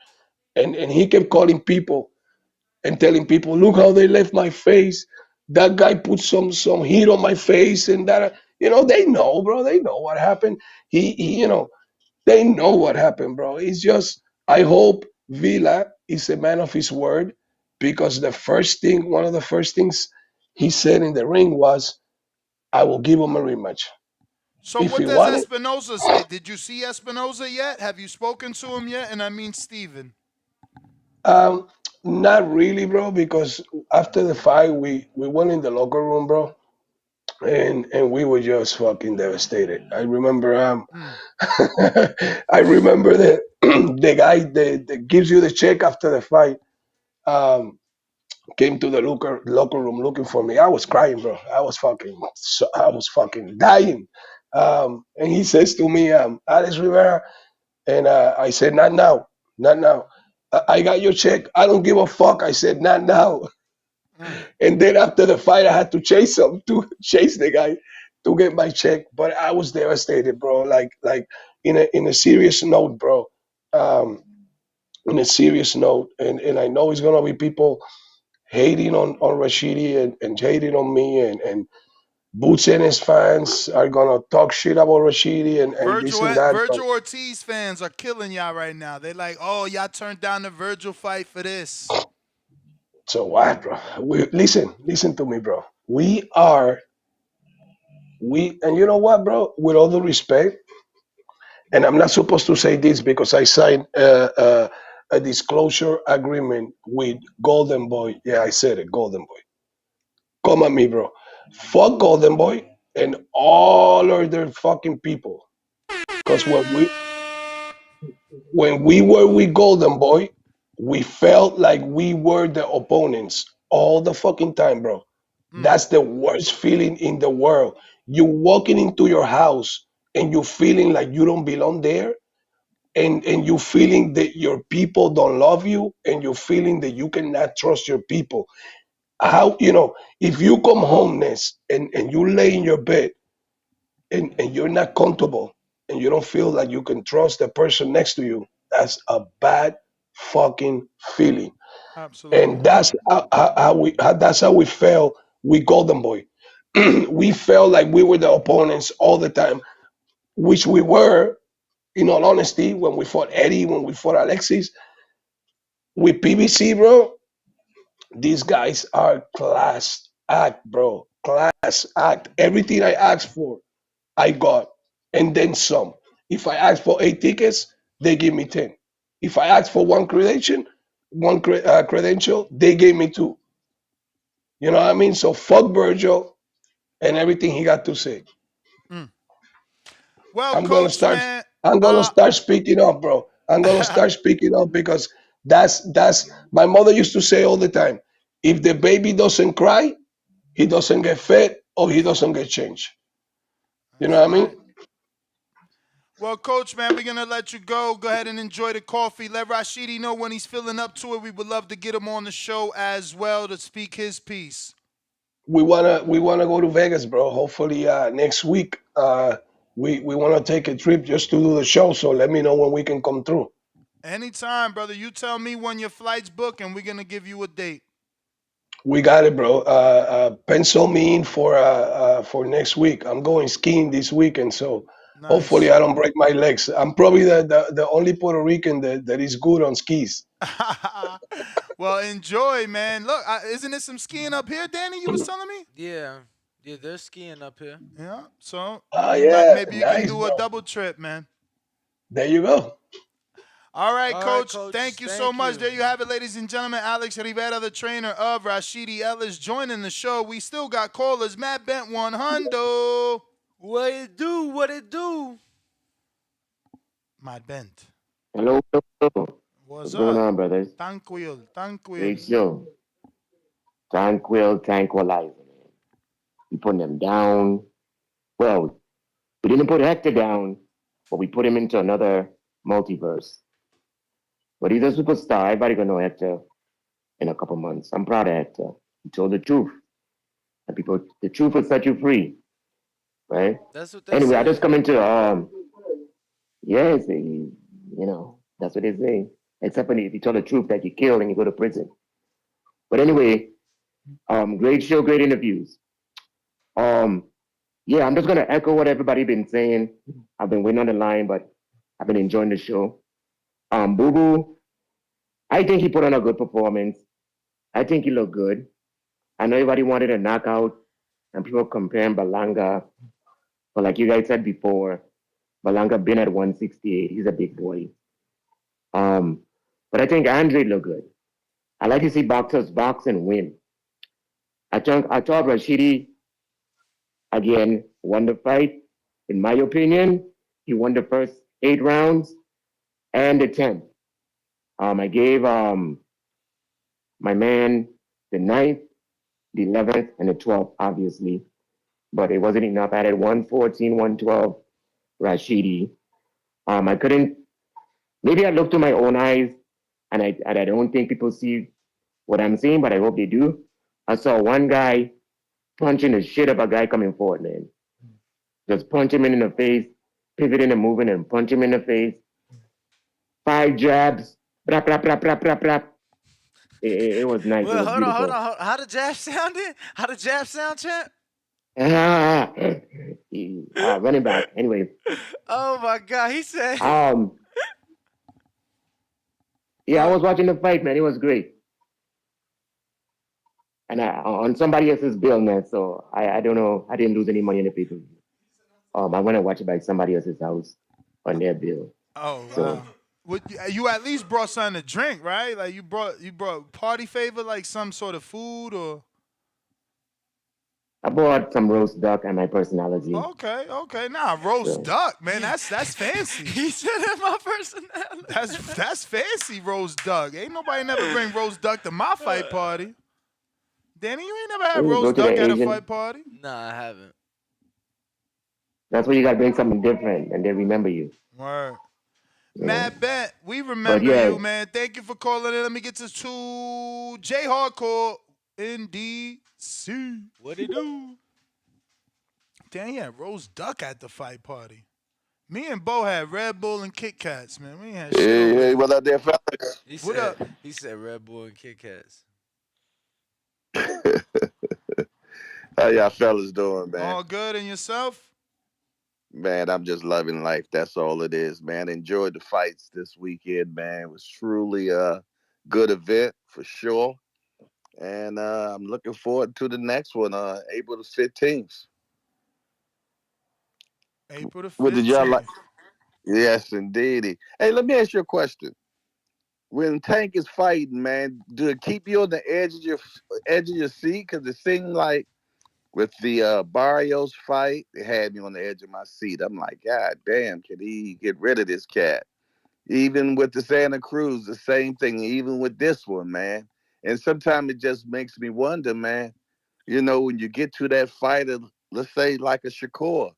and he kept calling people and telling people, look how they left my face. That guy put some heat on my face, and that they know, bro. They know what happened. They know what happened, bro. It's just I hope Villa is a man of his word, because one of the first things he said in the ring was, "I will give him a rematch." So If what he does wanted, Espinoza say? Did you see Espinoza yet? Have you spoken to him yet? And I mean Steven. um, not really, bro, because after the fight, we went in the locker room, bro, and we were just fucking devastated. I remember Mm. I remember the the guy that gives you the check after the fight um came to the locker room looking for me. I was crying, bro. I was fucking dying. And he says to me, Alex Rivera, and I said, not now, not now. I got your check. I don't give a fuck. I said, not now. Mm. And then after the fight, I had to chase him to chase the guy to get my check. But I was devastated, bro. Like in a serious note, bro. Um, in a serious note, and I know it's gonna be people hating on Rashidi and hating on me, and Boots and his fans are gonna talk shit about Rashidi and this and that. But Virgil Ortiz fans are killing y'all right now. They like, oh, y'all turned down the Virgil fight for this. so what, bro? Listen to me, bro. And you know what, bro? With all the respect, and I'm not supposed to say this because I signed a disclosure agreement with Golden Boy. Yeah, I said it, Golden Boy. Come at me, bro. Fuck Golden Boy and all other fucking people. Because when we were with Golden Boy, we felt like we were the opponents all the fucking time, bro. Mm. That's the worst feeling in the world. You walking into your house and you feeling like you don't belong there, and you feeling that your people don't love you, and you feeling that you cannot trust your people. How, if you come homeless and you lay in your bed and you're not comfortable and you don't feel like you can trust the person next to you, that's a bad fucking feeling. And Absolutely. that's how we felt with Golden Boy. We felt like we were the opponents all the time, which we were, in all honesty, when we fought Eddie, when we fought Alexis. With PBC, bro, these guys are class act, bro. Class act. Everything I asked for, I got, and then some. If I ask for 8 tickets, they give me 10. If I ask for one credential, they gave me two. You know what I mean? So fuck Virgil and everything he got to say. Mm. Well, I'm gonna coach, start. man. I'm gonna start speaking up, bro. I'm gonna start speaking up because that's my mother used to say all the time. If the baby doesn't cry, he doesn't get fed or he doesn't get changed. You know That's what I mean? right. Well, coach, man, we're gonna let you go. Go ahead and enjoy the coffee. Let Rashidi know when he's feeling up to it. We would love to get him on the show as well to speak his piece. We wanna go to Vegas, bro. Hopefully next week. We wanna take a trip just to do the show. So let me know when we can come through. Anytime, brother. You tell me when your flight's booked, and we're gonna give you a date. We got it, bro. Pencil me in for next week. I'm going skiing this weekend, so hopefully Nice. I don't break my legs. I'm probably the only Puerto Rican that is good on skis. Well, enjoy, man. Look, isn't there some skiing up here, Danny? You was telling me. Yeah, yeah, they're skiing up here. Yeah. So Oh you might yeah, maybe you can nice, do a bro. double trip, man. There you go. All right, All right, coach. coach. Thank you so Thank much. you. There you have it, ladies and gentlemen. Alex Rivera, the trainer of Rashidi Ellis, joining the show. We still got callers. Matt Bent, one hundo. What it do? What it do? Matt Bent. Hello, hello. What's What's going up? on, brothers? Tranquil, tranquil. Great show. Tranquilizer. We putting them down. Well, we didn't put Hector down, but we put him into another multiverse. But he's a superstar. Everybody gonna know Hector in a couple months. I'm proud of Hector. He told the truth. And people, the truth will set you free, right? That's what they Anyway, I say. just come into yes, that's what they say. Except when if you tell the truth that you kill and you go to prison. But anyway, great show, great interviews. Um, yeah, I'm just gonna echo what everybody been saying. I've been waiting on the line, but I've been enjoying the show. Boo Boo, I think he put on a good performance. I think he looked good. I know everybody wanted a knockout, and people comparing Balanga But like you guys said before, Balanga been at 168. He's a big boy. Um, but I think Andre look good. I like to see boxers box and win. I thought Rashidi again won the fight. In my opinion, he won the first 8 rounds and the 10th. I gave my man the ninth, the 11th, and the 12th, obviously, but it wasn't enough. I had 114, 112, Rashidi. I couldn't. Maybe I looked through my own eyes, and I don't think people see what I'm seeing, but I hope they do. I saw one guy punching the shit up a guy coming forward, man. Just punch him in the face, pivoting and moving, and punch him in the face. 5 jabs, brap, brap, brap, brap, brap, brap. It was nice. It Well, was hold on, hold beautiful. on. How the jab sounded? How the jab sound, champ? Running back. Anyway, Oh my God, he said. um, yeah, I was watching the fight, man. It was great, and on somebody else's bill, man. So I don't know. I didn't lose any money in the paper. I went to watch it by somebody else's house on their bill. Oh So wow. You at least brought something to drink, right? Like you brought party favor, like some sort of food or. I bought some roast duck and my personality. Okay, okay. Nah, roast So duck, man. That's fancy. He said that my personality. That's fancy roast duck. Ain't nobody never bring roast duck to my fight party. Danny, you ain't never had when you go roast to the duck at a Asian, fight party. Nah, I haven't. that's where you gotta bring something different, and they remember you. Word. Yeah. Matt Bet, we But remember yeah, you, man. Thank you for calling in. Let me get to J Hardcore in DC. What it do? Damn, yeah, roast duck at the fight party. Me and Bo had Red Bull and Kit Kats, man. We ain't had shit Hey, over hey, here. what up there, fellas? He What said up? he said Red Bull and Kit Kats. How y'all fellas doing, man? All good and yourself? Man, I'm just loving life. That's all it is, man. Enjoyed the fights this weekend, man. It was truly a good event for sure. And I'm looking forward to the next one, April the 15th. April the What did y'all like? 15th. Yes, indeed. Hey, let me ask you a question. When Tank is fighting, man, do it keep you on the edge of your seat? Because it seemed like with the Barrios fight, it had me on the edge of my seat. I'm like, God damn, can he get rid of this cat? Even with the Santa Cruz, the same thing. Even with this one, man. And sometimes it just makes me wonder, man. You know, when you get to that fighter, let's say like a Shakur,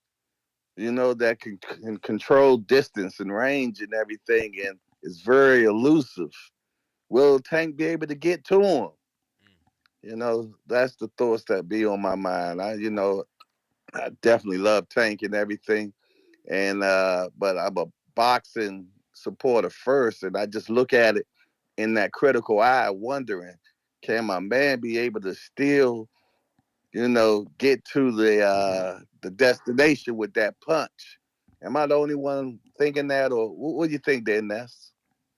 that can control distance and range and everything, and is very elusive. Will Tank be able to get to him? That's the thoughts that be on my mind. I definitely love Tank and everything, and but I'm a boxing supporter first, and I just look at it in that critical eye, wondering, can my man be able to still, get to the destination with that punch? Am I the only one thinking that, or what do you think, there, Ness?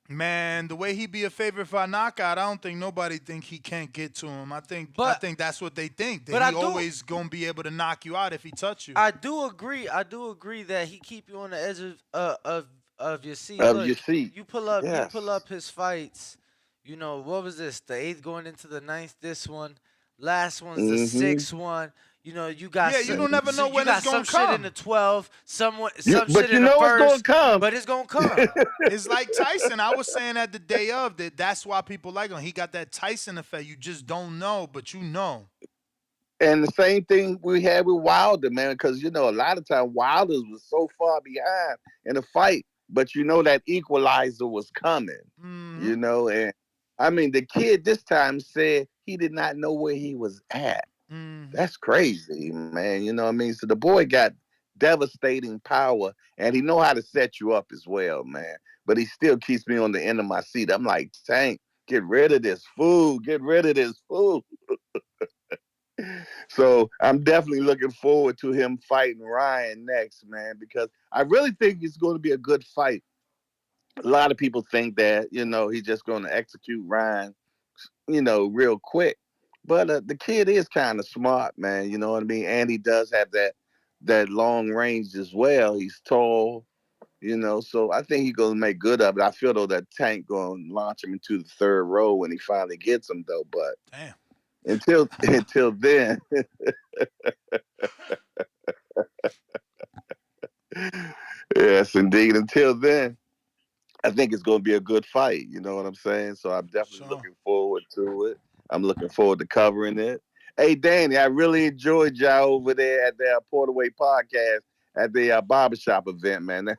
Man, the way he be a favorite for a knockout, I don't think nobody think he can't get to him. I But think that's what they think, that but I he do always gonna be able to knock you out if he touch you. I do agree. I do agree that he keep you on the edge of your seat. Of Look, your seat, you yes. pull up his fights. What was this? The eighth going into the ninth. This one, last one's the Mm-hmm. sixth one. Yeah, you don't never know You when it's got gonna some shit in come. the 12, some shit But you in the know it's gonna first, come. but it's gonna come. It's like Tyson. I was saying at the day of that's why people like him. He got that Tyson effect. You just don't know, but you know. And the same thing we had with Wilder, man, because a lot of time Wilder was so far behind in the fight, but that equalizer was coming, Mm-hmm. and I mean the kid this time said he did not know where he was at. Mm-hmm. That's crazy, man. You know what I mean? So the boy got devastating power, and he know how to set you up as well, man. But he still keeps me on the end of my seat. I'm like, Tank, get rid of this fool. Get rid of this fool. So I'm definitely looking forward to him fighting Ryan next, man, because I really think it's going to be a good fight. A lot of people think that, he's just going to execute Ryan, real quick. But the kid is kind of smart, man. You know what I mean? And he does have that that long range as well. He's tall, so I think he's gonna make good of it. I feel though that Tank gonna launch him into the third row when he finally gets him though. But Damn. until then, yes, indeed. Until then, I think it's gonna be a good fight. You know what I'm saying? So I'm definitely Sure. looking forward to it. I'm looking forward to covering it. Hey, Danny, I really enjoyed y'all over there at the Porterway podcast at the barbershop event, man.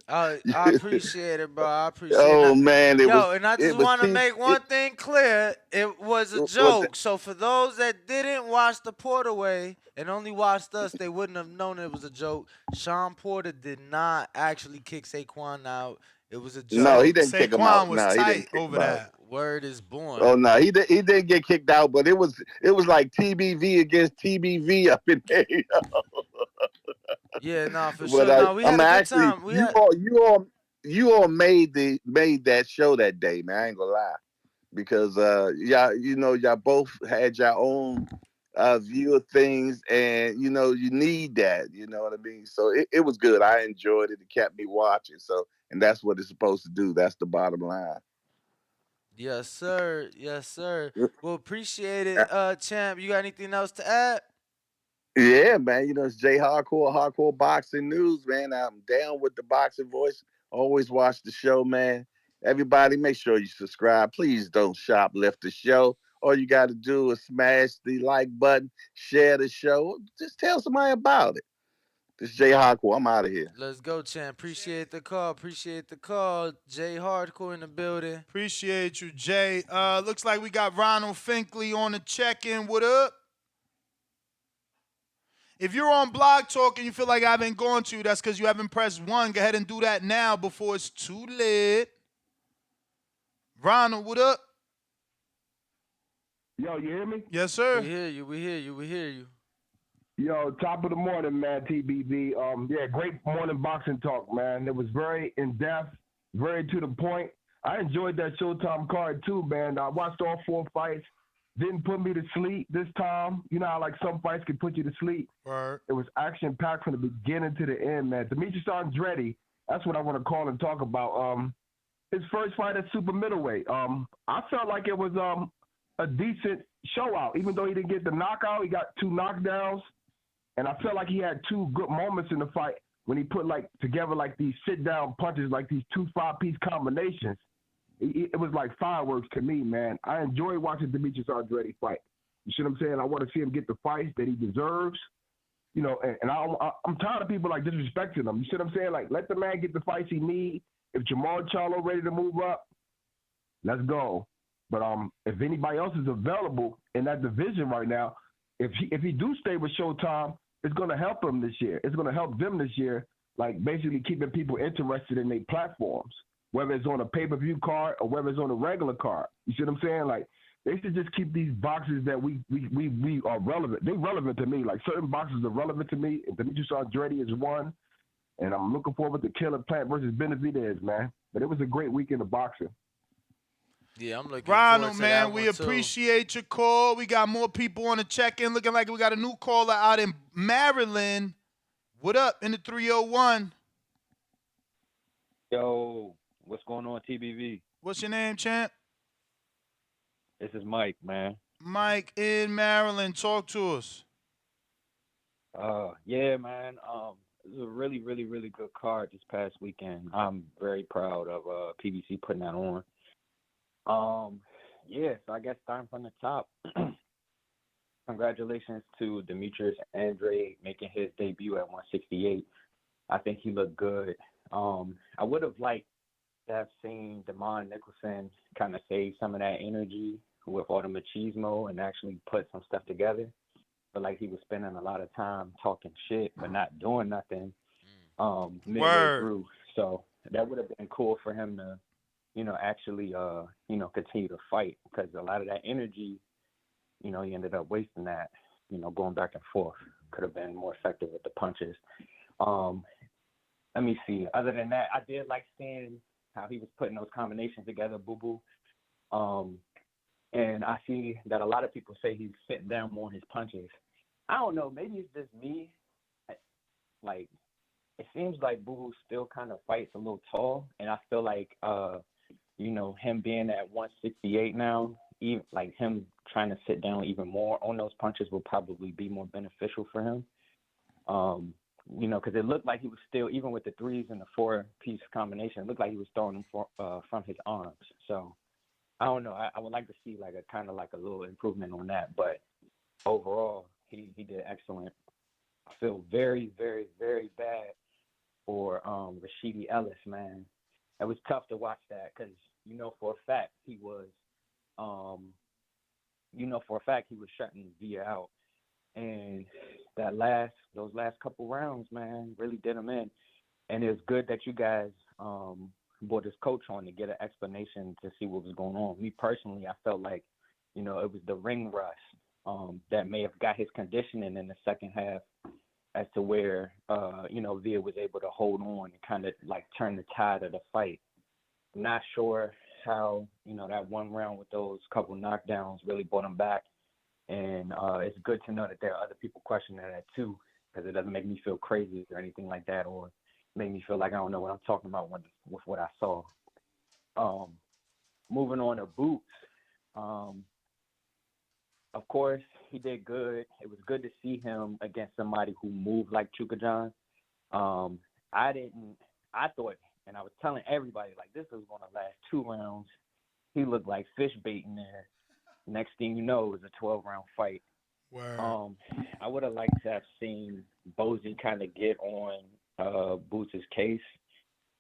I appreciate it, bro. I appreciate it. Oh Now, man, yo, and I just it was want to make one thing clear. It was a what joke. So for those that didn't watch the Porterway and only watched us, they wouldn't have known it was a joke. Sean Porter did not actually kick Saquon out. It was a no, he joke. didn't kick him out. Saquon was No, he didn't tight kick over him out. that. Word is born. Oh no, he didn't get kicked out, but it was like TBV against TBV up in there. Yeah, no, for But sure. No, we had I'm a good actually time. We had you all made that show that day, man. I ain't gonna lie, because y'all both had your own view of things, and you need that. You know what I mean? So it was good. I enjoyed it. It kept me watching. So and that's what it's supposed to do. That's the bottom line. Yes, sir. Yes, sir. Well, appreciate it, champ. You got anything else to add? Yeah, man. It's Jay Hardcore Boxing News, man. I'm down with the boxing voice. Always watch the show, man. Everybody, make sure you subscribe. Please don't shoplift the show. All you got to do is smash the like button, share the show. Just tell somebody about it. This is Jay Hardcore. I'm out of here. Let's go, champ. Appreciate the call. Appreciate the call. Jay Hardcore in the building. Appreciate you, Jay. Looks like we got Ronald Finkley on the check-in. What up? If you're on Blog Talk and you feel like I haven't gone to, that's because you haven't pressed 1. Go ahead and do that now before it's too late. Ronald, what up? Yo, you hear me? Yes, sir. We hear you. We hear you. We hear you. Yo, top of the morning, man, TBB. Yeah, great morning boxing talk, man. It was very in-depth, very to the point. I enjoyed that Showtime card, too, man. I watched all 4 fights. Didn't put me to sleep this time. You know how, like, some fights can put you to sleep? Right. It was action-packed from the beginning to the end, man. Demetrius Andretti, that's what I want to call and talk about. His first fight at super middleweight. I felt like it was a decent show out. Even though he didn't get the knockout, he got 2 knockdowns. And I felt like he had 2 good moments in the fight when he put together these sit-down punches, like these 2 5-piece combinations. It was like fireworks to me, man. I enjoy watching Demetrius Andretti fight. You see what I'm saying? I want to see him get the fights that he deserves. And I'm tired of people disrespecting him. You see what I'm saying? Like, let the man get the fights he needs. If Jamal Charlo ready to move up, let's go. But if anybody else is available in that division right now, if he do stay with Showtime, it's going to help him this year. It's going to help them this year, basically keeping people interested in their platforms, whether it's on a pay-per-view card or whether it's on a regular card. You see what I'm saying? Like, they should just keep these boxes that we are relevant. They're relevant to me. Like, certain boxes are relevant to me. Demetrius Andretti is one, and I'm looking forward to Caleb Plant versus Benavidez, man. But it was a great weekend of boxing. Yeah, I'm looking forward Ronald, to man, that we one, too. appreciate your call. We got more people on the check-in. Looking like we got a new caller out in Maryland. What up in the 301? Yo, what's going on, TBV? What's your name, champ? This is Mike, man. Mike in Maryland. Talk to us. Yeah, man. It was a really, really, really good card this past weekend. I'm very proud of PBC putting that on. Yeah, so I guess starting from the top, congratulations to Demetrius Andre making his debut at 168. I think he looked good. I would have liked to have seen Damon Nicholson kind of save some of that energy with all the machismo and actually put some stuff together. But like he was spending a lot of time talking shit but not doing nothing midway through. So that would have been cool for him to, actually, continue to fight, because a lot of that energy, he ended up wasting that, going back and forth. Could have been more effective with the punches. Let me see. Other than that, I did like seeing how he was putting those combinations together, Boo Boo. And I see that a lot of people say he's sitting down more on his punches. I don't know. Maybe it's just me. like it seems like Boo Boo still kind of fights a little tall, and I feel like him being at 168 now, even like him trying to sit down even more on those punches will probably be more beneficial for him. Because it looked like he was still, even with the threes and the four-piece combination, it looked like he was throwing them from his arms. So I don't know. I would like to see like a kind of like a little improvement on that. But overall, he did excellent. I feel very, very, very bad for Rashidi Ellis, man. It was tough to watch that because for a fact he was, shutting Via out. And those last couple rounds, man, really did him in. And it's good that you guys brought his coach on to get an explanation to see what was going on. Me personally, I felt like, it was the ring rust that may have got his conditioning in the second half, as to where Via was able to hold on and kind of like turn the tide of the fight. I'm not sure how that one round with those couple knockdowns really brought him back. And it's good to know that there are other people questioning that too, because it doesn't make me feel crazy or anything like that, or make me feel like I don't know what I'm talking about with what I saw. Moving on to Boots. Of course, he did good. It was good to see him against somebody who moved like Chukajan. I thought, and I was telling everybody, like, this was going to last 2 rounds. He looked like fish bait in there. Next thing you know, it was a 12-round fight. Word. I would have liked to have seen Bozy kind of get on Boots' case.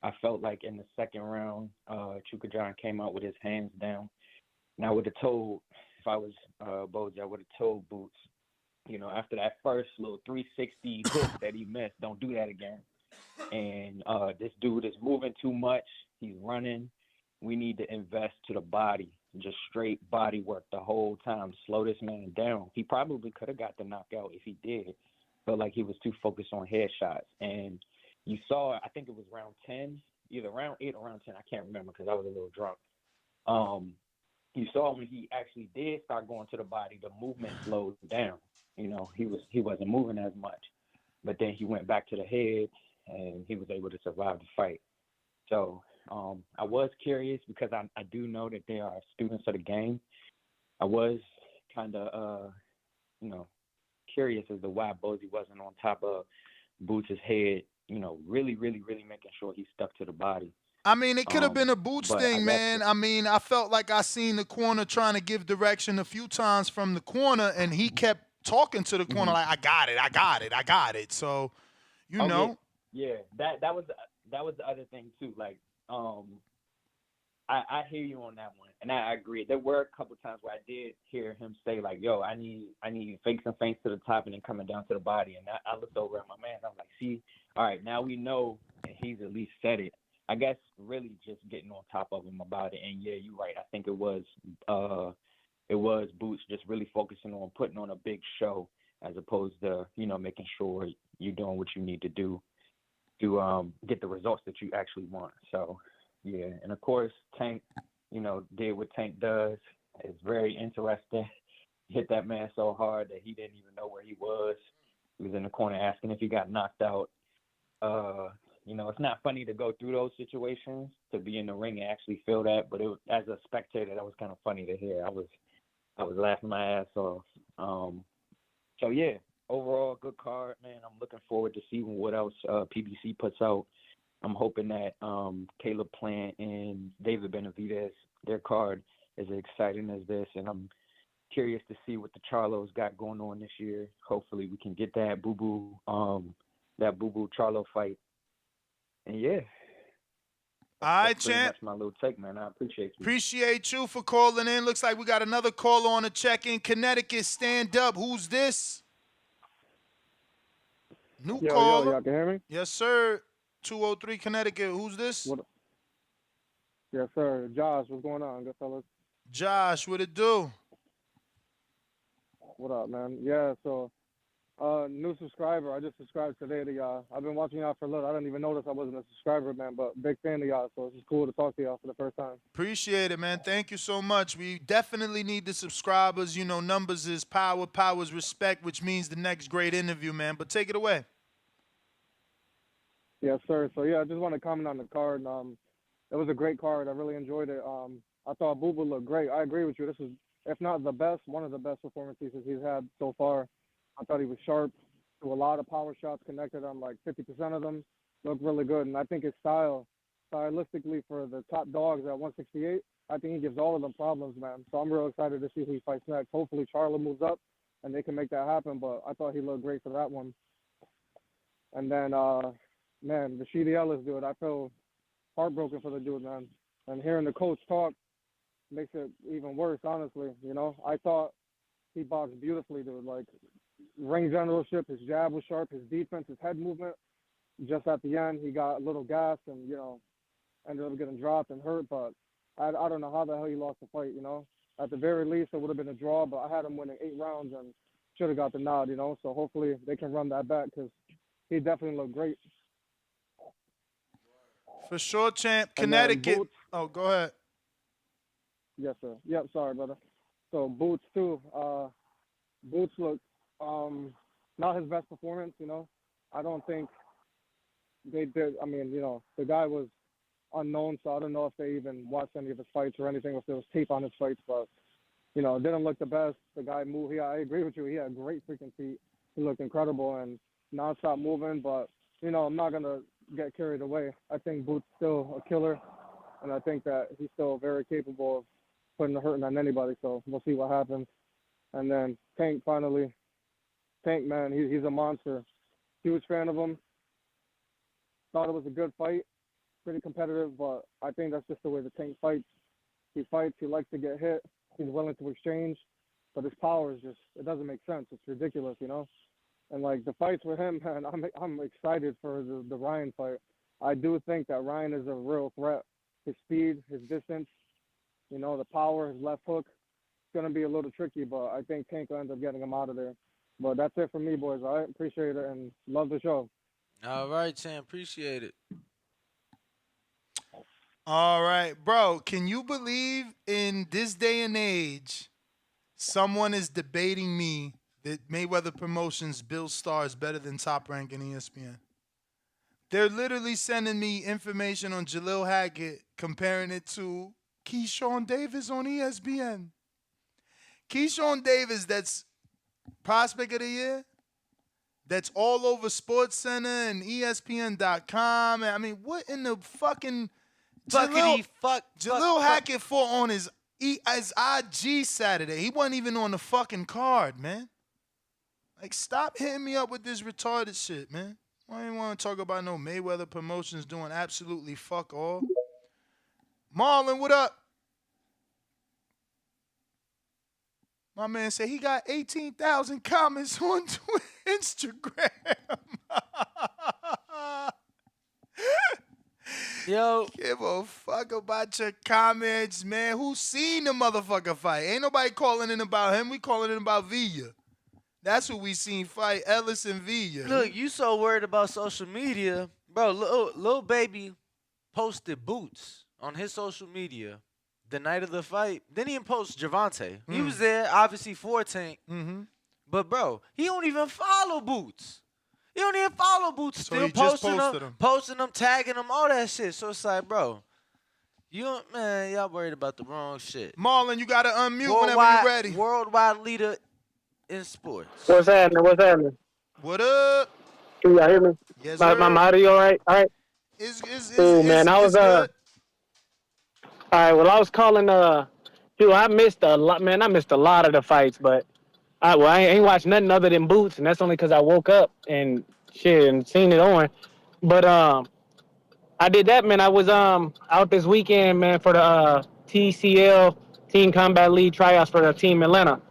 I felt like in the second round, Chukajan came out with his hands down. And I would have told, if I was Bozy, I would have told Boots, after that first little 360 hook that he missed, don't do that again. And this dude is moving too much. He's running. We need to invest to the body, just straight body work the whole time. Slow this man down. He probably could have got the knockout if he did. Felt like he was too focused on headshots. And you saw, I think it was round 10, either round 8 or round 10. I can't remember because I was a little drunk. You saw when he actually did start going to the body, the movement slowed down. He wasn't moving as much. But then he went back to the head, and he was able to survive the fight. So I was curious because I do know that they are students of the game. I was kind of, curious as to why Bozy wasn't on top of Boots' head, really, really, really making sure he stuck to the body. I mean, it could have been a Boots But thing, man. I mean, I felt like I seen the corner trying to give direction a few times from the corner, and he kept talking to the corner like, I got it, I got it, I got it. So, Yeah, that was the other thing too. Like, I hear you on that one, and I agree. There were a couple times where I did hear him say like, "Yo, I need fakes and feints to the top and then coming down to the body." And I looked over at my man. I was like, "See, all right, now we know." And he's at least said it. I guess really just getting on top of him about it. And yeah, you're right. I think it was Boots just really focusing on putting on a big show as opposed to making sure you're doing what you need to do to get the results that you actually want. So. Yeah, and of course, Tank, did what Tank does. It's very interesting. Hit that man so hard that he didn't even know where he was. He was in the corner asking if he got knocked out. It's not funny to go through those situations, to be in the ring and actually feel that, but as a spectator, that was kind of funny to hear. I was laughing my ass off. So yeah, overall, good card, man. I'm looking forward to seeing what else PBC puts out. I'm hoping that Caleb Plant and David Benavidez, their card is as exciting as this, and I'm curious to see what the Charlos got going on this year. Hopefully, we can get that Boo Boo Charlo fight. And yeah, all right, that's pretty champ. much my little take, man. I appreciate you. Appreciate you for calling in. Looks like we got another caller on the check-in. Connecticut, stand up. Who's this? New caller. Yo, y'all can hear me? Yes, sir. 203 Connecticut. Who's this? Yes, sir. Josh, what's going on, good fellas? Josh, what it do? What up, man? Yeah, so new subscriber. I just subscribed today to y'all. I've been watching y'all for a little. I didn't even notice I wasn't a subscriber, man, but big fan of y'all, so it's just cool to talk to y'all for the first time. Appreciate it, man. Thank you so much. We definitely need the subscribers. Numbers is power, power is respect, which means the next great interview, man. But take it away. Yes, sir. So yeah, I just want to comment on the card. It was a great card. I really enjoyed it. I thought Booba looked great. I agree with you. This is, if not the best, one of the best performances he's had so far. I thought he was sharp. To a lot of power shots, connected on like 50% of them. Looked really good, and I think his style, stylistically for the top dogs at 168, I think he gives all of them problems, man. So I'm real excited to see who he fights next. Hopefully Charlo moves up, and they can make that happen. But I thought he looked great for that one. And then, man, the Sheedy Ellis dude, I feel heartbroken for the dude, man. And hearing the coach talk makes it even worse, honestly. You know, I thought he boxed beautifully, dude. Like, ring generalship, his jab was sharp, his defense, his head movement. Just at the end, he got a little gas and, ended up getting dropped and hurt. But I don't know how the hell he lost the fight, At the very least, it would have been a draw, but I had him winning 8 rounds and should have got the nod, So hopefully they can run that back because he definitely looked great. For sure, champ. And then Connecticut. Boots. Oh, go ahead. Yes, sir. Yep, sorry, brother. So Boots too. Boots looked not his best performance, I don't think they did. I mean, the guy was unknown, so I don't know if they even watched any of his fights or anything, if there was tape on his fights, but it didn't look the best. The guy moved. Yeah, I agree with you. He had great freaking feet. He looked incredible and nonstop moving, but I'm not gonna get carried away. I think Boots still a killer, and I think that he's still very capable of putting a hurting on anybody. So we'll see what happens. And then Tank finally. Tank, man, he's a monster. Huge fan of him. Thought it was a good fight, pretty competitive, but I think that's just the way the Tank fights. He fights. He likes to get hit. He's willing to exchange, but his power is it doesn't make sense. It's ridiculous, And like the fights with him, man, I'm excited for the Ryan fight. I do think that Ryan is a real threat. His speed, his distance, the power, his left hook. It's gonna be a little tricky, but I think Tank will end up getting him out of there. But that's it for me, boys. All right, appreciate it and love the show. All right, champ. Appreciate it. All right, bro. Can you believe in this day and age, someone is debating me that Mayweather Promotions Bill Starr is better than Top Rank and ESPN? They're literally sending me information on Jalil Hackett, comparing it to Keyshawn Davis on ESPN. Keyshawn Davis, that's Prospect of the Year. That's all over SportsCenter and ESPN.com. I mean, what in the fucking Jalil Hackett fought on his IG Saturday. He wasn't even on the fucking card, man. Like, stop hitting me up with this retarded shit, man. I ain't want to talk about no Mayweather Promotions doing absolutely fuck all. Marlon, what up? My man said he got 18,000 comments on Instagram. Yo. Give a fuck about your comments, man. Who seen the motherfucker fight? Ain't nobody calling in about him. We calling in about Villa. That's who we seen fight, Ellis and Villa. Look, you so worried about social media. Bro, Lil Baby posted Boots on his social media the night of the fight. Then he post Gervonta. He was there, obviously, for Tank. Mm-hmm. But, bro, he don't even follow Boots. He don't even follow Boots. So Still he just posting them, tagging them, all that shit. So it's like, bro, y'all worried about the wrong shit. Marlon, you got to unmute whenever you're ready. Worldwide leader in sports. What's happening? What's happening? What up? Can y'all hear me? Yes, my, sir. my audio all right? All right. Cool, man. I was good. All right. Well, I was calling. Dude, I missed a lot, man. I missed a lot of the fights, but I ain't watched nothing other than Boots, and that's only because I woke up and shit and seen it on. But I did that, man. I was out this weekend, man, for the TCL Team Combat League tryouts for the Team Atlanta.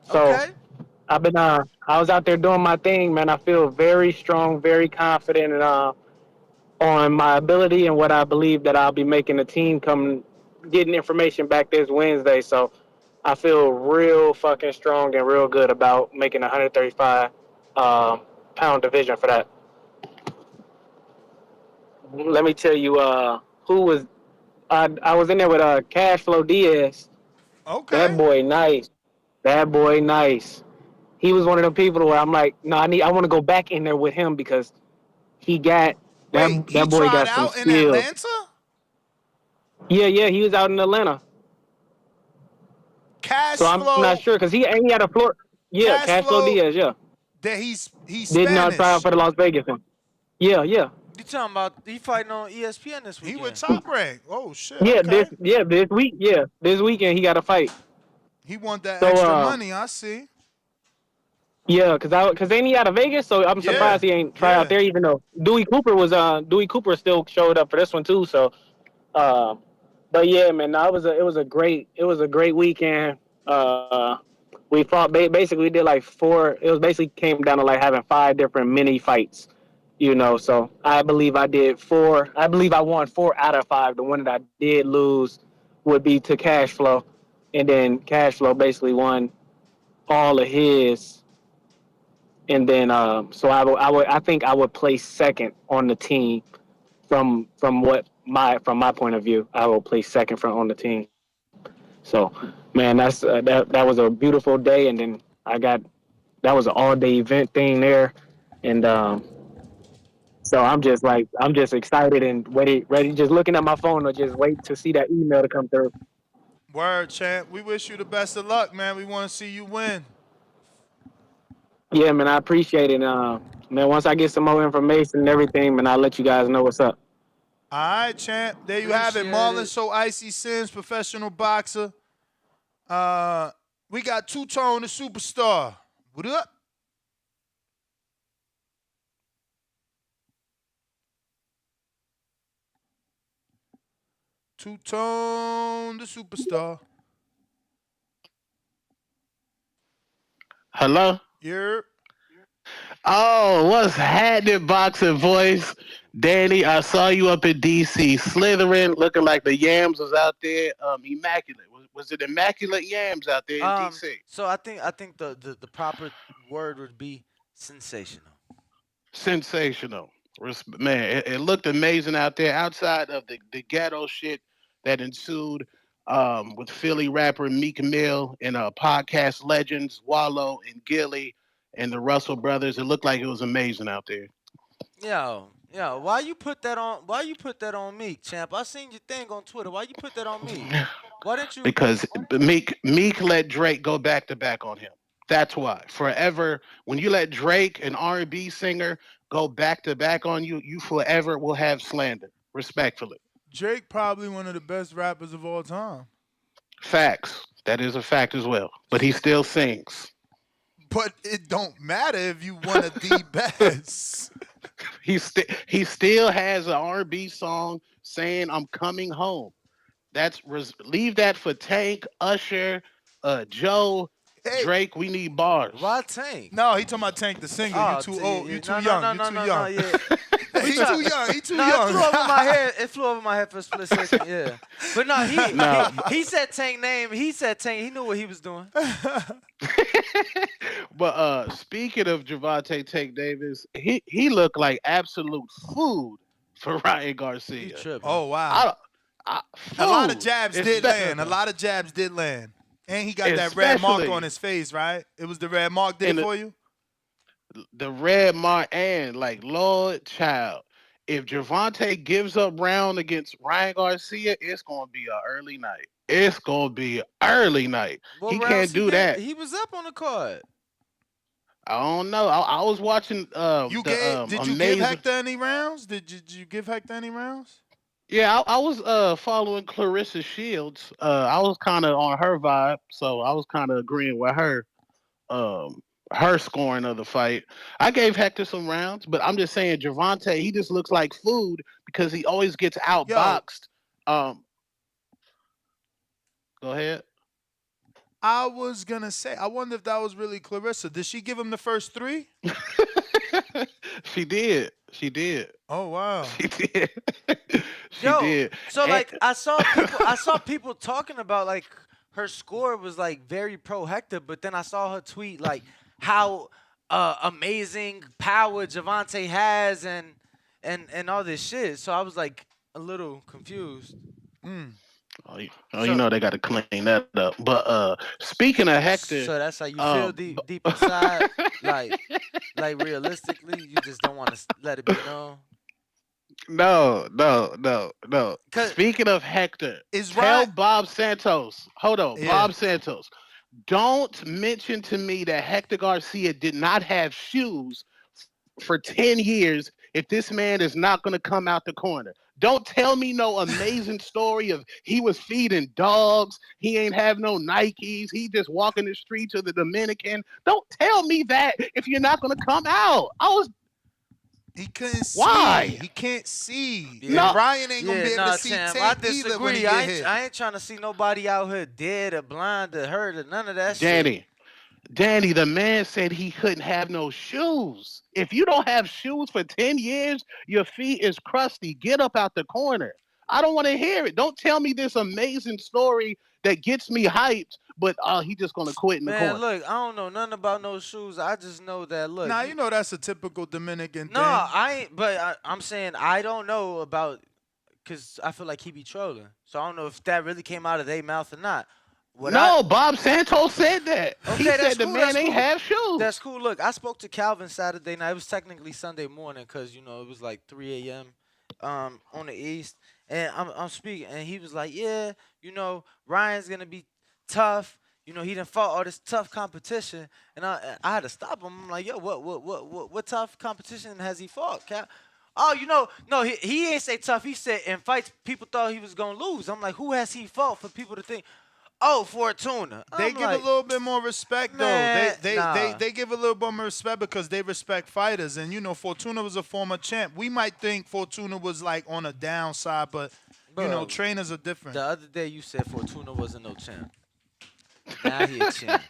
So I've been I was out there doing my thing, man. I feel very strong, very confident, and on my ability and what I believe that I'll be making the team come getting information back this Wednesday. So I feel real fucking strong and real good about making a 135 pound division for that. Let me tell you who was I was in there with Cashflow Diaz. Okay. That boy nice. That boy nice. He was one of the people where I'm like, no, I want to go back in there with him because he got Wait, he That boy tried got some out in skills. Atlanta? Yeah, he was out in Atlanta. So Cash I'm not flow, sure because he had a floor. Yeah, cash Cashflow flow Diaz. Yeah, that he's did not try out Spanish. for the Las Vegas one. Yeah. You talking about he fighting on ESPN this He with weekend? Top Rank. Oh shit, Yeah, okay. this weekend he got a fight. He want that So extra money, I see. yeah, cause ain't he out of Vegas? So I'm Yeah, surprised he ain't try out yeah. there. Even though Dewey Cooper still showed up for this one too. So, uh, but yeah, man, no, it was a great weekend. We fought basically we did like four. It was basically came down to like having five different mini fights. So I believe I did four. I believe I won four out of five. The one that I did lose would be to Cashflow, and then Cashflow basically won all of his. And then so I think I would place second on the team from my point of view. I will place second on the team. So man, that was a beautiful day, and then that was an all day event thing there, and so I'm just excited and ready, just looking at my phone or just wait to see that email to come through. Word, champ. We wish you the best of luck, man. We want to see you win. Yeah, man, I appreciate it. Man, once I get some more information and everything, man, I'll let you guys know what's up. All right, champ. There you have it. Appreciate Marlon it. So Icy Sims, professional boxer. Uh, we got Two Tone, the superstar. What up? Two Tone, the superstar. Hello? Yeah. Oh, what's happening, boxing voice? Danny, I saw you up in DC slithering, looking like the yams was out there. Immaculate. Was it immaculate yams out there in DC? So I think the proper word would be sensational. Sensational. Man, it looked amazing out there outside of the ghetto shit that ensued with Philly rapper Meek Mill and podcast legends Wallow and Gilly and the Russell brothers. It looked like it was amazing out there. Yo, why you put that on? Why you put that on me, champ? I seen your thing on Twitter. Why you put that on me? Why didn't you? Because Meek let Drake go back to back on him. That's why. Forever, when you let Drake, an R&B singer, go back to back on you, you forever will have slander. Respectfully. Drake probably one of the best rappers of all time. Facts. That is a fact as well. But he still sings. But it don't matter if you one of the best. He still has an R&B song saying "I'm coming home." Leave that for Tank, Usher, Joe, Hey, Drake. We need bars. Why Tank? no, he talking about Tank the singer. You Oh, too old. yeah. You too No, young. no, You no, too no, young. no, yeah. He too young. He too No, young. it flew over my head. It flew over my head for a split second. Yeah, but no, No. he said Tank name. He said Tank. He knew what he was doing. But speaking of Gervonta Tank Davis, he looked like absolute food for Ryan Garcia. You tripping? Oh wow. A lot of Food. jabs did land. A lot of jabs did land. And he got that red mark on Especially his face, right? It was the red mark did in it for you? the red mark and like Lord Child. If Gervonta gives up round against Ryan Garcia, it's gonna be an early night. It's gonna be an early night. What He rounds can't he do gave? that. He was up on the card. I don't know. I was watching Did you give amazing. Hector any rounds? Did you give Hector any rounds? Yeah, I was following Clarissa Shields. I was kind of on her vibe, so I was kind of agreeing with um, her scoring of the fight. I gave Hector some rounds, but I'm just saying Gervonta, he just looks like food because he always gets Yo, outboxed. Um, Go ahead. I was gonna say, I wonder if that was really Clarissa. Did she give him the first three? She did. She did. Oh wow. She did. She Yo, did. so And, like I saw people talking about like her score was like very pro Hector, but then I saw her tweet like how amazing power Javante has and all this shit. So I was like a little confused. you So know they got to clean that up. But speaking of Hector, so that's how you feel deep inside, like realistically, you just don't want to let it be known. No. Cause Speaking of Hector, Is tell Ryan? Bob Santos. Hold on, Yeah. Bob Santos. Don't mention to me that Hector Garcia did not have shoes for 10 years if this man is not going to come out the corner. Don't tell me no amazing story of he was feeding dogs, he ain't have no Nikes, he just walking the streets of the Dominican. Don't tell me that if you're not going to come out. He couldn't see. Why? He can't see. yeah, And No, Ryan ain't gonna yeah, be able to nah, see champ. I tape either when he disagree. get hit. I ain't trying to see nobody out here dead or blind or hurt or none of that shit. Danny, the man said he couldn't have no shoes. If you don't have shoes for 10 years, your feet is crusty. Get up out the corner. I don't want to hear it. Don't tell me this amazing story that gets me hyped, but he just going to quit in the Man, corner. look, I don't know nothing about no shoes. I just know that look. Nah, you know that's a typical Dominican No, thing. I ain't. But I'm saying I don't know about because I feel like he be trolling. So I don't know if that really came out of their mouth or not. Bob Santos said that. He Okay, that's said the cool. man That's ain't cool. have shoes. That's cool. Look, I spoke to Calvin Saturday night. It was technically Sunday morning because it was like 3 a.m. On the East, and I'm speaking, and he was like, "Yeah, Ryan's gonna be tough. He done fought all this tough competition, and I had to stop him. I'm like, yo, what tough competition has he fought, Cal?" Oh, no, he ain't say tough. He said in fights people thought he was gonna lose. I'm like, who has he fought for people to think? Oh, Fortuna. They I'm give like, a little bit more respect though. man, They give a little bit more respect because they respect fighters. And Fortuna was a former champ. We might think Fortuna was like on a downside, but Bro, trainers are different. The other day you said Fortuna wasn't no champ. Now he a champ.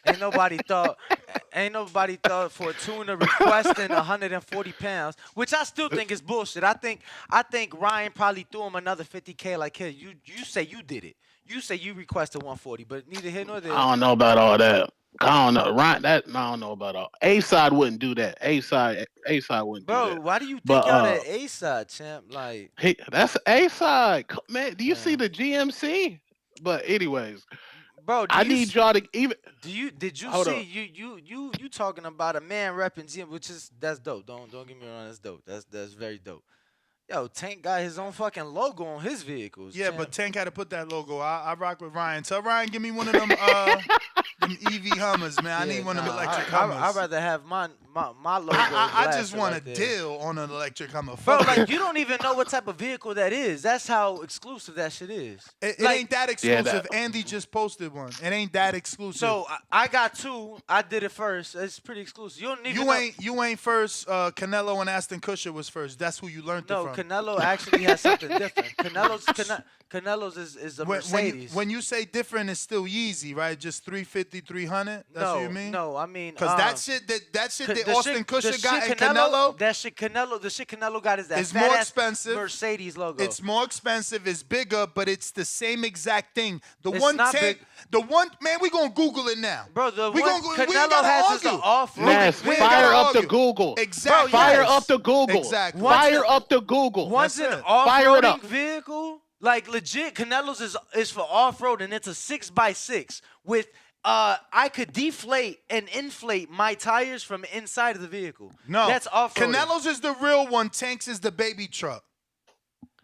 Ain't nobody thought Fortuna requesting 140 pounds, which I still think is bullshit. I think Ryan probably threw him another 50K. Like, hey, you say you did it. You say you requested 140, but neither here nor there. I don't know about all that. I don't know. Ryan, I don't know about all. A side wouldn't do that. A side wouldn't do Bro, that. why do you think But y'all that A side, champ? Like, that's A side, man. Do you see the GMC? But anyways, bro, I need y'all to even. Did you Hold see on. you talking about a man repping GM, that's dope. Don't get me wrong, that's dope. That's very dope. Yo, Tank got his own fucking logo on his vehicles. Yeah, champ. but Tank had to put that logo. I rock with Ryan. Tell Ryan, give me one of them them EV Hummers, man. I need one of them electric Hummers. I'd rather have my logo. I just blasted want right a there. deal on an electric Hummer. Bro, Fuck like it. you don't even know what type of vehicle that is. That's how exclusive that shit is. It Like, ain't that exclusive. Andy just posted one. It ain't that exclusive. So I got two. I did it first. It's pretty exclusive. You don't even know. You ain't first. Canelo and Aston Kutcher was first. That's who you learned No, it from. Canelo actually has something different. Canelo's is a Mercedes. When you say different, it's still Yeezy, right? Just 350, 300. That's what you mean? No, I mean Because that shit that Austin Kutcher got in Canelo, the shit Canelo got is that it's fat more ass expensive. Mercedes logo. It's more expensive. It's bigger, but it's the same exact thing. The It's one not tank, man, we gonna Google it now. Bro, the we one gonna, we ain't Canelo gotta has is argue. an off-road. Yes, We ain't fire gotta up the argue. Google. Exactly. Fire up the Google. Exactly. Fire up the Google. One's an Fire it off-roading up. vehicle. Like legit, Canelo's is for off-road, and it's a 6x6 with I could deflate and inflate my tires from inside of the vehicle. No, that's off-roading. Canelo's is the real one. Tanks is the baby truck.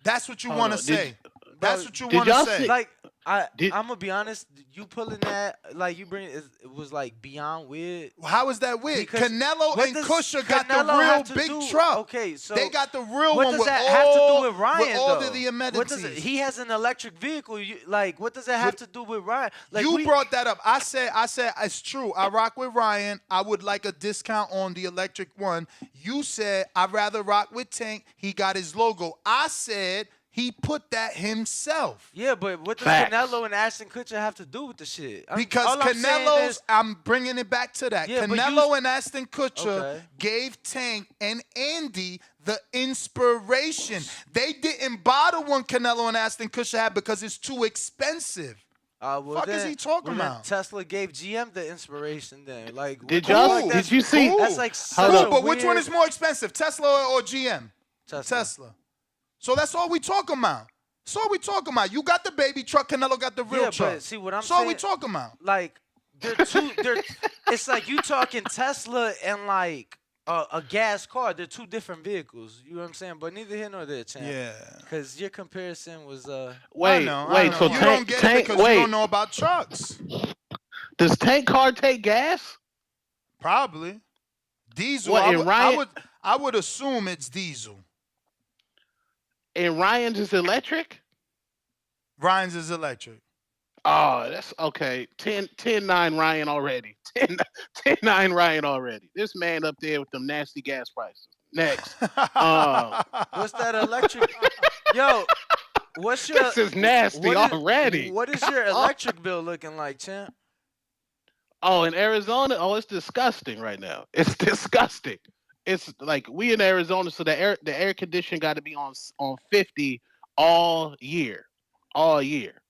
That's what you want to say. That's what you want to say. Like I'm gonna be honest, you pulling that like you bring it was like beyond weird. How is that weird? Because Canelo what and does Kutcher got Canelo the have real to big do- truck. Okay, so they got the real what one does with that all, have to do with Ryan with all though? the amenities. He has an electric vehicle. Like what does that have to do with Ryan? Like you brought that up. I said it's true. I rock with Ryan. I would like a discount on the electric one. You said I'd rather rock with Tank. He got his logo. I said he put that himself. Yeah, but what does Facts. Canelo and Ashton Kutcher have to do with the shit? Because all I'm saying Canelo's, is- I'm bringing it back to that. Yeah, but Canelo and Aston Kutcher Okay. gave Tank and Andy the inspiration. They didn't buy the one Canelo and Aston Kutcher had because it's too expensive. Well, Fuck is he talking then about? Tesla gave GM the inspiration. Then, like, Did what- y'all- like, did that's- you see- That's like Cool, such a but which one weird- is more expensive, Tesla or GM? Tesla. So that's all we talking about. That's all we talking about. You got the baby truck, Canelo got the real Yeah, truck. but see what I'm That's all we saying? talking about. Like, they're two. It's like you talking Tesla and like a gas car. They're two different vehicles. You know what I'm saying? But neither here nor there, champ. Yeah. Because your comparison was I Wait, know. wait. So You don't get it because you don't know about trucks. Does tank car take gas? Probably. Diesel. What, and Ryan, I would assume it's diesel. And Ryan's is electric? Ryan's is electric. Oh, that's okay. 10-9 Ryan already. 10-9 Ryan already. This man up there with them nasty gas prices. Next. What's that electric? Yo, what's your? This is nasty already. What is your electric bill looking like, champ? Oh, in Arizona? Oh, it's disgusting right now. It's disgusting. It's like we in Arizona, so the air condition got to be on 50 all year. All year.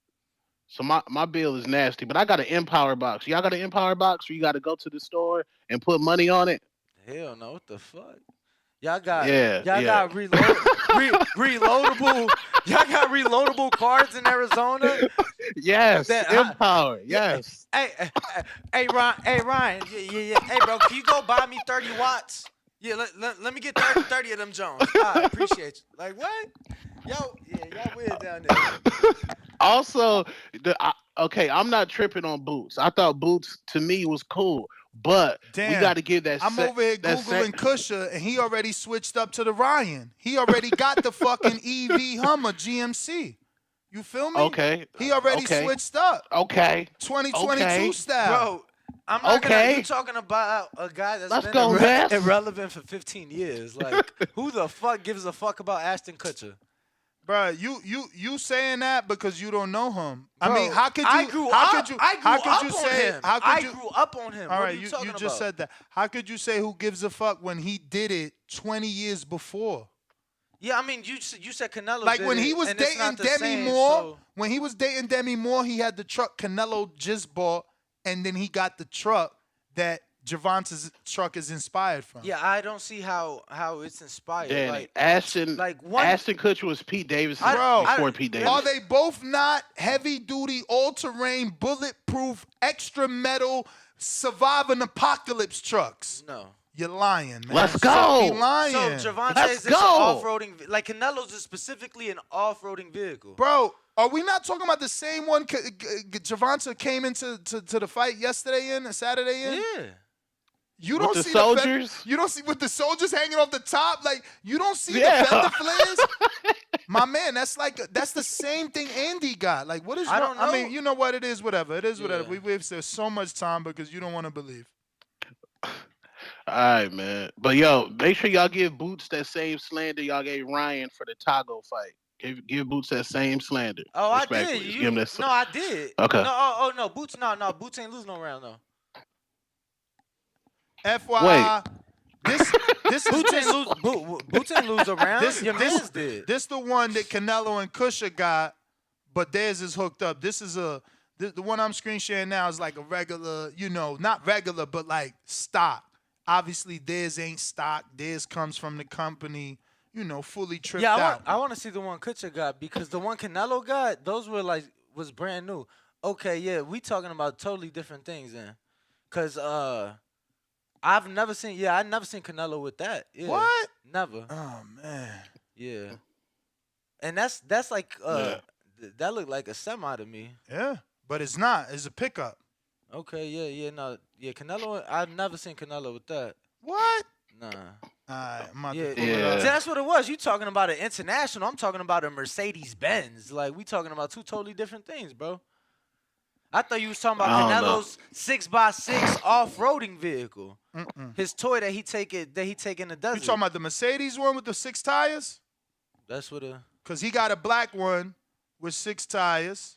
So my bill is nasty, but I got an Empower box. Y'all got an Empower box where you got to go to the store and put money on it? Hell no, what the fuck? Y'all got reloadable. Y'all got reloadable cards in Arizona. Yes, Empower. Yes. Hey, Ryan. Yeah. Hey, bro, can you go buy me 30 watts? Yeah, let me get 30 of them Jones. I appreciate you. Like what? Y'all weird down there. Also, okay, I'm not tripping on Boots. I thought Boots to me was cool, but we got to give that. I'm over here googling Kusha, and he already switched up to the Ryan. He already got the fucking EV Hummer GMC. You feel me? Okay. He already switched up. Okay. 2022 style. Bro, I'm not gonna. You talking about a guy that's been irrelevant for 15 years? Like, who the fuck gives a fuck about Ashton Kutcher? Bro, you saying that because you don't know him. Bro, I mean, how could you? I grew up on him. All What right, are you talking just about? said that. How could you say who gives a fuck when he did it 20 years before? Yeah, I mean, you said Canelo. Like did when he it, was and it's dating not the Demi same, Moore, so- when he was dating Demi Moore, he had the truck Canelo just bought, and then he got the truck that Gervonta's truck is inspired from. Yeah, I don't see how it's inspired. Danny, Like Ashton Kutcher was Pete Davidson before Pete Davidson. Are they both not heavy-duty, all-terrain, bulletproof, extra metal, survive an apocalypse trucks? No. You're lying, man. Let's go. He lying. So Gervonta is this off-roading, like Canelo's is specifically an off-roading vehicle. Bro, are we not talking about the same one Gervonta came into the fight Saturday in? Yeah. You don't with the see soldiers? You don't see with the soldiers hanging off the top. Like you don't see the fender flares. My man, that's the same thing Andy got. Like what is? I don't know. I mean, you know what? It is whatever. It is whatever. We've wasted so much time because you don't want to believe. All right, man. But yo, make sure y'all give Boots that same slander y'all gave Ryan for the Tago fight. Give Boots that same slander. Oh, I did. Respectfully. Give him that No, I did. Okay. No, no, Boots. No, Boots ain't losing no round though. FYI, this Boots ain't lose a round. Your man's did. This the one that Canelo and Kusha got, but theirs is hooked up. This is the one I'm screen sharing now is like a regular, not regular, but like stock. Obviously, theirs ain't stock. Theirs comes from the company, fully tripped out. I want to see the one Kutcher got because the one Canelo got, those was brand new. Okay, yeah, we talking about totally different things then, cause I've never seen Canelo with that. Yeah, what? Never. Oh man. Yeah, and that's like that looked like a semi to me. Yeah, but it's not. It's a pickup. Okay, yeah, Canelo. I've never seen Canelo with that. What? Nah. Yeah. See, that's what it was. You talking about an international. I'm talking about a Mercedes Benz. Like we talking about two totally different things, bro. I thought you was talking about Canelo's 6x6 off-roading vehicle. His toy that he take in the desert. You talking about the Mercedes one with the 6 tires? That's what Cause he got a black one with 6 tires.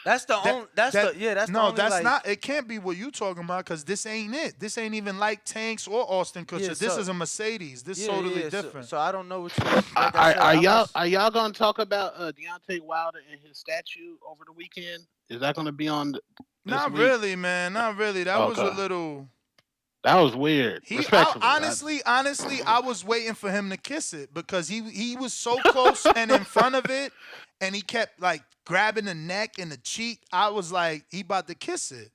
That's the only. That's not. It can't be what you talking about because this ain't it. This ain't even like Tanks or Austin Kutcher. Yeah, this is a Mercedes. This is totally different. So I don't know what you. Are y'all gonna talk about Deontay Wilder and his statue over the weekend? Is that gonna be on? Not really, man. Not really. That was a little. That was weird. Honestly, I was waiting for him to kiss it because he was so close and in front of it, and he kept like grabbing the neck and the cheek. I was like, he about to kiss it.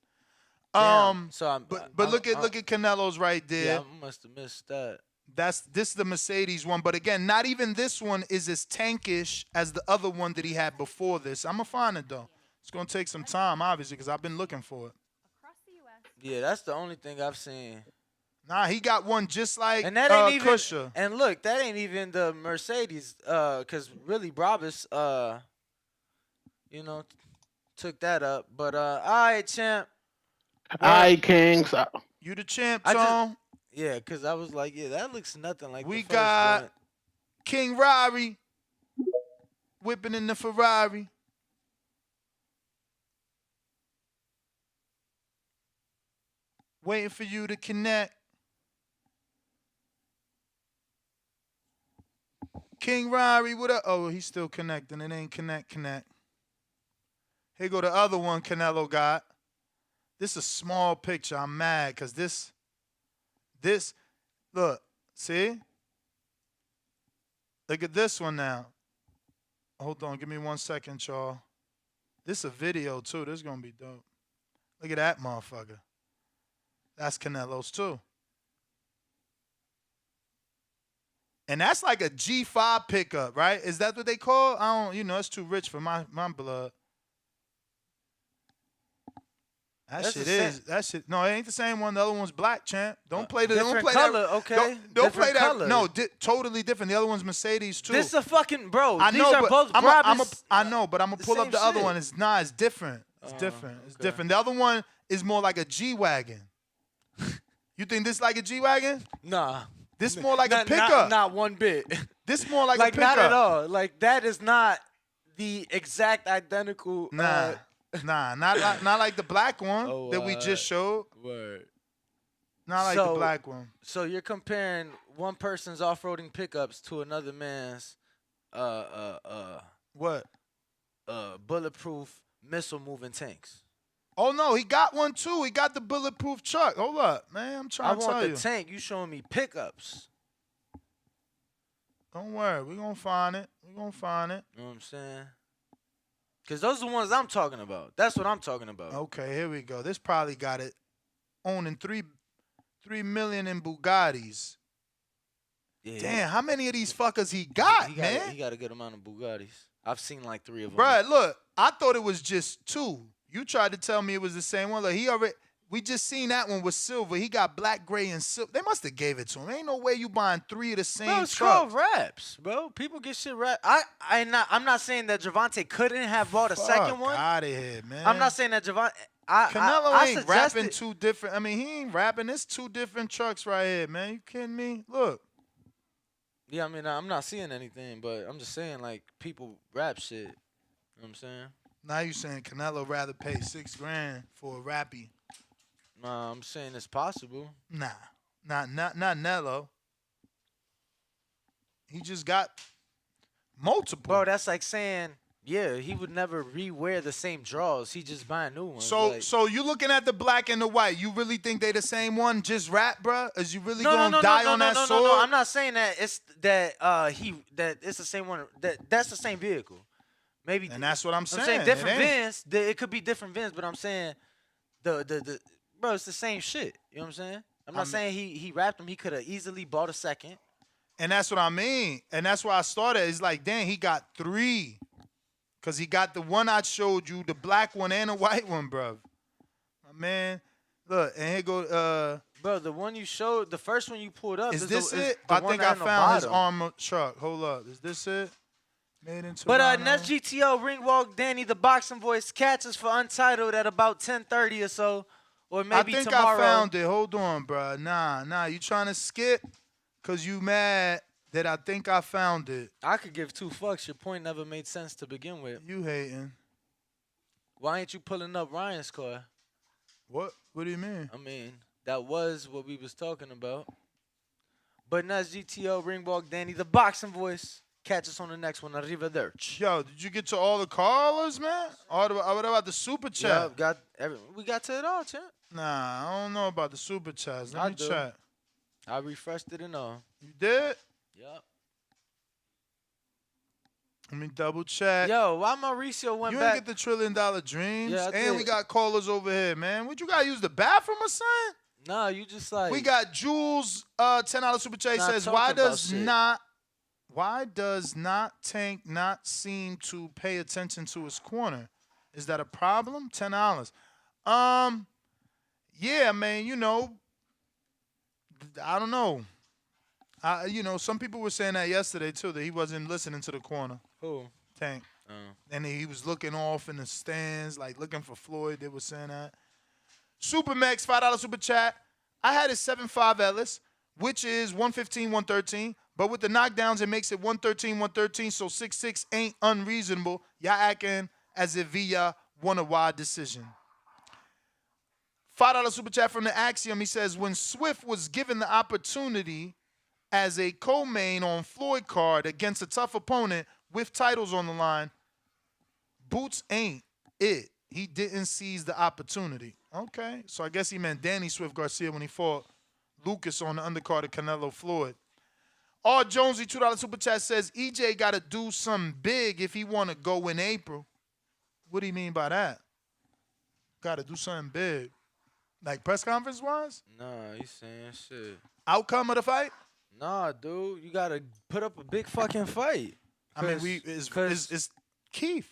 But look at Canelo's right there. Yeah, I must have missed that. This is the Mercedes one, but again, not even this one is as tankish as the other one that he had before this. I'm gonna find it though. It's gonna take some time, obviously, because I've been looking for it. Yeah, that's the only thing I've seen. Nah, he got one just like And that ain't even. Kusher. And look, that ain't even the Mercedes. Cause really, Brabus, took that up. But all right, champ. All right, Kings. You the champ, Tom. Yeah, because I was like, yeah, that looks nothing like we the first got joint. King Rari whipping in the Ferrari. Waiting for you to connect. King Rari, what up? Oh, he's still connecting. It ain't connect. Here go the other one Canelo got. This is a small picture. I'm mad because this, look, see? Look at this one now. Hold on, give me 1 second, y'all. This is a video, too. This is going to be dope. Look at that motherfucker. That's Canelo's, too. And that's like a G5 pickup, right? Is that what they call? I don't, it's too rich for my blood. That shit. No, it ain't the same one. The other one's black, champ. Don't play the. Different Don't play color, that. okay? Don't play Different that. color. No, totally different. The other one's Mercedes too. This is a fucking bro. I These know, are but both I know, but I'm gonna pull up same the other shit. one. It's different. It's different. It's different. The other one is more like a G wagon. You think this like a G wagon? Nah. This more like a pickup. Not one bit. This more like a pickup. Not at all. Like that is not the exact identical. Nah, not like the black one that we just showed. Word. Not like the black one. So you're comparing one person's off-roading pickups to another man's what? Bulletproof missile moving tanks. Oh no, he got one too. He got the bulletproof truck. Hold up, man. I'm trying to tell you. I want the tank. You showing me pickups. Don't worry. We're going to find it. You know what I'm saying? Because those are the ones I'm talking about. That's what I'm talking about. Okay, here we go. This probably got it owning 3 million in Bugattis. Yeah. Damn, how many of these fuckers he got, man? He got a good amount of Bugattis. I've seen like 3 of them. Bruh, look, I thought it was just 2. You tried to tell me it was the same one. Look, we just seen that one with silver. He got black, gray, and silver. They must have gave it to him. Ain't no way you buying 3 of the same Bro, it's trucks. called raps, bro. People get shit wrapped. I'm not saying that Gervonta couldn't have bought a second one. Out of here, man. I'm not saying that Gervonta. Canelo ain't rapping 2 different. I mean, he ain't rapping. It's 2 different trucks right here, man. You kidding me? Look. Yeah, I mean, I'm not seeing anything, but I'm just saying, like, people rap shit. You know what I'm saying? Now you saying Canelo rather pay $6,000 for a rappy. Nah, I'm saying it's possible. Nah, not Nello. He just got multiple. Bro, that's like saying, yeah, he would never re-wear the same drawers. He just buying new ones. So you looking at the black and the white. You really think they the same one? Just rap, bro? Is you really gonna die on that sword? No, I'm not saying that it's that it's the same one. That's the same vehicle. Maybe. And that's what I'm saying. I'm saying different VINs. It could be different VINs, but I'm saying bro, it's the same shit. You know what I'm saying? I'm not saying he rapped them. He could have easily bought a second. And that's what I mean. And that's why I started. It's like, damn, he got 3. Because he got the one I showed you, the black one and the white one, bro. Man, look, and here go. Bro, the one you showed, the first one you pulled up. Is this the it? the I one think that I on the found his bottom. armor truck. Hold up. Is this it? Made in But Toronto. Nets GTO Ringwalk Danny, the boxing voice, catches for Untitled at about 10:30 or so. Or maybe I think tomorrow. I found it. Hold on, bro. Nah. You trying to skip? Because you mad that I think I found it. I could give 2 fucks. Your point never made sense to begin with. You hating. Why ain't you pulling up Ryan's car? What? What do you mean? I mean, that was what we was talking about. But Nets GTO Ringwalk Danny, the boxing voice. Catch us on the next one. Arrivederci. Yo, did you get to all the callers, man? What about the super chat? Yeah, we got to it all, champ. Nah, I don't know about the super chats. Let me check. I refreshed it and all. You did? Yup. Let me double check. Yo, why Mauricio went You ain't back? get the $1 trillion dreams, Yeah, I and we did. got callers over here, man. What you gotta use the bathroom or something? Nah, you just We like got Jules, $10 super chat not says, talking about shit. why does not Tank not seem to pay attention to his corner? Is that a problem? $10. Um, yeah, man. I don't know. Some people were saying that yesterday too, that he wasn't listening to the corner. Who? Tank. Oh. And he was looking off in the stands, like looking for Floyd. They were saying that. Supermax, $5 super chat. I had it 7-5 Ellis, which is 115, 113. But with the knockdowns, it makes it 113, 113. So 6-6 ain't unreasonable. Y'all acting as if Villa won a wide decision. $5 super chat from the Axiom. He says, when Swift was given the opportunity as a co-main on Floyd card against a tough opponent with titles on the line, Boots ain't it. He didn't seize the opportunity. Okay, so I guess he meant Danny Swift Garcia when he fought Lucas on the undercard of Canelo Floyd. R. Jonesy, $2 super chat says EJ got to do something big if he want to go in April. What do you mean by that? Got to do something big, like press conference wise? Nah, he's saying shit. Outcome of the fight? Nah, dude, you gotta put up a big fucking fight. I mean, it's Keith.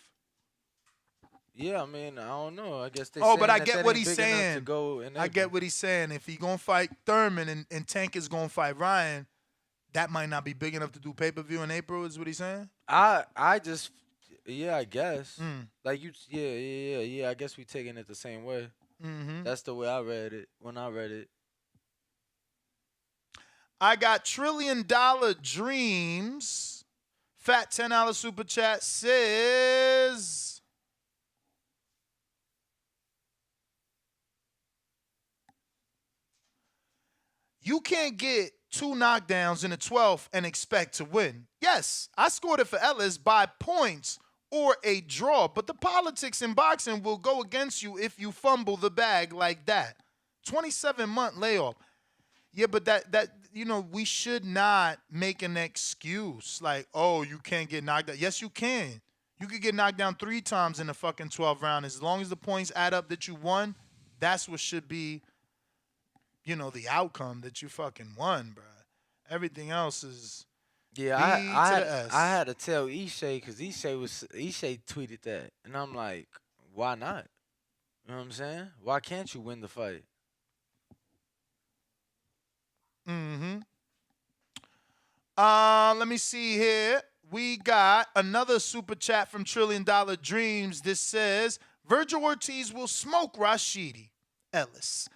Yeah, I mean, I don't know. I guess they. Oh, but I that get that what ain't he's big enough saying. To go in I get what he's saying. If he gonna fight Thurman and Tank is gonna fight Ryan, that might not be big enough to do pay per view in April. Is what he's saying? I just, yeah, I guess. Mm. Like you, yeah. I guess we taking it the same way. Mm-hmm. That's the way I read it when I read it. I got $1 trillion dreams. Fat $10 super chat says, you can't get 2 knockdowns in the 12th and expect to win. Yes, I scored it for Ellis by points or a draw, but the politics in boxing will go against you if you fumble the bag like that. 27-month layoff. Yeah, but that we should not make an excuse like, oh, you can't get knocked out. Yes, you can. You could get knocked down 3 times in the fucking 12th round. As long as the points add up that you won, that's what should be, the outcome that you fucking won, bro. Everything else is Yeah, B I to had the S. I had to tell Ishay because Ishay tweeted that, and I'm like, why not? You know what I'm saying? Why can't you win the fight? Mm-hmm. Let me see here. We got another super chat from $1 Trillion Dreams. This says, Virgil Ortiz will smoke Rashidi Ellis.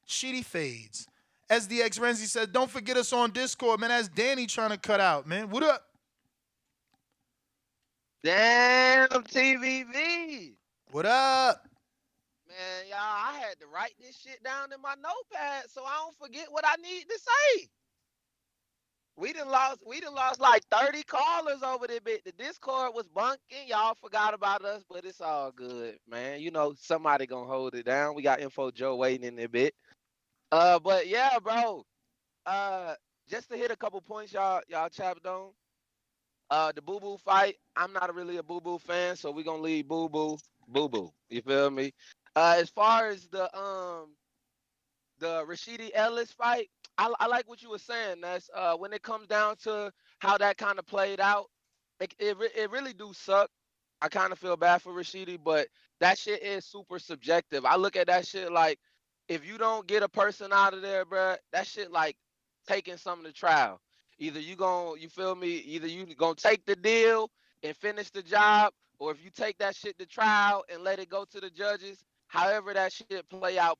Sheedy fades. SDX Renzi said, don't forget us on Discord, man. That's Danny trying to cut out, man. What up? Damn, TVV. What up? Man, y'all, I had to write this shit down in my notepad so I don't forget what I need to say. We done lost like 30 callers over there bit. The Discord was bunking. Y'all forgot about us, but it's all good, man. Somebody gonna hold it down. We got Info Joe waiting in there bit. But yeah, bro. Just to hit a couple points y'all chapped on. The Boo Boo fight. I'm not really a Boo Boo fan, so we gonna leave Boo Boo. You feel me? As far as the Rashidi Ellis fight, I like what you were saying. That's when it comes down to how that kind of played out, it really do suck. I kind of feel bad for Rashidi, but that shit is super subjective. I look at that shit like if you don't get a person out of there, bruh, that shit like taking something to trial. Either you feel me? Either you gonna take the deal and finish the job, or if you take that shit to trial and let it go to the judges, however that shit play out.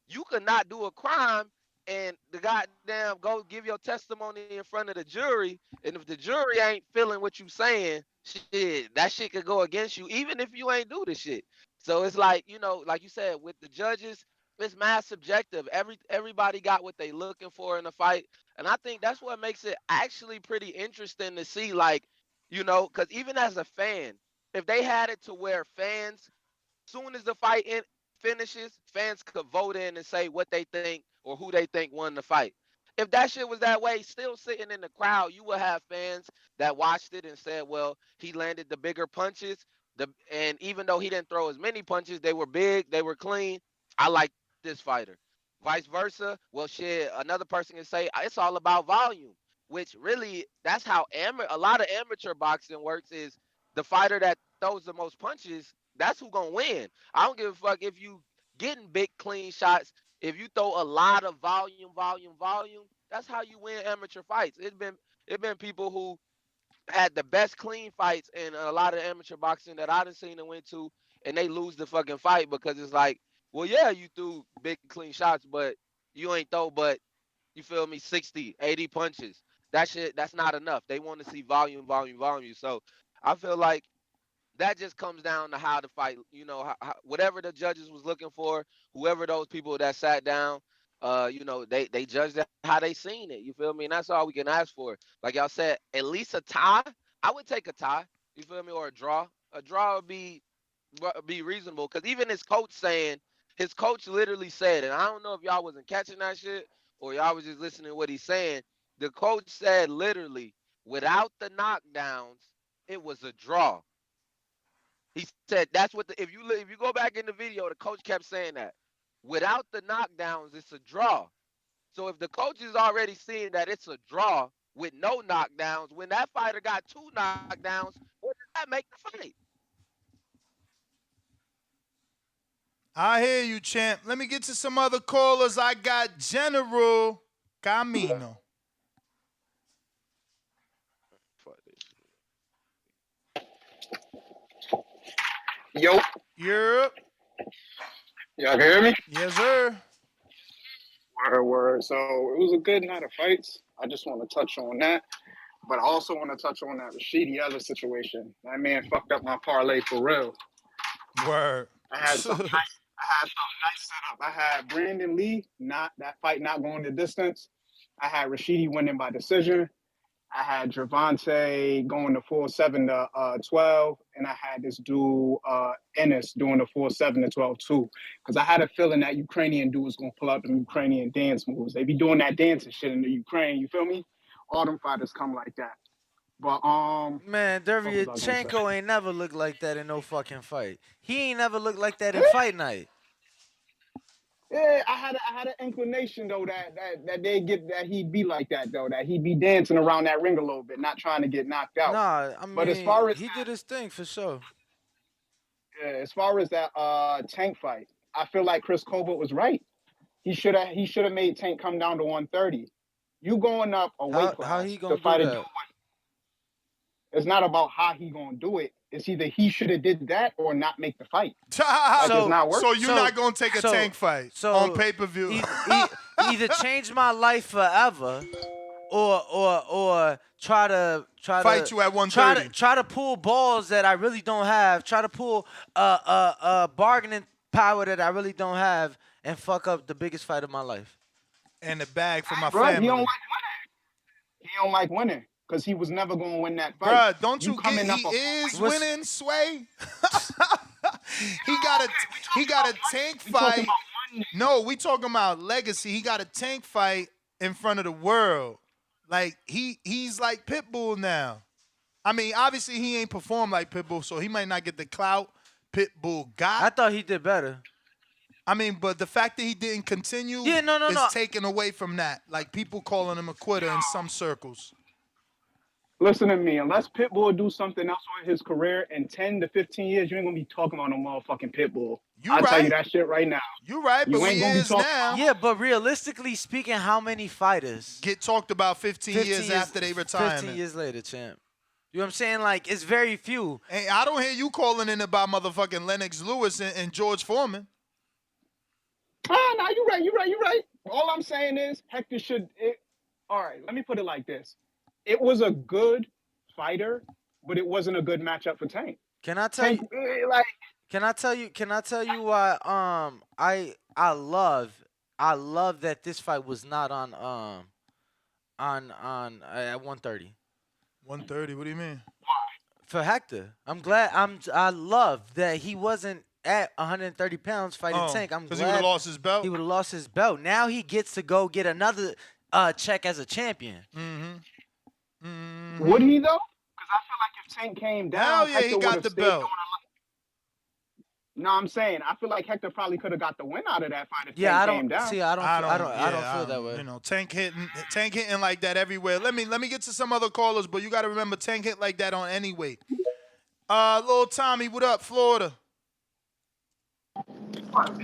You could not do a crime and the goddamn go give your testimony in front of the jury, and if the jury ain't feeling what you saying, shit, that shit could go against you, even if you ain't do the shit. So it's like, like you said, with the judges, it's mad subjective. Everybody got what they looking for in the fight, and I think that's what makes it actually pretty interesting to see. Like, because even as a fan, if they had it to where fans, soon as the finishes, fans could vote in and say what they think or who they think won the fight. if that shit was that way, still sitting in the crowd, you would have fans that watched it and said, "Well, he landed the bigger punches." And even though he didn't throw as many punches, they were big, they were clean. I like this fighter. Vice versa. Well, shit, another person can say it's all about volume, which really that's how a lot of amateur boxing works. Is the fighter that throws the most punches, that's who gonna win. I don't give a fuck if you getting big clean shots. If you throw a lot of volume, that's how you win amateur fights. It been people who had the best clean fights in a lot of amateur boxing that I done seen and went to, and they lose the fucking fight because it's like, well, yeah, you threw big clean shots, but you ain't throw but you feel me 60, 80 punches. That shit, that's not enough. They want to see volume. So I feel like that just comes down to how the fight, whatever the judges was looking for, whoever those people that sat down, they judged it how they seen it. You feel me? And that's all we can ask for. Like y'all said, at least a tie. I would take a tie. You feel me? Or a draw. A draw would be reasonable because even his coach literally said, and I don't know if y'all wasn't catching that shit or y'all was just listening to what he's saying. The coach said literally, without the knockdowns, it was a draw. He said that's what if you go back in the video, the coach kept saying that. Without the knockdowns, it's a draw. So if the coach is already seeing that it's a draw with no knockdowns, when that fighter got 2 knockdowns, what does that make the fight? I hear you, champ. Let me get to some other callers. I got General Camino. Yo. Europe. Y'all can hear me? Yes, sir. Word. So it was a good night of fights. I just want to touch on that. But I also want to touch on that Rashidi Ellis situation. That man fucked up my parlay for real. Word. I had some nice setup. I had Brandon Lee, not going the distance. I had Rashidi winning by decision. I had Gervonta going to 4-7 to 12, and I had this dude Ennis doing the 4-7 to 12 too. Because I had a feeling that Ukrainian dude was gonna pull out the Ukrainian dance moves. They be doing that dancing shit in the Ukraine. You feel me? All them fighters come like that. But Man, what was I gonna say? Derevyanchenko ain't never looked like that in no fucking fight. He ain't never looked like that in fight night. Yeah, I had an inclination though that he'd be like that though, that he'd be dancing around that ring a little bit, not trying to get knocked out. Nah, I But as mean, far as he did his thing for sure. that Tank fight, I feel like Chris Colbert was right. He should have made Tank come down to 130. You going up a weight class How he to gonna fight do a dude. that? It's not about how he gonna do it. It's either he should have did that or not make the fight. Like it's not working. So you're not gonna take a Tank fight on pay-per-view? Either change my life forever, or try to Fight you at 130. Try to pull balls that I really don't have. Try to pull bargaining power that I really don't have, and fuck up the biggest fight of my life. And the bag for my Bruh, family. He don't like winning because he was never gonna win that fight. Bruh, don't you get he is winning, Sway? he got a Tank fight. No, we talking about legacy. He got a Tank fight in front of the world. Like he's like Pitbull now. I mean, obviously he ain't performed like Pitbull, so he might not get the clout Pitbull got. I thought he did better. I mean, but the fact that he didn't continue is taken away from that. Like people calling him a quitter in some circles. Listen to me. Unless Pitbull do something else with his career in 10 to 15 years, you ain't gonna be talking about no motherfucking Pitbull. I'll tell you that shit right now. You right, but you ain't we gonna be is talking now. Yeah, but realistically speaking, how many fighters get talked about 15 years after they retire? 15 years later, champ. You know what I'm saying? Like, it's very few. Hey, I don't hear you calling in about motherfucking Lennox Lewis and George Foreman. Ah, no, you're right. All I'm saying is Hector all right, let me put it like this. It was a good fighter, but it wasn't a good matchup for Tank. Can I tell you? Can I tell you why? I love that this fight was not on at 130. 130. What do you mean? For Hector, I love that he wasn't at 130 pounds fighting Tank. I'm glad because he would have lost his belt. He would have lost his belt. Now he gets to go get another check as a champion. Would he though? Because I feel like if Tank came Hell down, yeah, he Hector would got have the stayed belt. doing a lot. No, I'm saying I feel like Hector probably could have got the win out of that fight if Yeah, Tank I don't came down. see. I don't feel that way. You know, Tank hitting like that everywhere. Let me get to some other callers, but you got to remember Tank hit like that on any weight. Little Tommy, what up, Florida?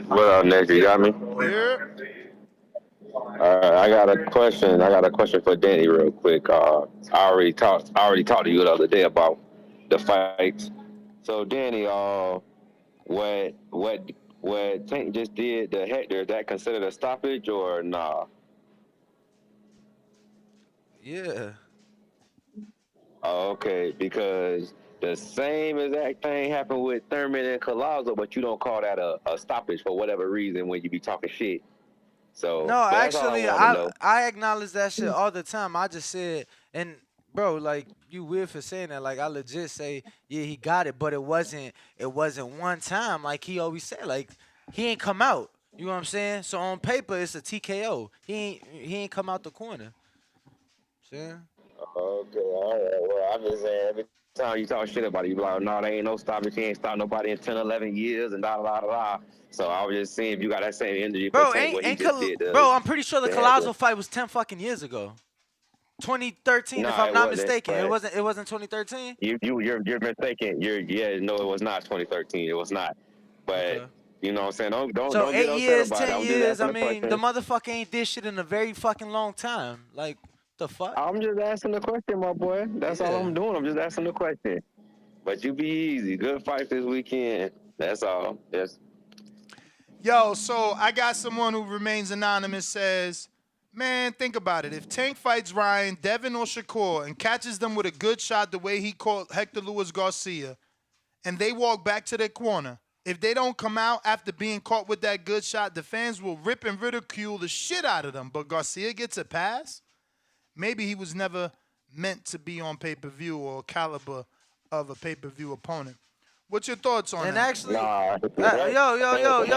What up, Nick? You got me? Yeah. I got a question. I got a question for Danny, real quick. I already talked. I already talked to you the other day about the fights. So, Danny, what Tank just did to Hector, is that considered a stoppage or nah? Yeah. Oh, okay, because the same exact thing happened with Thurman and Collazo, but you don't call that a stoppage for whatever reason when you be talking shit. So, No, but that's all I actually, wanted to know. I acknowledge that shit all the time. I just said, and bro, like you weird for saying that. Like I legit say, yeah, he got it, but it wasn't one time. Like he always said, like he ain't come out. You know what I'm saying? So on paper, it's a TKO. He ain't come out the corner. See? Okay, all right. Well, I'm just saying, every time you talk shit about it, you be like, no, there ain't no stoppage. He ain't stopped nobody in 10, 11 years and da da da da. So I was just seeing if you got that same energy for Bro, Tank, what he just did bro, I'm pretty sure the to Hector. Collazo fight was 10 fucking years ago. 2013, if Nah, I'm it not wasn't. mistaken. It But wasn't. It wasn't 2013. you're mistaken. No, it was not 2013. It was not. But Okay. you know what I'm saying? Don't So get eight upset years, about it. 10 I'm just years. I asking the mean, the question. motherfucker ain't did shit in a very fucking long time. Like, the fuck? I'm just asking the question, my boy. That's all Yeah. I'm doing. I'm just asking the question. But you be easy. Good fight this weekend. That's all. Yes. Yo, so I got someone who remains anonymous says, man, think about it. If Tank fights Ryan, Devin, or Shakur and catches them with a good shot the way he caught Hector Luis Garcia, and they walk back to their corner, if they don't come out after being caught with that good shot, the fans will rip and ridicule the shit out of them. But Garcia gets a pass? Maybe he was never meant to be on pay-per-view or caliber of a pay-per-view opponent. What's your thoughts on And that? actually, Nah, I'm don't talk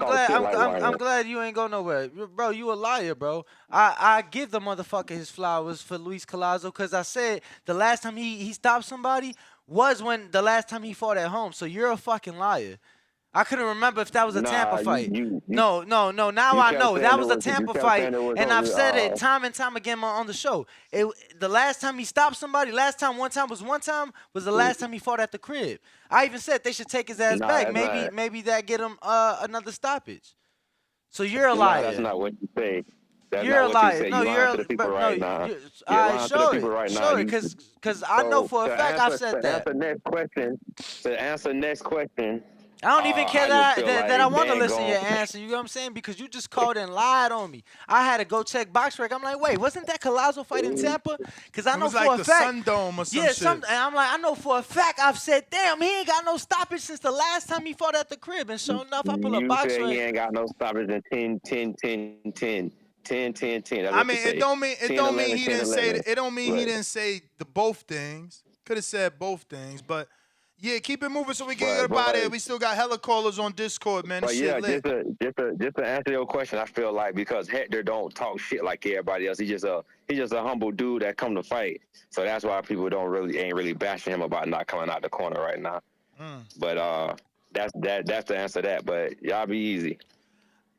glad. shit like I'm Ryan. glad you ain't go nowhere, bro. You a liar, bro. I give the motherfucker his flowers for Luis Collazo because I said the last time he stopped somebody was when the last time he fought at home. So you're a fucking liar. I couldn't remember if that was a Tampa Nah, fight. No. Now you I kept know saying that it was a was. You Tampa kept fight, saying it was and I've on. said it time and time again on the show. The last time he stopped somebody, one time was the last time he fought at the crib. I even said they should take his ass Nah, back. that's not. Maybe that get him another stoppage. So you're a Nah, that's liar. not what you say. That's You're not a what you liar. say. No, You you're lying a, to the people but no. right now. You're I lying to the show people it, right now. show it, You cause I know so for a fact I've said to that. answer next question. To answer next question. I don't even care I just that feel I like want to Dan listen to going. your answer. You know what I'm saying? Because you just called and lied on me. I had to go check box rec. I'm like, wait, wasn't that Collazo fight in Tampa? Because I It know was for like a the fact. Sun Dome or some Yeah, shit. and I'm like, I know for a fact. I've said, damn, he ain't got no stoppage since the last time he fought at the crib. And sure enough, I pull up You box said he rec. ain't got no stoppers in 10, 10, 10, 10, 10, 10, 10. That's I what you mean, it say. don't mean 10, 11, he 10, didn't say 11. it don't mean he Right. didn't say the both things. Could have said both things, but yeah, keep it moving so we can get But up out of here. but We still got hella callers on Discord, man. This But shit yeah, lit. just to answer your question, I feel like because Hector don't talk shit like everybody else, he's just a humble dude that come to fight. So that's why people ain't really bashing him about not coming out the corner right now. But that's the answer to that. But y'all be easy.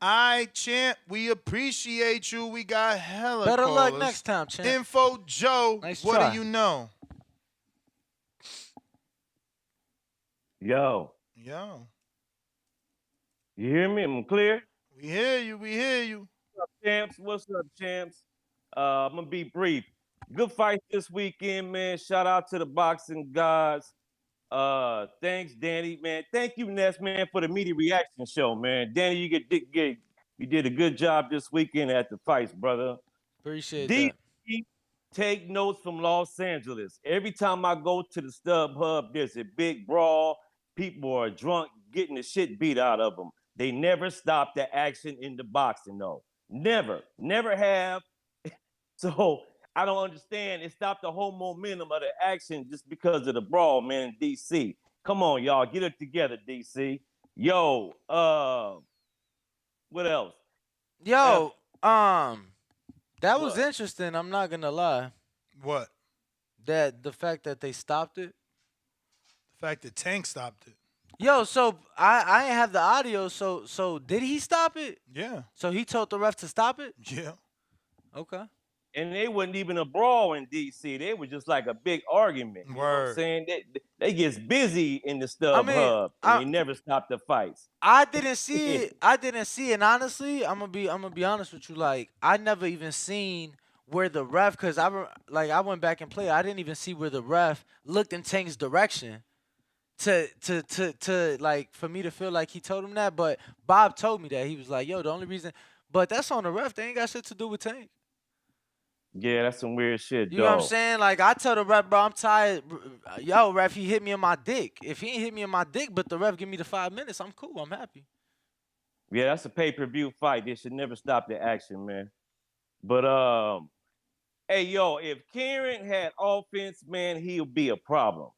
All right, champ. We appreciate you. We got hella Better luck callers. next time, champ. Info Joe, Nice what try. do you know? Yo, Yo, you hear me? I'm clear. we hear you. We hear you. What's up, champs? What's up, champs? I'm gonna be brief. Good fight this weekend, man. Shout out to the boxing gods. Thanks, Danny, man. Thank you, Ness, man, for the media reaction show, man. Danny, you did a good job this weekend at the fights, brother. Appreciate DC, that. take notes from Los Angeles. Every time I go to the Stub Hub, there's a big brawl. People are drunk, getting the shit beat out of them. They never stop the action in the boxing, though. Never have. So I don't understand. It stopped the whole momentum of the action just because of the brawl, man, in DC. Come on, y'all, get it together, DC. Yo, what else? Yo, That was What? interesting. I'm not gonna lie. What? That the fact that they stopped it. The fact that Tank stopped it. Yo, so I ain't have the audio. So did he stop it? Yeah. So he told the ref to stop it. Yeah. Okay. And they wasn't even a brawl in DC. They was just like a big argument. You know what I'm Word. saying? They gets busy in the I stub mean, hub and they never stop the fights. I didn't see it. I didn't see it. And honestly, I'm gonna be honest with you. Like I never even seen where the ref, cause I went back and played. I didn't even see where the ref looked in Tank's direction to like for me to feel like he told him that. But Bob told me that he was like, "Yo, the only reason." But that's on the ref. They ain't got shit to do with Tank. Yeah, that's some weird shit, You know what I'm dog. saying? Like I tell the ref, bro, I'm tired. Yo, ref, he hit me in my dick. If he ain't hit me in my dick, but the ref give me the 5 minutes, I'm cool. I'm happy. Yeah, that's a pay-per-view fight. They should never stop the action, man. But hey yo, if Kieran had offense, man, he'll be a problem.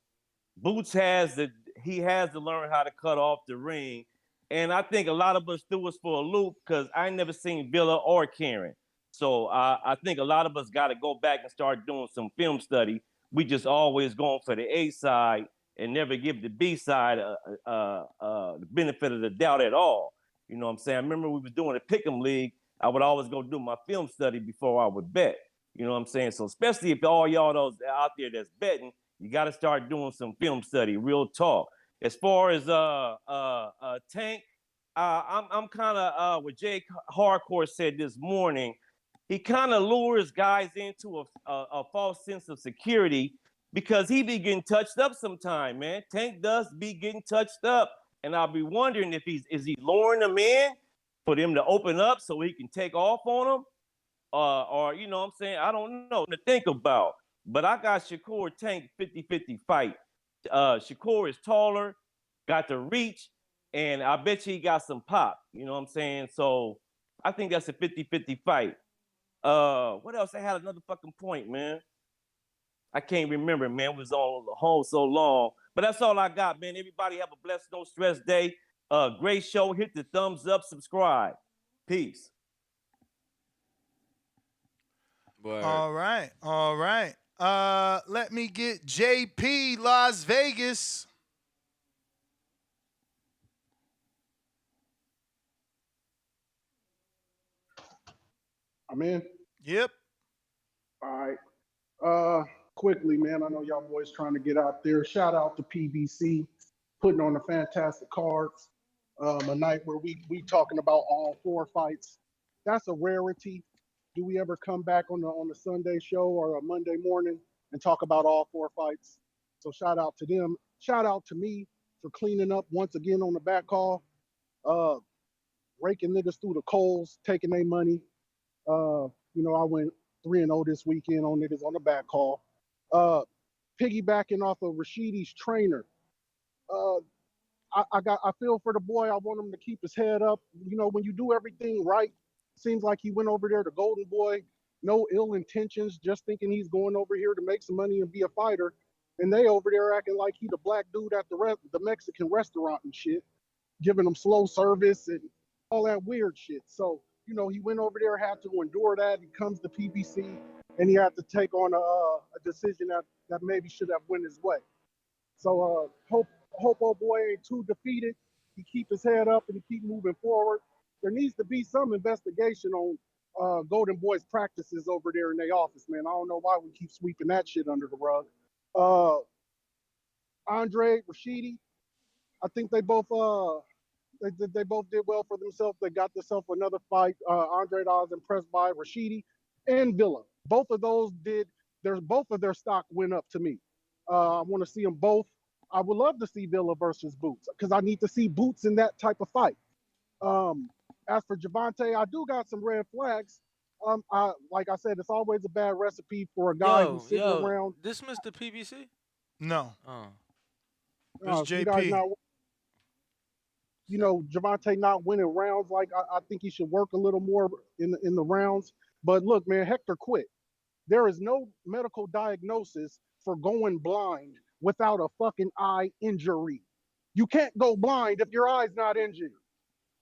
Boots has the he has to learn how to cut off the ring. And I think a lot of us threw us for a loop because I never seen Villa or Karen. So I think a lot of us got to go back and start doing some film study. We just always going for the A side and never give the B side the benefit of the doubt at all. You know what I'm saying? I remember we was doing a pick'em league. I would always go do my film study before I would bet. You know what I'm saying? So especially if all y'all those out there that's betting, you got to start doing some film study, real talk. As far as Tank, I'm kind of what Jake Hardcore said this morning. He kind of lures guys into a false sense of security because he be getting touched up sometime, man. Tank does be getting touched up, and I'll be wondering if is he luring them in for them to open up so he can take off on them, or you know what I'm saying? I don't know to think about. But I got Shakur Tank 50-50 fight. Shakur is taller, got the reach, and I bet you he got some pop. You know what I'm saying? So I think that's a 50-50 fight. What else? I had another fucking point, man. I can't remember, man. It was on home so long. But that's all I got, man. Everybody have a blessed, no stress day. Great show. Hit the thumbs up, subscribe. Peace. Word. All right. All right. Let me get JP Las Vegas. I'm in. Yep. All right. Quickly, man. I know y'all boys trying to get out there. Shout out to PBC putting on a fantastic cards. A night where we talking about all four fights. That's a rarity. Do we ever come back on the Sunday show or a Monday morning and talk about all four fights? So shout out to them. Shout out to me for cleaning up once again on the back call. Uh, Raking niggas through the coals, taking their money. I went 3-0 this weekend on niggas on the back call. Uh, Piggybacking off of Rashidi's trainer. Uh, I feel for the boy. I want him to keep his head up. You know, when you do everything right, seems like he went over there to Golden Boy, no ill intentions, just thinking he's going over here to make some money and be a fighter. And they over there acting like he the black dude at the Mexican restaurant and shit, giving them slow service and all that weird shit. So, he went over there, had to endure that. He comes to PBC, and he had to take on a decision that maybe should have went his way. So hope old boy ain't too defeated. He keep his head up and he keep moving forward. There needs to be some investigation on Golden Boy's practices over there in their office, man. I don't know why we keep sweeping that shit under the rug. Uh, Andre Rashidi, I think they both they both did well for themselves. They got themselves another fight. Andre, I was impressed by Rashidi and Villa. Both of those did. Both of their stock went up to me. I want to see them both. I would love to see Villa versus Boots because I need to see Boots in that type of fight. As for Gervonta, I do got some red flags. Like I said, it's always a bad recipe for a guy who's sitting around. This Mr. PBC? No. Oh. It's You guys JP. Gervonta not winning rounds. Like I think he should work a little more in the rounds. But look, man, Hector quit. There is no medical diagnosis for going blind without a fucking eye injury. You can't go blind if your eye's not injured.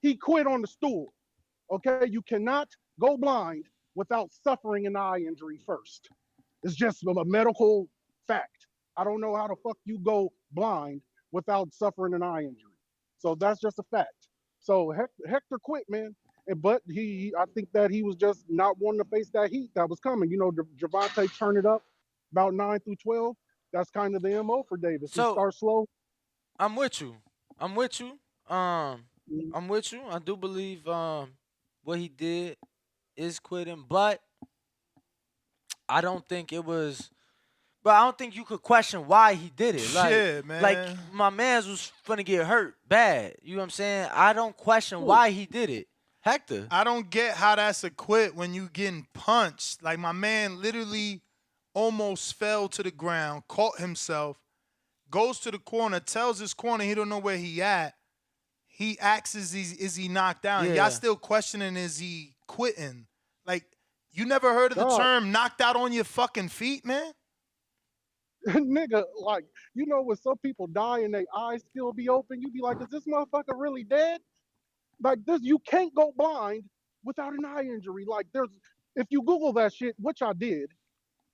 He quit on the stool. Okay, you cannot go blind without suffering an eye injury first. It's just a medical fact. I don't know how the fuck you go blind without suffering an eye injury. So that's just a fact. So Hector quit, man. But I think that he was just not wanting to face that heat that was coming. You know, Gervonta turned it up about 9 through 12. That's kind of the MO for Davis. He So starts slow. I'm with you. I'm with you. I'm with you. I do believe what he did is quitting, but I don't think it was. But I don't think you could question why he did it. Shit, Like man. my man's was finna get hurt bad. You know what I'm saying? I don't question Who? why he did it. Hector. I don't get how that's a quit when you getting punched. Like my man literally almost fell to the ground, caught himself, goes to the corner, tells his corner he don't know where he at. He asks, is he knocked out? And y'all Yeah. still questioning, is he quitting? Like, you never heard of the Dog, term knocked out on your fucking feet, man? nigga, like, you know, when some people die and their eyes still be open, you be like, is this motherfucker really dead? Like this, you can't go blind without an eye injury. Like if you Google that shit, which I did,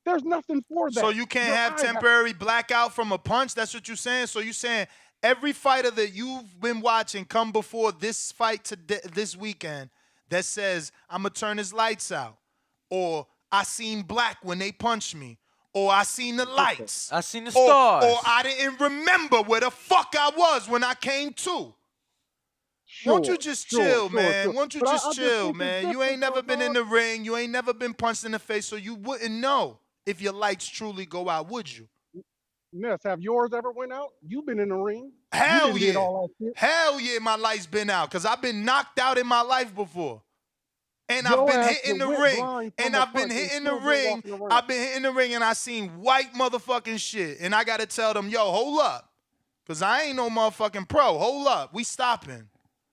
there's nothing for So that. you can't Your have eye temporary blackout from a punch? That's what you're saying? So you're saying every fighter that you've been watching come before this fight this weekend that says, I'm going to turn his lights out, or I seen black when they punched me, or I seen the lights, I seen the or stars. I didn't remember where the fuck I was when I came to. Won't you just chill, man? Sure. Won't you But just I just chill, think it's man? You ain't different never though, been in dog. the ring. You ain't never been punched in the face, so you wouldn't know if your lights truly go out, would you? Ness, have yours ever went out? You've been in the ring. You Hell didn't did yeah. all that shit. Hell yeah, my lights been out because I've been knocked out in my life before. And I've Your been ass hitting that the went ring. blind And from a I've been punch and hitting the still been ring. walking around. I've been hitting the ring and I seen white motherfucking shit. And I got to tell them, yo, hold up. Because I ain't no motherfucking pro. Hold up. We stopping.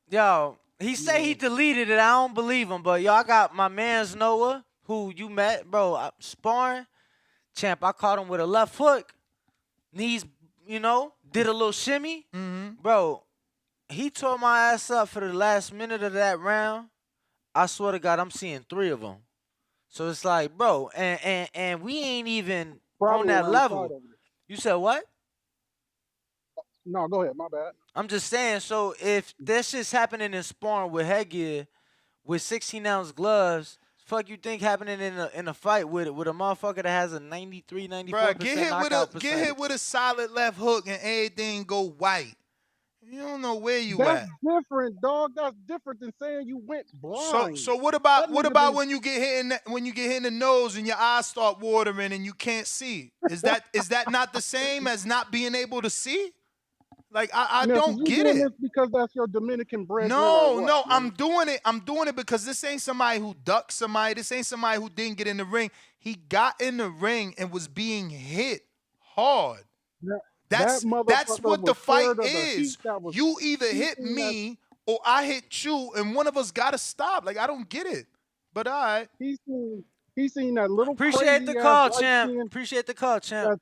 Yo, he say he deleted it. I don't believe him, but yo, I got my man's Noah, who you met, bro, sparring. Champ, I caught him with a left hook. Knees, did a little shimmy. Bro, he tore my ass up for the last minute of that round. I swear to God, I'm seeing 3 of them. So it's like, bro, and we ain't even on Probably that around the side level. over there. You said what? No, go ahead. My bad. I'm just saying, so if this shit's happening in sparring with headgear, with 16-ounce gloves, fuck you think happening in a fight with a motherfucker that has a 93, Bruh, 94% knockout get percentage? hit with a solid left hook and everything go white. You don't know where you That's at. different, dog. That's different than saying you went blind. So what That about nigga been when you get hit in the nose and your eyes start watering and you can't see? Is that not the same as not being able to see? Like I Ness, is don't you get doing it. this because that's your Dominican brethren or what, No, I'm man? doing it. I'm doing it because this ain't somebody who ducked somebody. This ain't somebody who didn't get in the ring. He got in the ring and was being hit hard. That That's motherfucker what the was fight scared of the heat is. that was. You either He hit seen that. me or I hit you, and one of us gotta stop. Like I don't get it. But all right. He seen. He seen that little Appreciate the crazy ass call, light champ. skin. Appreciate the call, champ. That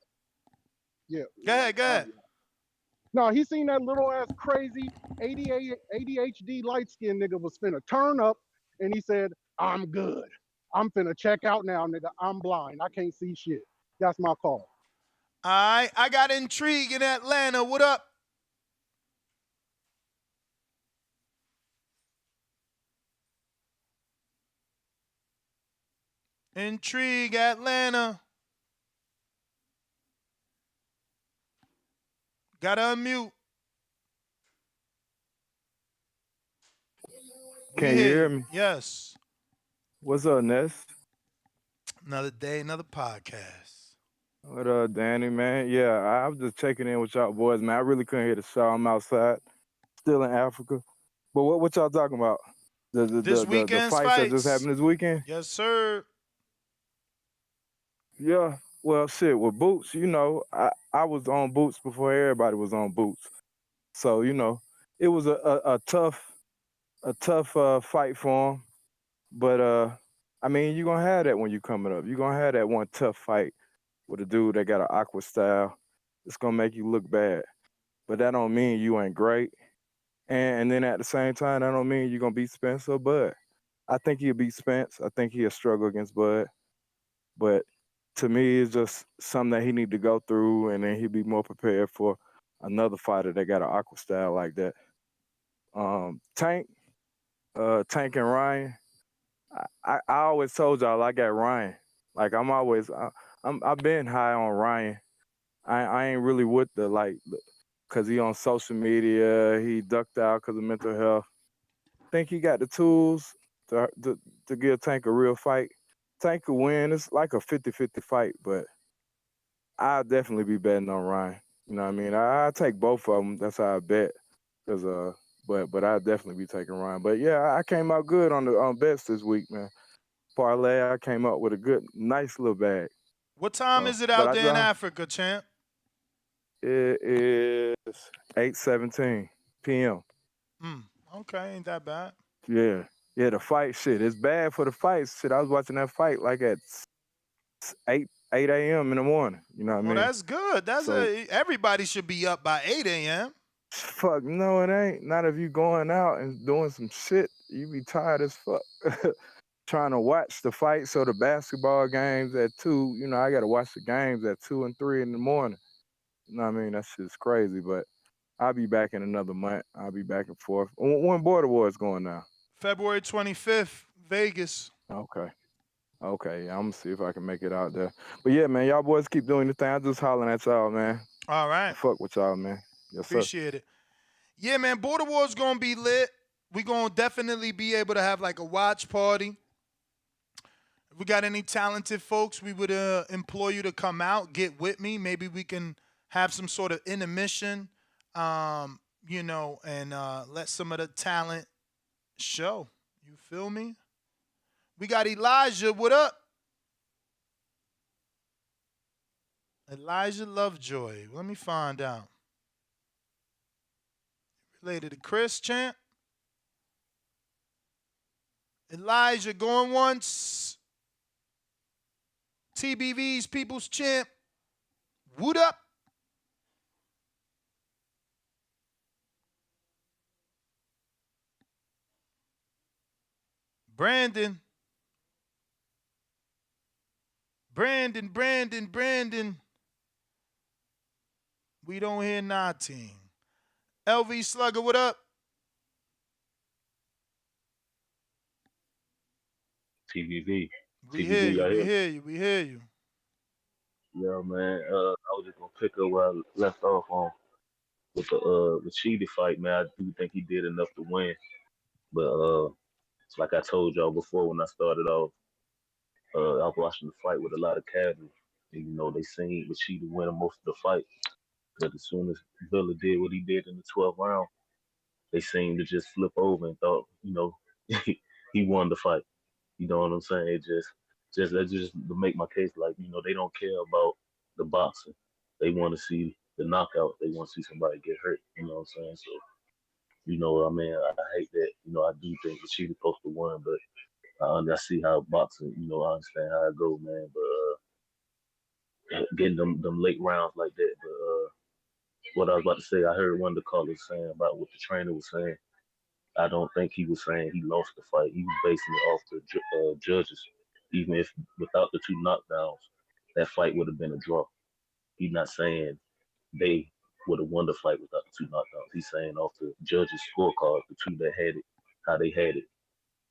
yeah. Go ahead, go ahead. No, he seen that little ass crazy ADHD light skinned nigga was finna turn up, and he said, "I'm good. I'm finna check out now, nigga. I'm blind. I can't see shit." That's my call. All right. I got intrigue in Atlanta. What up? Intrigue Atlanta. Gotta unmute. We Can you hear hear you. me? Yes. What's up, Ness? Another day, another podcast. What up, Danny, man? Yeah, I was just checking in with y'all boys, man. I really couldn't hear the show. I'm outside, still in Africa. But what y'all talking about? This The weekend's fights that just fights. happened this weekend? Yes, sir. Yeah. Well, shit, with Boots, I was on Boots before everybody was on Boots. So, it was a tough fight for him. But I mean, you're gonna have that when you coming up. You're gonna have that one tough fight with a dude that got an awkward style. It's gonna make you look bad. But that don't mean you ain't great. And then at the same time, that don't mean you're gonna beat Spencer or Bud. I think he'll beat Spence. I think he'll struggle against Bud. But to me, it's just something that he need to go through, and then he'll be more prepared for another fighter that got an aqua style like that. Tank, Tank and Ryan. I always told y'all I got Ryan. Like I'm always, I've been high on Ryan. I ain't really with the like, cause he on social media. He ducked out cause of mental health. Think he got the tools to give Tank a real fight. Tank could win. It's like a 50-50 fight, but I'll definitely be betting on Ryan. You know what I mean? I take both of them. That's how I bet. Cause but I'll definitely be taking Ryan. But yeah, I came out good on the bets this week, man. Parlay, I came up with a good, nice little bag. What time So, is it but out I there in draw. Africa, champ? It is 8:17 p.m. Okay, ain't that bad. Yeah, yeah. The fight shit. It's bad for the fights. Shit, I was watching that fight like at 8 a.m. in the morning. You know what I Well, mean? that's good. So Everybody should be up by 8 a.m. fuck no, it ain't. Not if you going out and doing some shit. You be tired as fuck. Trying to watch the fights or the basketball games at 2. You know, I gotta watch the games at 2 and 3 in the morning. You know what I mean? That shit's crazy, but I'll be back in another month. I'll be back and forth. When Border Wars going now? February 25th, Vegas. Okay. Okay, yeah, I'm gonna see if I can make it out there. But yeah, man, y'all boys keep doing your thing. I'm just hollering at y'all, man. All right. Fuck with y'all, man. Yes, sir. Appreciate it. Yeah, man, Border Wars gonna be lit. We gonna definitely be able to have like a watch party. If we got any talented folks, we would implore you to come out, get with me. Maybe we can have some sort of intermission, and let some of the talent show. You feel me? We got Elijah. What up? Elijah Lovejoy. Let me find out. Related to Chris, champ? Elijah going once. TBV's People's Champ. What up? Brandon. Brandon. We don't hear nothing. LV Slugger, what up? TVV. We hear TVV, you. y'all We hear me? hear you. We hear you. Yeah, man. I was just gonna pick up where I left off on with the Cheetah fight, man. I do think he did enough to win, but it's like I told y'all before when I started off, I was watching the fight with a lot of casuals. And, they seen the Cheetah winning most of the fight, but as soon as Villa did what he did in the 12th round, they seemed to just flip over and thought, he won the fight. You know what I'm saying? Just to make my case, like, they don't care about the boxing. They want to see the knockout. They want to see somebody get hurt. You know what I'm saying? So, what I mean? I hate that. I do think the Cheetah supposed to win, but I see how boxing. I understand how it go, man. But getting them late rounds like that. But what I was about to say, I heard one of the callers saying about what the trainer was saying. I don't think he was saying he lost the fight. He was basing it off the judges. Even if without the two knockdowns, that fight would have been a draw. He's not saying they would have won the fight without the two knockdowns. He's saying off the judges' scorecard, the two that had it, how they had it.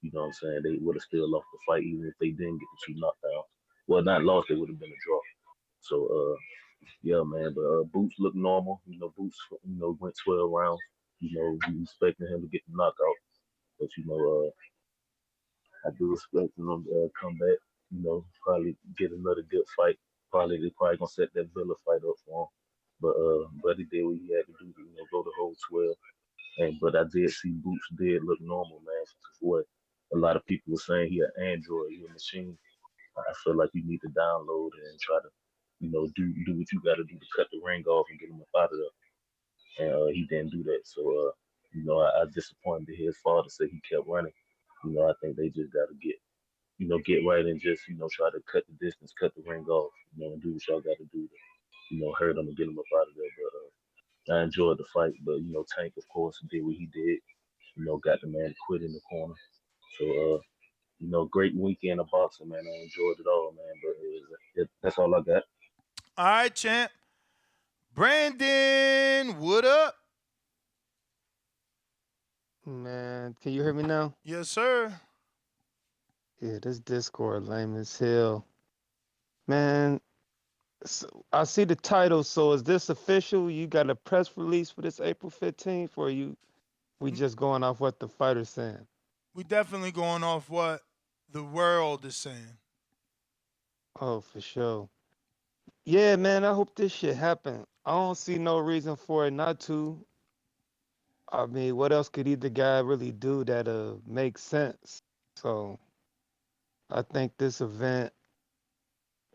You know what I'm saying? They would have still lost the fight even if they didn't get the two knockdowns. Well, not lost, it would have been a draw. So, yeah, man. But Boots looked normal. Boots, went 12 rounds. We expecting him to get the knockout. But, I do expect him to come back. Probably get another good fight. They probably gonna set that Villa fight up for him. But he did what he had to do to go the whole 12. But I did see Boots did look normal, man. For what a lot of people were saying, he an android, he a machine. I feel like you need to download it and try to, do what you got to do to cut the ring off and get him up out of there. And he didn't do that. So, I was disappointed to hear his father say he kept running. I think they just got to get right and just, try to cut the distance, cut the ring off, and do what y'all got to do to, hurt him and get him up out of there. But I enjoyed the fight. But, Tank, of course, did what he did. Got the man to quit in the corner. So, great weekend of boxing, man. I enjoyed it all, man. But that's all I got. All right, champ. Brandon, what up? Man, can you hear me now? Yes, sir. Yeah, this Discord lame as hell. Man, so I see the title. So is this official? You got a press release for this April 15th, or we just going off what the fighter's saying? We definitely going off what the world is saying. Oh, for sure. Yeah, man, I hope this shit happen. I don't see no reason for it not to. I mean, what else could either guy really do that'll make sense? So I think this event,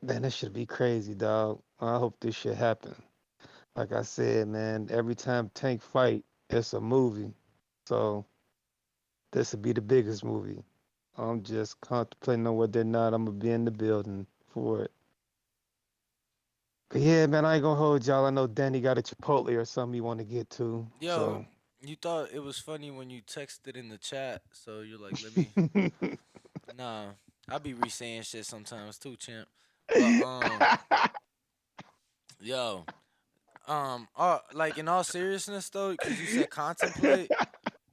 man, this should be crazy, dog. I hope this shit happen. Like I said, man, every time Tank fight, it's a movie. So this would be the biggest movie. I'm just contemplating on whether or not I'm gonna be in the building for it. But yeah, man, I ain't gonna hold y'all. I know Danny got a Chipotle or something you want to get to. Yo, So you thought it was funny when you texted in the chat, so you're like, let me. Nah, I be re-saying shit sometimes too, champ. But yo, like in all seriousness though, because you said contemplate,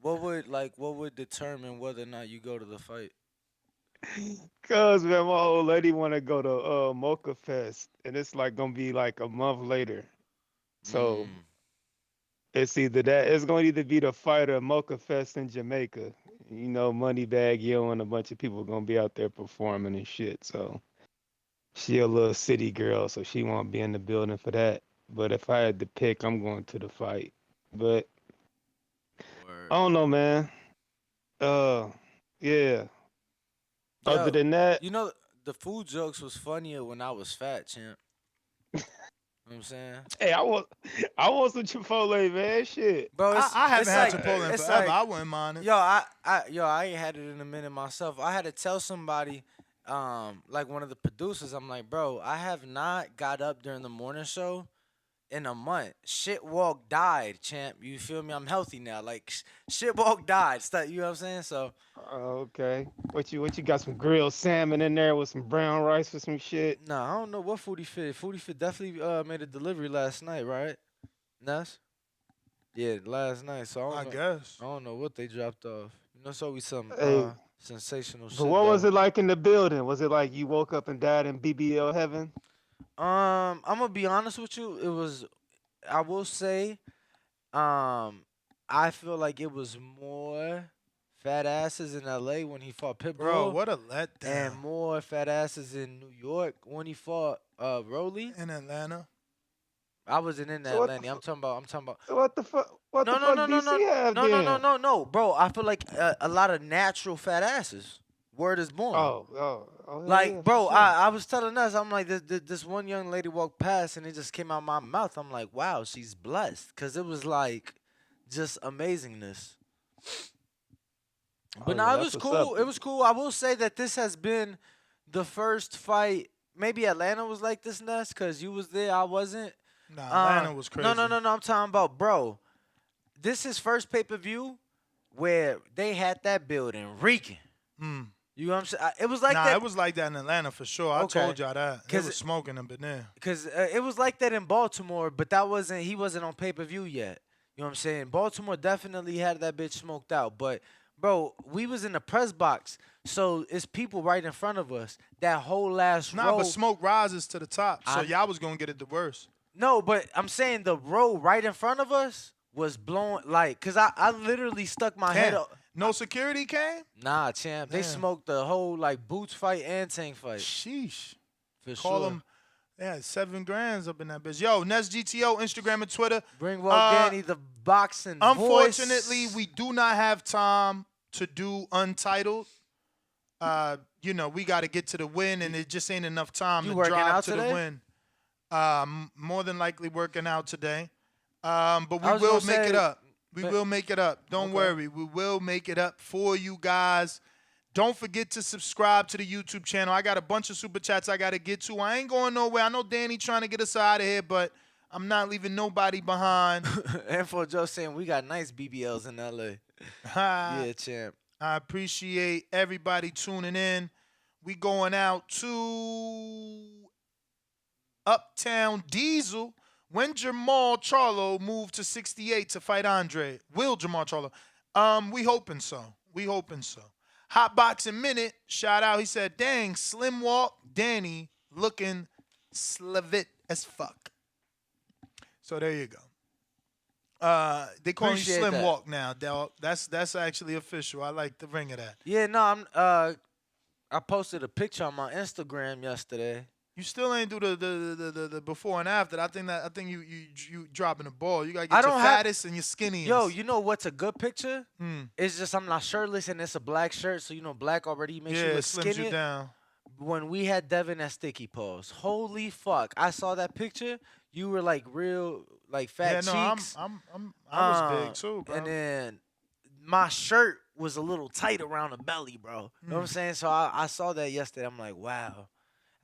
what would determine whether or not you go to the fight? Cause man, my old lady wanna go to Mocha Fest, and it's like gonna be like a month later. So Mm. it's either that. It's gonna either be the fight or Mocha Fest in Jamaica. You know, Moneybag Yo and a bunch of people gonna be out there performing and shit. So she a little city girl, so she won't be in the building for that. But if I had to pick, I'm going to the fight. But I Word. don't know, man. Uh, yeah. Other Yo, than that, you know the food jokes was funnier when I was fat, champ. You know what I'm saying? hey, I want some Chipotle, man. Shit. Bro, I haven't it's had like Chipotle in it's forever. like I wouldn't mind it. yo, I ain't had it in a minute myself. I had to tell somebody, like one of the producers, I'm like, bro, I have not got up during the morning show in a month. Shit walk died, champ. You feel me? I'm healthy now. Like shit walk died. You know what I'm saying? So Okay. What you got some grilled salmon in there with some brown rice or some shit? nah, I don't know what Foodie Fit. Foodie Fit definitely made a delivery last night, right? Ness? Yeah, last night. So I guess. I don't know what they dropped off. You know, it's always some Hey, sensational but shit what was though. it like in the building? Was it like you woke up and died in BBL heaven? I'm gonna be honest with you. It was. I will say. I feel like it was more fat asses in LA when he fought Bro, Pitbull, what a and letdown. more fat asses in New York when he fought Rolly. In Atlanta. I wasn't in So what the Atlanta. I'm talking about. I'm talking about. so what the fuck what No, the no, fuck no, no, no, DC have no, no, no, then? no, no, bro. I feel like a lot of natural fat asses. Word is born. Oh hell yeah, Like, for bro, sure. I was telling us, I'm like, this one young lady walked past and it just came out my mouth. I'm like, wow, she's blessed. Cause it was like just amazingness. Oh But yeah, no, it that's was what's up. cool. It was cool. I will say that this has been the first fight. Maybe Atlanta was like this, Ness, because you was there, I wasn't. Nah, Atlanta was No, no, crazy. no, no. I'm talking about, bro. This is first pay per view where they had that building reeking. Mm. You know what I'm saying? It was like Nah, that. it was like that in Atlanta for sure. I Okay, told y'all that. It cause was smoking up in there. Cause it was like that in Baltimore, but that wasn't he wasn't on pay per view yet. You know what I'm saying? Baltimore definitely had that bitch smoked out, but bro, we was in the press box, so it's people right in front of us. That whole last Nah, but row. smoke rises to the top. So I y'all was gonna get it the worst. no, but I'm saying the row right in front of us was blowing like, cause I literally stuck my head Damn. up. No security came? Nah, champ, they Damn. smoked the whole like Boots fight and Tank fight Sheesh. for Call sure. them. They had 7 grands up in that bitch. Yo, Nets GTO, Instagram and Twitter. Bring Walt Danny the boxing Unfortunately, voice. we do not have time to do Untitled. We got to get to the win, and it just ain't enough time You to working drive out to today? the win. More than likely working out today. But we I was will gonna make it say, up. We will make it up. Don't Okay. worry. We will make it up for you guys. Don't forget to subscribe to the YouTube channel. I got a bunch of super chats I got to get to. I ain't going nowhere. I know Danny trying to get us out of here, but I'm not leaving nobody behind. And for Joe saying we got nice BBLs in LA. Ha. Yeah, champ. I appreciate everybody tuning in. We going out to Uptown Diesel. When Jamal Charlo moved to 68 to fight Andre, will Jamal Charlo? We hoping so. We hoping so. Hot Boxing Minute, shout out. He said, dang, Slim Walk, Danny looking slavit as fuck. So there you go. They call him Appreciate Slim that. Walk now, dog. That's actually official. I like the ring of that. Yeah, no, I posted a picture on my Instagram yesterday. You still ain't do the before and after. I think you dropping the ball. You gotta I get your don't have- fattest and your skinniest. Yo, you know what's a good picture? Mm. It's just I'm not shirtless and it's a black shirt, so black already makes Yeah, you it look slims skinny. you down. When we had Devin at Sticky Pose, holy fuck! I saw that picture. You were like real, like fat Yeah, no, cheeks. I was big too, bro. And then my shirt was a little tight around the belly, bro. You know what I'm saying? So I saw that yesterday. I'm like, wow.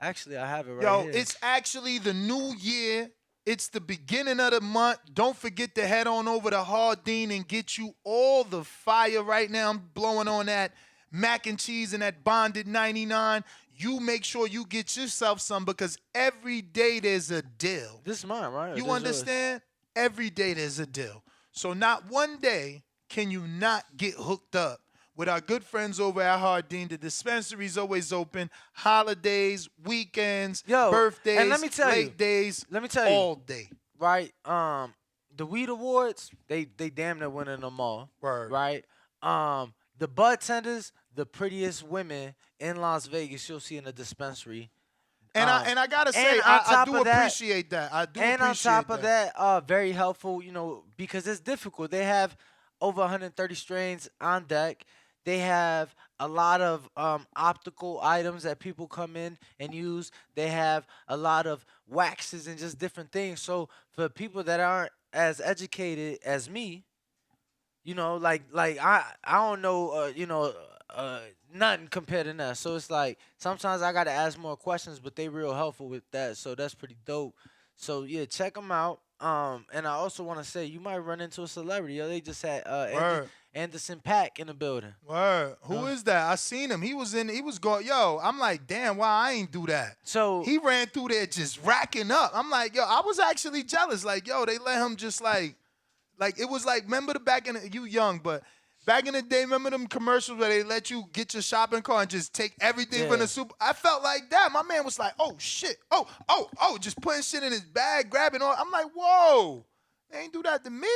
Actually, I have it right Yo, here. it's actually the new year. It's the beginning of the month. Don't forget to head on over to Hardin and get you all the fire right now. I'm blowing on that mac and cheese and that bonded 99. You make sure you get yourself some because every day there's a deal. This is mine, right? Or You this yours? understand? Every day there's a deal. So not one day can you not get hooked up with our good friends over at Hardin. The dispensary's always open. Holidays, weekends, birthdays, and let me tell late you, days, let me tell you, all day. Right? The weed awards, they damn near winning them all. Word. Right? The bud tenders, the prettiest women in Las Vegas you'll see in the dispensary. And I gotta say, and on I top do of that- appreciate that. I do And on appreciate top of that, very helpful, because it's difficult. They have over 130 strains on deck. They have a lot of optical items that people come in and use. They have a lot of waxes and just different things. So for people that aren't as educated as me, like I don't know, nothing compared to that. So it's like sometimes I gotta ask more questions, but they real helpful with that. So that's pretty dope. So yeah, check them out. And I also want to say you might run into a celebrity. Yo, they just had Word. Anderson .Paak in the building. Word. Who is that? I seen him. He was going, yo, I'm like, damn, why I ain't do that? So he ran through there just racking up. I'm like, yo, I was actually jealous. Like, yo, they let him just like it was like, remember you young, but back in the day, remember them commercials where they let you get your shopping cart and just take everything from the super? I felt like that. My man was like, oh, shit. Oh, just putting shit in his bag, grabbing all. I'm like, whoa. They ain't do that to me.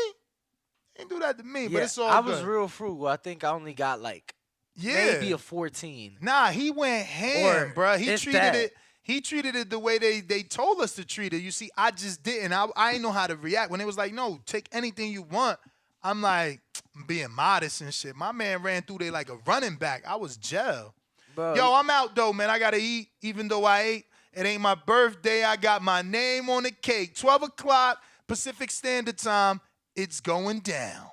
Ain't do that to me, but it's all I good. was real frugal. I think I only got like Yeah. maybe a 14. Nah, he went ham, Or bruh. He it's treated that. it. He treated it the way they told us to treat it. You see, I just didn't. I didn't know how to react when it was like, no, take anything you want. I'm like, I'm being modest and shit. My man ran through there like a running back. I was jail. Bro, Yo, I'm out though, man. I gotta eat. Even though I ate, it ain't my birthday. I got my name on the cake. 12 o'clock Pacific Standard Time. It's going down.